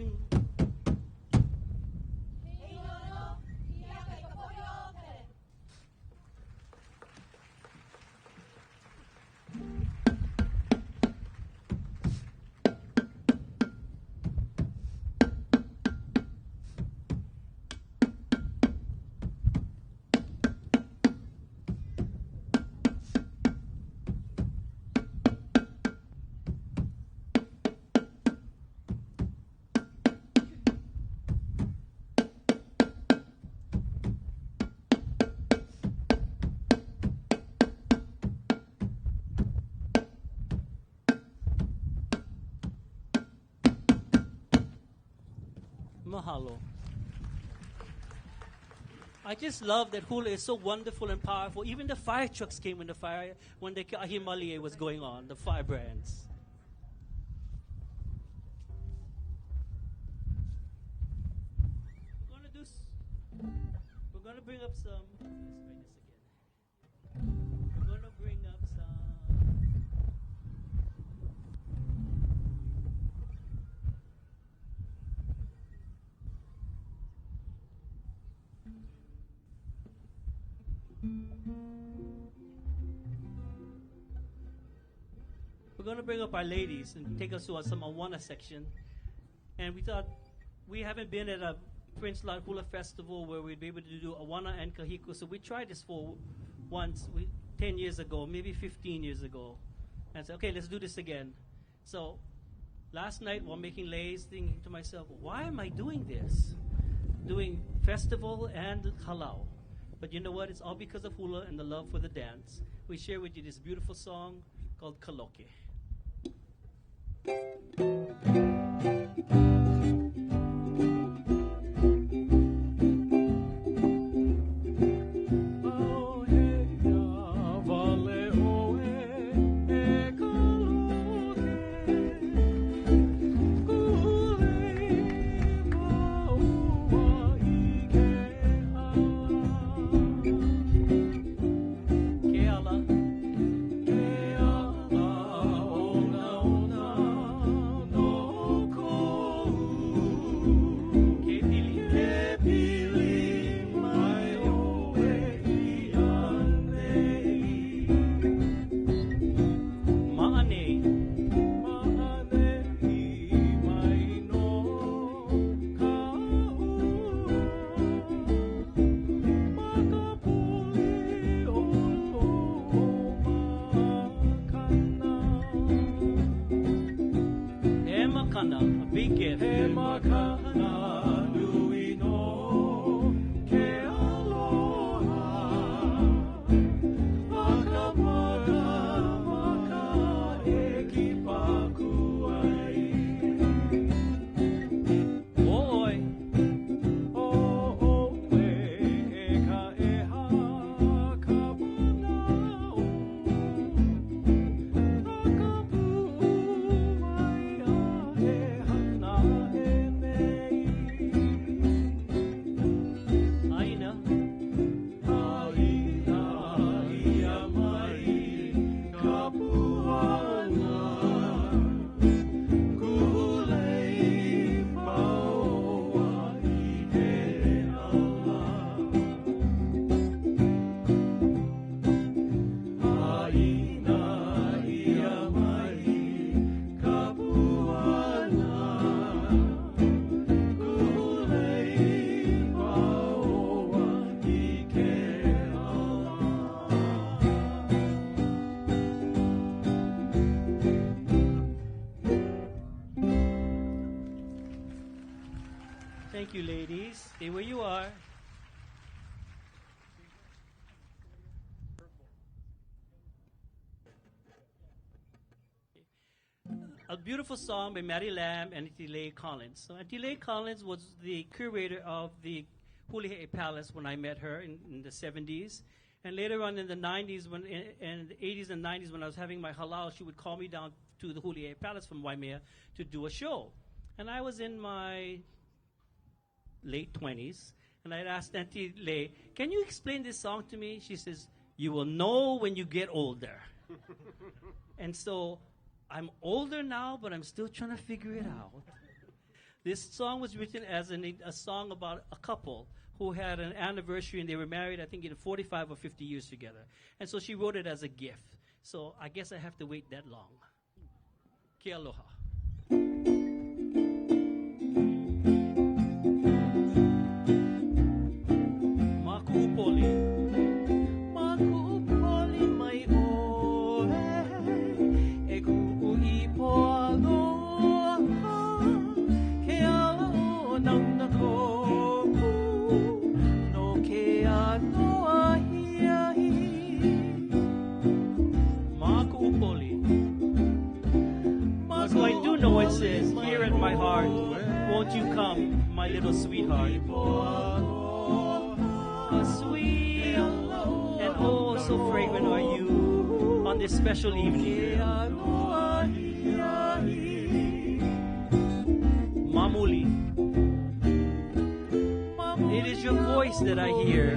Mahalo. I just love that hula is so wonderful and powerful. Even the fire trucks came when the Himalaya was going on, the fire brands. We're gonna bring up some. We're gonna bring up some. We're going to bring up our ladies and take us to some Awana section. And we thought we haven't been at a Prince Lot Hula Festival where we'd be able to do Awana and Kahiko. So we tried this for once, 10 years ago, maybe 15 years ago. And said, okay, let's do this again. So last night while making lays, thinking to myself, why am I doing this? Doing festival and halau. But you know what? It's all because of hula and the love for the dance. We share with you this beautiful song called Kaloke. Thank you, ladies. Stay where you are. A beautiful song by Mary Lamb and Auntie Collins. So Auntie Collins was the curator of the Hulia Palace when I met her in the 70s. And later on in the 90s, in the 80s and 90s, when I was having my halau, she would call me down to the Hulia Palace from Waimea to do a show. And I was in my late 20s, and I'd asked Auntie Lei, can you explain this song to me? She says, you will know when you get older. And so I'm older now, but I'm still trying to figure it out. This song was written as a song about a couple who had an anniversary, and they were married, I think, in 45 or 50 years together. And so she wrote it as a gift. So I guess I have to wait that long. Ke aloha. Makuupoli. Makuupoli mai oe, e ku'uhi po aloha, ke ao nauna koku, no ke anoa hiahi. Makuupoli. So I do know it says, here at my heart, won't you come, my little sweetheart. How sweet and oh, so fragrant are you on this special evening. Mamuli. It is your voice that I hear.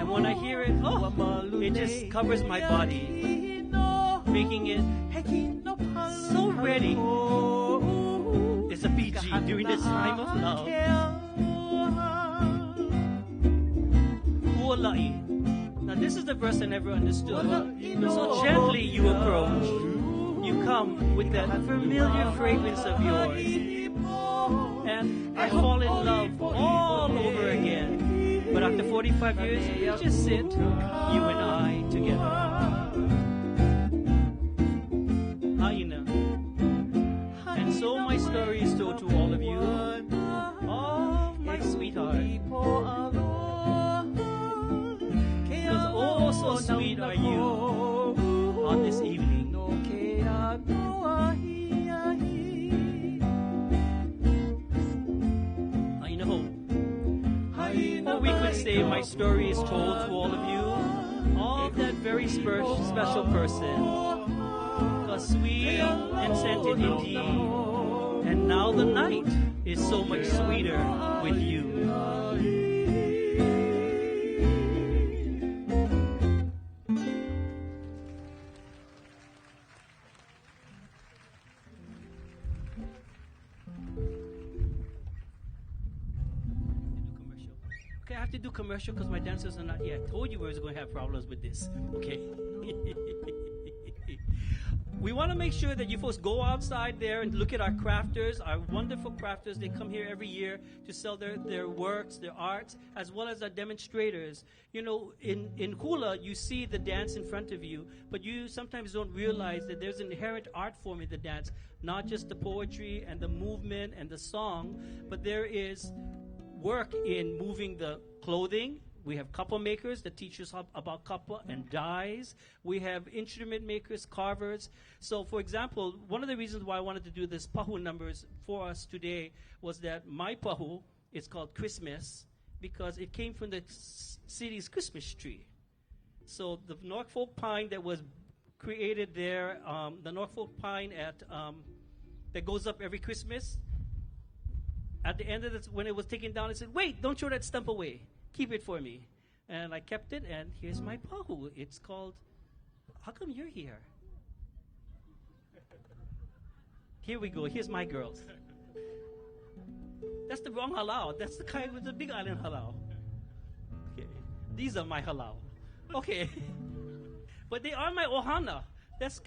And when I hear it, it just covers my body, making it so ready. It's a PG during this time of love. Halau. Now this is the verse I never understood. So gently you approach. You come with that familiar fragrance of yours. And I fall in love all over again. But after 45 years, we just sit, you and I, together. And so my story is told to all of you. Oh, my sweetheart. Because oh, so sweet are you on this evening. I know. Or we could say my story is told to all of you. Of that very special person. Sweet and scented indeed. And now the night is so much sweeter with you. Okay, I have to do commercial because my dancers are not here. I told you we were going to have problems with this. Okay. We want to make sure that you folks go outside there and look at our crafters, our wonderful crafters. They come here every year to sell their works, their arts, as well as our demonstrators. You know, in Hula, you see the dance in front of you, but you sometimes don't realize that there's an inherent art form in the dance, not just the poetry and the movement and the song, but there is work in moving the clothing. We have kapa makers that teach us about kapa and dyes. We have instrument makers, carvers. So, for example, one of the reasons why I wanted to do this pahu numbers for us today was that my pahu is called Christmas because it came from the city's Christmas tree. So the Norfolk pine that was created there, the Norfolk pine that goes up every Christmas, at the end of this, when it was taken down, it said, wait, don't throw that stump away. Keep it for me. And I kept it, and here's my pahu. It's called, how come you're here? Here we go. Here's my girls. That's the wrong halau. That's the kind with the big island halau. Okay. These are my halau. Okay. But they are my ohana. That's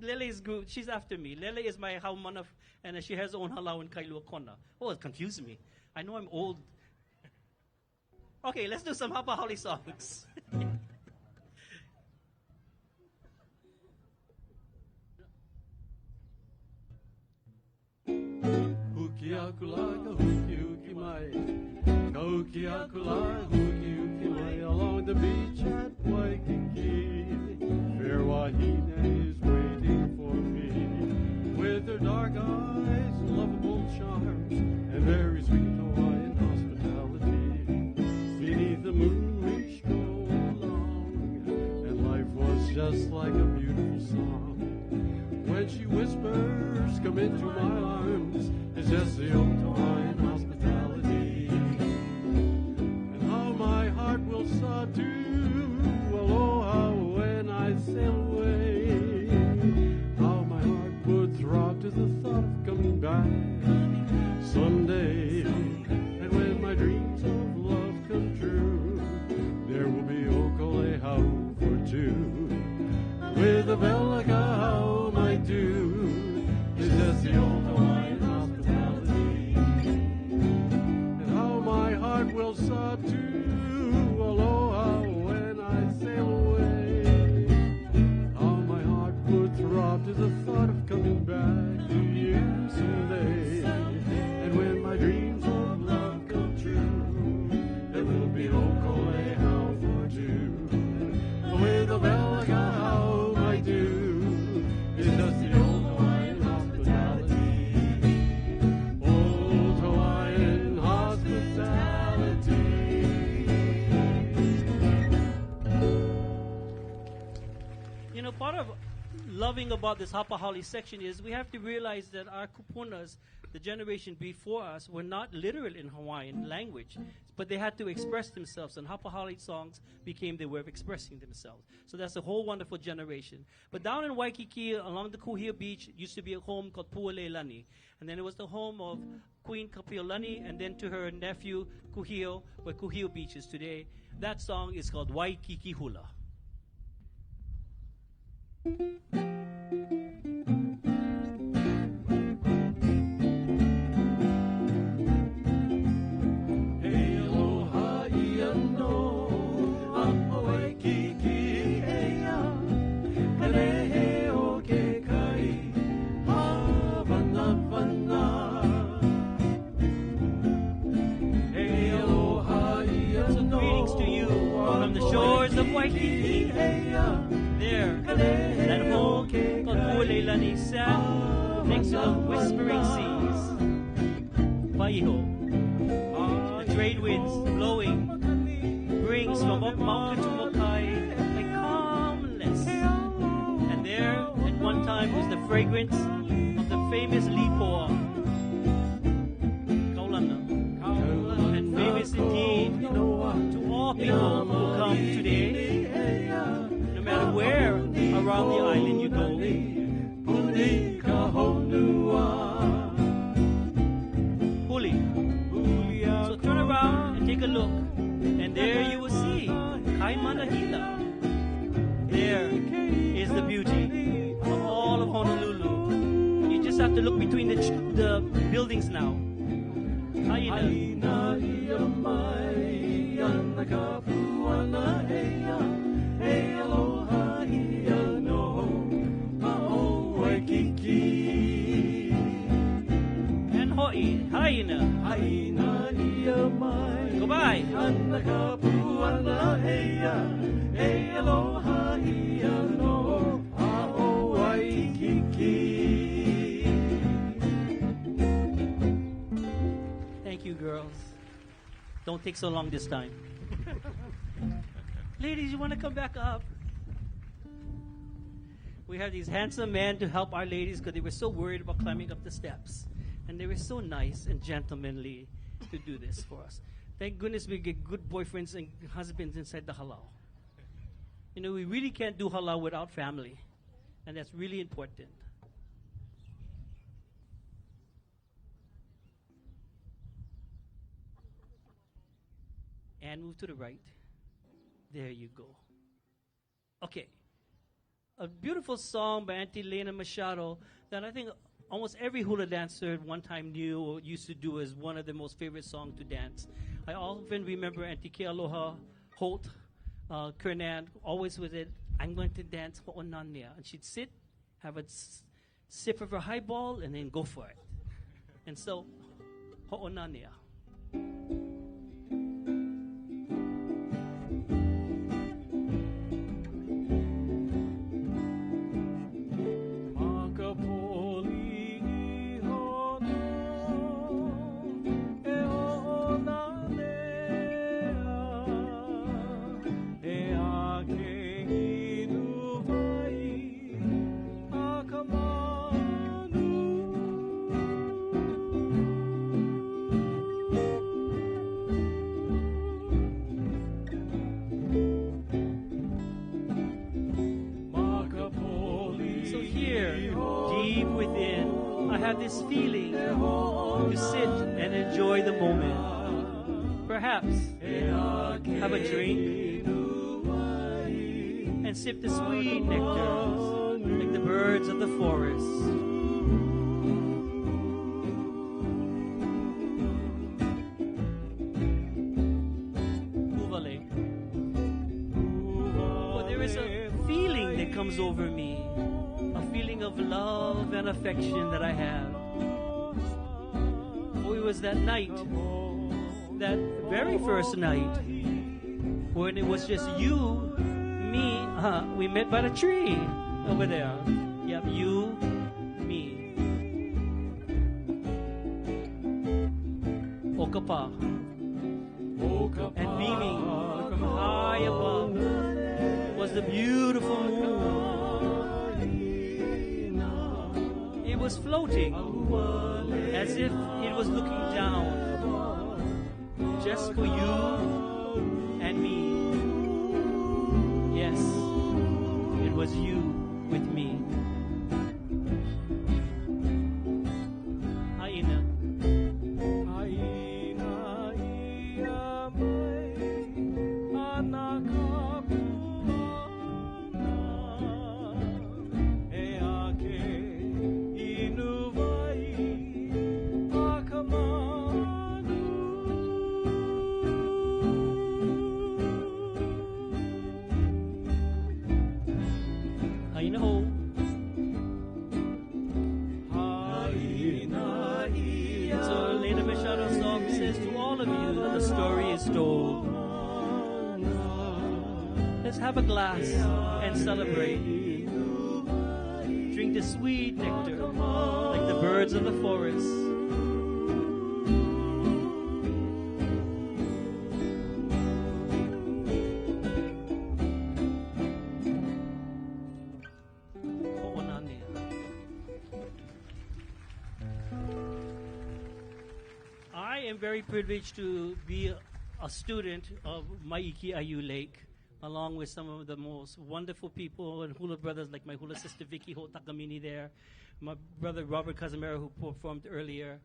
Lele's group. She's after me. Lele is my haumana, and she has her own halau in Kailua Kona. Oh, it confused me. I know I'm old. Okay, let's do some Hapa Holi songs. Huki aku la ka huki huki mai. Ka huki aku la huki huki mai. Along the beach at Waikiki, fair Wahine is waiting for me. With her dark eyes, lovable charms, and very sweet Hawaiian hospitality. Beneath the moon we stroll along, and life was just like a beautiful song. When she whispers, come into my arms, just the old Hawaiian hospitality. And how my heart will sob to aloha when I sail away. How my heart would throb to the thought of coming back someday. And when my dreams of love come true, there will be okole hau for two. With a bell like a how might do. It's just the old Hawaiian hospitality. And how my heart will sob to aloha when I sail away. How my heart would throb to the thought of coming back to you someday. And when my dreams of love come true, there will be okole how for two. With a bell like a how might do. It's just the old Hawaiian hospitality. Old Hawaiian hospitality. You know, part of loving about this Hapahali section is we have to realize that our kupunas, the generation before us, were not literal in Hawaiian language, but they had to express themselves, and Hapahali songs became their way of expressing themselves. So that's a whole wonderful generation. But down in Waikiki, along the Kuhia Beach, used to be a home called Pualeilani, and then it was the home of Queen Kapiolani, and then to her nephew Kuhio, where Kuhio Beach is today. That song is called Waikiki Hula. Shores of Waikiki, there, that home called Pualeilani sat next to the whispering seas. Paiho, the trade winds blowing, brings from up mountain to Molokai a calmness. And there, at one time, was the fragrance of the famous lipoa, kaulana, and famous indeed to all people who come today, no matter where around the island you go. Huli. So turn around and take a look, and there you will see Kaimanahila. There is the beauty of all of Honolulu. You just have to look between the buildings now. Haina. And hoi, haina. Goodbye. Thank you, girls. Don't take so long this time. Ladies, you want to come back up? We have these handsome men to help our ladies because they were so worried about climbing up the steps. And they were so nice and gentlemanly to do this for us. Thank goodness we get good boyfriends and husbands inside the halau. You know, we really can't do halau without family. And that's really important. And move to the right. There you go. Okay. A beautiful song by Auntie Lena Machado that I think almost every hula dancer at one time knew or used to do as one of their most favorite songs to dance. I often remember Auntie Kealoha Holt, Kernan, always with it, I'm going to dance ho'onania. And she'd sit, have a sip of her highball, and then go for it. And so, ho'onania. to sit and enjoy the moment. Perhaps have a drink and sip the sweet nectar like the birds of the forest. For there is a feeling that comes over me, a feeling of love and affection that I have. Oh, it was that night, that very first night, when it was just you, me, we met by the tree over there. Yep, you, me. Okapa. And beaming from high above was the beautiful moon. It was floating as if it was looking down just for you and me. Yes, it was you with me. Haina. Let's have a glass and celebrate. Drink the sweet nectar like the birds of the forest. I am very privileged to be a student of Maiki Ayu Lake, along with some of the most wonderful people and hula brothers, like my hula sister Vicky Hotakamini there, my brother Robert Casimiro, who performed earlier.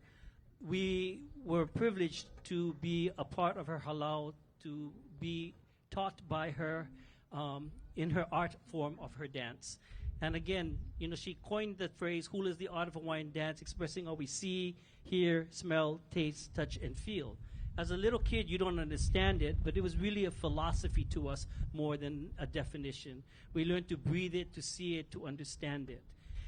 We were privileged to be a part of her halau, to be taught by her in her art form of her dance. And again, you know, she coined the phrase, hula is the art of Hawaiian dance, expressing all we see, hear, smell, taste, touch, and feel. As a little kid, you don't understand it, but it was really a philosophy to us more than a definition. We learned to breathe it, to see it, to understand it.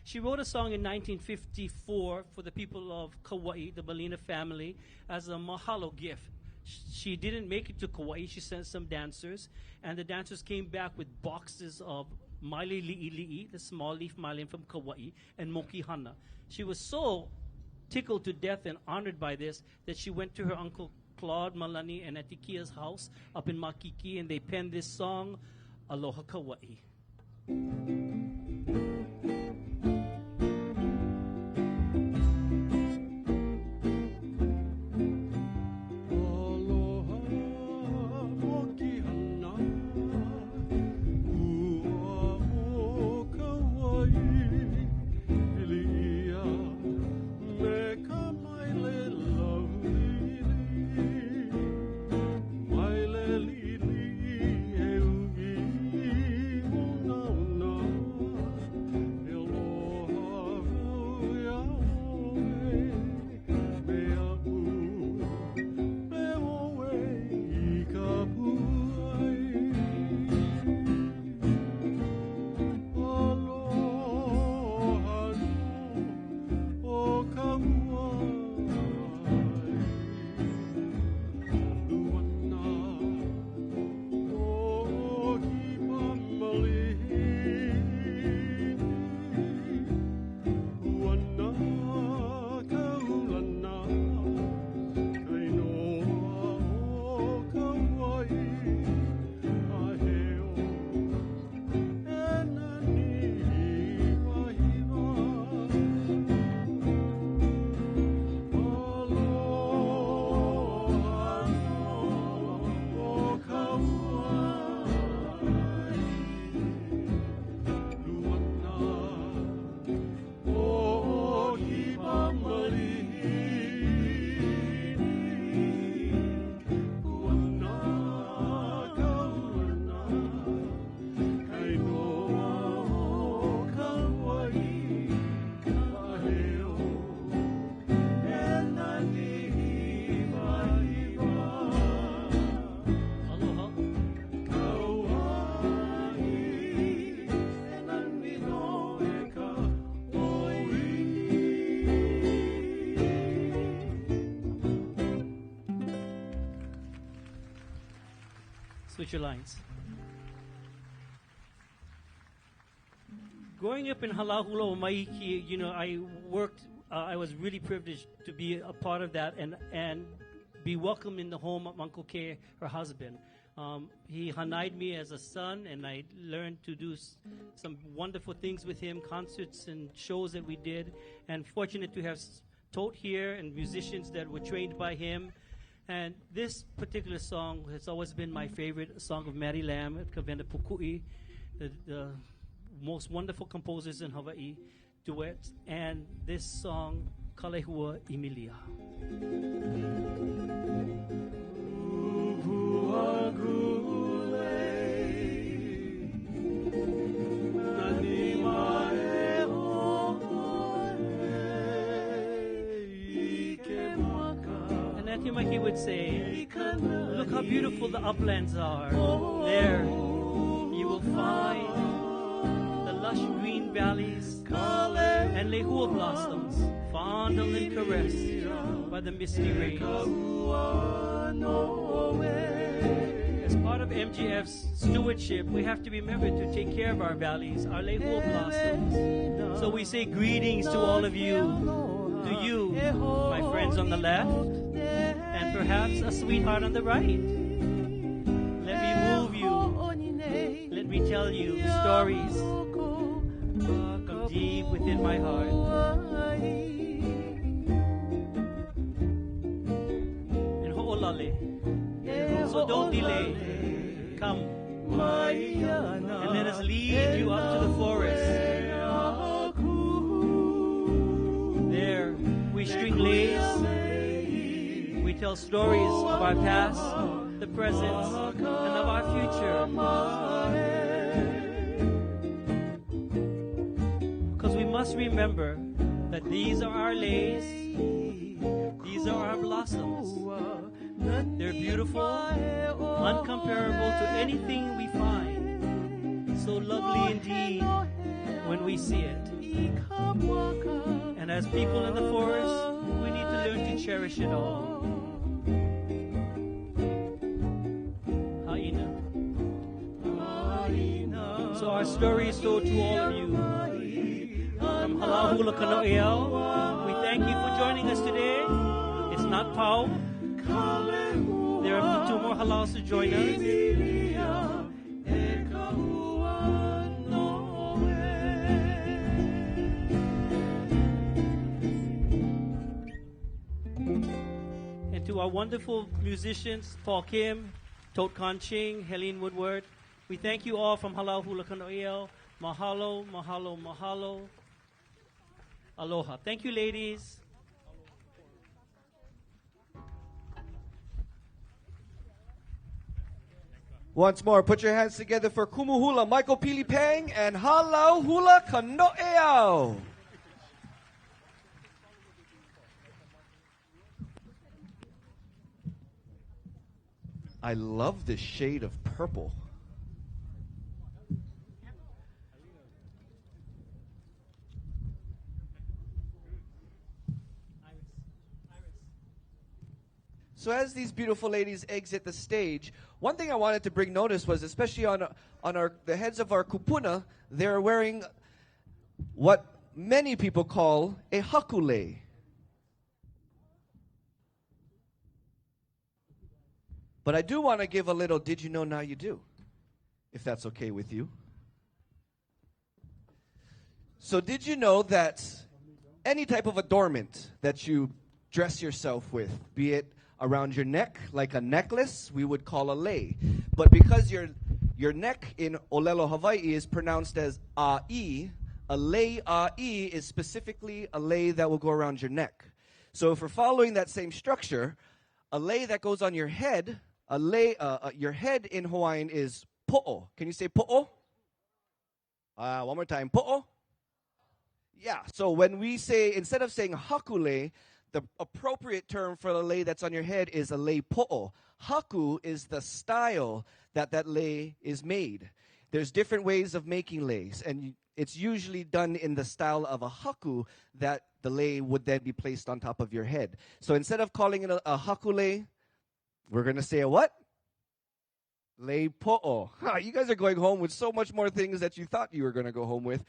She wrote a song in 1954 for the people of Kauai, the Balina family, as a mahalo gift. She didn't make it to Kauai. She sent some dancers, and the dancers came back with boxes of maile li'i, the small leaf maile from Kauai, and mokihana. She was so tickled to death and honored by this that she went to her uncle Claude Malani and Atikia's house up in Makiki, and they penned this song, Aloha Kauai. No. Switch your lines. Growing up in Halau, Hula, Maiki, you know, I worked. I was really privileged to be a part of that and be welcomed in the home of Uncle Kay, her husband. He hanai'd me as a son, and I learned to do some wonderful things with him, concerts and shows that we did. And fortunate to have Tote here and musicians that were trained by him. And this particular song has always been my favorite, a song of Mary Lamb at Kavenda Pukui, the most wonderful composers in Hawaii, duets, and this song, Kalehua Emilia. And Auntie Mikey would say, look how beautiful the uplands are. There you will find the lush green valleys and lehua blossoms, fondled and caressed by the misty rains. As part of MGF's stewardship, we have to remember to take care of our valleys, our lehua blossoms. So we say greetings to all of you, my friends on the left, and perhaps a sweetheart on the right. Let me move you. Let me tell you stories from deep within my heart. And ho'olale. So don't delay. Come. And let us lead you up to the forest. There we string lays. We tell stories of our past, the present, and of our future. Because we must remember that these are our lays, these are our blossoms. They're beautiful, uncomparable to anything we find. So lovely indeed when we see it. And as people in the forest, we need to learn to cherish it all. So our story is told to all of you. From Halau Hula Kano'eau, we thank you for joining us today. It's not Pau. There are 2 more Halaus to join us. And to our wonderful musicians, Paul Kim, Tote Kon Ching, Helene Woodward, we thank you all from Halau Hula Kano'eau. Mahalo, mahalo, mahalo. Aloha. Thank you, ladies. Once more, put your hands together for Kumuhula, Michael Pili Pang, and Halau Hula Kano'eau. I love this shade of purple. So as these beautiful ladies exit the stage, one thing I wanted to bring notice was, especially on the heads of our kupuna, they're wearing what many people call a hakule. But I do want to give a little did you know now you do, if that's okay with you. So did you know that any type of adornment that you dress yourself with, be it around your neck, like a necklace, we would call a lei. But because your neck in Olelo, Hawaii is pronounced as a'i, a lei a'i is specifically a lei that will go around your neck. So if we're following that same structure, a lei that goes on your head, your head in Hawaiian is po'o. Can you say po'o? One more time, po'o? Yeah, so when we say, instead of saying hakule, the appropriate term for the lei that's on your head is a lei po'o. Haku is the style that lei is made. There's different ways of making leis, and it's usually done in the style of a haku that the lei would then be placed on top of your head. So instead of calling it a haku lei, we're going to say a what? Le po'o. You guys are going home with so much more things that you thought you were going to go home with.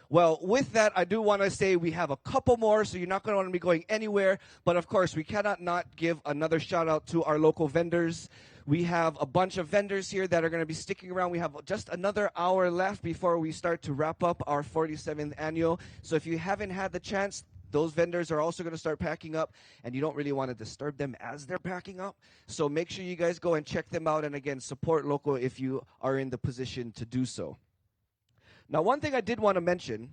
Well, with that, I do want to say we have a couple more, so you're not going to want to be going anywhere. But, of course, we cannot not give another shout-out to our local vendors. We have a bunch of vendors here that are going to be sticking around. We have just another hour left before we start to wrap up our 47th annual. So if you haven't had the chance, those vendors are also going to start packing up, and you don't really want to disturb them as they're packing up. So make sure you guys go and check them out, and again, support local if you are in the position to do so. Now, one thing I did want to mention,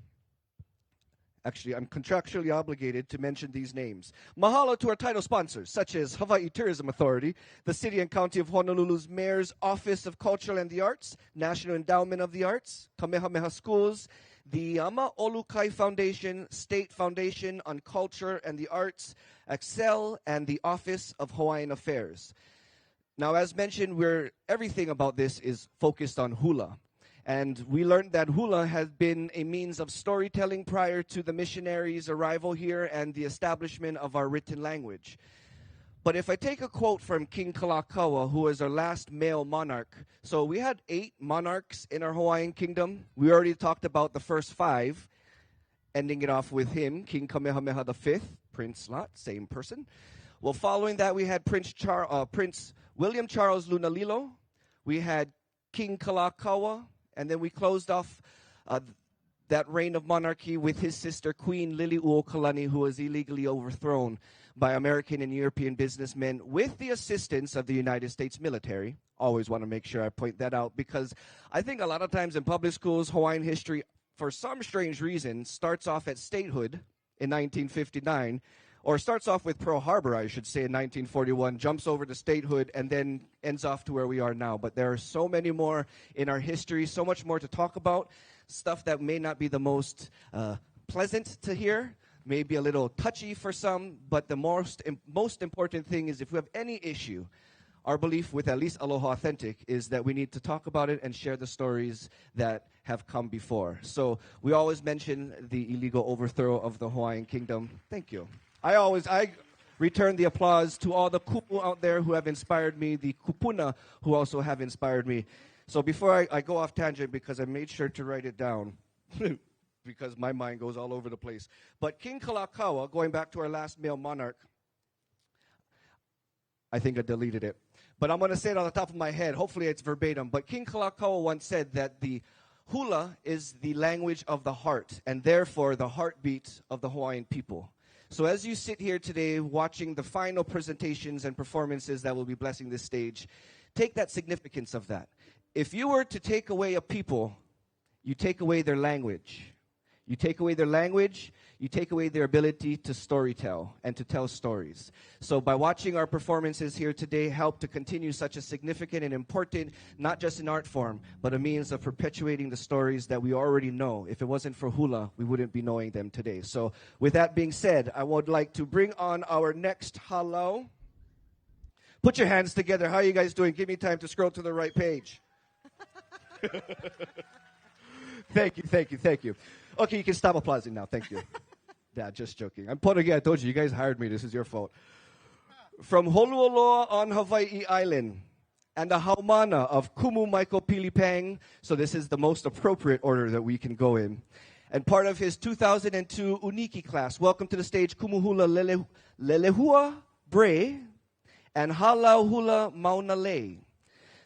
actually, I'm contractually obligated to mention these names. Mahalo to our title sponsors, such as Hawaii Tourism Authority, the City and County of Honolulu's Mayor's Office of Culture and the Arts, National Endowment of the Arts, Kamehameha Schools, the Molokai Foundation, State Foundation on Culture and the Arts, Excel, and the Office of Hawaiian Affairs. Now, as mentioned, everything about this is focused on hula. And we learned that hula had been a means of storytelling prior to the missionaries' arrival here and the establishment of our written language. But if I take a quote from King Kalakaua, who was our last male monarch, so we had 8 monarchs in our Hawaiian kingdom. We already talked about the first 5, ending it off with him, King Kamehameha V, Prince Lot, same person. Well, following that, we had Prince William Charles Lunalilo. We had King Kalakaua. And then we closed off that reign of monarchy with his sister, Queen Liliuokalani, who was illegally overthrown by American and European businessmen with the assistance of the United States military. Always want to make sure I point that out, because I think a lot of times in public schools, Hawaiian history, for some strange reason, starts off at statehood in 1959, or starts off with Pearl Harbor, I should say, in 1941, jumps over to statehood, and then ends off to where we are now. But there are so many more in our history, so much more to talk about, stuff that may not be the most pleasant to hear, may be a little touchy for some, but the most important thing is if we have any issue, our belief with at least Aloha Authentic is that we need to talk about it and share the stories that have come before. So we always mention the illegal overthrow of the Hawaiian Kingdom. Thank you. I return the applause to all the kupu out there who have inspired me, the kupuna who also have inspired me. So before I go off tangent, because I made sure to write it down, because my mind goes all over the place. But King Kalakaua, going back to our last male monarch, I think I deleted it. But I'm going to say it on the top of my head. Hopefully it's verbatim. But King Kalakaua once said that the hula is the language of the heart, and therefore the heartbeat of the Hawaiian people. So as you sit here today watching the final presentations and performances that will be blessing this stage, take that significance of that. If you were to take away a people, you take away their language. You take away their language, you take away their ability to storytell and to tell stories. So by watching our performances here today help to continue such a significant and important, not just an art form, but a means of perpetuating the stories that we already know. If it wasn't for hula, we wouldn't be knowing them today. So with that being said, I would like to bring on our next halau. Put your hands together. How are you guys doing? Give me time to scroll to the right page. Thank you. Okay, you can stop applauding now. Thank you. Dad, just joking. I'm putting it. I told you guys hired me. This is your fault. From Holualoa on Hawaii Island and the Haumana of Kumu Michael Pilipang. So this is the most appropriate order that we can go in. And part of his 2002 Uniki class. Welcome to the stage, Kumuhula Lelehua Bre and Halau Hula Maunalei.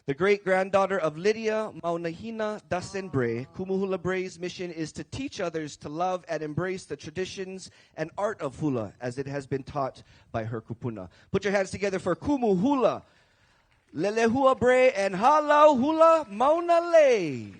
The great-granddaughter of Lydia Maunahina Dasen Bre, Kumuhula Bre's mission is to teach others to love and embrace the traditions and art of hula as it has been taught by her kupuna. Put your hands together for Kumuhula, Lelehua Bre, and Halau Hula Maunalei.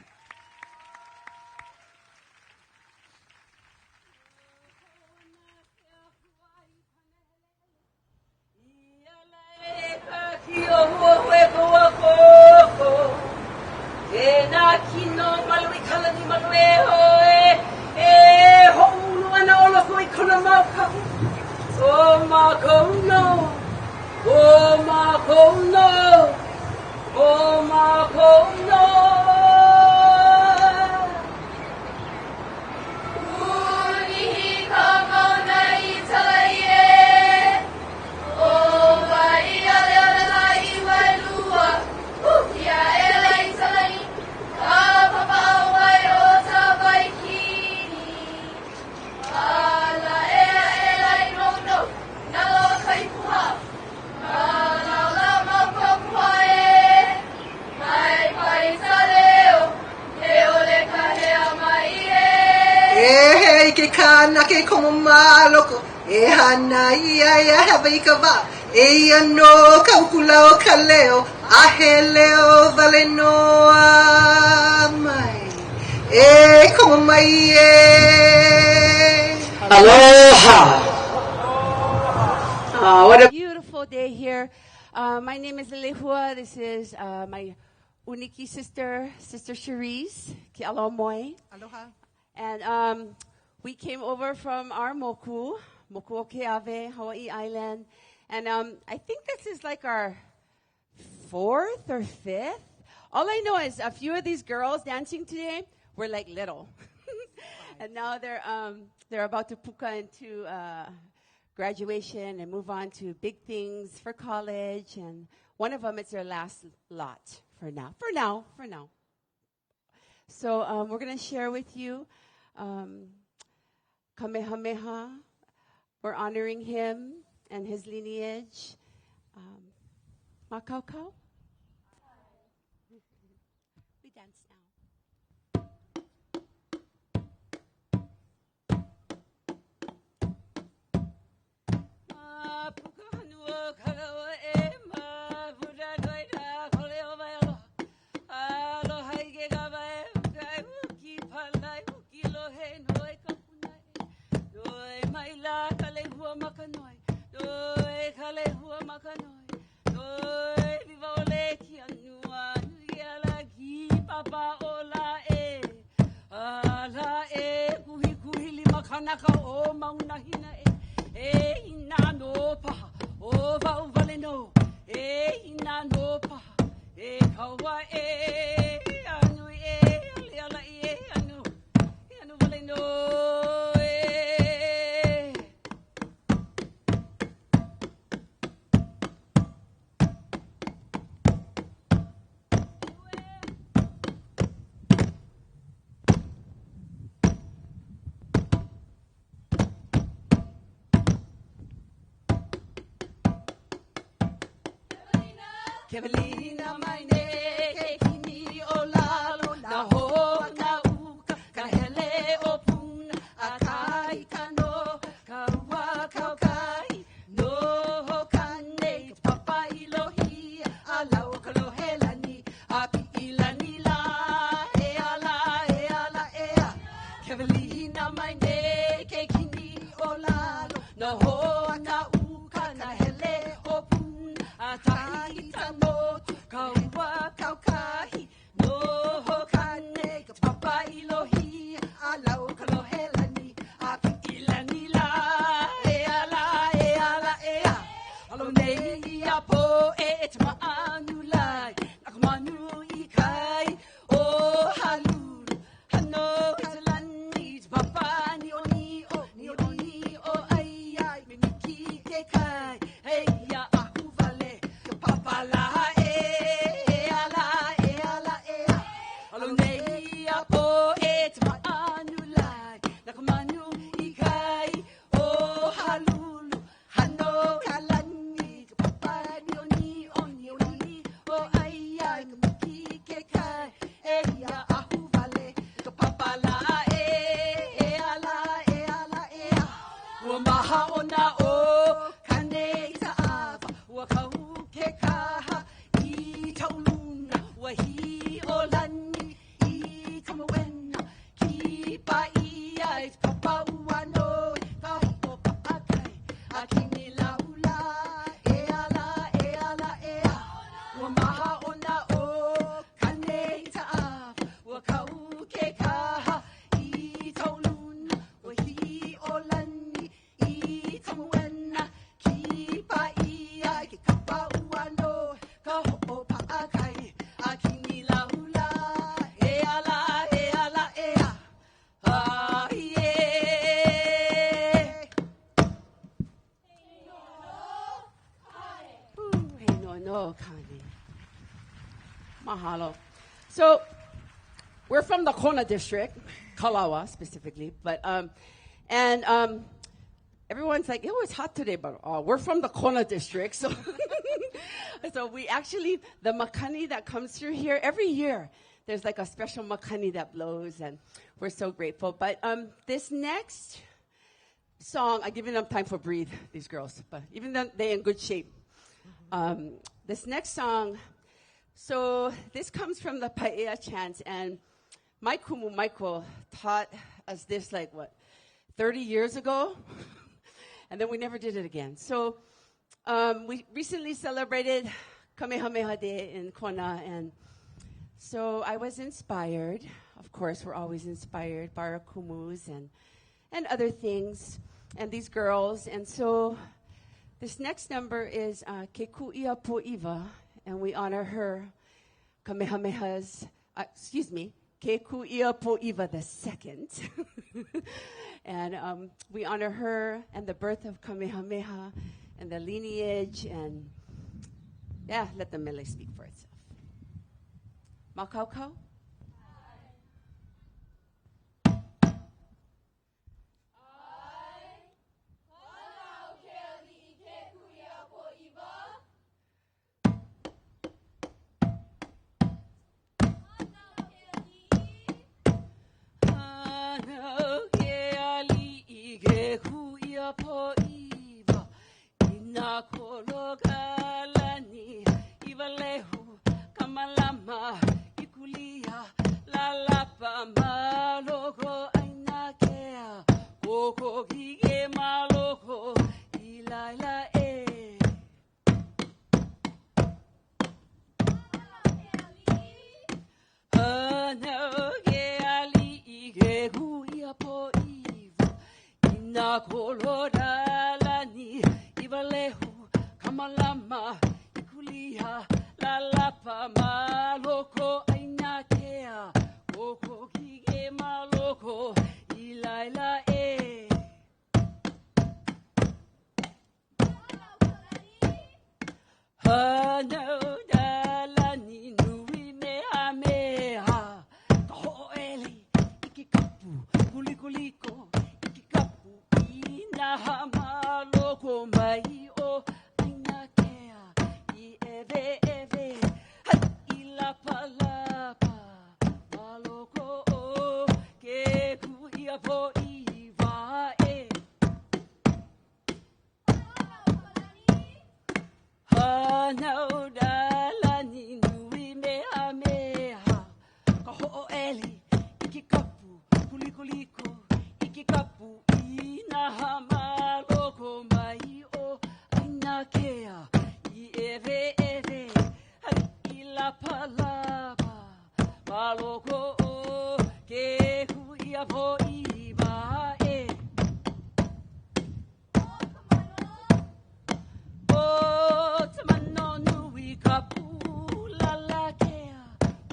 Yeah. na ke komo maloko e hana ia ia Hawaii ka wa e ano ka ukula o ka leo a he leo vale noa mai e komo mai e Aloha. What a beautiful day here. My name is Lehua. This is my Uniki sister, Sister Cherise, Ki aloha moi. Aloha. And we came over from our moku o Keawe, Hawaii Island. And I think this is like our 4th or 5th. All I know is a few of these girls dancing today were like little. And now they're about to puka into graduation and move on to big things for college. And one of them, it's their last lot for now. So we're going to share with you Kamehameha. We're honoring him and his lineage. Makaukau. We dance now. Naka o mauna hina e ina no paha o va vale no e ina no paha e kawa e anu e ala e anu vale no Kevelina mai ne ke kini o lalo na ho na uka ka hele o puna a kai kano ka wa ka kai no ho kane papa ilohi a la o ka lo helani a pi ilani la e ala e a Kevelina mai ne ke kini o lalo na ho na uka na hele o puna a kai kano kawa kaukahi no ho kane ka papa ilohi ala o ka lo helani a ki ilani la e ala e a alo nei a po e te maanu lai na ka manu I kai o halulu hano italani te papa ni o ai me miki ke kai hey ya aku vale ka papa la Mahalo. So we're from the Kona district, Kalawa specifically, but everyone's like, oh, it's hot today, but we're from the Kona district, so so we actually, the makani that comes through here every year, there's like a special makani that blows, and we're so grateful. But this next song, I give them time for breathe, these girls, but even though they're in good shape. This next song, so this comes from the Paea chants, and my kumu Michael taught us this 30 years ago, and then we never did it again. So we recently celebrated Kamehameha Day in Kona, and so I was inspired. Of course, we're always inspired by our kumus and other things, and these girls. And so this next number is Ke Ku'ia Po'iwa, and we honor her, Kamehameha's, Ke Ku'ia Po'iwa II. And we honor her and the birth of Kamehameha and the lineage, and let the mele speak for itself. Makaukau? Po'iwa, ina kologalani, iwalehu, kamalama, ikulia, lalapa, maloko, aina kea, koko gige maloko, ilaila e. Hana ge ali ige kuia po'iwa, ina kologalani, iwalehu, kamalama, ikulia, lalapa, maloko, aina kea, koko gige maloko, ilaila e. Hana dalani nui mea mea, kahoeli, ikikapu, kulikuliko, ikikapu, ina maloko mai o aina kea, I eve eve, hat ilapa lapa, maloko o, ke kuia po'iwa e. Hanau dalani nui mea mea, ka ho'oeli, ikikapu, kulikuliko, ikikapu, ina maloko mai o aina kea, I eve eve, hai ilapa lapa, maloko o, ke kuia po'iwa e. O tamano nui kapu lalakea,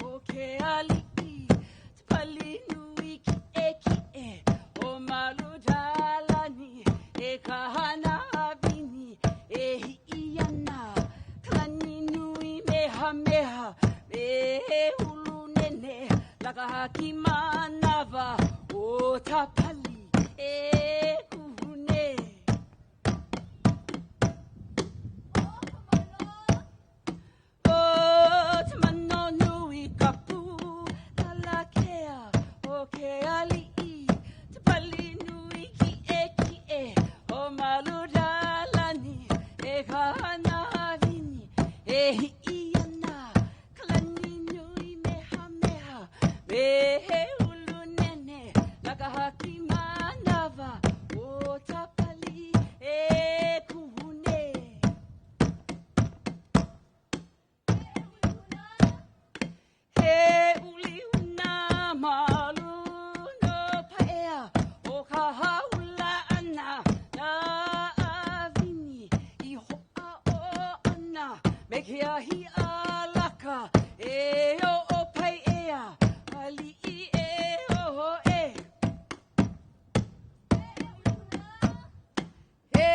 o ke ali'i, te pali nui ki e, o malu dalani, e kahana avini, e hi'iana, kalani nui meha meha, e hulu nene, lakahaki manava, o tapali, e kuhune. O tamano nui kapu lalakea, o ke ali'i, te pali nui ki e, o malu dalani, e kahana avini, e hi'iana, kalani nui meha meha, me he ulu nene, lakahaki manava, o tapali, e kuhune. He uli una malu no paea, o ka haula ana, na avini, I ho'a o ana, me ke ahi alaka, e o paea, ali'i e o e. He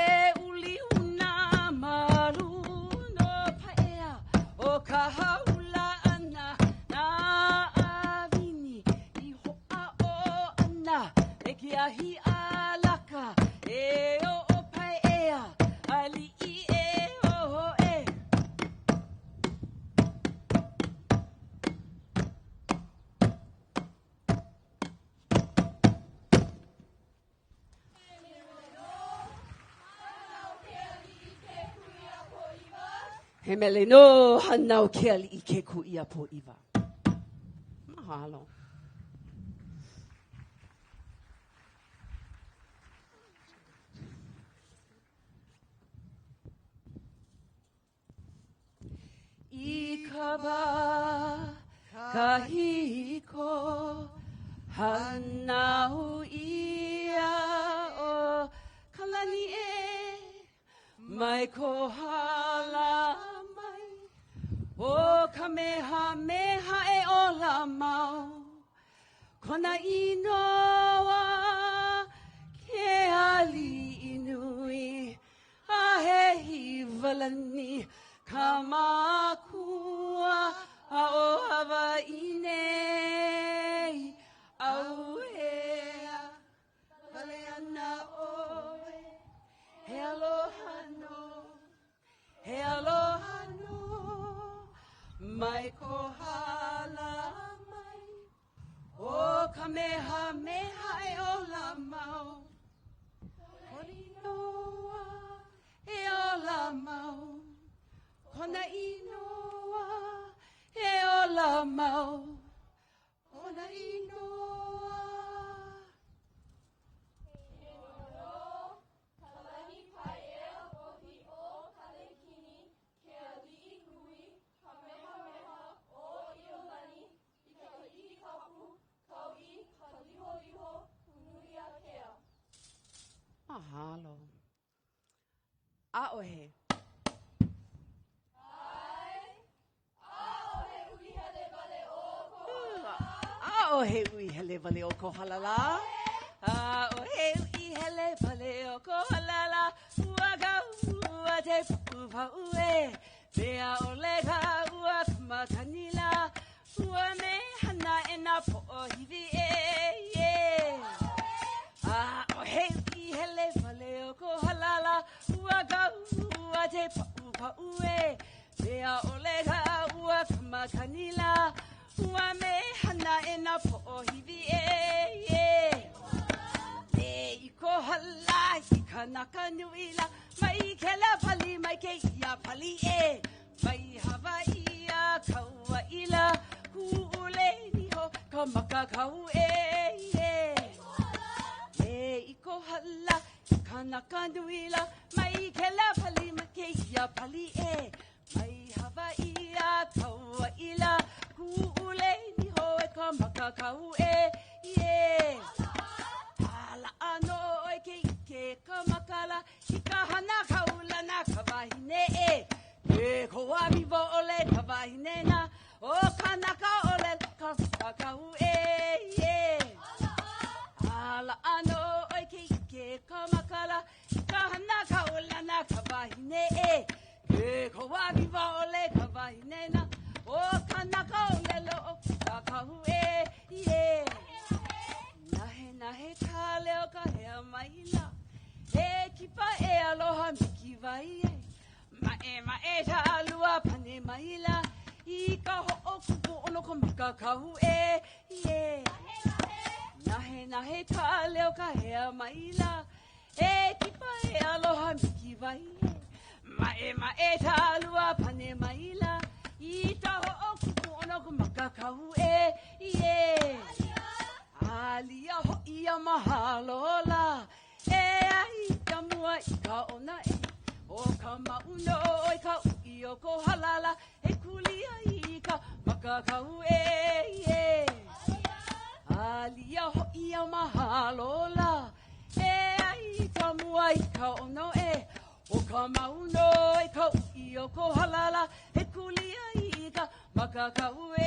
uli una malu no paea, o ka haula ana, na avini, I ho'a o ana, me ke ahi alaka, e o paea, ali'i e o e. He mele no hanau ke ali I ke ku ia po iwa. Mahalo. I ka ba kahiko hanau ia o kalani e mai ko hala mai o kamehameha e ola mau kona inoa ke ali inui ahehi valani kamakua a o Hawaii nei au hea vale ana oe he aloha no he aloha no mai ko hala mai o kamehameha e ola mau Horinoa e ola mau Kona inoa e ola mau Kona inoa Mahalo. A'ohe. A'ohe ui hele vale o ko halala. A'ohe ui hele vale o ko halala. Uaga ua te pupa ue. Mea olega ua makanila. Ua me hana e na po o hivi e. A'ohe ui hele vale o ko halala. Uaga ua te pupa ue. Mea olega ua makanila. Ua me hana e na po o hivi e. E I ko hala I ka naka nuila. Mai ke la pali mai ke ia pali e. Mai Hawaii a kaua ila. Ku'ule ni ho ka maka kau e. E I ko hala I ka naka nuila. Mai ke la pali mai ke ia pali e. Mai Hawaii a kaua ila. Ku'ule ni ho e ka maka kau e. Hala ano e ke ike ka makala. I ka hana kaula na ka wahine e. E ko avivo ole ka wahine na. O ka naka ole ka maka kau e. Hala ano e ke ike ka makala. I ka hana kaula na ka wahine e. E ko avivo ole ka wahine na. O kanaka o lelo o ka kahu e. Nahe ka leo ka hea maila. E kipa e aloha miki vai e. Ma e ta alua pane maila. I ka ho o kupu ono ka maka kahu e. Nahe ka leo ka hea maila. E kipa e aloha miki vai e. Ma e ta alua pane maila. Ita ho kupu ono ku makakau e. Alia ho ia mahalo la. E ai ka mua I ka ona e. O ka mauno I ka ui o ko halala. E kulia I ka makakau e. Alia ho ia mahalo la. E ai ka mua I ka ono e. O ka mauno I ka ui o ko halala. E kulia I ka makakau e.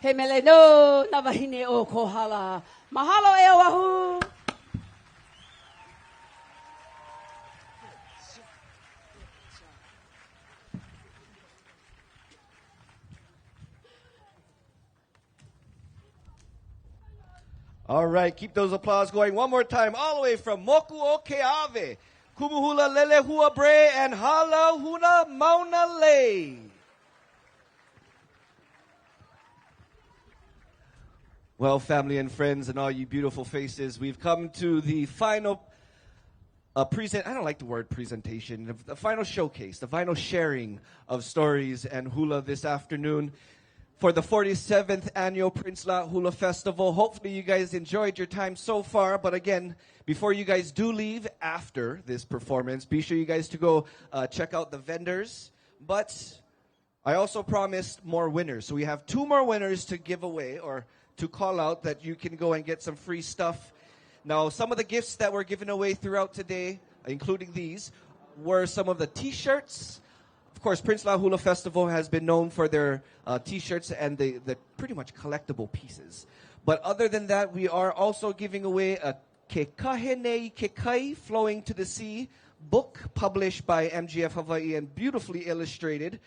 He mele no na wahine o ko hala. Mahalo e o wahu. All right, keep those applause going. One more time, all the way from Moku o Keawe, Kumuhula Lele Hua Bre, and Halau Huna Mauna Lei. Well, family and friends and all you beautiful faces, we've come to the final I don't like the word presentation, the final showcase, the final sharing of stories and hula this afternoon for the 47th annual Prince La Hula Festival. Hopefully you guys enjoyed your time so far, but again, before you guys do leave after this performance, be sure you guys to go check out the vendors. But I also promised more winners, so we have 2 more winners to give away or to call out that you can go and get some free stuff. Now, some of the gifts that were given away throughout today, including these, were some of the T-shirts. Of course, Prince La Hula Festival has been known for their T-shirts and the pretty much collectible pieces. But other than that, we are also giving away a Kekahenei Kekai, Flowing to the Sea book published by MGF Hawaiʻi and beautifully illustrated.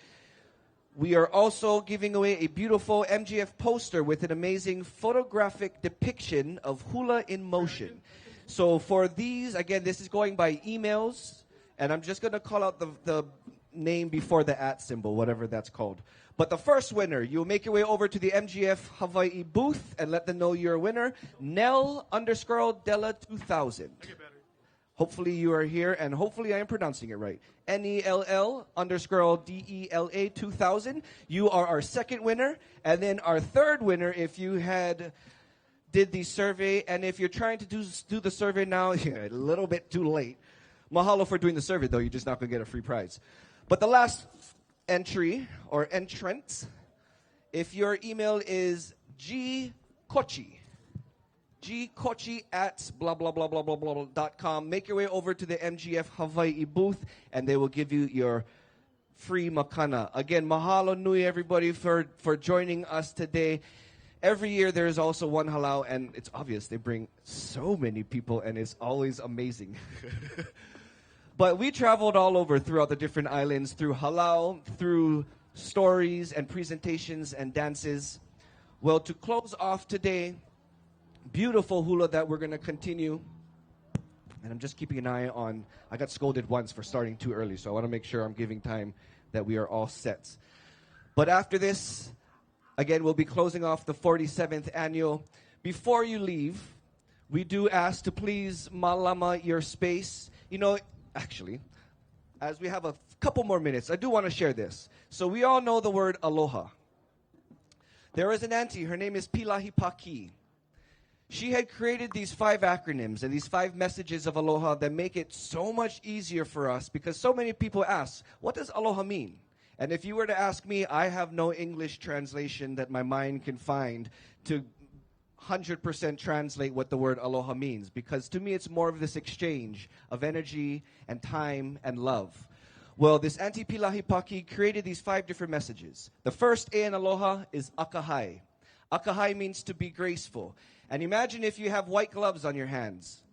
We are also giving away a beautiful MGF poster with an amazing photographic depiction of hula in motion. So for these, again, this is going by emails, and I'm just going to call out the name before the @ symbol, whatever that's called. But the first winner, you'll make your way over to the MGF Hawaiʻi booth and let them know you're a winner. Nell_Della2000. Hopefully you are here, and hopefully I am pronouncing it right. NELL_DELA2000. You are our second winner. And then our third winner, if you did the survey, and if you're trying to do the survey now, a little bit too late. Mahalo for doing the survey, though. You're just not going to get a free prize. But the last entry, or entrant, if your email is gkochi at blah, blah, blah, blah, blah, blah, .com. Make your way over to the MGF Hawaiʻi booth, and they will give you your free makana. Again, mahalo nui, everybody, for joining us today. Every year there is also one halau, and it's obvious they bring so many people, and it's always amazing. But we traveled all over throughout the different islands, through halau, through stories and presentations and dances. Well, to close off today, beautiful hula that we're going to continue. And I'm just keeping an eye on, I got scolded once for starting too early, so I want to make sure I'm giving time that we are all set. But after this, again, we'll be closing off the 47th annual. Before you leave, we do ask to please malama your space. You know, actually, as we have a couple more minutes, I do want to share this. So we all know the word aloha. There is an auntie, her name is Pilahi Paki. She had created these 5 acronyms and these 5 messages of aloha that make it so much easier for us, because so many people ask, what does aloha mean? And if you were to ask me, I have no English translation that my mind can find to 100% translate what the word aloha means, because to me it's more of this exchange of energy and time and love. Well, this Auntie Pilahi Paki created these 5 different messages. The first A in aloha is akahai. Akahai means to be graceful. And imagine if you have white gloves on your hands.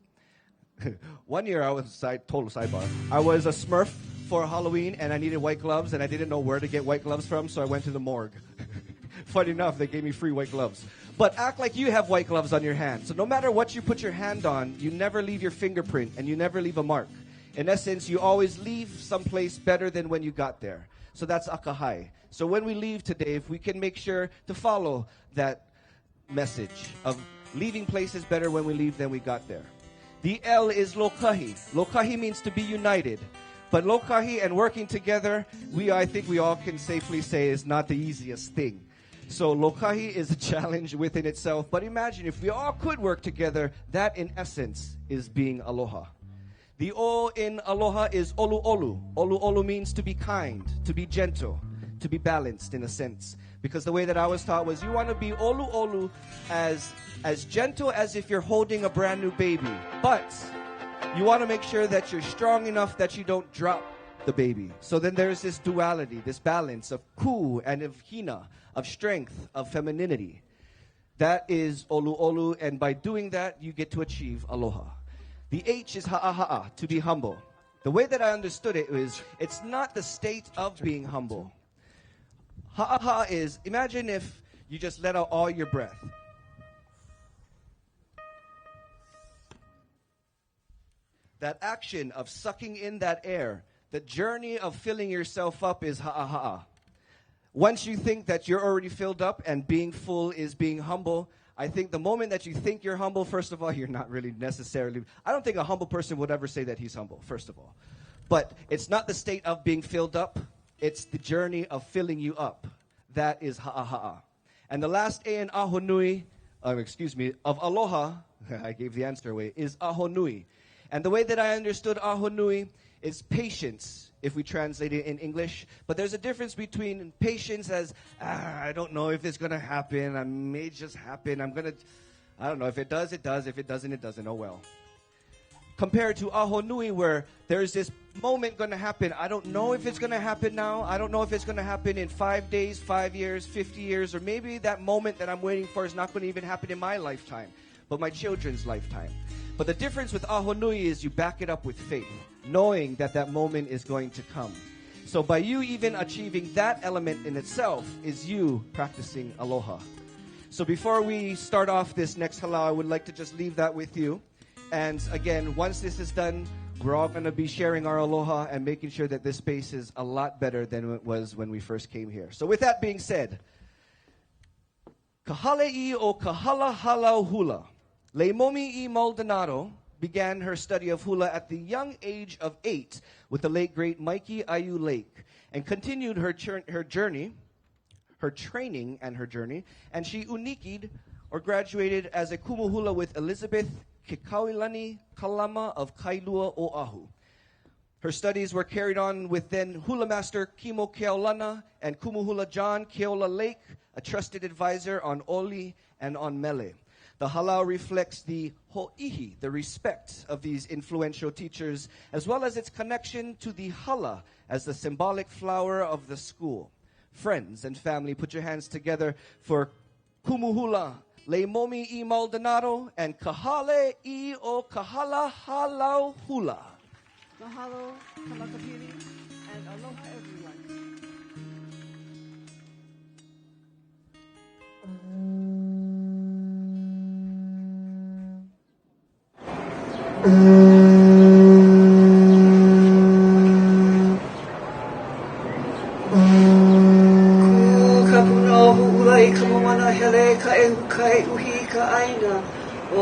One year I was, total sidebar, I was a Smurf for Halloween and I needed white gloves and I didn't know where to get white gloves from, so I went to the morgue. Funny enough, they gave me free white gloves. But act like you have white gloves on your hand. So no matter what you put your hand on, you never leave your fingerprint and you never leave a mark. In essence, you always leave someplace better than when you got there. So that's akahai. So when we leave today, if we can make sure to follow that message of leaving places better when we leave than we got there. The L is lokahi. Lokahi means to be united. But lokahi and working together, I think we all can safely say, is not the easiest thing. So lokahi is a challenge within itself. But imagine if we all could work together, that in essence is being aloha. The O in aloha is olu olu. Olu olu means to be kind, to be gentle, to be balanced in a sense. Because the way that I was taught was you want to be olu olu as gentle as if you're holding a brand new baby. But you want to make sure that you're strong enough that you don't drop the baby. So then there's this duality, this balance of ku and of hina, of strength, of femininity. That is olu olu, and by doing that, you get to achieve aloha. The H is ha'aha'a, to be humble. The way that I understood it is, it's not the state of being humble. Ha'aha'a is, imagine if you just let out all your breath. that action of sucking in that air, the journey of filling yourself up is ha'a. Once you think that you're already filled up and being full is being humble, I think the moment that you think you're humble, first of all, you're not really necessarily. I don't think a humble person would ever say that he's humble, first of all. But it's not the state of being filled up. It's the journey of filling you up. That is ha'a. And the last A in ahonui, of aloha, I gave the answer away, is ahonui. And the way that I understood ahonui is patience, if we translate it in English. But there's a difference between patience as, I don't know if it's going to happen. It may just happen. I don't know. If it does, it does. If it doesn't, it doesn't. Oh, well. Compared to ahonui, where there's this moment going to happen. I don't know if it's going to happen now. I don't know if it's going to happen in 5 days, 5 years, 50 years, or maybe that moment that I'm waiting for is not going to even happen in my lifetime, but my children's lifetime. But the difference with ahonui is you back it up with faith, knowing that that moment is going to come. So by you even achieving that element in itself is you practicing aloha. So before we start off this next halau, I would like to just leave that with you. And again, once this is done, we're all going to be sharing our aloha and making sure that this space is a lot better than it was when we first came here. So with that being said, Kamalei o Kahala Halau Hula. Leimomi Maldonado began her study of hula at the young age of 8 with the late great Mikey Ayu Lake, and continued her training, and she uniki'd or graduated as a kumuhula with Elizabeth Kekaulani Kalama of Kailua Oahu. Her studies were carried on with then hula master Kimo Keaulana and kumuhula John Keola Lake, a trusted advisor on Oli and on Mele. The halau reflects the ho'ihi, the respect of these influential teachers, as well as its connection to the hala as the symbolic flower of the school. Friends and family, put your hands together for kumuhula Leimomi Maldonado and Kamalei o Kahala Halau Hula. Mahalo, kalakapiri, and aloha everyone. Kapuno hu'ulai kamamana hele ka ehu kai uhi ka aina. O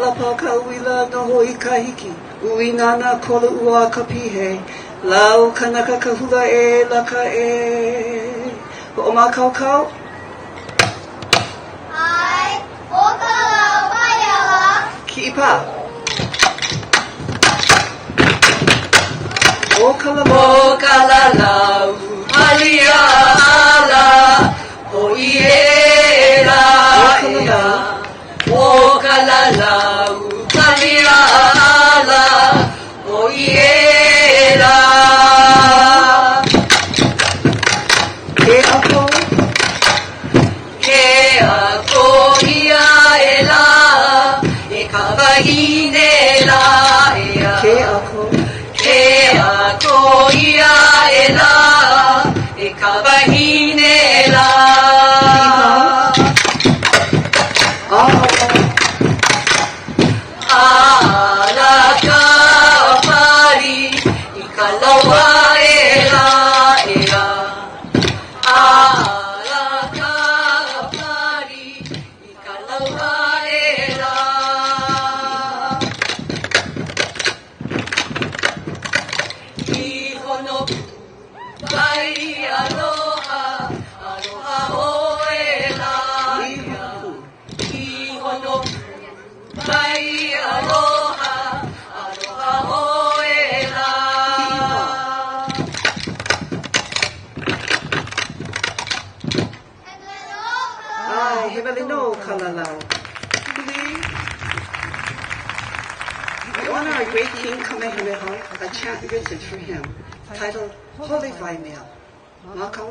lapa ka uila no hoi ka hiki. Uinana kola ua ka pihe. Lau kanaka ka hula e laka e. Ho'oma kau kau. Ai, o ka lau waiala. Kipa. O kalalau, alia ala, o iela ea. O kalalau, alia ala, o iela. Ke ako ia ela, e kawahine la ea. Ke ako. E ako ia e la, e kawahine la. Ala ka pari, I ka laua e la ea. Ala ka pari, I ka laua e la. Bai aloha, aloha hoela. Ihono, bai aloha, aloha hoela. Ai, heavily no kalalau. We honor our great King Kamehameha, a chant written for him, titled Holy Vaimea. Makau.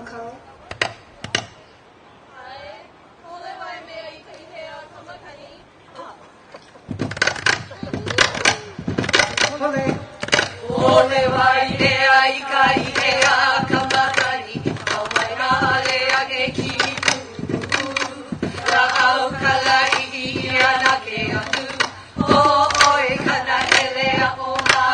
Ole Vaimea I ka ihea kamakani, au mai rahale ake ki tu. La au kalai I ana ke atu, o oe kana hele a o ha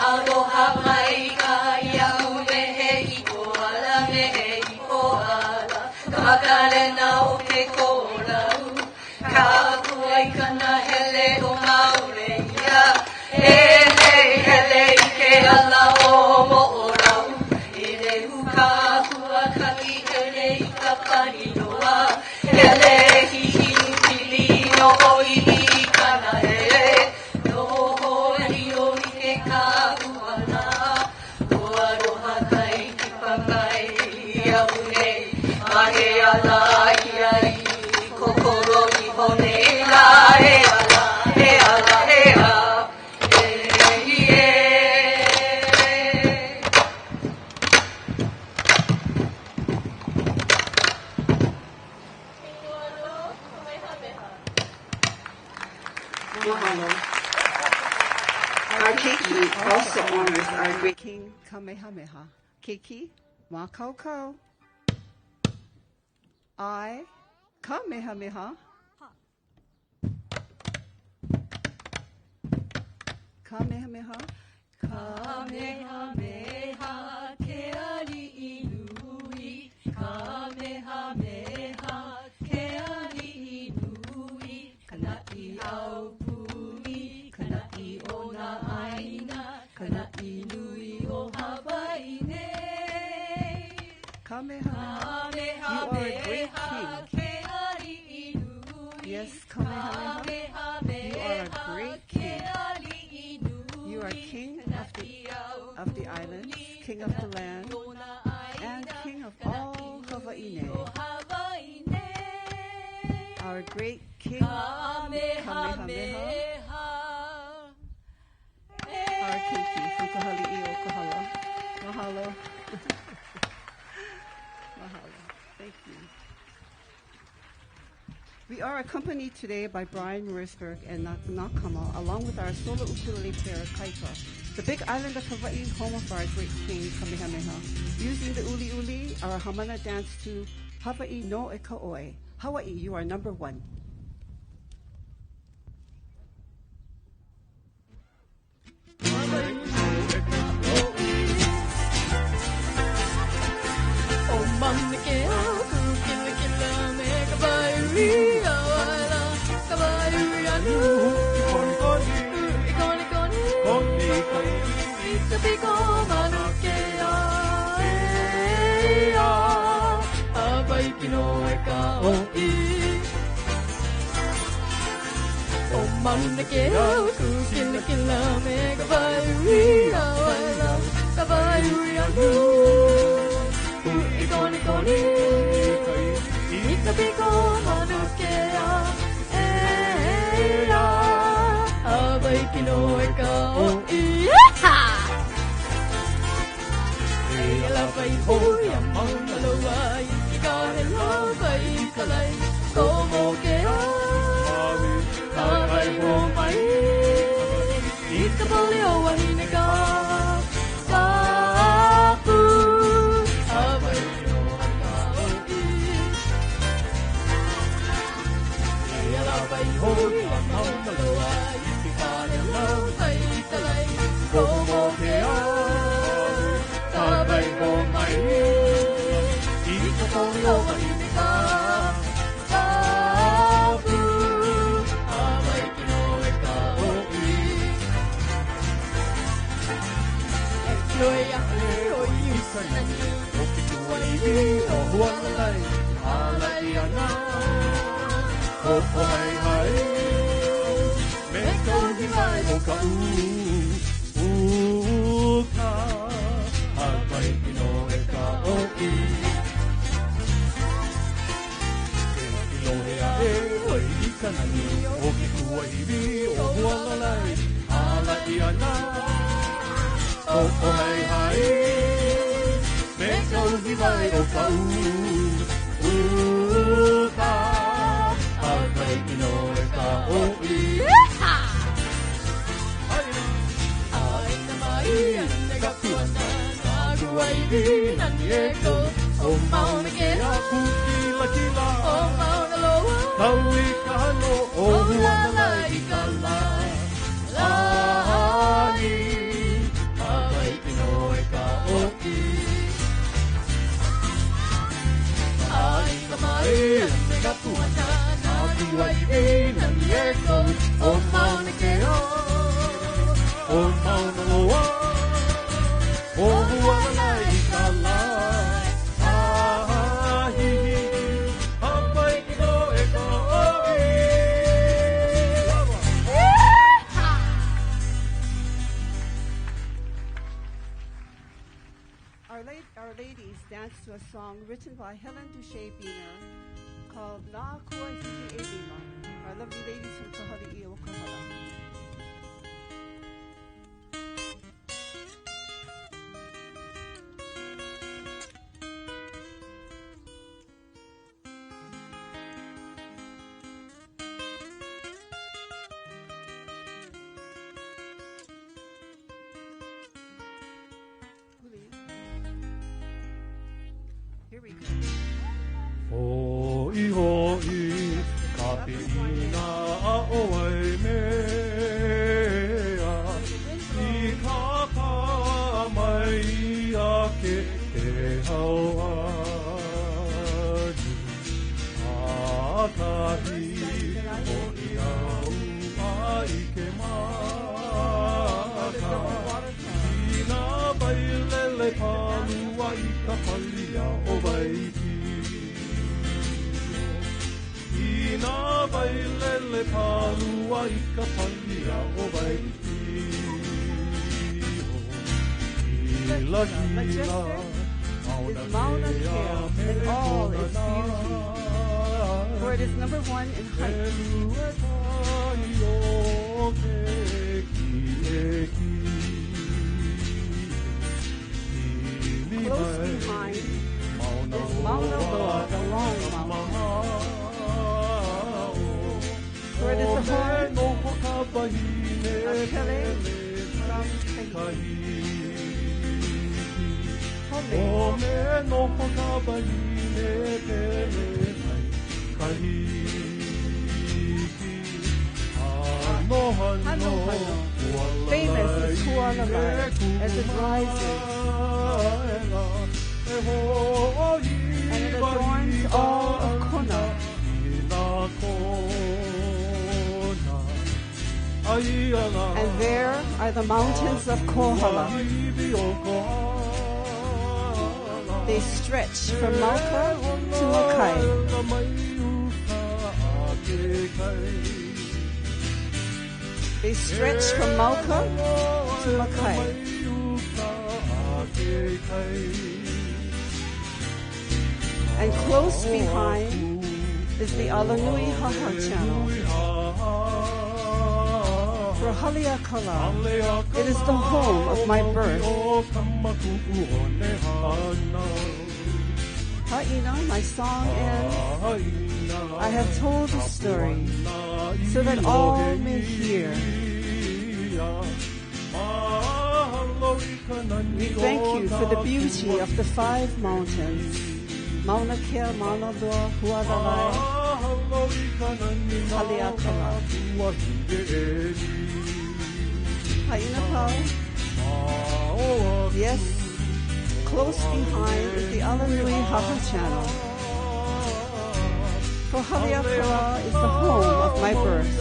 Aloha mai ka ia ule he i ko ala me he i ko ala. Ka makalena o ke kōlau. Ka kuai kana hele o maule ia. Hele hele i ke ala o mo'orau. Ele huka hua kaki hele i ka paninoa. Hele hihi pili no o i kana hele. No ho rio i ke kahuana. Aloha kai Kipaepae ia une. Mahe ala ia i kokoro i hone la. He ala, he ala, he ala. Mahalo. Our keiki also honors our great King Kamehameha. Keiki, ma kau kau. I, Kamehameha. Kamehameha. Kamehameha ke ali'i nui. Kamehameha ke ali'i nui. Kana'i au pui, kana'i o nā aina, kana'i nui o Hawaiʻi nei. Kamehameha. You are a great king. Yes, Kamehameha. You are a great king. You are king of the islands, king of the land, and king of all Hawaii. Our great king, Kamehameha. Our keiki, Hukahali'i o Kahala. Mahalo. Mahalo. Thank you. We are accompanied today by Brian Marisberg and Nakama, along with our solo ukulele player, Kaika, the big island of Hawaii, home of our great king, Kamehameha. Using the uli uli, our hamana dance to Hawaii no e kaoe. Hawaii, you are number one. o mauna loa, o huala i ka lai. Ahihi, hapai no e ka oi. Our ladies danced to a song written by Helen Duche Biener called Napua Hiki e Lima. Our lovely ladies from Kamalei o Kahala. Here we go. Hoi hoi, ka pina a oai mea, I ka pa mai a ke te hauani. A tahi o I au ai ke maka, Ina vai lele palua I ka palia o waiki. Ina vai lele palua I ka palia o waiki. Hila hila, Mauna Kea in all its beauty, for it is number 1 in height. Close behind is Mauna Loa, the long mountain. For it is the home of Pele from famous is Huala as it rises, and it adorns all of Kona. And there are the mountains of Kohala. They stretch from Mauka to Molokai. They stretch from Mauka to Molokai. And close behind is the Alanui Haha Channel. For Haleakala, it is the home of my birth. Ha'ina, my song ends. I have told the story so that all may hear. We thank you for the beauty of the 5 mountains. Mauna Kea, Mauna Loa, Hualalai, Haleakala. Haina Pau. Yes, close behind is the Alanui Haha Channel. For Haleakala is the home of my birth.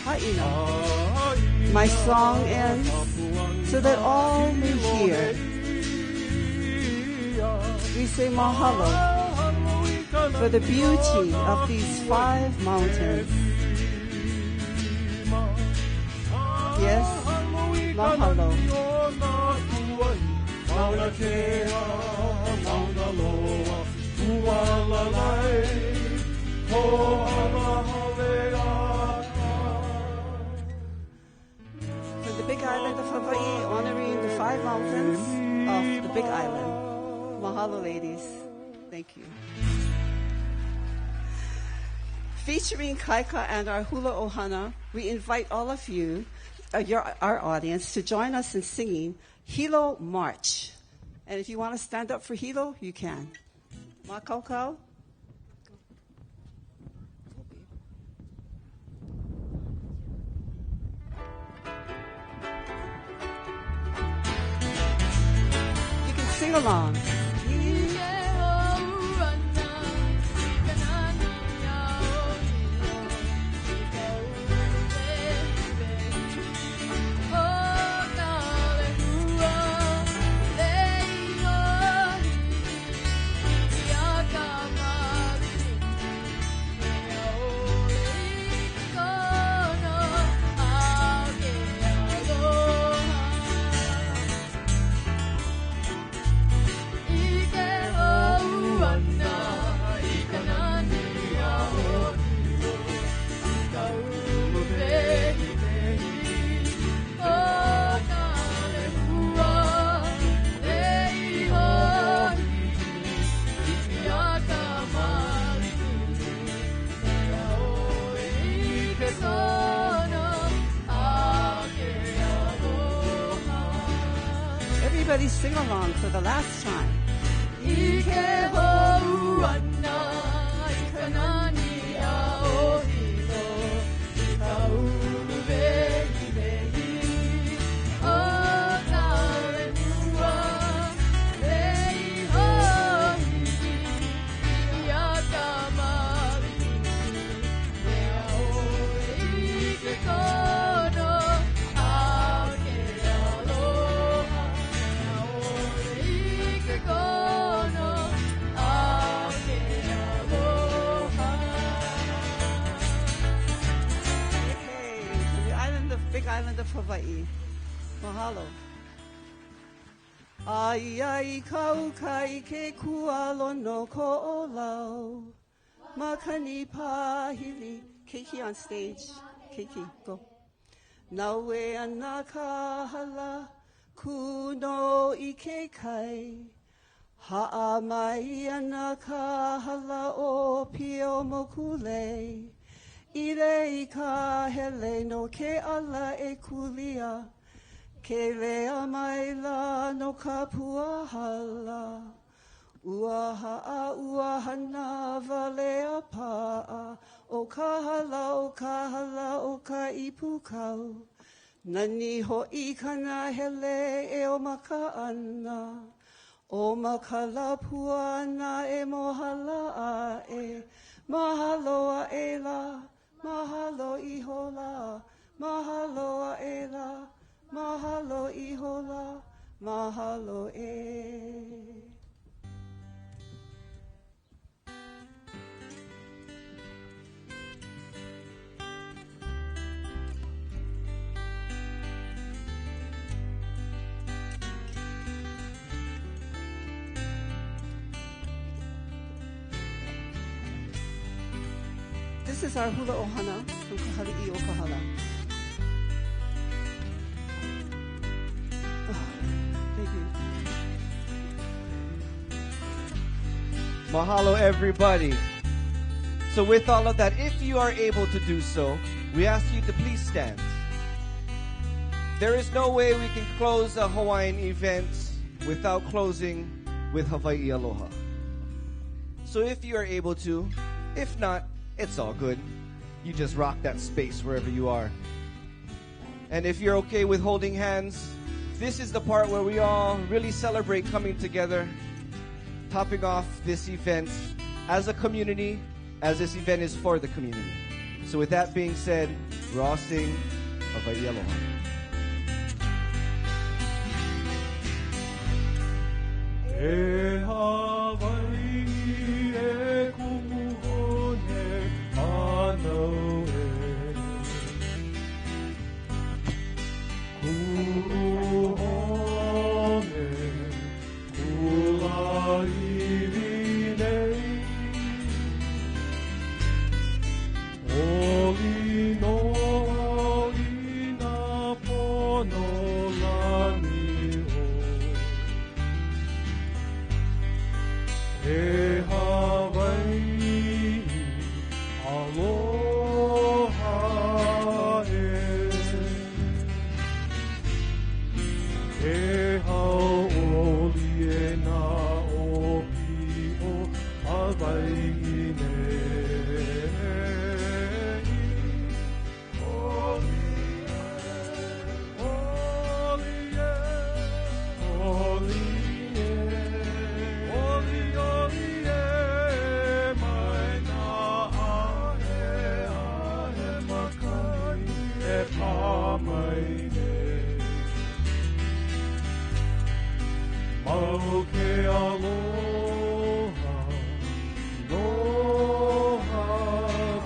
Haina. My song ends so that all may hear. We say mahalo for the beauty of these 5 mountains. Yes, mahalo. Mauna Kea, Mauna Loa, Hualalai, Ho'ala Hawea. For the Big Island of Hawaii, honoring the 5 mountains of the Big Island. Mahalo, ladies. Thank you. Featuring Kaika and our Hula Ohana, we invite all of you, our audience, to join us in singing Hilo March. And if you want to stand up for Hilo, you can. Makaukau. You can sing along. Everybody sing along for the last time. Ike hou ana, ika nani a ohino, ika ulu vehi vehi, o ka renua, vei hohi, ia ka mariki, mea oi ike kono, a ke aloha, mea oi ike kono, a ke aloha. Hey, from the island of Big Island of Hawaii. Mahalo. Ai ai kau kai ke kualo no ko olau. Makani pahili. Keiki on stage. Keiki, go. Naue ana kahala. Kuno ike kai. Ha'a mai ana kahala o pio mokule. Ire I ka hele no ke ala e kulia. Ke lea mai la no ka puahala. Ua hana valea pa'a. O ka hala o ka ipukau. Nani ho'i kana hele e o maka ana. O makala puana e mohala a e. Mahalo a e la. Mahalo I hola. Mahalo a e la. Mahalo I hola. Mahalo e. This is our hula ohana from Kahali'i o Kahala. Thank you. Mahalo, everybody. So with all of that, if you are able to do so, we ask you to please stand. There is no way we can close a Hawaiian event without closing with Hawaii Aloha. So if you are able to, if not, it's all good. You just rock that space wherever you are. And if you're okay with holding hands, this is the part where we all really celebrate coming together, topping off this event as a community, as this event is for the community. So with that being said, we'll all sing Hawaii Aloha. E Hawaii e kumuhone anau e kuruhone kulairi nei oli no ina pono lani o E Hawaii, aloha e haoli e na opi o Hawaii nei. Mau ke aloha, aloha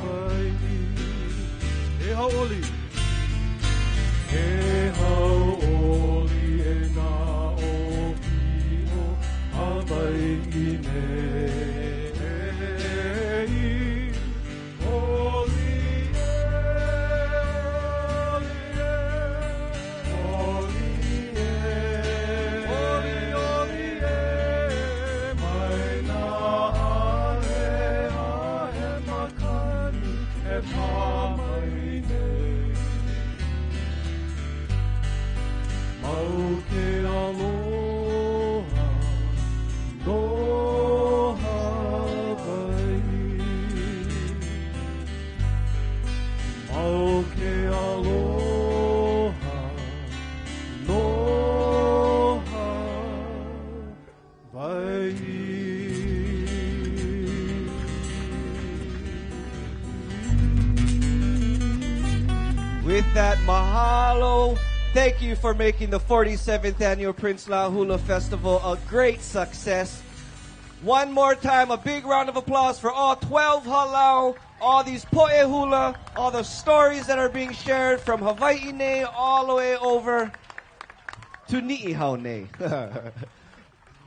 Hawaii. E haoli. E haoli e na opi o Hawaii nei. ke aloha, noha, vai. With that, mahalo. Thank you for making the 47th annual Prince La Hula Festival a great success. One more time, a big round of applause for all 12 halau, all these poe hula, all the stories that are being shared from Hawaii nei all the way over to Ni'ihau nei.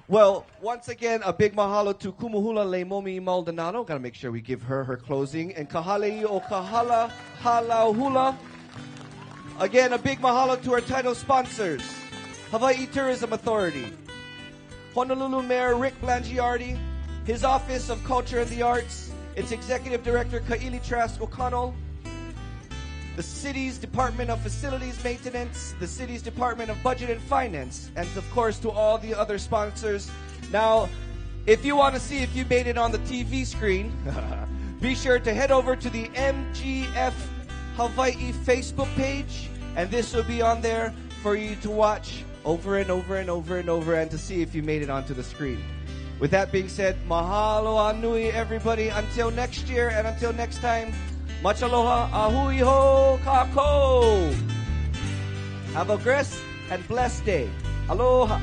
Well, once again, a big mahalo to Kumuhula Leimomi Maldonado. Got to make sure we give her closing. And Kahalei o Kahala Halau Hula. Again, a big mahalo to our title sponsors. Hawaii Tourism Authority. Honolulu Mayor Rick Blangiardi. His Office of Culture and the Arts. Its Executive Director Ka'ili Trask O'Connell. The city's Department of Facilities Maintenance. The city's Department of Budget and Finance. And of course to all the other sponsors. Now, if you want to see if you made it on the TV screen, be sure to head over to the MGF Hawaiʻi Facebook page, and this will be on there for you to watch over and over and over and over and to see if you made it onto the screen. With that being said, mahalo anui everybody until next year and until next time. Much aloha, ahui ho kako. Have a blessed and blessed day. Aloha.